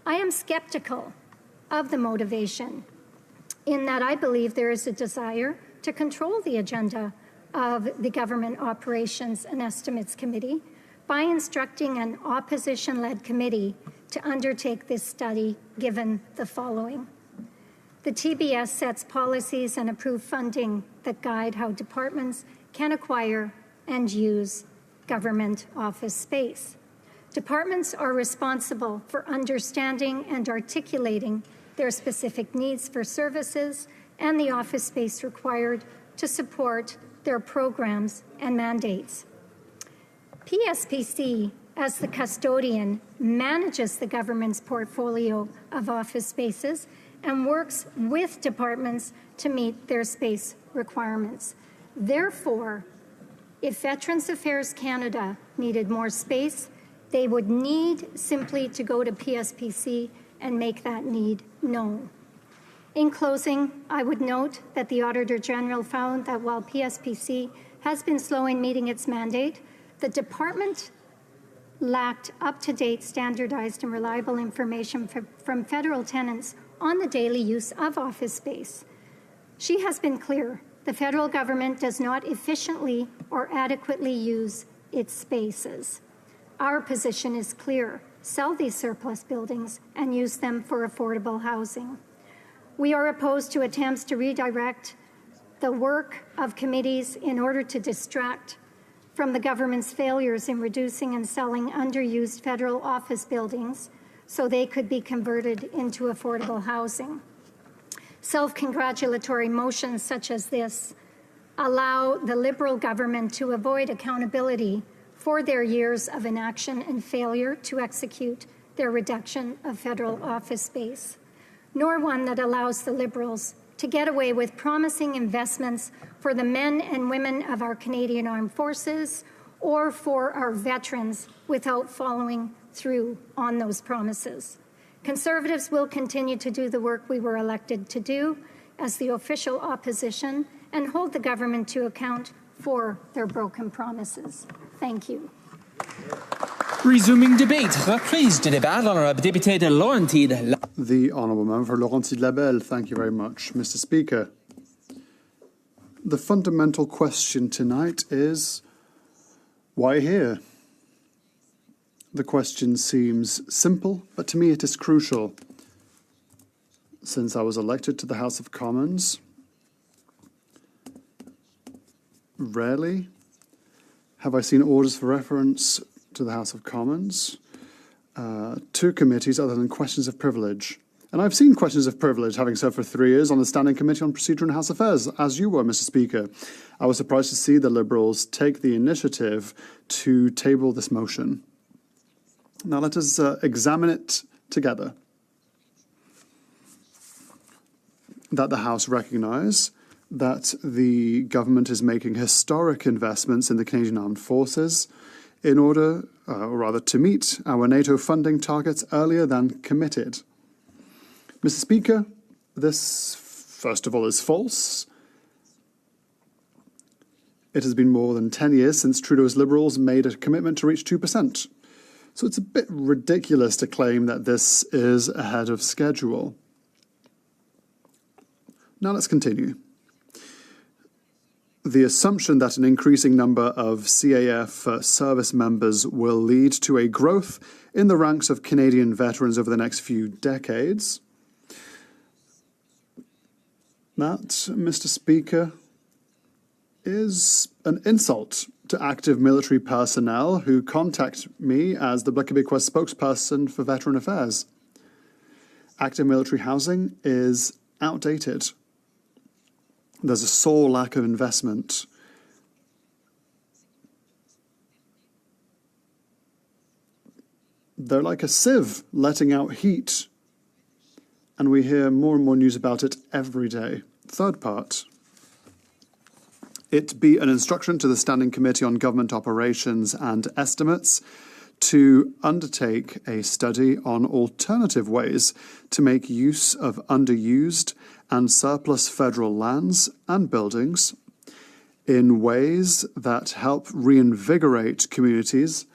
I am skeptical of the motivation, in that I believe there is a desire to control the agenda of the Government Operations and Estimates Committee by instructing an opposition-led committee to undertake this study, given the following. The TBS sets policies and approve funding that guide how departments can acquire and use government office space. Departments are responsible for understanding and articulating their specific needs for services and the office space required to support their programs and mandates. PSPC, as the custodian, manages the government's portfolio of office spaces and works with departments to meet their space requirements. Therefore, if Veterans Affairs Canada needed more space, they would need simply to go to PSPC and make that need known. In closing, I would note that the Auditor General found that while PSPC has been slow in meeting its mandate, The department lacked up-to-date, standardized, and reliable information from federal tenants on the daily use of office space. She has been clear. The federal government does not efficiently or adequately use its spaces. Our position is clear. Sell these surplus buildings and use them for affordable housing. We are opposed to attempts to redirect the work of committees in order to distract from the government's failures in reducing and selling underused federal office buildings so they could be converted into affordable housing. Self-congratulatory motions such as this allow the Liberal government to avoid accountability for their years of inaction and failure to execute their reduction of federal office space, nor one that allows the Liberals to get away with promising investments for the men and women of our Canadian Armed Forces or for our veterans without following through on those promises. Conservatives will continue to do the work we were elected to do as the official opposition and hold the government to account for their broken promises. Thank you. Resuming debate. Reprise de débat. Honourable député de Laurentide. The Honourable Member for Laurentide-Labelle. Thank you very much, Mr. Speaker. The fundamental question tonight is, why here? The question seems simple, but to me it is crucial. Since I was elected to the House of Commons, rarely have I seen orders for reference to the House of Commons to committees other than questions of privilege. And I've seen questions of privilege, having served for 3 years on the Standing Committee on Procedure and House Affairs, as you were, Mr. Speaker. I was surprised to see the Liberals take the initiative to table this motion. Now let us examine it together. That the House recognise that the government is making historic investments in the Canadian Armed Forces in order, or rather to meet our NATO funding targets earlier than committed. Mr. Speaker, this, first of all, is false. It has been more than 10 years since Trudeau's Liberals made a commitment to reach 2%. So it's a bit ridiculous to claim that this is ahead of schedule. Now let's continue. The assumption that an increasing number of CAF service members will lead to a growth in the ranks of Canadian veterans over the next few decades, that, Mr. Speaker, is an insult to active military personnel who contact me as the Québécois spokesperson for Veteran Affairs. Active military housing is outdated. There's a sore lack of investment. They're like a sieve letting out heat, and we hear more and more news about it every day. Third part. It be an instruction to the Standing Committee on Government Operations and Estimates to undertake a study on alternative ways to make use of underused and surplus federal lands and buildings in ways that help reinvigorate communities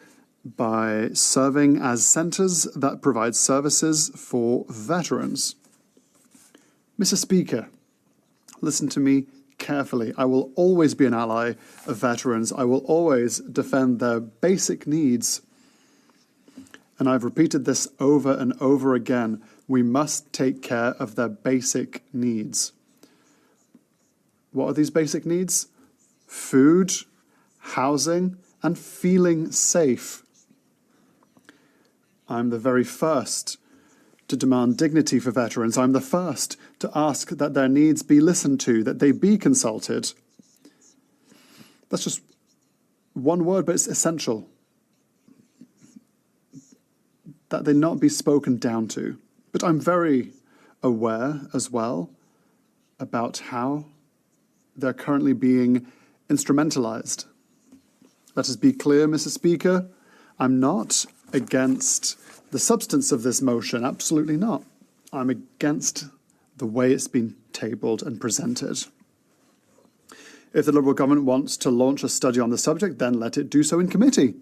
by serving as centres that provide services for veterans. Mr. Speaker, listen to me carefully. I will always be an ally of veterans. I will always defend their basic needs. And I've repeated this over and over again. We must take care of their basic needs. What are these basic needs? Food, housing, and feeling safe. I'm the very first to demand dignity for veterans. I'm the first to ask that their needs be listened to, that they be consulted. That's just one word, but it's essential. That they not be spoken down to. But I'm very aware as well about how they're currently being instrumentalized. Let us be clear, Mr. Speaker, I'm not against the substance of this motion, absolutely not. I'm against the way it's been tabled and presented. If the Liberal government wants to launch a study on the subject, then let it do so in committee.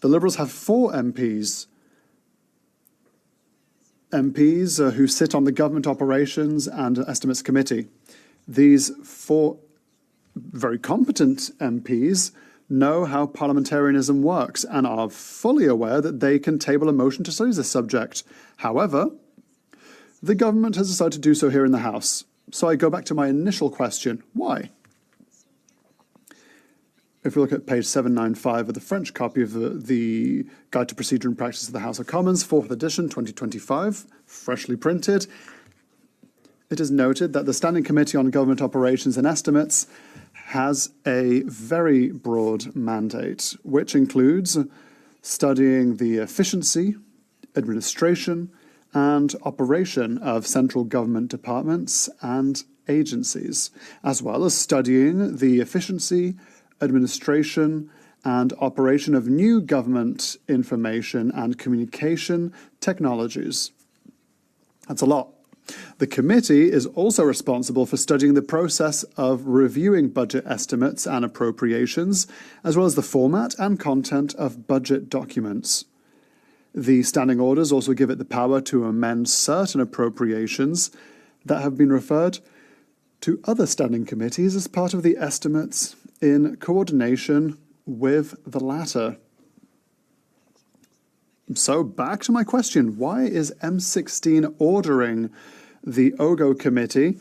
The Liberals have 4 MPs who sit on the Government Operations and Estimates Committee. These 4 very competent MPs know how parliamentarianism works and are fully aware that they can table a motion to study this subject. However, the government has decided to do so here in the House. So I go back to my initial question, why? If we look at page 795 of the French copy of the Guide to Procedure and Practice of the House of Commons, 4th edition, 2025, freshly printed, it is noted that the Standing Committee on Government Operations and Estimates has a very broad mandate, which includes studying the efficiency, administration, and operation of central government departments and agencies, as well as studying the efficiency, administration, and operation of new government information and communication technologies. That's a lot. The committee is also responsible for studying the process of reviewing budget estimates and appropriations, as well as the format and content of budget documents. The standing orders also give it the power to amend certain appropriations that have been referred to other standing committees as part of the estimates in coordination with the latter. So back to my question, why is M16 ordering the OGO committee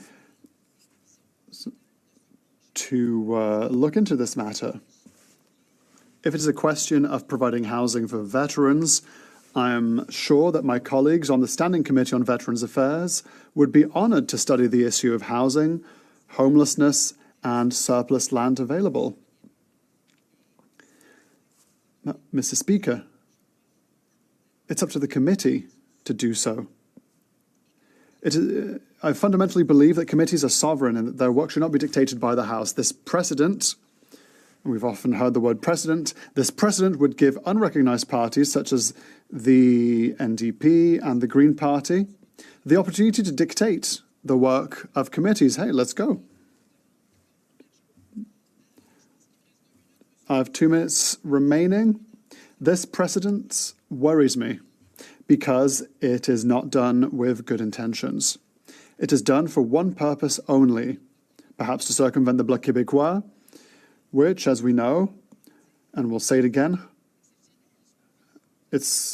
to look into this matter? If it is a question of providing housing for veterans, I am sure that my colleagues on the Standing Committee on Veterans Affairs would be honoured to study the issue of housing, homelessness, and surplus land available. Now, Mr. Speaker, it's up to the committee to do so. I fundamentally believe that committees are sovereign and that their work should not be dictated by the House. This precedent, and we've often heard the word precedent, this precedent would give unrecognised parties such as the NDP and the Green Party the opportunity to dictate the work of committees. Hey, let's go. I have 2 minutes remaining. This precedent worries me because it is not done with good intentions. It is done for one purpose only, perhaps to circumvent the Bloc Québécois, which, as we know, and we'll say it again,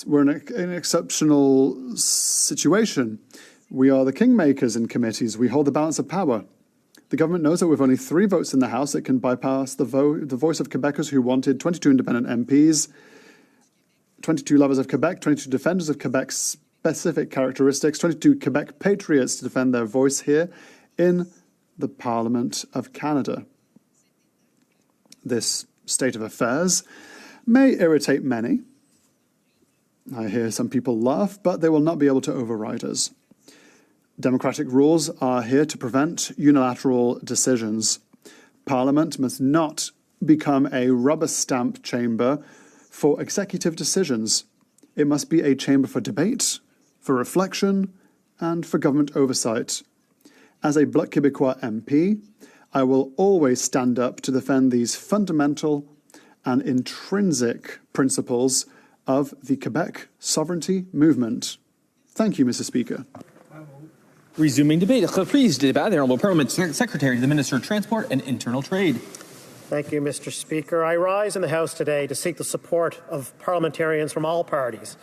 we're in an exceptional situation. We are the kingmakers in committees. We hold the balance of power. The government knows that with only 3 votes in the House, it can bypass the voice of Quebecers who wanted 22 independent MPs, 22 lovers of Quebec, 22 defenders of Quebec's specific characteristics, 22 Quebec patriots to defend their voice here in the Parliament of Canada. This state of affairs may irritate many. I hear some people laugh, but they will not be able to override us. Democratic rules are here to prevent unilateral decisions. Parliament must not become a rubber stamp chamber for executive decisions. It must be a chamber for debate, for reflection, and for government oversight. As a Bloc Québécois MP, I will always stand up to defend these fundamental and intrinsic principles of the Quebec sovereignty movement. Thank you, Mr. Speaker. Resuming debate. Please debate. The Honourable Parliament Secretary to the Minister of Transport and Internal Trade. Thank you, Mr. Speaker. I rise in the House today to seek the support of parliamentarians from all parties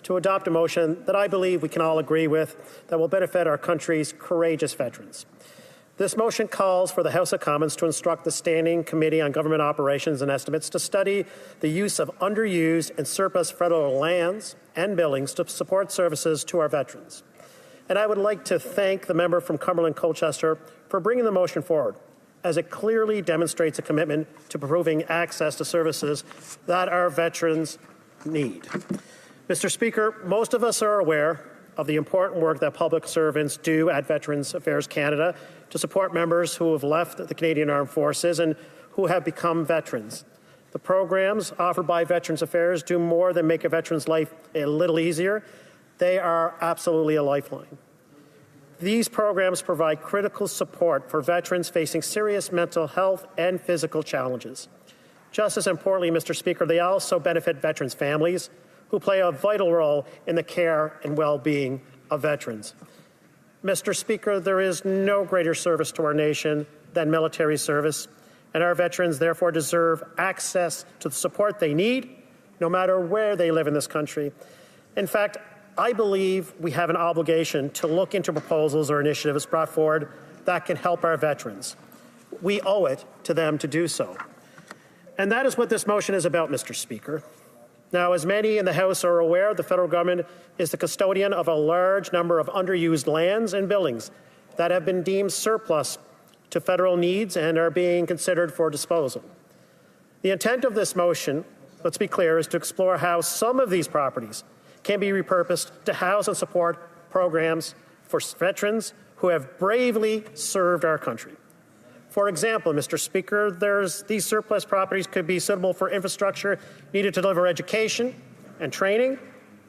to adopt a motion that I believe we can all agree with that will benefit our country's courageous veterans. This motion calls for the House of Commons to instruct the Standing Committee on Government Operations and Estimates to study the use of underused and surplus federal lands and buildings to support services to our veterans. And I would like to thank the member from Cumberland-Colchester for bringing the motion forward, as it clearly demonstrates a commitment to improving access to services that our veterans need. Mr. Speaker, most of us are aware of the important work that public servants do at Veterans Affairs Canada to support members who have left the Canadian Armed Forces and who have become veterans. The programs offered by Veterans Affairs do more than make a veteran's life a little easier. They are absolutely a lifeline. These programs provide critical support for veterans facing serious mental health and physical challenges. Just as importantly, Mr. Speaker, they also benefit veterans' families who play a vital role in the care and well-being of veterans. Mr. Speaker, there is no greater service to our nation than military service, and our veterans therefore deserve access to the support they need, no matter where they live in this country. In fact, I believe we have an obligation to look into proposals or initiatives brought forward that can help our veterans. We owe it to them to do so. And that is what this motion is about, Mr. Speaker. Now, as many in the House are aware, the federal government is the custodian of a large number of underused lands and buildings that have been deemed surplus to federal needs and are being considered for disposal. The intent of this motion, let's be clear, is to explore how some of these properties can be repurposed to house and support programs for veterans who have bravely served our country. For example, Mr. Speaker, these surplus properties could be suitable for infrastructure needed to deliver education and training,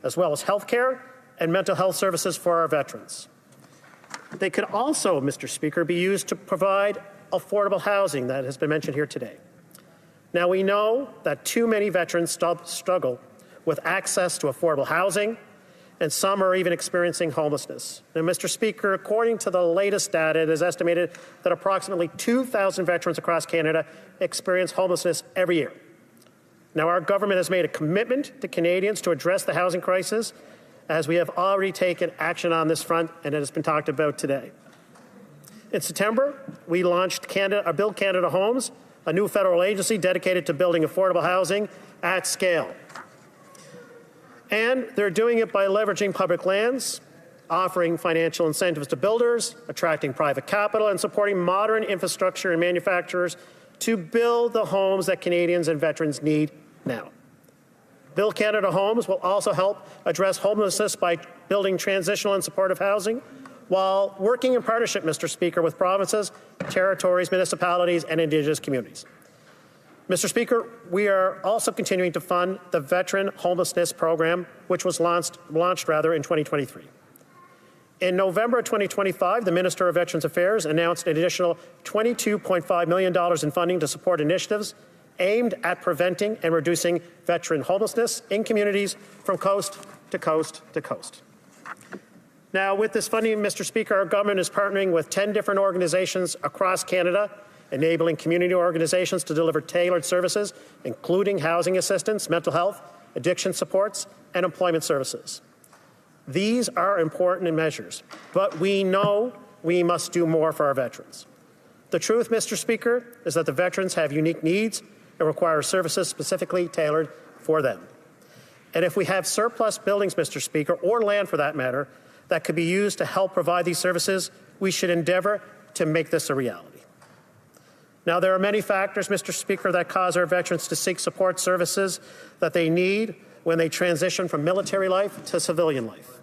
as well as health care and mental health services for our veterans. They could also, Mr. Speaker, be used to provide affordable housing that has been mentioned here today. Now, we know that too many veterans struggle with access to affordable housing, and some are even experiencing homelessness. Now, Mr. Speaker, according to the latest data, it is estimated that approximately 2,000 veterans across Canada experience homelessness every year. Now, our government has made a commitment to Canadians to address the housing crisis, as we have already taken action on this front, and it has been talked about today. In September, we launched Build Canada Homes, a new federal agency dedicated to building affordable housing at scale. And they're doing it by leveraging public lands, offering financial incentives to builders, attracting private capital, and supporting modern infrastructure and manufacturers to build the homes that Canadians and veterans need now. Build Canada Homes will also help address homelessness by building transitional and supportive housing, while working in partnership, Mr. Speaker, with provinces, territories, municipalities, and Indigenous communities. Mr. Speaker, we are also continuing to fund the Veteran Homelessness Program, which was launched in 2023. In November 2025, the Minister of Veterans Affairs announced an additional $22.5 million in funding to support initiatives aimed at preventing and reducing veteran homelessness in communities from coast to coast to coast. Now, with this funding, Mr. Speaker, our government is partnering with 10 different organizations across Canada, enabling community organizations to deliver tailored services, including housing assistance, mental health, addiction supports, and employment services. These are important measures, but we know we must do more for our veterans. The truth, Mr. Speaker, is that the veterans have unique needs and require services specifically tailored for them. And if we have surplus buildings, Mr. Speaker, or land for that matter, that could be used to help provide these services, we should endeavor to make this a reality. Now, there are many factors, Mr. Speaker, that cause our veterans to seek support services that they need when they transition from military life to civilian life.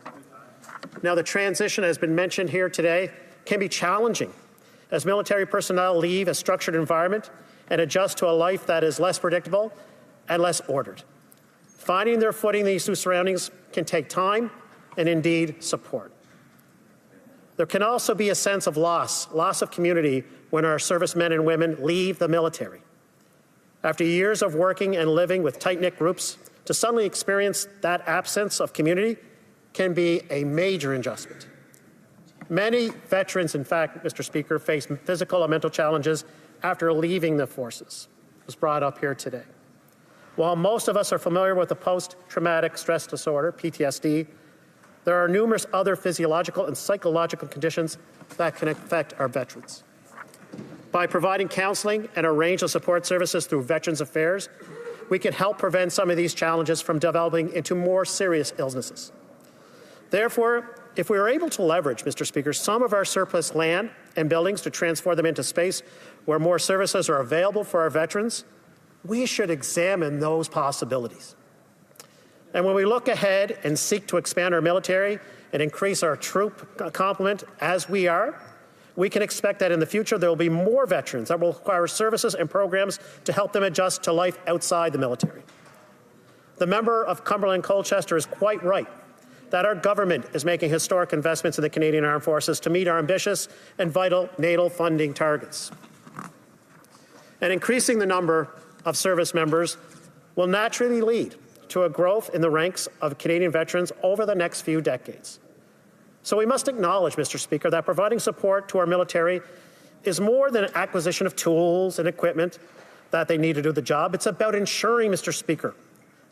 Now, the transition, has been mentioned here today, can be challenging as military personnel leave a structured environment and adjust to a life that is less predictable and less ordered. Finding their footing in these new surroundings can take time and indeed support. There can also be a sense of loss of community when our servicemen and women leave the military. After years of working and living with tight-knit groups, to suddenly experience that absence of community can be a major adjustment. Many veterans, in fact, Mr. Speaker, face physical and mental challenges after leaving the forces. It was brought up here today. While most of us are familiar with the post-traumatic stress disorder, PTSD, there are numerous other physiological and psychological conditions that can affect our veterans. By providing counseling and a range of support services through Veterans Affairs, we can help prevent some of these challenges from developing into more serious illnesses. Therefore, if we are able to leverage, Mr. Speaker, some of our surplus land and buildings to transform them into space where more services are available for our veterans, we should examine those possibilities. And when we look ahead and seek to expand our military and increase our troop complement as we are, we can expect that in the future there will be more veterans that will require services and programs to help them adjust to life outside the military. The member of Cumberland Colchester is quite right that our government is making historic investments in the Canadian Armed Forces to meet our ambitious and vital NATO funding targets. And increasing the number of service members will naturally lead to a growth in the ranks of Canadian veterans over the next few decades. So we must acknowledge, Mr. Speaker, that providing support to our military is more than an acquisition of tools and equipment that they need to do the job. It's about ensuring, Mr. Speaker,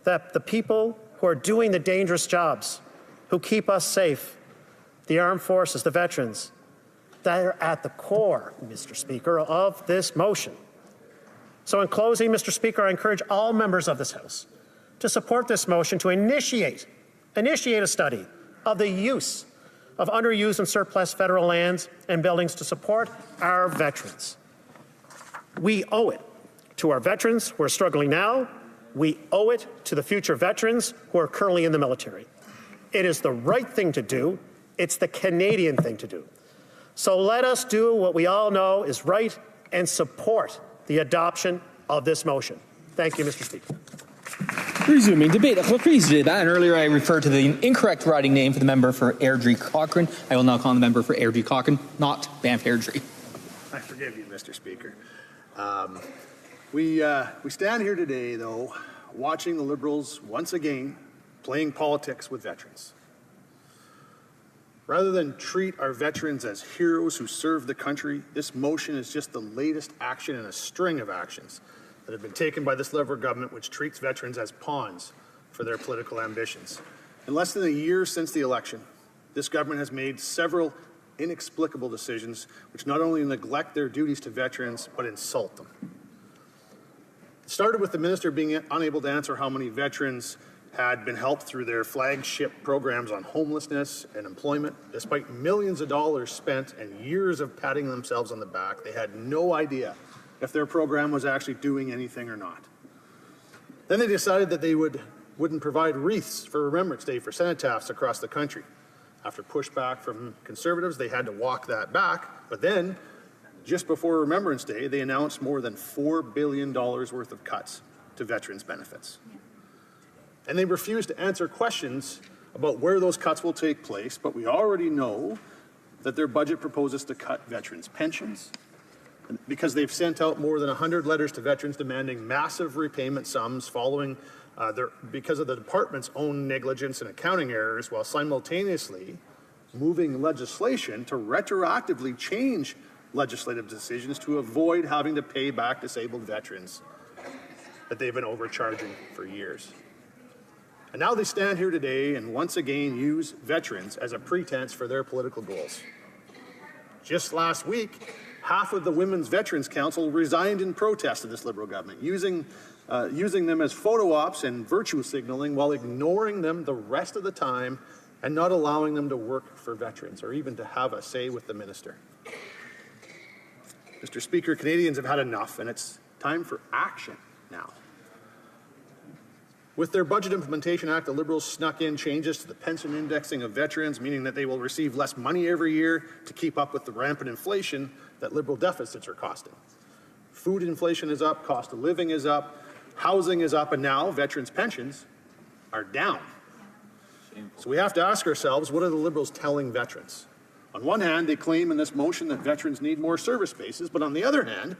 that the people who are doing the dangerous jobs, who keep us safe, the armed forces, the veterans, that are at the core, Mr. Speaker, of this motion. So in closing, Mr. Speaker, I encourage all members of this House to support this motion to initiate a study of the use of underused and surplus federal lands and buildings to support our veterans. We owe it to our veterans who are struggling now. We owe it to the future veterans who are currently in the military. It is the right thing to do. It's the Canadian thing to do. So let us do what we all know is right and support the adoption of this motion. Thank you, Mr. Speaker. Resuming debate. And earlier I referred to the incorrect riding name for the member for Airdrie Cochrane. I will now call the member for Airdrie Cochrane, not Banff Airdrie. I forgive you, Mr. Speaker. We stand here today, though, watching the Liberals once again playing politics with veterans. Rather than treat our veterans as heroes who serve the country, this motion is just the latest action in a string of actions that have been taken by this Liberal government, which treats veterans as pawns for their political ambitions. In less than a year since the election, this government has made several inexplicable decisions which not only neglect their duties to veterans, but insult them. It started with the minister being unable to answer how many veterans had been helped through their flagship programs on homelessness and employment. Despite millions of dollars spent and years of patting themselves on the back, they had no idea if their program was actually doing anything or not. Then they decided that they wouldn't provide wreaths for Remembrance Day for cenotaphs across the country. After pushback from Conservatives, they had to walk that back. But then, just before Remembrance Day, they announced more than $4 billion worth of cuts to veterans' benefits. And they refused to answer questions about where those cuts will take place, but we already know that their budget proposes to cut veterans' pensions, because they've sent out more than 100 letters to veterans demanding massive repayment sums following because of the department's own negligence and accounting errors, while simultaneously moving legislation to retroactively change legislative decisions to avoid having to pay back disabled veterans that they've been overcharging for years. And now they stand here today and once again use veterans as a pretense for their political goals. Just last week, half of the Women's Veterans Council resigned in protest of this Liberal government, using them as photo ops and virtue signaling while ignoring them the rest of the time and not allowing them to work for veterans or even to have a say with the minister. Mr. Speaker, Canadians have had enough, and it's time for action now. With their Budget Implementation Act, the Liberals snuck in changes to the pension indexing of veterans, meaning that they will receive less money every year to keep up with the rampant inflation that Liberal deficits are costing. Food inflation is up, cost of living is up, housing is up, and now veterans' pensions are down. So we have to ask ourselves, what are the Liberals telling veterans? On one hand, they claim in this motion that veterans need more service spaces, but on the other hand,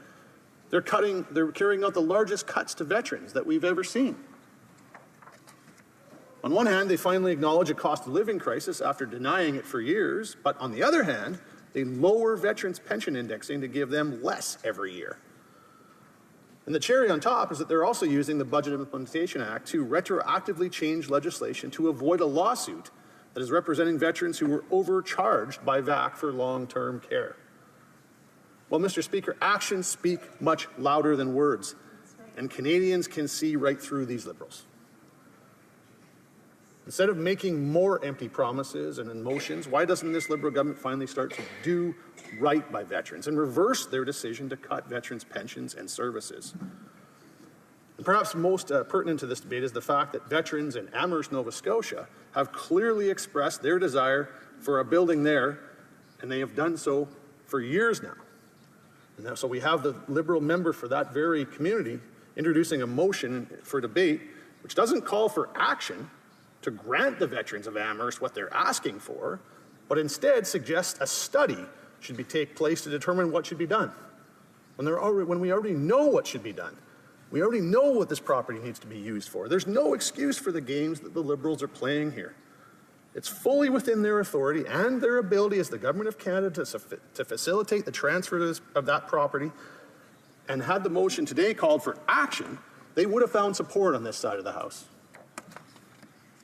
they're carrying out the largest cuts to veterans that we've ever seen. On one hand, they finally acknowledge a cost of living crisis after denying it for years, but on the other hand, they lower veterans' pension indexing to give them less every year. And the cherry on top is that they're also using the Budget Implementation Act to retroactively change legislation to avoid a lawsuit that is representing veterans who were overcharged by VAC for long-term care. Well, Mr. Speaker, actions speak much louder than words, and Canadians can see right through these Liberals. Instead of making more empty promises and emotions, why doesn't this Liberal government finally start to do right by veterans and reverse their decision to cut veterans' pensions and services? And perhaps most pertinent to this debate is the fact that veterans in Amherst, Nova Scotia have clearly expressed their desire for a building there, and they have done so for years now. And so we have the Liberal member for that very community introducing a motion for debate which doesn't call for action, to grant the veterans of Amherst what they're asking for, but instead suggests a study should take place to determine what should be done. When we already know what should be done. We already know what this property needs to be used for. There's no excuse for the games that the Liberals are playing here. It's fully within their authority and their ability as the Government of Canada to facilitate the transfer of that property. And had the motion today called for action, they would have found support on this side of the House.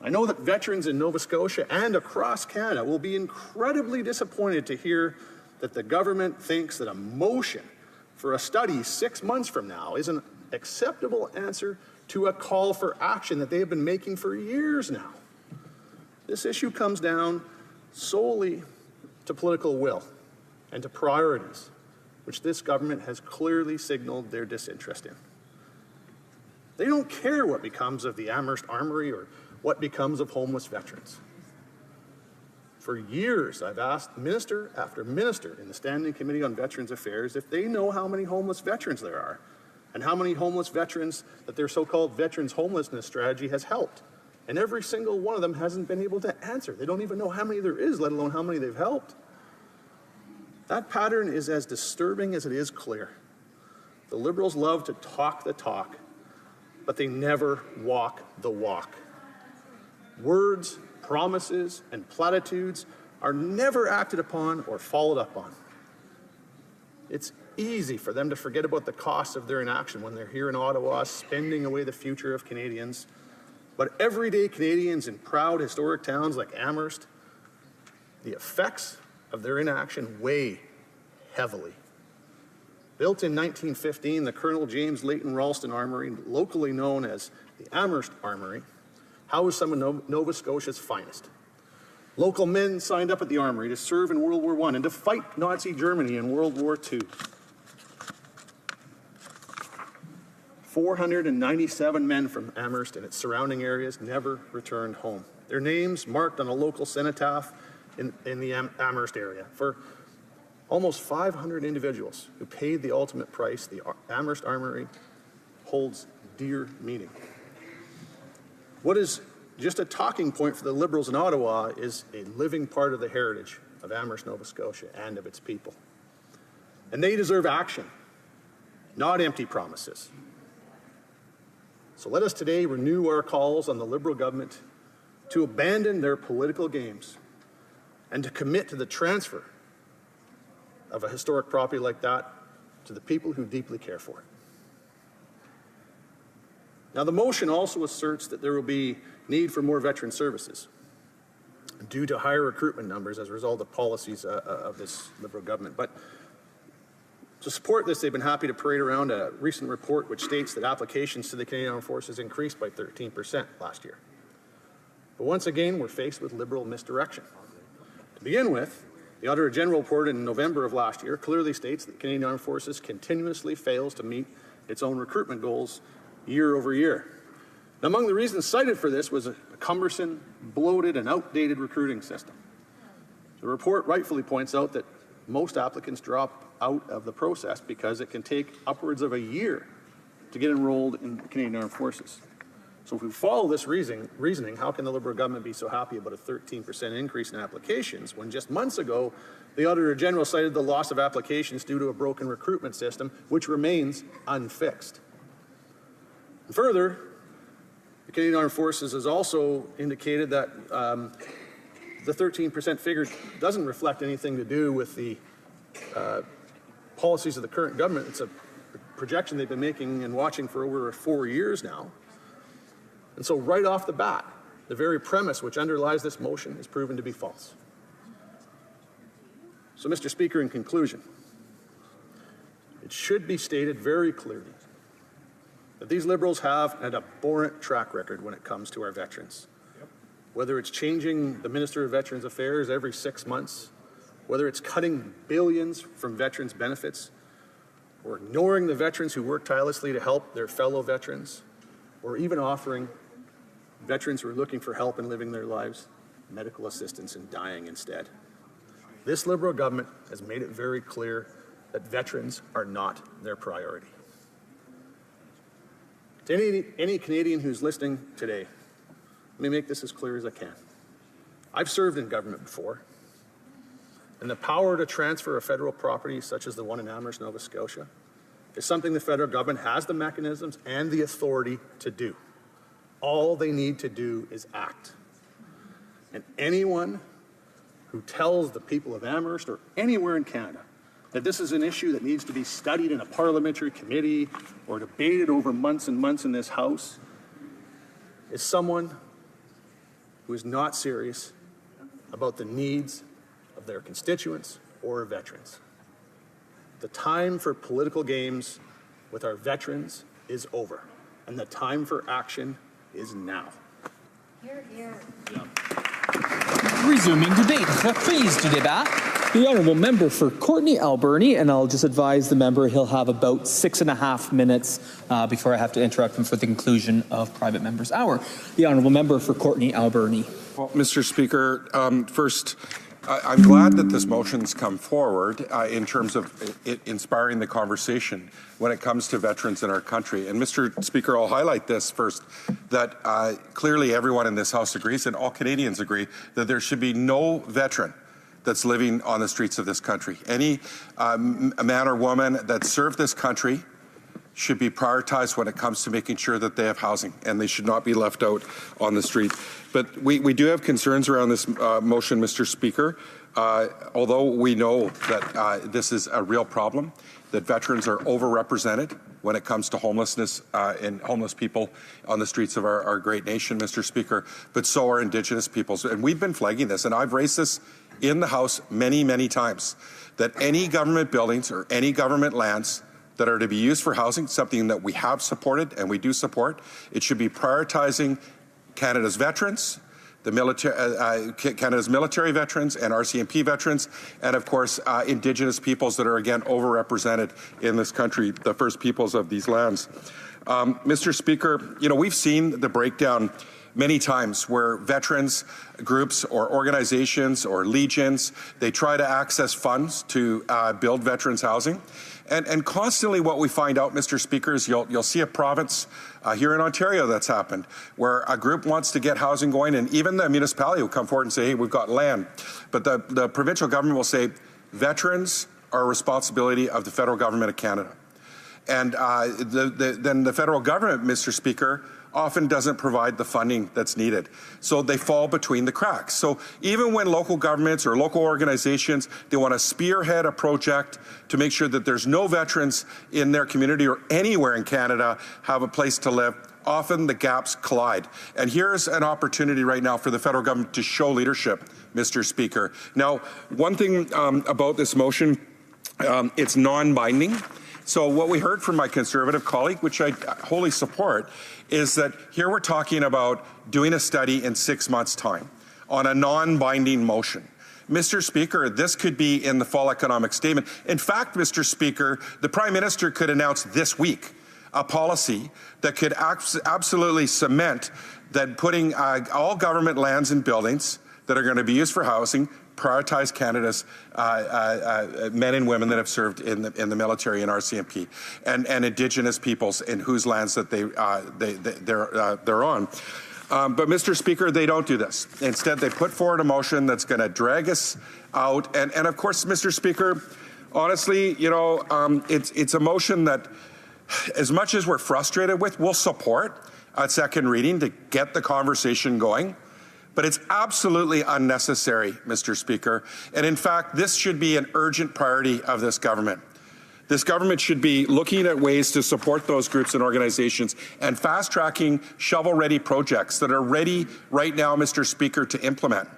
I know that veterans in Nova Scotia and across Canada will be incredibly disappointed to hear that the government thinks that a motion for a study 6 months from now is an acceptable answer to a call for action that they have been making for years now. This issue comes down solely to political will and to priorities, which this government has clearly signaled their disinterest in. They don't care what becomes of the Amherst Armory or what becomes of homeless veterans. For years, I've asked minister after minister in the Standing Committee on Veterans Affairs if they know how many homeless veterans there are and how many homeless veterans that their so-called veterans homelessness strategy has helped. And every single one of them hasn't been able to answer. They don't even know how many there is, let alone how many they've helped. That pattern is as disturbing as it is clear. The Liberals love to talk the talk, but they never walk the walk. Words, promises, and platitudes are never acted upon or followed up on. It's easy for them to forget about the cost of their inaction when they're here in Ottawa spending away the future of Canadians. But everyday Canadians in proud historic towns like Amherst, the effects of their inaction weigh heavily. Built in 1915, the Colonel James Leighton Ralston Armory, locally known as the Amherst Armory, housed some of Nova Scotia's finest. Local men signed up at the Armory to serve in World War I and to fight Nazi Germany in World War II. 497 men from Amherst and its surrounding areas never returned home. Their names marked on a local cenotaph in the Amherst area. For almost 500 individuals who paid the ultimate price, the Amherst Armory holds dear meaning. What is just a talking point for the Liberals in Ottawa is a living part of the heritage of Amherst, Nova Scotia, and of its people. And they deserve action, not empty promises. So let us today renew our calls on the Liberal government to abandon their political games and to commit to the transfer of a historic property like that to the people who deeply care for it. Now, the motion also asserts that there will be need for more veteran services due to higher recruitment numbers as a result of policies of this Liberal government. But to support this, they've been happy to parade around a recent report which states that applications to the Canadian Armed Forces increased by 13% last year. But once again, we're faced with Liberal misdirection. To begin with, the Auditor General report in November of last year clearly states that the Canadian Armed Forces continuously fails to meet its own recruitment goals year over year. Now, among the reasons cited for this was a cumbersome, bloated, and outdated recruiting system. The report rightfully points out that most applicants drop out of the process because it can take upwards of a year to get enrolled in the Canadian Armed Forces. So if we follow this reasoning, how can the Liberal government be so happy about a 13% increase in applications when just months ago the Auditor General cited the loss of applications due to a broken recruitment system, which remains unfixed? And further, the Canadian Armed Forces has also indicated that the 13% figure doesn't reflect anything to do with the policies of the current government. It's a projection they've been making and watching for over 4 years now. And so right off the bat, the very premise which underlies this motion is proven to be false. So, Mr. Speaker, in conclusion, it should be stated very clearly that these Liberals have an abhorrent track record when it comes to our veterans. Whether it's changing the Minister of Veterans Affairs every 6 months, whether it's cutting billions from veterans' benefits, or ignoring the veterans who work tirelessly to help their fellow veterans, or even offering veterans who are looking for help in living their lives medical assistance and dying instead. This Liberal government has made it very clear that veterans are not their priority. To any Canadian who's listening today, Let me make this as clear as I can. I've served in government before, and the power to transfer a federal property such as the one in Amherst, Nova Scotia, is something the federal government has the mechanisms and the authority to do. All they need to do is act. And anyone who tells the people of Amherst or anywhere in Canada that this is an issue that needs to be studied in a parliamentary committee or debated over months and months in this House is someone who is not serious about the needs of their constituents or veterans. The time for political games with our veterans is over, and the time for action is now. Hear, hear. Resuming debate. Reprise du débat. The honourable member for Courtenay Alberni, and I'll just advise the member he'll have about 6.5 minutes before I have to interrupt him for the conclusion of private member's hour. The honourable member for Courtenay Alberni. Well, Mr. Speaker, first, I'm glad that this motion's come forward in terms of it inspiring the conversation when it comes to veterans in our country. And Mr. Speaker, I'll highlight this first, that clearly everyone in this House agrees, and all Canadians agree, that there should be no veteran that's living on the streets of this country. Any man or woman that served this country should be prioritized when it comes to making sure that they have housing, and they should not be left out on the street. But we do have concerns around this motion, Mr. Speaker, although we know that this is a real problem, that veterans are overrepresented when it comes to homelessness and homeless people on the streets of our great nation, Mr. Speaker, but so are Indigenous peoples. And we've been flagging this, and I've raised this in the House many, many times, that any government buildings or any government lands that are to be used for housing, something that we have supported and we do support, it should be prioritizing Canada's veterans, the military, Canada's military veterans and RCMP veterans, and of course, Indigenous peoples that are again overrepresented in this country, the First Peoples of these lands. Mr. Speaker, you know, we've seen the breakdown many times where veterans groups or organizations or legions, they try to access funds to build veterans housing. And constantly what we find out, Mr. Speaker, is you'll see a province here in Ontario that's happened, where a group wants to get housing going, and even the municipality will come forward and say, hey, we've got land. But the provincial government will say, veterans are a responsibility of the federal government of Canada. And then the federal government, Mr. Speaker, often doesn't provide the funding that's needed. So they fall between the cracks. So even when local governments or local organizations, they want to spearhead a project to make sure that there's no veterans in their community or anywhere in Canada have a place to live, often the gaps collide. And here's an opportunity right now for the federal government to show leadership, Mr. Speaker. Now, one thing about this motion, it's non-binding. So what we heard from my Conservative colleague, which I wholly support, is that here we're talking about doing a study in 6 months' time on a non-binding motion. Mr. Speaker, this could be in the fall economic statement. In fact, Mr. Speaker, the Prime Minister could announce this week a policy that could absolutely cement that putting all government lands and buildings that are going to be used for housing, prioritize Canada's men and women that have served in the military and RCMP, and Indigenous peoples in whose lands that they're on. But Mr. Speaker, they don't do this. Instead, they put forward a motion that's going to drag us out. And of course, Mr. Speaker, honestly, you know, it's a motion that, as much as we're frustrated with, we'll support at second reading to get the conversation going. But it's absolutely unnecessary, Mr. Speaker. And in fact, this should be an urgent priority of this government. This government should be looking at ways to support those groups and organizations and fast-tracking shovel-ready projects that are ready right now, Mr. Speaker, to implement.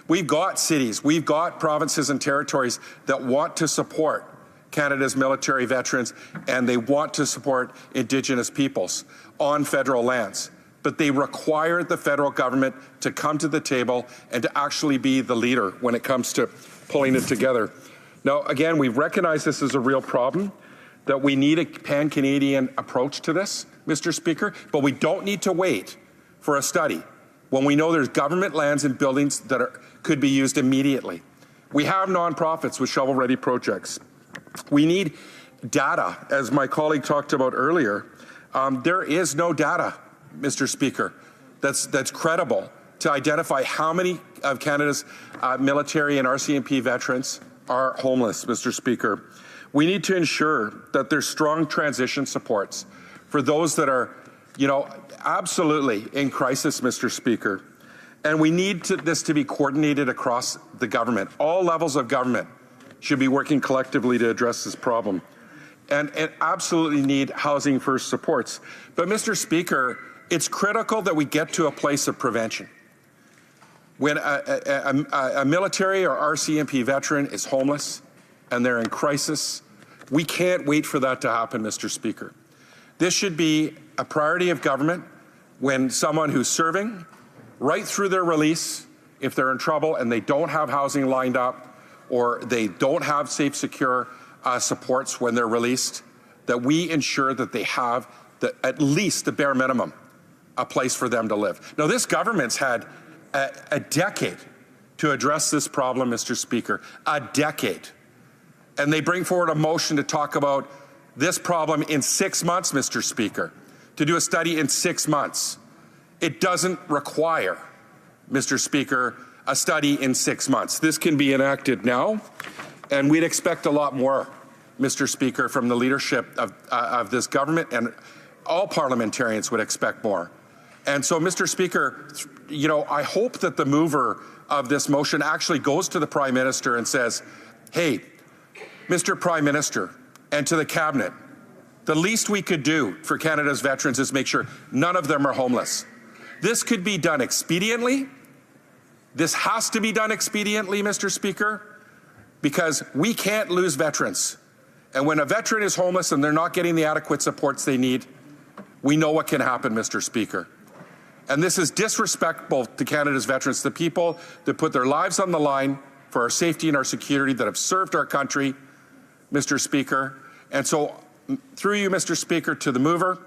We've got cities, we've got provinces and territories that want to support Canada's military veterans, and they want to support Indigenous peoples on federal lands. But they require the federal government to come to the table and to actually be the leader when it comes to pulling it together. Now, again, we recognize this is a real problem, that we need a pan-Canadian approach to this, Mr. Speaker, but we don't need to wait for a study when we know there's government lands and buildings that could be used immediately. We have nonprofits with shovel-ready projects. We need data, as my colleague talked about earlier. There is no data, Mr. Speaker, that's credible to identify how many of Canada's military and RCMP veterans are homeless, Mr. Speaker. We need to ensure that there's strong transition supports for those that are, absolutely in crisis, Mr. Speaker. And we need this to be coordinated across the government. All levels of government should be working collectively to address this problem. And absolutely need housing first supports. But, Mr. Speaker, it's critical that we get to a place of prevention. When a military or RCMP veteran is homeless and they're in crisis, we can't wait for that to happen, Mr. Speaker. This should be a priority of government when someone who's serving, right through their release, if they're in trouble and they don't have housing lined up or they don't have safe, secure supports when they're released, that we ensure that they have at least the bare minimum, a place for them to live. Now, this government's had a decade to address this problem, Mr. Speaker, a decade. And they bring forward a motion to talk about this problem in 6 months, Mr. Speaker, to do a study in 6 months. It doesn't require, Mr. Speaker, a study in 6 months. This can be enacted now, and we'd expect a lot more, Mr. Speaker, from the leadership of this government, and all parliamentarians would expect more. And so, Mr. Speaker, I hope that the mover of this motion actually goes to the Prime Minister and says, hey, Mr. Prime Minister, and to the Cabinet, the least we could do for Canada's veterans is make sure none of them are homeless. This could be done expediently. This has to be done expediently, Mr. Speaker, because we can't lose veterans. And when a veteran is homeless and they're not getting the adequate supports they need, we know what can happen, Mr. Speaker. And this is disrespectful to Canada's veterans, the people that put their lives on the line for our safety and our security, that have served our country, Mr. Speaker. And so, through you, Mr. Speaker, to the mover,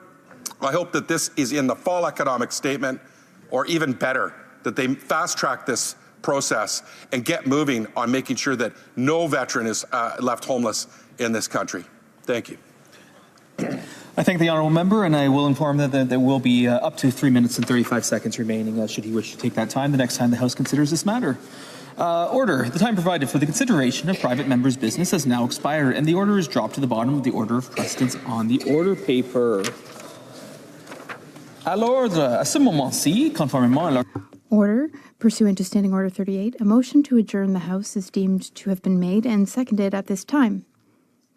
I hope that this is in the fall economic statement, or even better, that they fast-track this process and get moving on making sure that no veteran is left homeless in this country. Thank you. I thank the honourable member, and I will inform that there will be up to 3 minutes and 35 seconds remaining should he wish to take that time the next time the House considers this matter. Order. The time provided for the consideration of private members' business has now expired, and the order is dropped to the bottom of the order of precedence on the order paper. À l'ordre, à ce moment-ci, conformément à l'ordre. Order. Pursuant to Standing Order 38, a motion to adjourn the House is deemed to have been made and seconded at this time.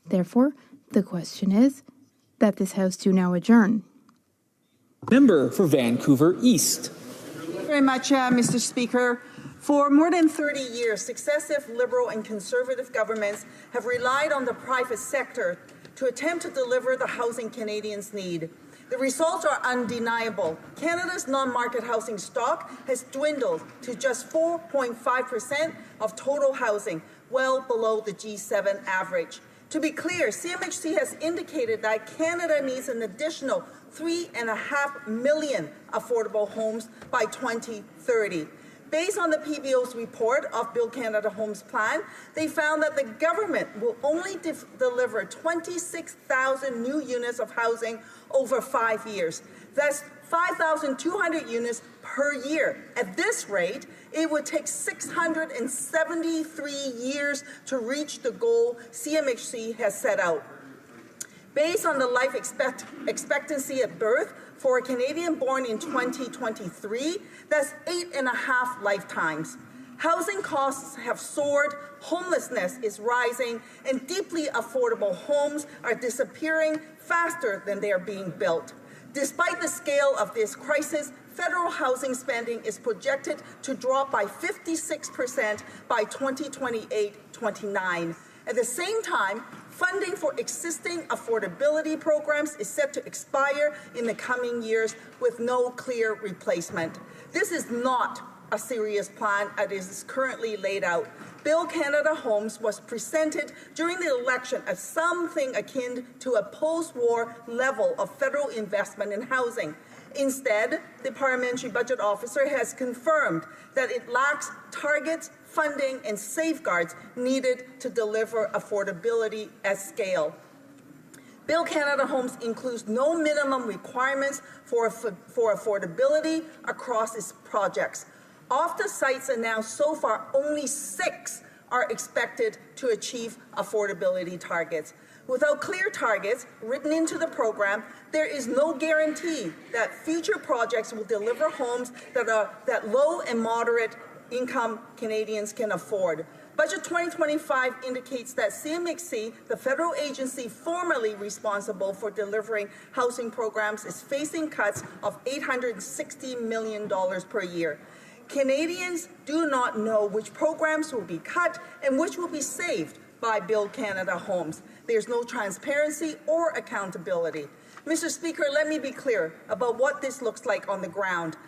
Therefore, the question is that this House do now adjourn. Member for Vancouver East. Thank you very much, Mr. Speaker. For more than 30 years, successive Liberal and Conservative governments have relied on the private sector to attempt to deliver the housing Canadians need. The results are undeniable. Canada's non-market housing stock has dwindled to just 4.5% of total housing, well below the G7 average. To be clear, CMHC has indicated that Canada needs an additional 3.5 million affordable homes by 2030. Based on the PBO's report of Build Canada Homes Plan, they found that the government will only deliver 26,000 new units of housing over 5 years. That's 5,200 units per year. At this rate, it would take 673 years to reach the goal CMHC has set out. Based on the life expectancy at birth for a Canadian born in 2023, that's 8.5 lifetimes. Housing costs have soared, homelessness is rising, and deeply affordable homes are disappearing faster than they are being built. Despite the scale of this crisis, federal housing spending is projected to drop by 56% by 2028-29. At the same time, funding for existing affordability programs is set to expire in the coming years with no clear replacement. This is not a serious plan as it is currently laid out. Build Canada Homes was presented during the election as something akin to a post-war level of federal investment in housing. Instead, the Parliamentary Budget Officer has confirmed that it lacks targets, funding, and safeguards needed to deliver affordability at scale. Build Canada Homes includes no minimum requirements for affordability across its projects. Of the sites announced so far, only 6 are expected to achieve affordability targets. Without clear targets written into the program, there is no guarantee that future projects will deliver homes that low and moderate income Canadians can afford. Budget 2025 indicates that CMHC, the federal agency formerly responsible for delivering housing programs, is facing cuts of $860 million per year. Canadians do not know which programs will be cut and which will be saved by Build Canada Homes. There's no transparency or accountability. Mr. Speaker, let me be clear about what this looks like on the ground.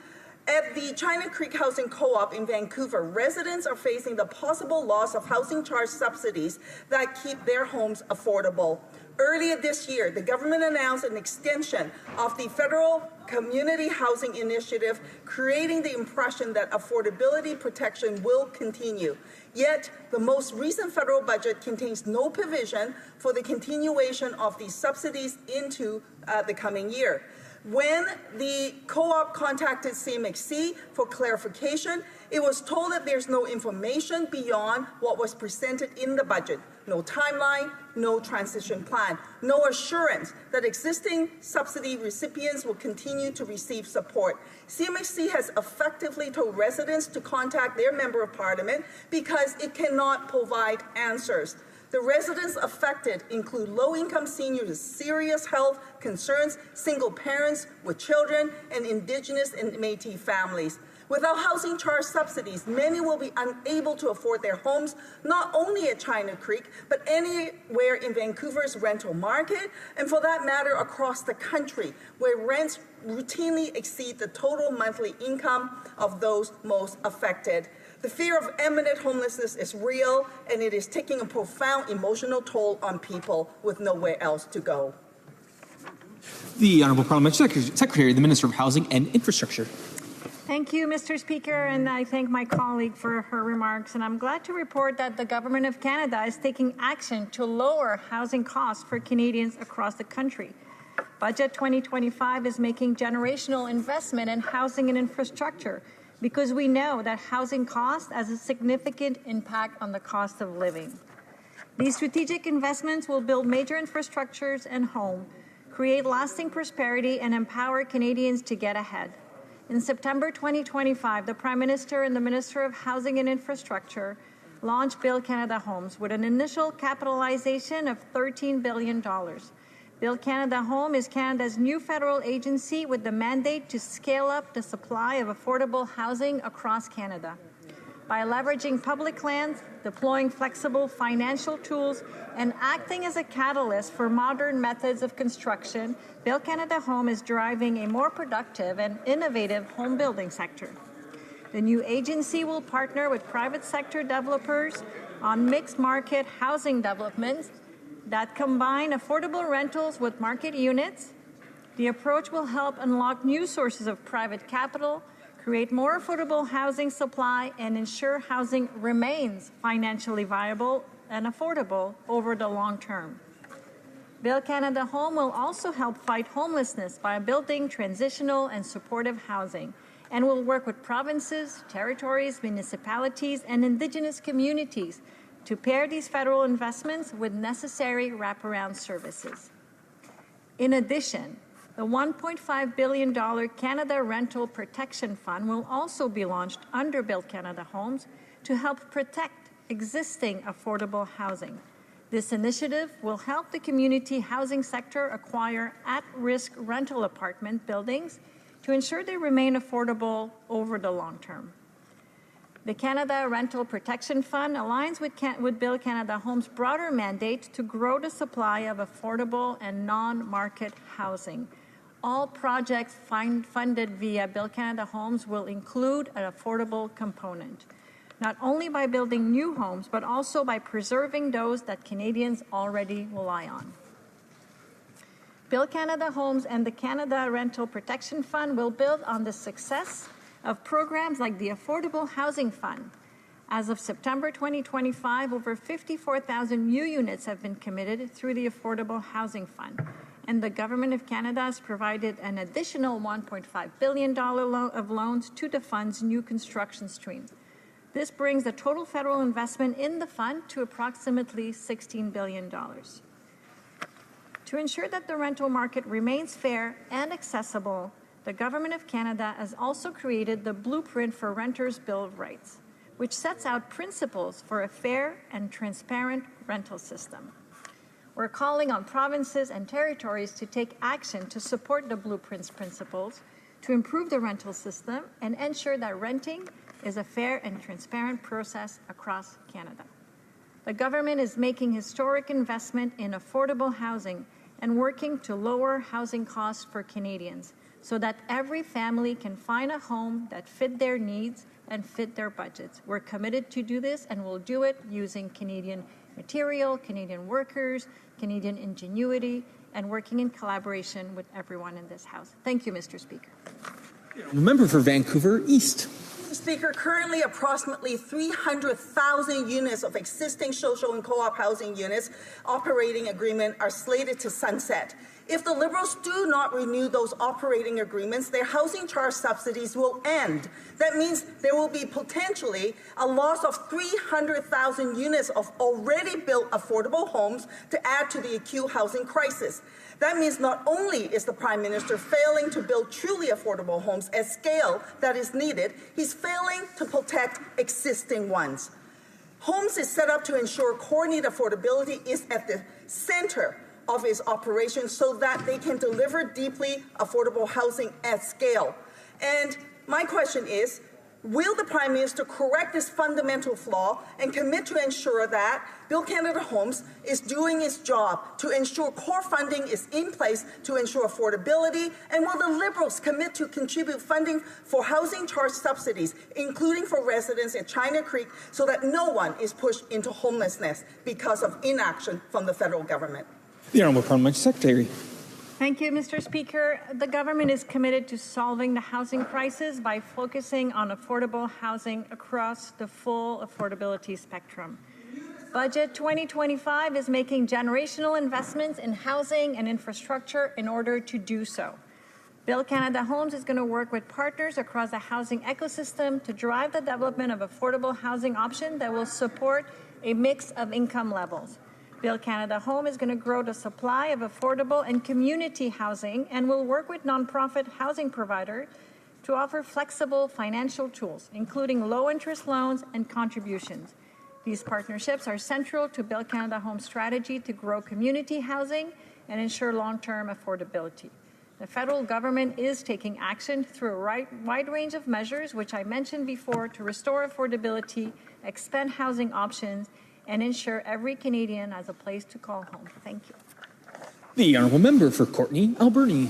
At the China Creek Housing Co-op in Vancouver, residents are facing the possible loss of housing charge subsidies that keep their homes affordable. Earlier this year, the government announced an extension of the federal community housing initiative, creating the impression that affordability protection will continue. Yet, the most recent federal budget contains no provision for the continuation of these subsidies into the coming year. When the co-op contacted CMHC for clarification, it was told that there's no information beyond what was presented in the budget. No timeline, no transition plan, no assurance that existing subsidy recipients will continue to receive support. CMHC has effectively told residents to contact their Member of Parliament because it cannot provide answers. The residents affected include low-income seniors with serious health concerns, single parents with children, and Indigenous and Métis families. Without housing charge subsidies, many will be unable to afford their homes, not only at China Creek, but anywhere in Vancouver's rental market, and for that matter, across the country, where rents routinely exceed the total monthly income of those most affected. The fear of imminent homelessness is real, and it is taking a profound emotional toll on people with nowhere else to go. The Honourable Parliamentary Secretary, the Minister of Housing and Infrastructure. Thank you, Mr. Speaker, and I thank my colleague for her remarks. And I'm glad to report that the Government of Canada is taking action to lower housing costs for Canadians across the country. Budget 2025 is making generational investment in housing and infrastructure, because we know that housing cost has a significant impact on the cost of living. These strategic investments will build major infrastructures and homes, create lasting prosperity, and empower Canadians to get ahead. In September 2025, the Prime Minister and the Minister of Housing and Infrastructure launched Build Canada Homes with an initial capitalization of $13 billion. Build Canada Home is Canada's new federal agency with the mandate to scale up the supply of affordable housing across Canada. By leveraging public lands, deploying flexible financial tools, and acting as a catalyst for modern methods of construction, Build Canada Home is driving a more productive and innovative home building sector. The new agency will partner with private sector developers on mixed market housing developments that combine affordable rentals with market units. The approach will help unlock new sources of private capital, create more affordable housing supply, and ensure housing remains financially viable and affordable over the long term. Build Canada Home will also help fight homelessness by building transitional and supportive housing, and will work with provinces, territories, municipalities, and Indigenous communities to pair these federal investments with necessary wraparound services. In addition, the $1.5 billion Canada Rental Protection Fund will also be launched under Build Canada Homes to help protect existing affordable housing. This initiative will help the community housing sector acquire at-risk rental apartment buildings to ensure they remain affordable over the long term. The Canada Rental Protection Fund aligns with Build Canada Homes' broader mandate to grow the supply of affordable and non-market housing. All projects funded via Build Canada Homes will include an affordable component, not only by building new homes, but also by preserving those that Canadians already rely on. Build Canada Homes and the Canada Rental Protection Fund will build on the success of programs like the Affordable Housing Fund. As of September 2025, over 54,000 new units have been committed through the Affordable Housing Fund, and the Government of Canada has provided an additional $1.5 billion of loans to the fund's new construction stream. This brings the total federal investment in the fund to approximately $16 billion. To ensure that the rental market remains fair and accessible, the Government of Canada has also created the Blueprint for Renters' Bill of Rights, which sets out principles for a fair and transparent rental system. We're calling on provinces and territories to take action to support the Blueprint's principles, to improve the rental system, and ensure that renting is a fair and transparent process across Canada. The government is making historic investment in affordable housing and working to lower housing costs for Canadians so that every family can find a home that fit their needs and fit their budgets. We're committed to do this, and we'll do it using Canadian material, Canadian workers, Canadian ingenuity, and working in collaboration with everyone in this House. Thank you, Mr. Speaker. Member for Vancouver East. Mr. Speaker, currently approximately 300,000 units of existing social and co-op housing units operating agreement are slated to sunset. If the Liberals do not renew those operating agreements, their housing charge subsidies will end. That means there will be potentially a loss of 300,000 units of already built affordable homes to add to the acute housing crisis. That means not only is the Prime Minister failing to build truly affordable homes at scale that is needed, he's failing to protect existing ones. Homes is set up to ensure core need affordability is at the center of its operation so that they can deliver deeply affordable housing at scale. And my question is, will the Prime Minister correct this fundamental flaw and commit to ensure that Build Canada Homes is doing its job to ensure core funding is in place to ensure affordability? And will the Liberals commit to contribute funding for housing charge subsidies, including for residents at China Creek, so that no one is pushed into homelessness because of inaction from the federal government? The Honourable Parliamentary Secretary. Thank you, Mr. Speaker. The government is committed to solving the housing crisis by focusing on affordable housing across the full affordability spectrum. Budget 2025 is making generational investments in housing and infrastructure in order to do so. Build Canada Homes is going to work with partners across the housing ecosystem to drive the development of affordable housing options that will support a mix of income levels. Build Canada Home is going to grow the supply of affordable and community housing and will work with nonprofit housing providers to offer flexible financial tools, including low-interest loans and contributions. These partnerships are central to Build Canada Home's strategy to grow community housing and ensure long-term affordability. The federal government is taking action through a wide range of measures, which I mentioned before, to restore affordability, expand housing options, and ensure every Canadian has a place to call home. Thank you. The Honourable Member for Courtenay, Alberni.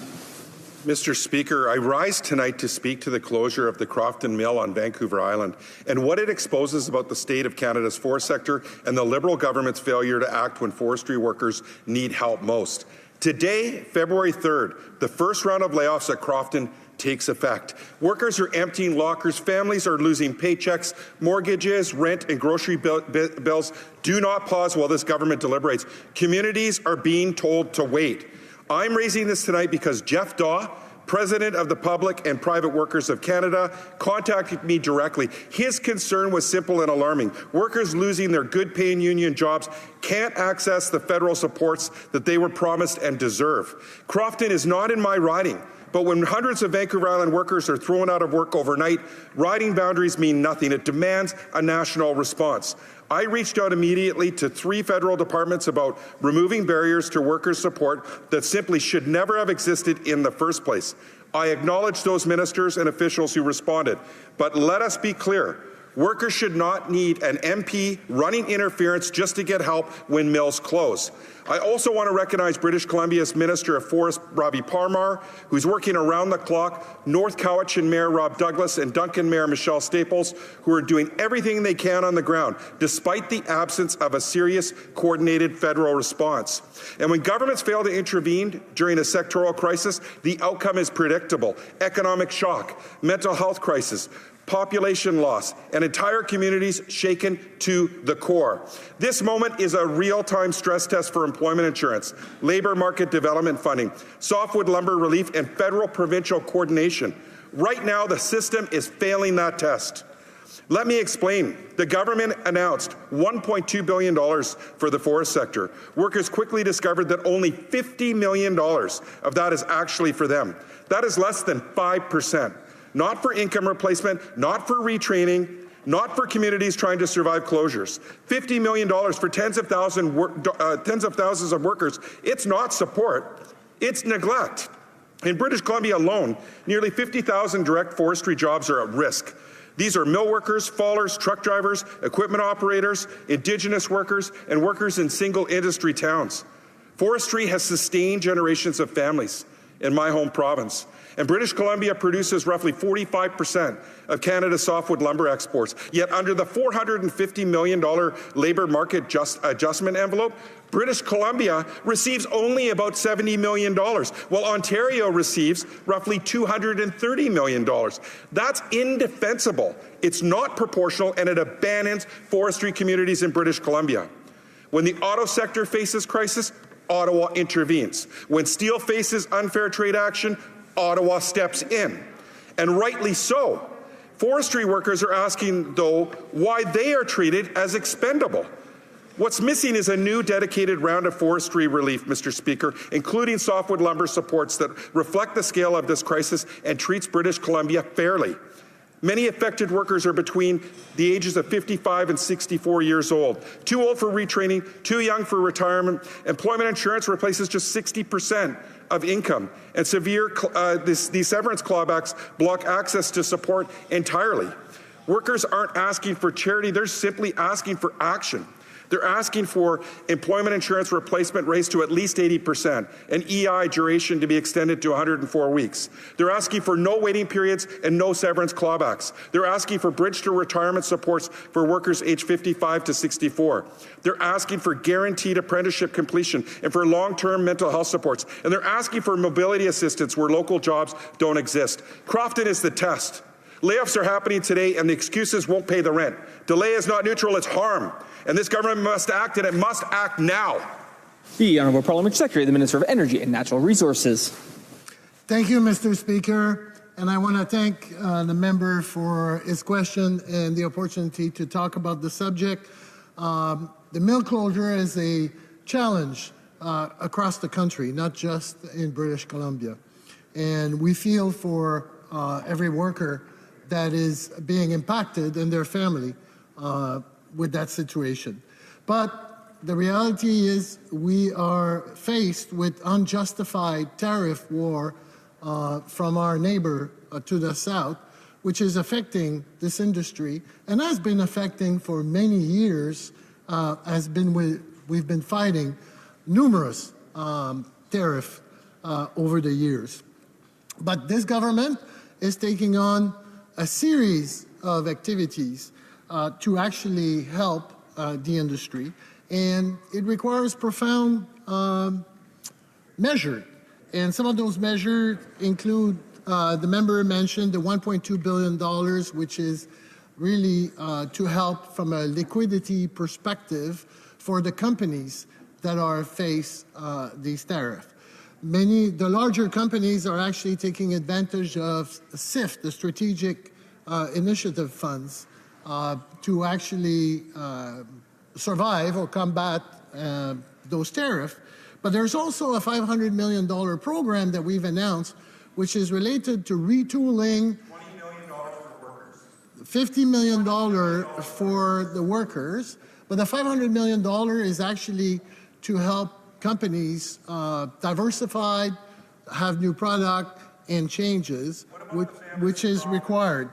Mr. Speaker, I rise tonight to speak to the closure of the Crofton Mill on Vancouver Island and what it exposes about the state of Canada's forest sector and the Liberal government's failure to act when forestry workers need help most. Today, February 3rd, the first round of layoffs at Crofton takes effect. Workers are emptying lockers, families are losing paychecks, mortgages, rent and grocery bills do not pause while this government deliberates. Communities are being told to wait. I'm raising this tonight because Jeff Daw, President of the Public and Private Workers of Canada, contacted me directly. His concern was simple and alarming. Workers losing their good-paying union jobs can't access the federal supports that they were promised and deserve. Crofton is not in my riding, but when hundreds of Vancouver Island workers are thrown out of work overnight, riding boundaries mean nothing. It demands a national response. I reached out immediately to 3 federal departments about removing barriers to workers' support that simply should never have existed in the first place. I acknowledge those ministers and officials who responded, but let us be clear. Workers should not need an MP running interference just to get help when mills close. I also want to recognize British Columbia's Minister of Forest, Ravi Parmar, who's working around the clock, North Cowichan Mayor Rob Douglas and Duncan Mayor Michelle Staples, who are doing everything they can on the ground, despite the absence of a serious, coordinated federal response. And when governments fail to intervene during a sectoral crisis, the outcome is predictable: economic shock, mental health crisis, population loss, and entire communities shaken to the core. This moment is a real-time stress test for employment insurance, labour market development funding, softwood lumber relief, and federal-provincial coordination. Right now, the system is failing that test. Let me explain. The government announced $1.2 billion for the forest sector. Workers quickly discovered that only $50 million of that is actually for them. That is less than 5%. Not for income replacement, not for retraining, not for communities trying to survive closures. $50 million for tens of thousands of workers. It's not support, it's neglect. In British Columbia alone, nearly 50,000 direct forestry jobs are at risk. These are mill workers, fallers, truck drivers, equipment operators, Indigenous workers, and workers in single industry towns. Forestry has sustained generations of families in my home province. And British Columbia produces roughly 45% of Canada's softwood lumber exports. Yet under the $450 million labour market adjustment envelope, British Columbia receives only about $70 million, while Ontario receives roughly $230 million. That's indefensible. It's not proportional, and it abandons forestry communities in British Columbia. When the auto sector faces crisis, Ottawa intervenes. When steel faces unfair trade action, Ottawa steps in. And rightly so. Forestry workers are asking, though, why they are treated as expendable. What's missing is a new dedicated round of forestry relief, Mr. Speaker, including softwood lumber supports that reflect the scale of this crisis and treats British Columbia fairly. Many affected workers are between the ages of 55 and 64 years old. Too old for retraining, too young for retirement. Employment insurance replaces just 60% of income, and these severance clawbacks block access to support entirely. Workers aren't asking for charity, they're simply asking for action. They're asking for employment insurance replacement raised to at least 80% and EI duration to be extended to 104 weeks. They're asking for no waiting periods and no severance clawbacks. They're asking for bridge to retirement supports for workers aged 55 to 64. They're asking for guaranteed apprenticeship completion and for long-term mental health supports. And they're asking for mobility assistance where local jobs don't exist. Crofton is the test. Layoffs are happening today, and the excuses won't pay the rent. Delay is not neutral, it's harm. And this government must act, and it must act now. The Honourable Parliamentary Secretary, the Minister of Energy and Natural Resources. Thank you, Mr. Speaker. And I want to thank the member for his question and the opportunity to talk about the subject. The mill closure is a challenge across the country, not just in British Columbia. And we feel for every worker that is being impacted and their family with that situation. But the reality is we are faced with unjustified tariff war from our neighbor to the south, which is affecting this industry and has been affecting for many years, we've been fighting numerous tariffs over the years. But this government is taking on a series of activities to actually help the industry, and it requires profound measures. And some of those measures include, the member mentioned, the $1.2 billion, which is really to help from a liquidity perspective for the companies that are face these tariffs. The larger companies are actually taking advantage of SIF, the Strategic Initiative Funds, to actually survive or combat those tariffs. But there's also a $500 million program that we've announced, which is related to retooling. $20 million for workers. $50 million for the workers. But the $500 million is actually to help companies diversify, have new product and changes, which is required.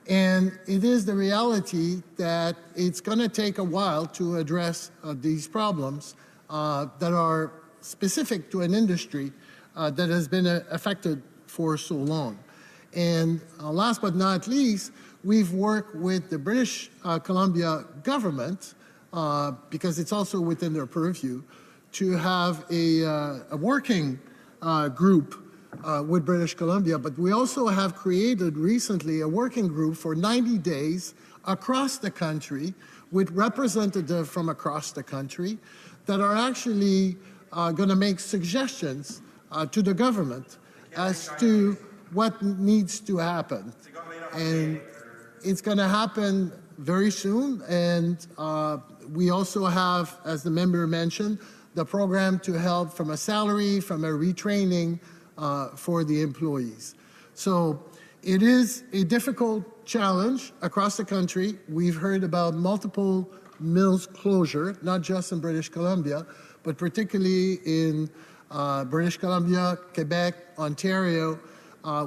And it is the reality that it's going to take a while to address these problems that are specific to an industry that has been affected for so long. And last but not least, we've worked with the British Columbia government, because it's also within their purview, to have a working group with British Columbia, but we also have created recently a working group for 90 days across the country with representatives from across the country that are actually going to make suggestions to the government as to what needs to happen. And it's going to happen very soon. And we also have, as the member mentioned, the program to help from a salary, from a retraining for the employees. So it is a difficult challenge across the country. We've heard about multiple mills closure, not just in British Columbia, but particularly in British Columbia, Quebec, Ontario.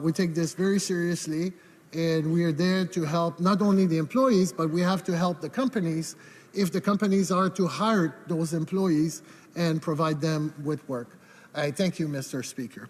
We take this very seriously, and we are there to help not only the employees, but we have to help the companies if the companies are to hire those employees and provide them with work. I thank you, Mr. Speaker.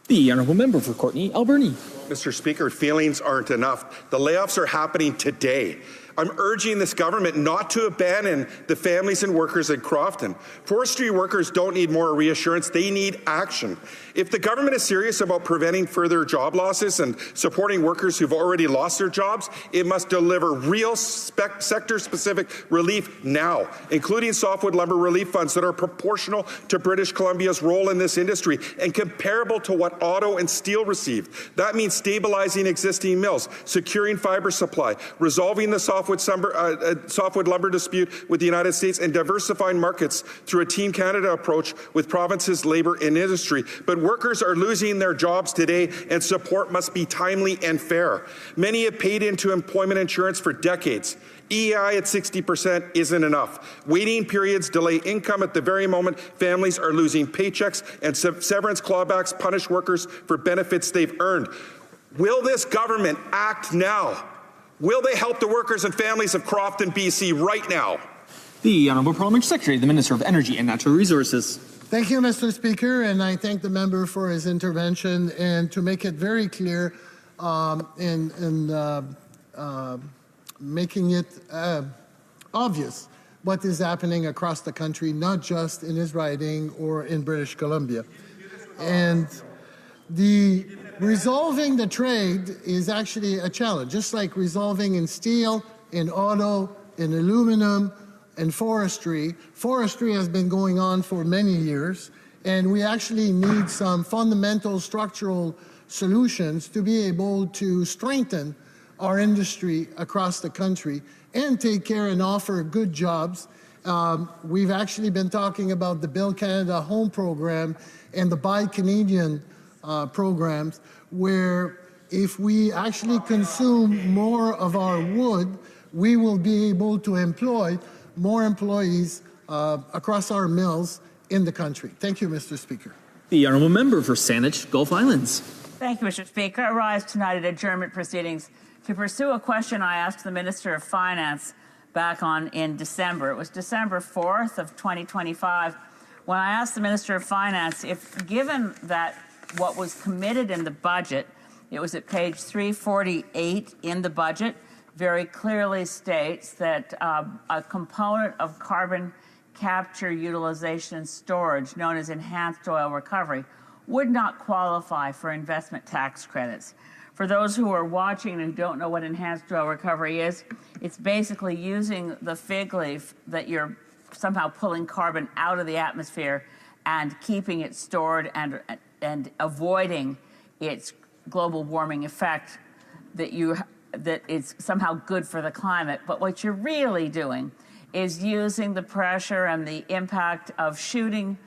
The honourable member for Courtenay Alberni. Mr. Speaker, feelings aren't enough. The layoffs are happening today. I'm urging this government not to abandon the families and workers in Crofton. Forestry workers don't need more reassurance, they need action. If the government is serious about preventing further job losses and supporting workers who've already lost their jobs, it must deliver real sector-specific relief now, including softwood lumber relief funds that are proportional to British Columbia's role in this industry and comparable to what auto and steel received. That means stabilizing existing mills, securing fiber supply, resolving the softwood lumber dispute with the United States, and diversifying markets through a Team Canada approach with provinces, labour and industry. But workers are losing their jobs today, and support must be timely and fair. Many have paid into employment insurance for decades. EI at 60% isn't enough. Waiting periods delay income at the very moment families are losing paychecks, and severance clawbacks punish workers for benefits they've earned. Will this government act now? Will they help the workers and families of Crofton, BC right now? The Honourable Parliamentary Secretary, the Minister of Energy and Natural Resources. Thank you, Mr. Speaker, and I thank the member for his intervention. And to make it very clear, making it obvious what is happening across the country, not just in his riding or in British Columbia. And resolving the trade is actually a challenge, just like resolving in steel, in auto, in aluminum, and forestry. Forestry has been going on for many years, and we actually need some fundamental structural solutions to be able to strengthen our industry across the country and take care and offer good jobs. We've actually been talking about the Build Canada Home Program and the Buy Canadian programs, where if we actually consume more of our wood, we will be able to employ more employees across our mills in the country. Thank you, Mr. Speaker. The Honourable Member for Saanich, Gulf Islands. Thank you, Mr. Speaker. I rise tonight at adjournment proceedings to pursue a question I asked the Minister of Finance back in December. It was December 4th of 2025 when I asked the Minister of Finance if, given that what was committed in the budget, it was at page 348 in the budget, very clearly states that a component of carbon capture, utilization, and storage, known as enhanced oil recovery, would not qualify for investment tax credits. For those who are watching and don't know what enhanced oil recovery is, it's basically using the fig leaf that you're somehow pulling carbon out of the atmosphere and keeping it stored and avoiding its global warming effect that it's somehow good for the climate. But what you're really doing is using the pressure and the impact of shooting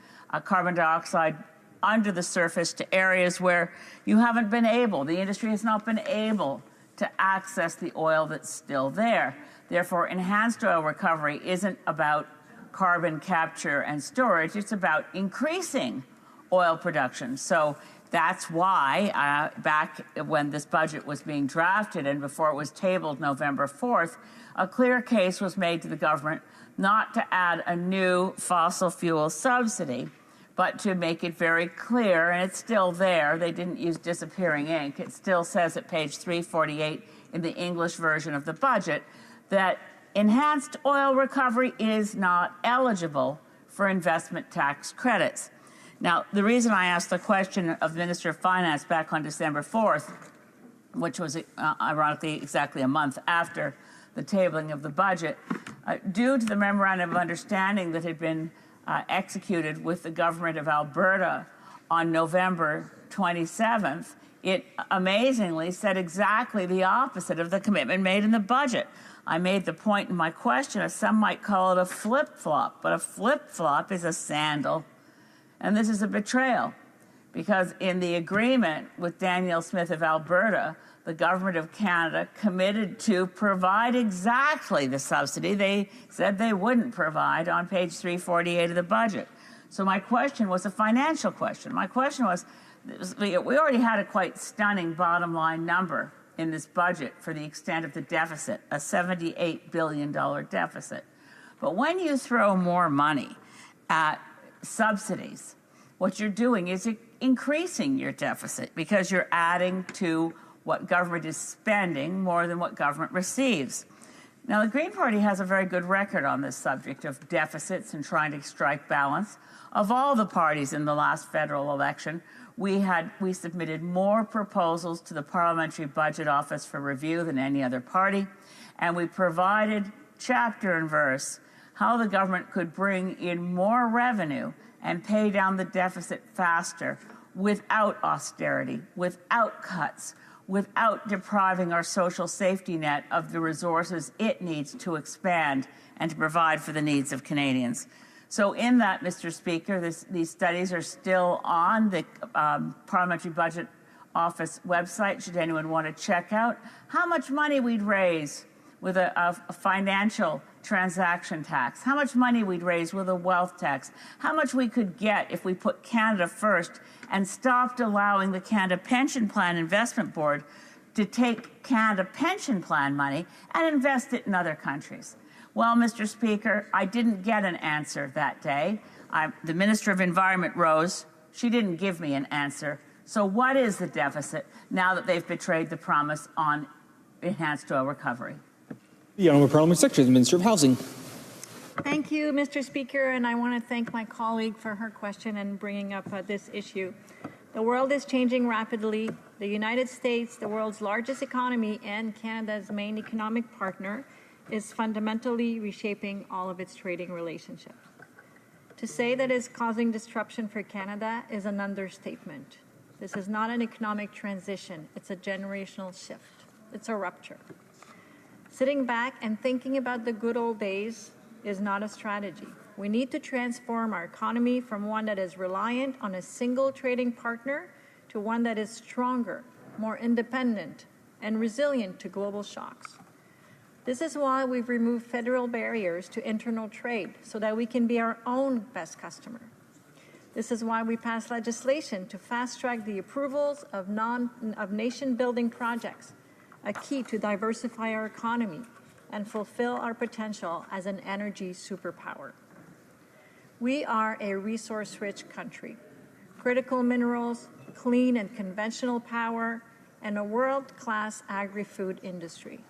carbon dioxide under the surface to areas where you haven't been able, the industry has not been able to access the oil that's still there. Therefore, enhanced oil recovery isn't about carbon capture and storage, it's about increasing oil production. So that's why back when this budget was being drafted and before it was tabled November 4th, a clear case was made to the government not to add a new fossil fuel subsidy, but to make it very clear, and it's still there, they didn't use disappearing ink, it still says at page 348 in the English version of the budget that enhanced oil recovery is not eligible for investment tax credits. Now, the reason I asked the question of the Minister of Finance back on December 4th, which was ironically exactly a month after the tabling of the budget, due to the memorandum of understanding that had been executed with the government of Alberta on November 27th, it amazingly said exactly the opposite of the commitment made in the budget. I made the point in my question, as some might call it a flip-flop, but a flip-flop is a sandal. And this is a betrayal, because in the agreement with Danielle Smith of Alberta, the government of Canada committed to provide exactly the subsidy they said they wouldn't provide on page 348 of the budget. So my question was a financial question. My question was, we already had a quite stunning bottom line number in this budget for the extent of the deficit, a $78 billion deficit. But when you throw more money at subsidies, what you're doing is increasing your deficit, because you're adding to what government is spending more than what government receives. Now, the Green Party has a very good record on this subject of deficits and trying to strike balance. Of all the parties in the last federal election, we submitted more proposals to the Parliamentary Budget Office for review than any other party, and we provided chapter and verse how the government could bring in more revenue and pay down the deficit faster without austerity, without cuts, without depriving our social safety net of the resources it needs to expand and to provide for the needs of Canadians. So in that, Mr. Speaker, these studies are still on the Parliamentary Budget Office website, should anyone want to check out how much money we'd raise with a financial transaction tax, how much money we'd raise with a wealth tax, how much we could get if we put Canada first and stopped allowing the Canada Pension Plan Investment Board to take Canada Pension Plan money and invest it in other countries. Well, Mr. Speaker, I didn't get an answer that day. The Minister of Environment rose. She didn't give me an answer. So what is the deficit now that they've betrayed the promise on enhanced oil recovery? The Honourable Parliament Secretary, the Minister of Housing. Thank you, Mr. Speaker, and I want to thank my colleague for her question and bringing up this issue. The world is changing rapidly. The United States, the world's largest economy and Canada's main economic partner, is fundamentally reshaping all of its trading relationships. To say that it's causing disruption for Canada is an understatement. This is not an economic transition. It's a generational shift. It's a rupture. Sitting back and thinking about the good old days is not a strategy. We need to transform our economy from one that is reliant on a single trading partner to one that is stronger, more independent, and resilient to global shocks. This is why we've removed federal barriers to internal trade so that we can be our own best customer. This is why we passed legislation to fast-track the approvals of nation-building projects, a key to diversify our economy and fulfill our potential as an energy superpower. We are a resource-rich country. Critical minerals, clean and conventional power, and a world-class agri-food industry.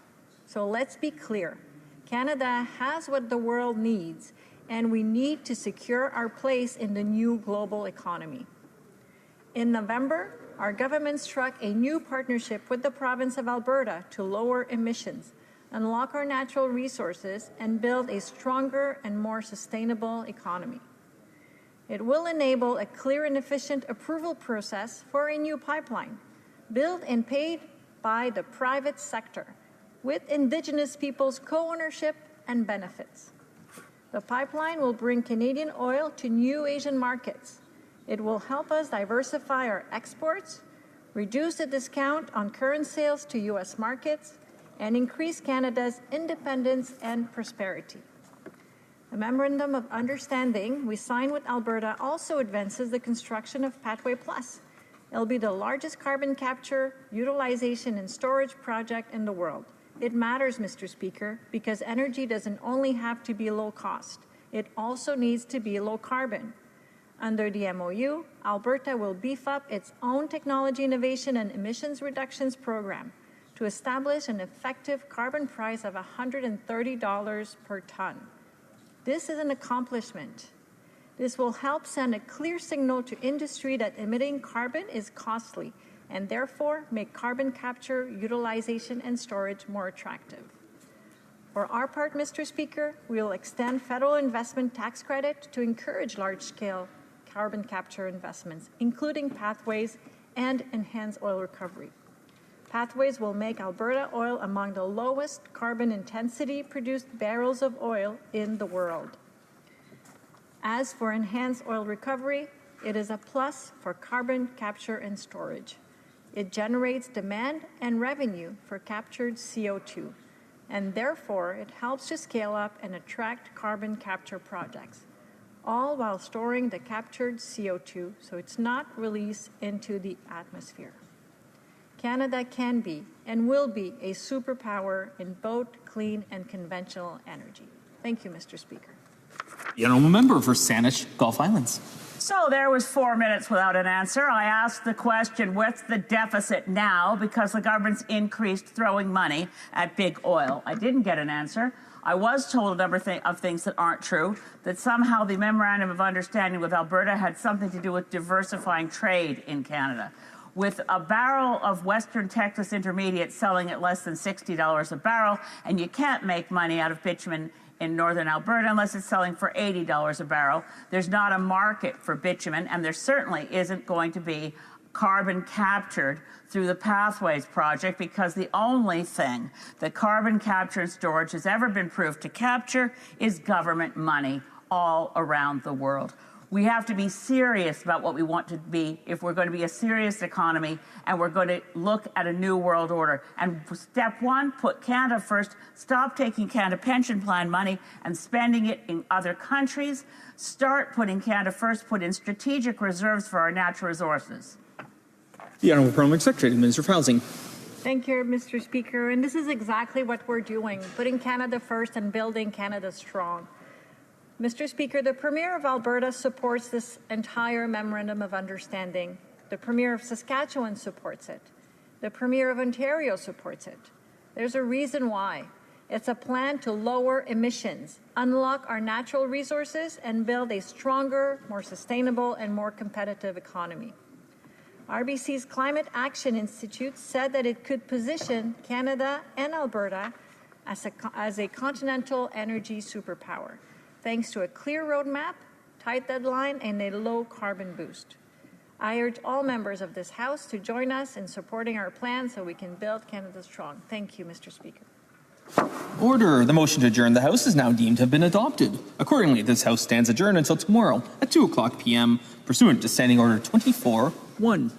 So let's be clear. Canada has what the world needs, and we need to secure our place in the new global economy. In November, our government struck a new partnership with the province of Alberta to lower emissions, unlock our natural resources, and build a stronger and more sustainable economy. It will enable a clear and efficient approval process for a new pipeline, built and paid by the private sector, with Indigenous peoples' co-ownership and benefits. The pipeline will bring Canadian oil to new Asian markets. It will help us diversify our exports, reduce the discount on current sales to U.S. markets, and increase Canada's independence and prosperity. The Memorandum of Understanding we signed with Alberta also advances the construction of Pathway Plus. It'll be the largest carbon capture, utilization, and storage project in the world. It matters, Mr. Speaker, because energy doesn't only have to be low cost. It also needs to be low carbon. Under the MOU, Alberta will beef up its own technology innovation and emissions reductions program to establish an effective carbon price of $130 per ton. This is an accomplishment. This will help send a clear signal to industry that emitting carbon is costly and therefore make carbon capture, utilization, and storage more attractive. For our part, Mr. Speaker, we will extend federal investment tax credit to encourage large-scale carbon capture investments, including pathways and enhanced oil recovery. Pathways will make Alberta oil among the lowest carbon intensity produced barrels of oil in the world. As for enhanced oil recovery, it is a plus for carbon capture and storage. It generates demand and revenue for captured CO2, and therefore it helps to scale up and attract carbon capture projects, all while storing the captured CO2 so it's not released into the atmosphere. Canada can be and will be a superpower in both clean and conventional energy. Thank you, Mr. Speaker. The honourable member for Saanich, Gulf Islands. So there was 4 minutes without an answer. I asked the question, what's the deficit now? Because the government's increased throwing money at big oil. I didn't get an answer. I was told a number of things that aren't true, that somehow the Memorandum of Understanding with Alberta had something to do with diversifying trade in Canada. With a barrel of Western Texas Intermediate selling at less than $60 a barrel, and you can't make money out of bitumen in northern Alberta unless it's selling for $80 a barrel. There's not a market for bitumen, and there certainly isn't going to be carbon captured through the Pathways project, because the only thing that carbon capture and storage has ever been proved to capture is government money all around the world. We have to be serious about what we want to be if we're going to be a serious economy and we're going to look at a new world order. And step one, put Canada first. Stop taking Canada pension plan money and spending it in other countries. Start putting Canada first. Put in strategic reserves for our natural resources. The Honourable Parliamentary Secretary, the Minister of Housing. Thank you, Mr. Speaker. And this is exactly what we're doing, putting Canada first and building Canada strong. Mr. Speaker, the Premier of Alberta supports this entire Memorandum of Understanding. The Premier of Saskatchewan supports it. The Premier of Ontario supports it. There's a reason why. It's a plan to lower emissions, unlock our natural resources, and build a stronger, more sustainable, and more competitive economy. RBC's Climate Action Institute said that it could position Canada and Alberta as a continental energy superpower, thanks to a clear roadmap, tight deadline, and a low carbon boost. I urge all members of this House to join us in supporting our plan so we can build Canada strong. Thank you, Mr. Speaker. Order. The motion to adjourn the House is now deemed to have been adopted. Accordingly, this House stands adjourned until tomorrow at 2:00 p.m. pursuant to Standing Order 24-1.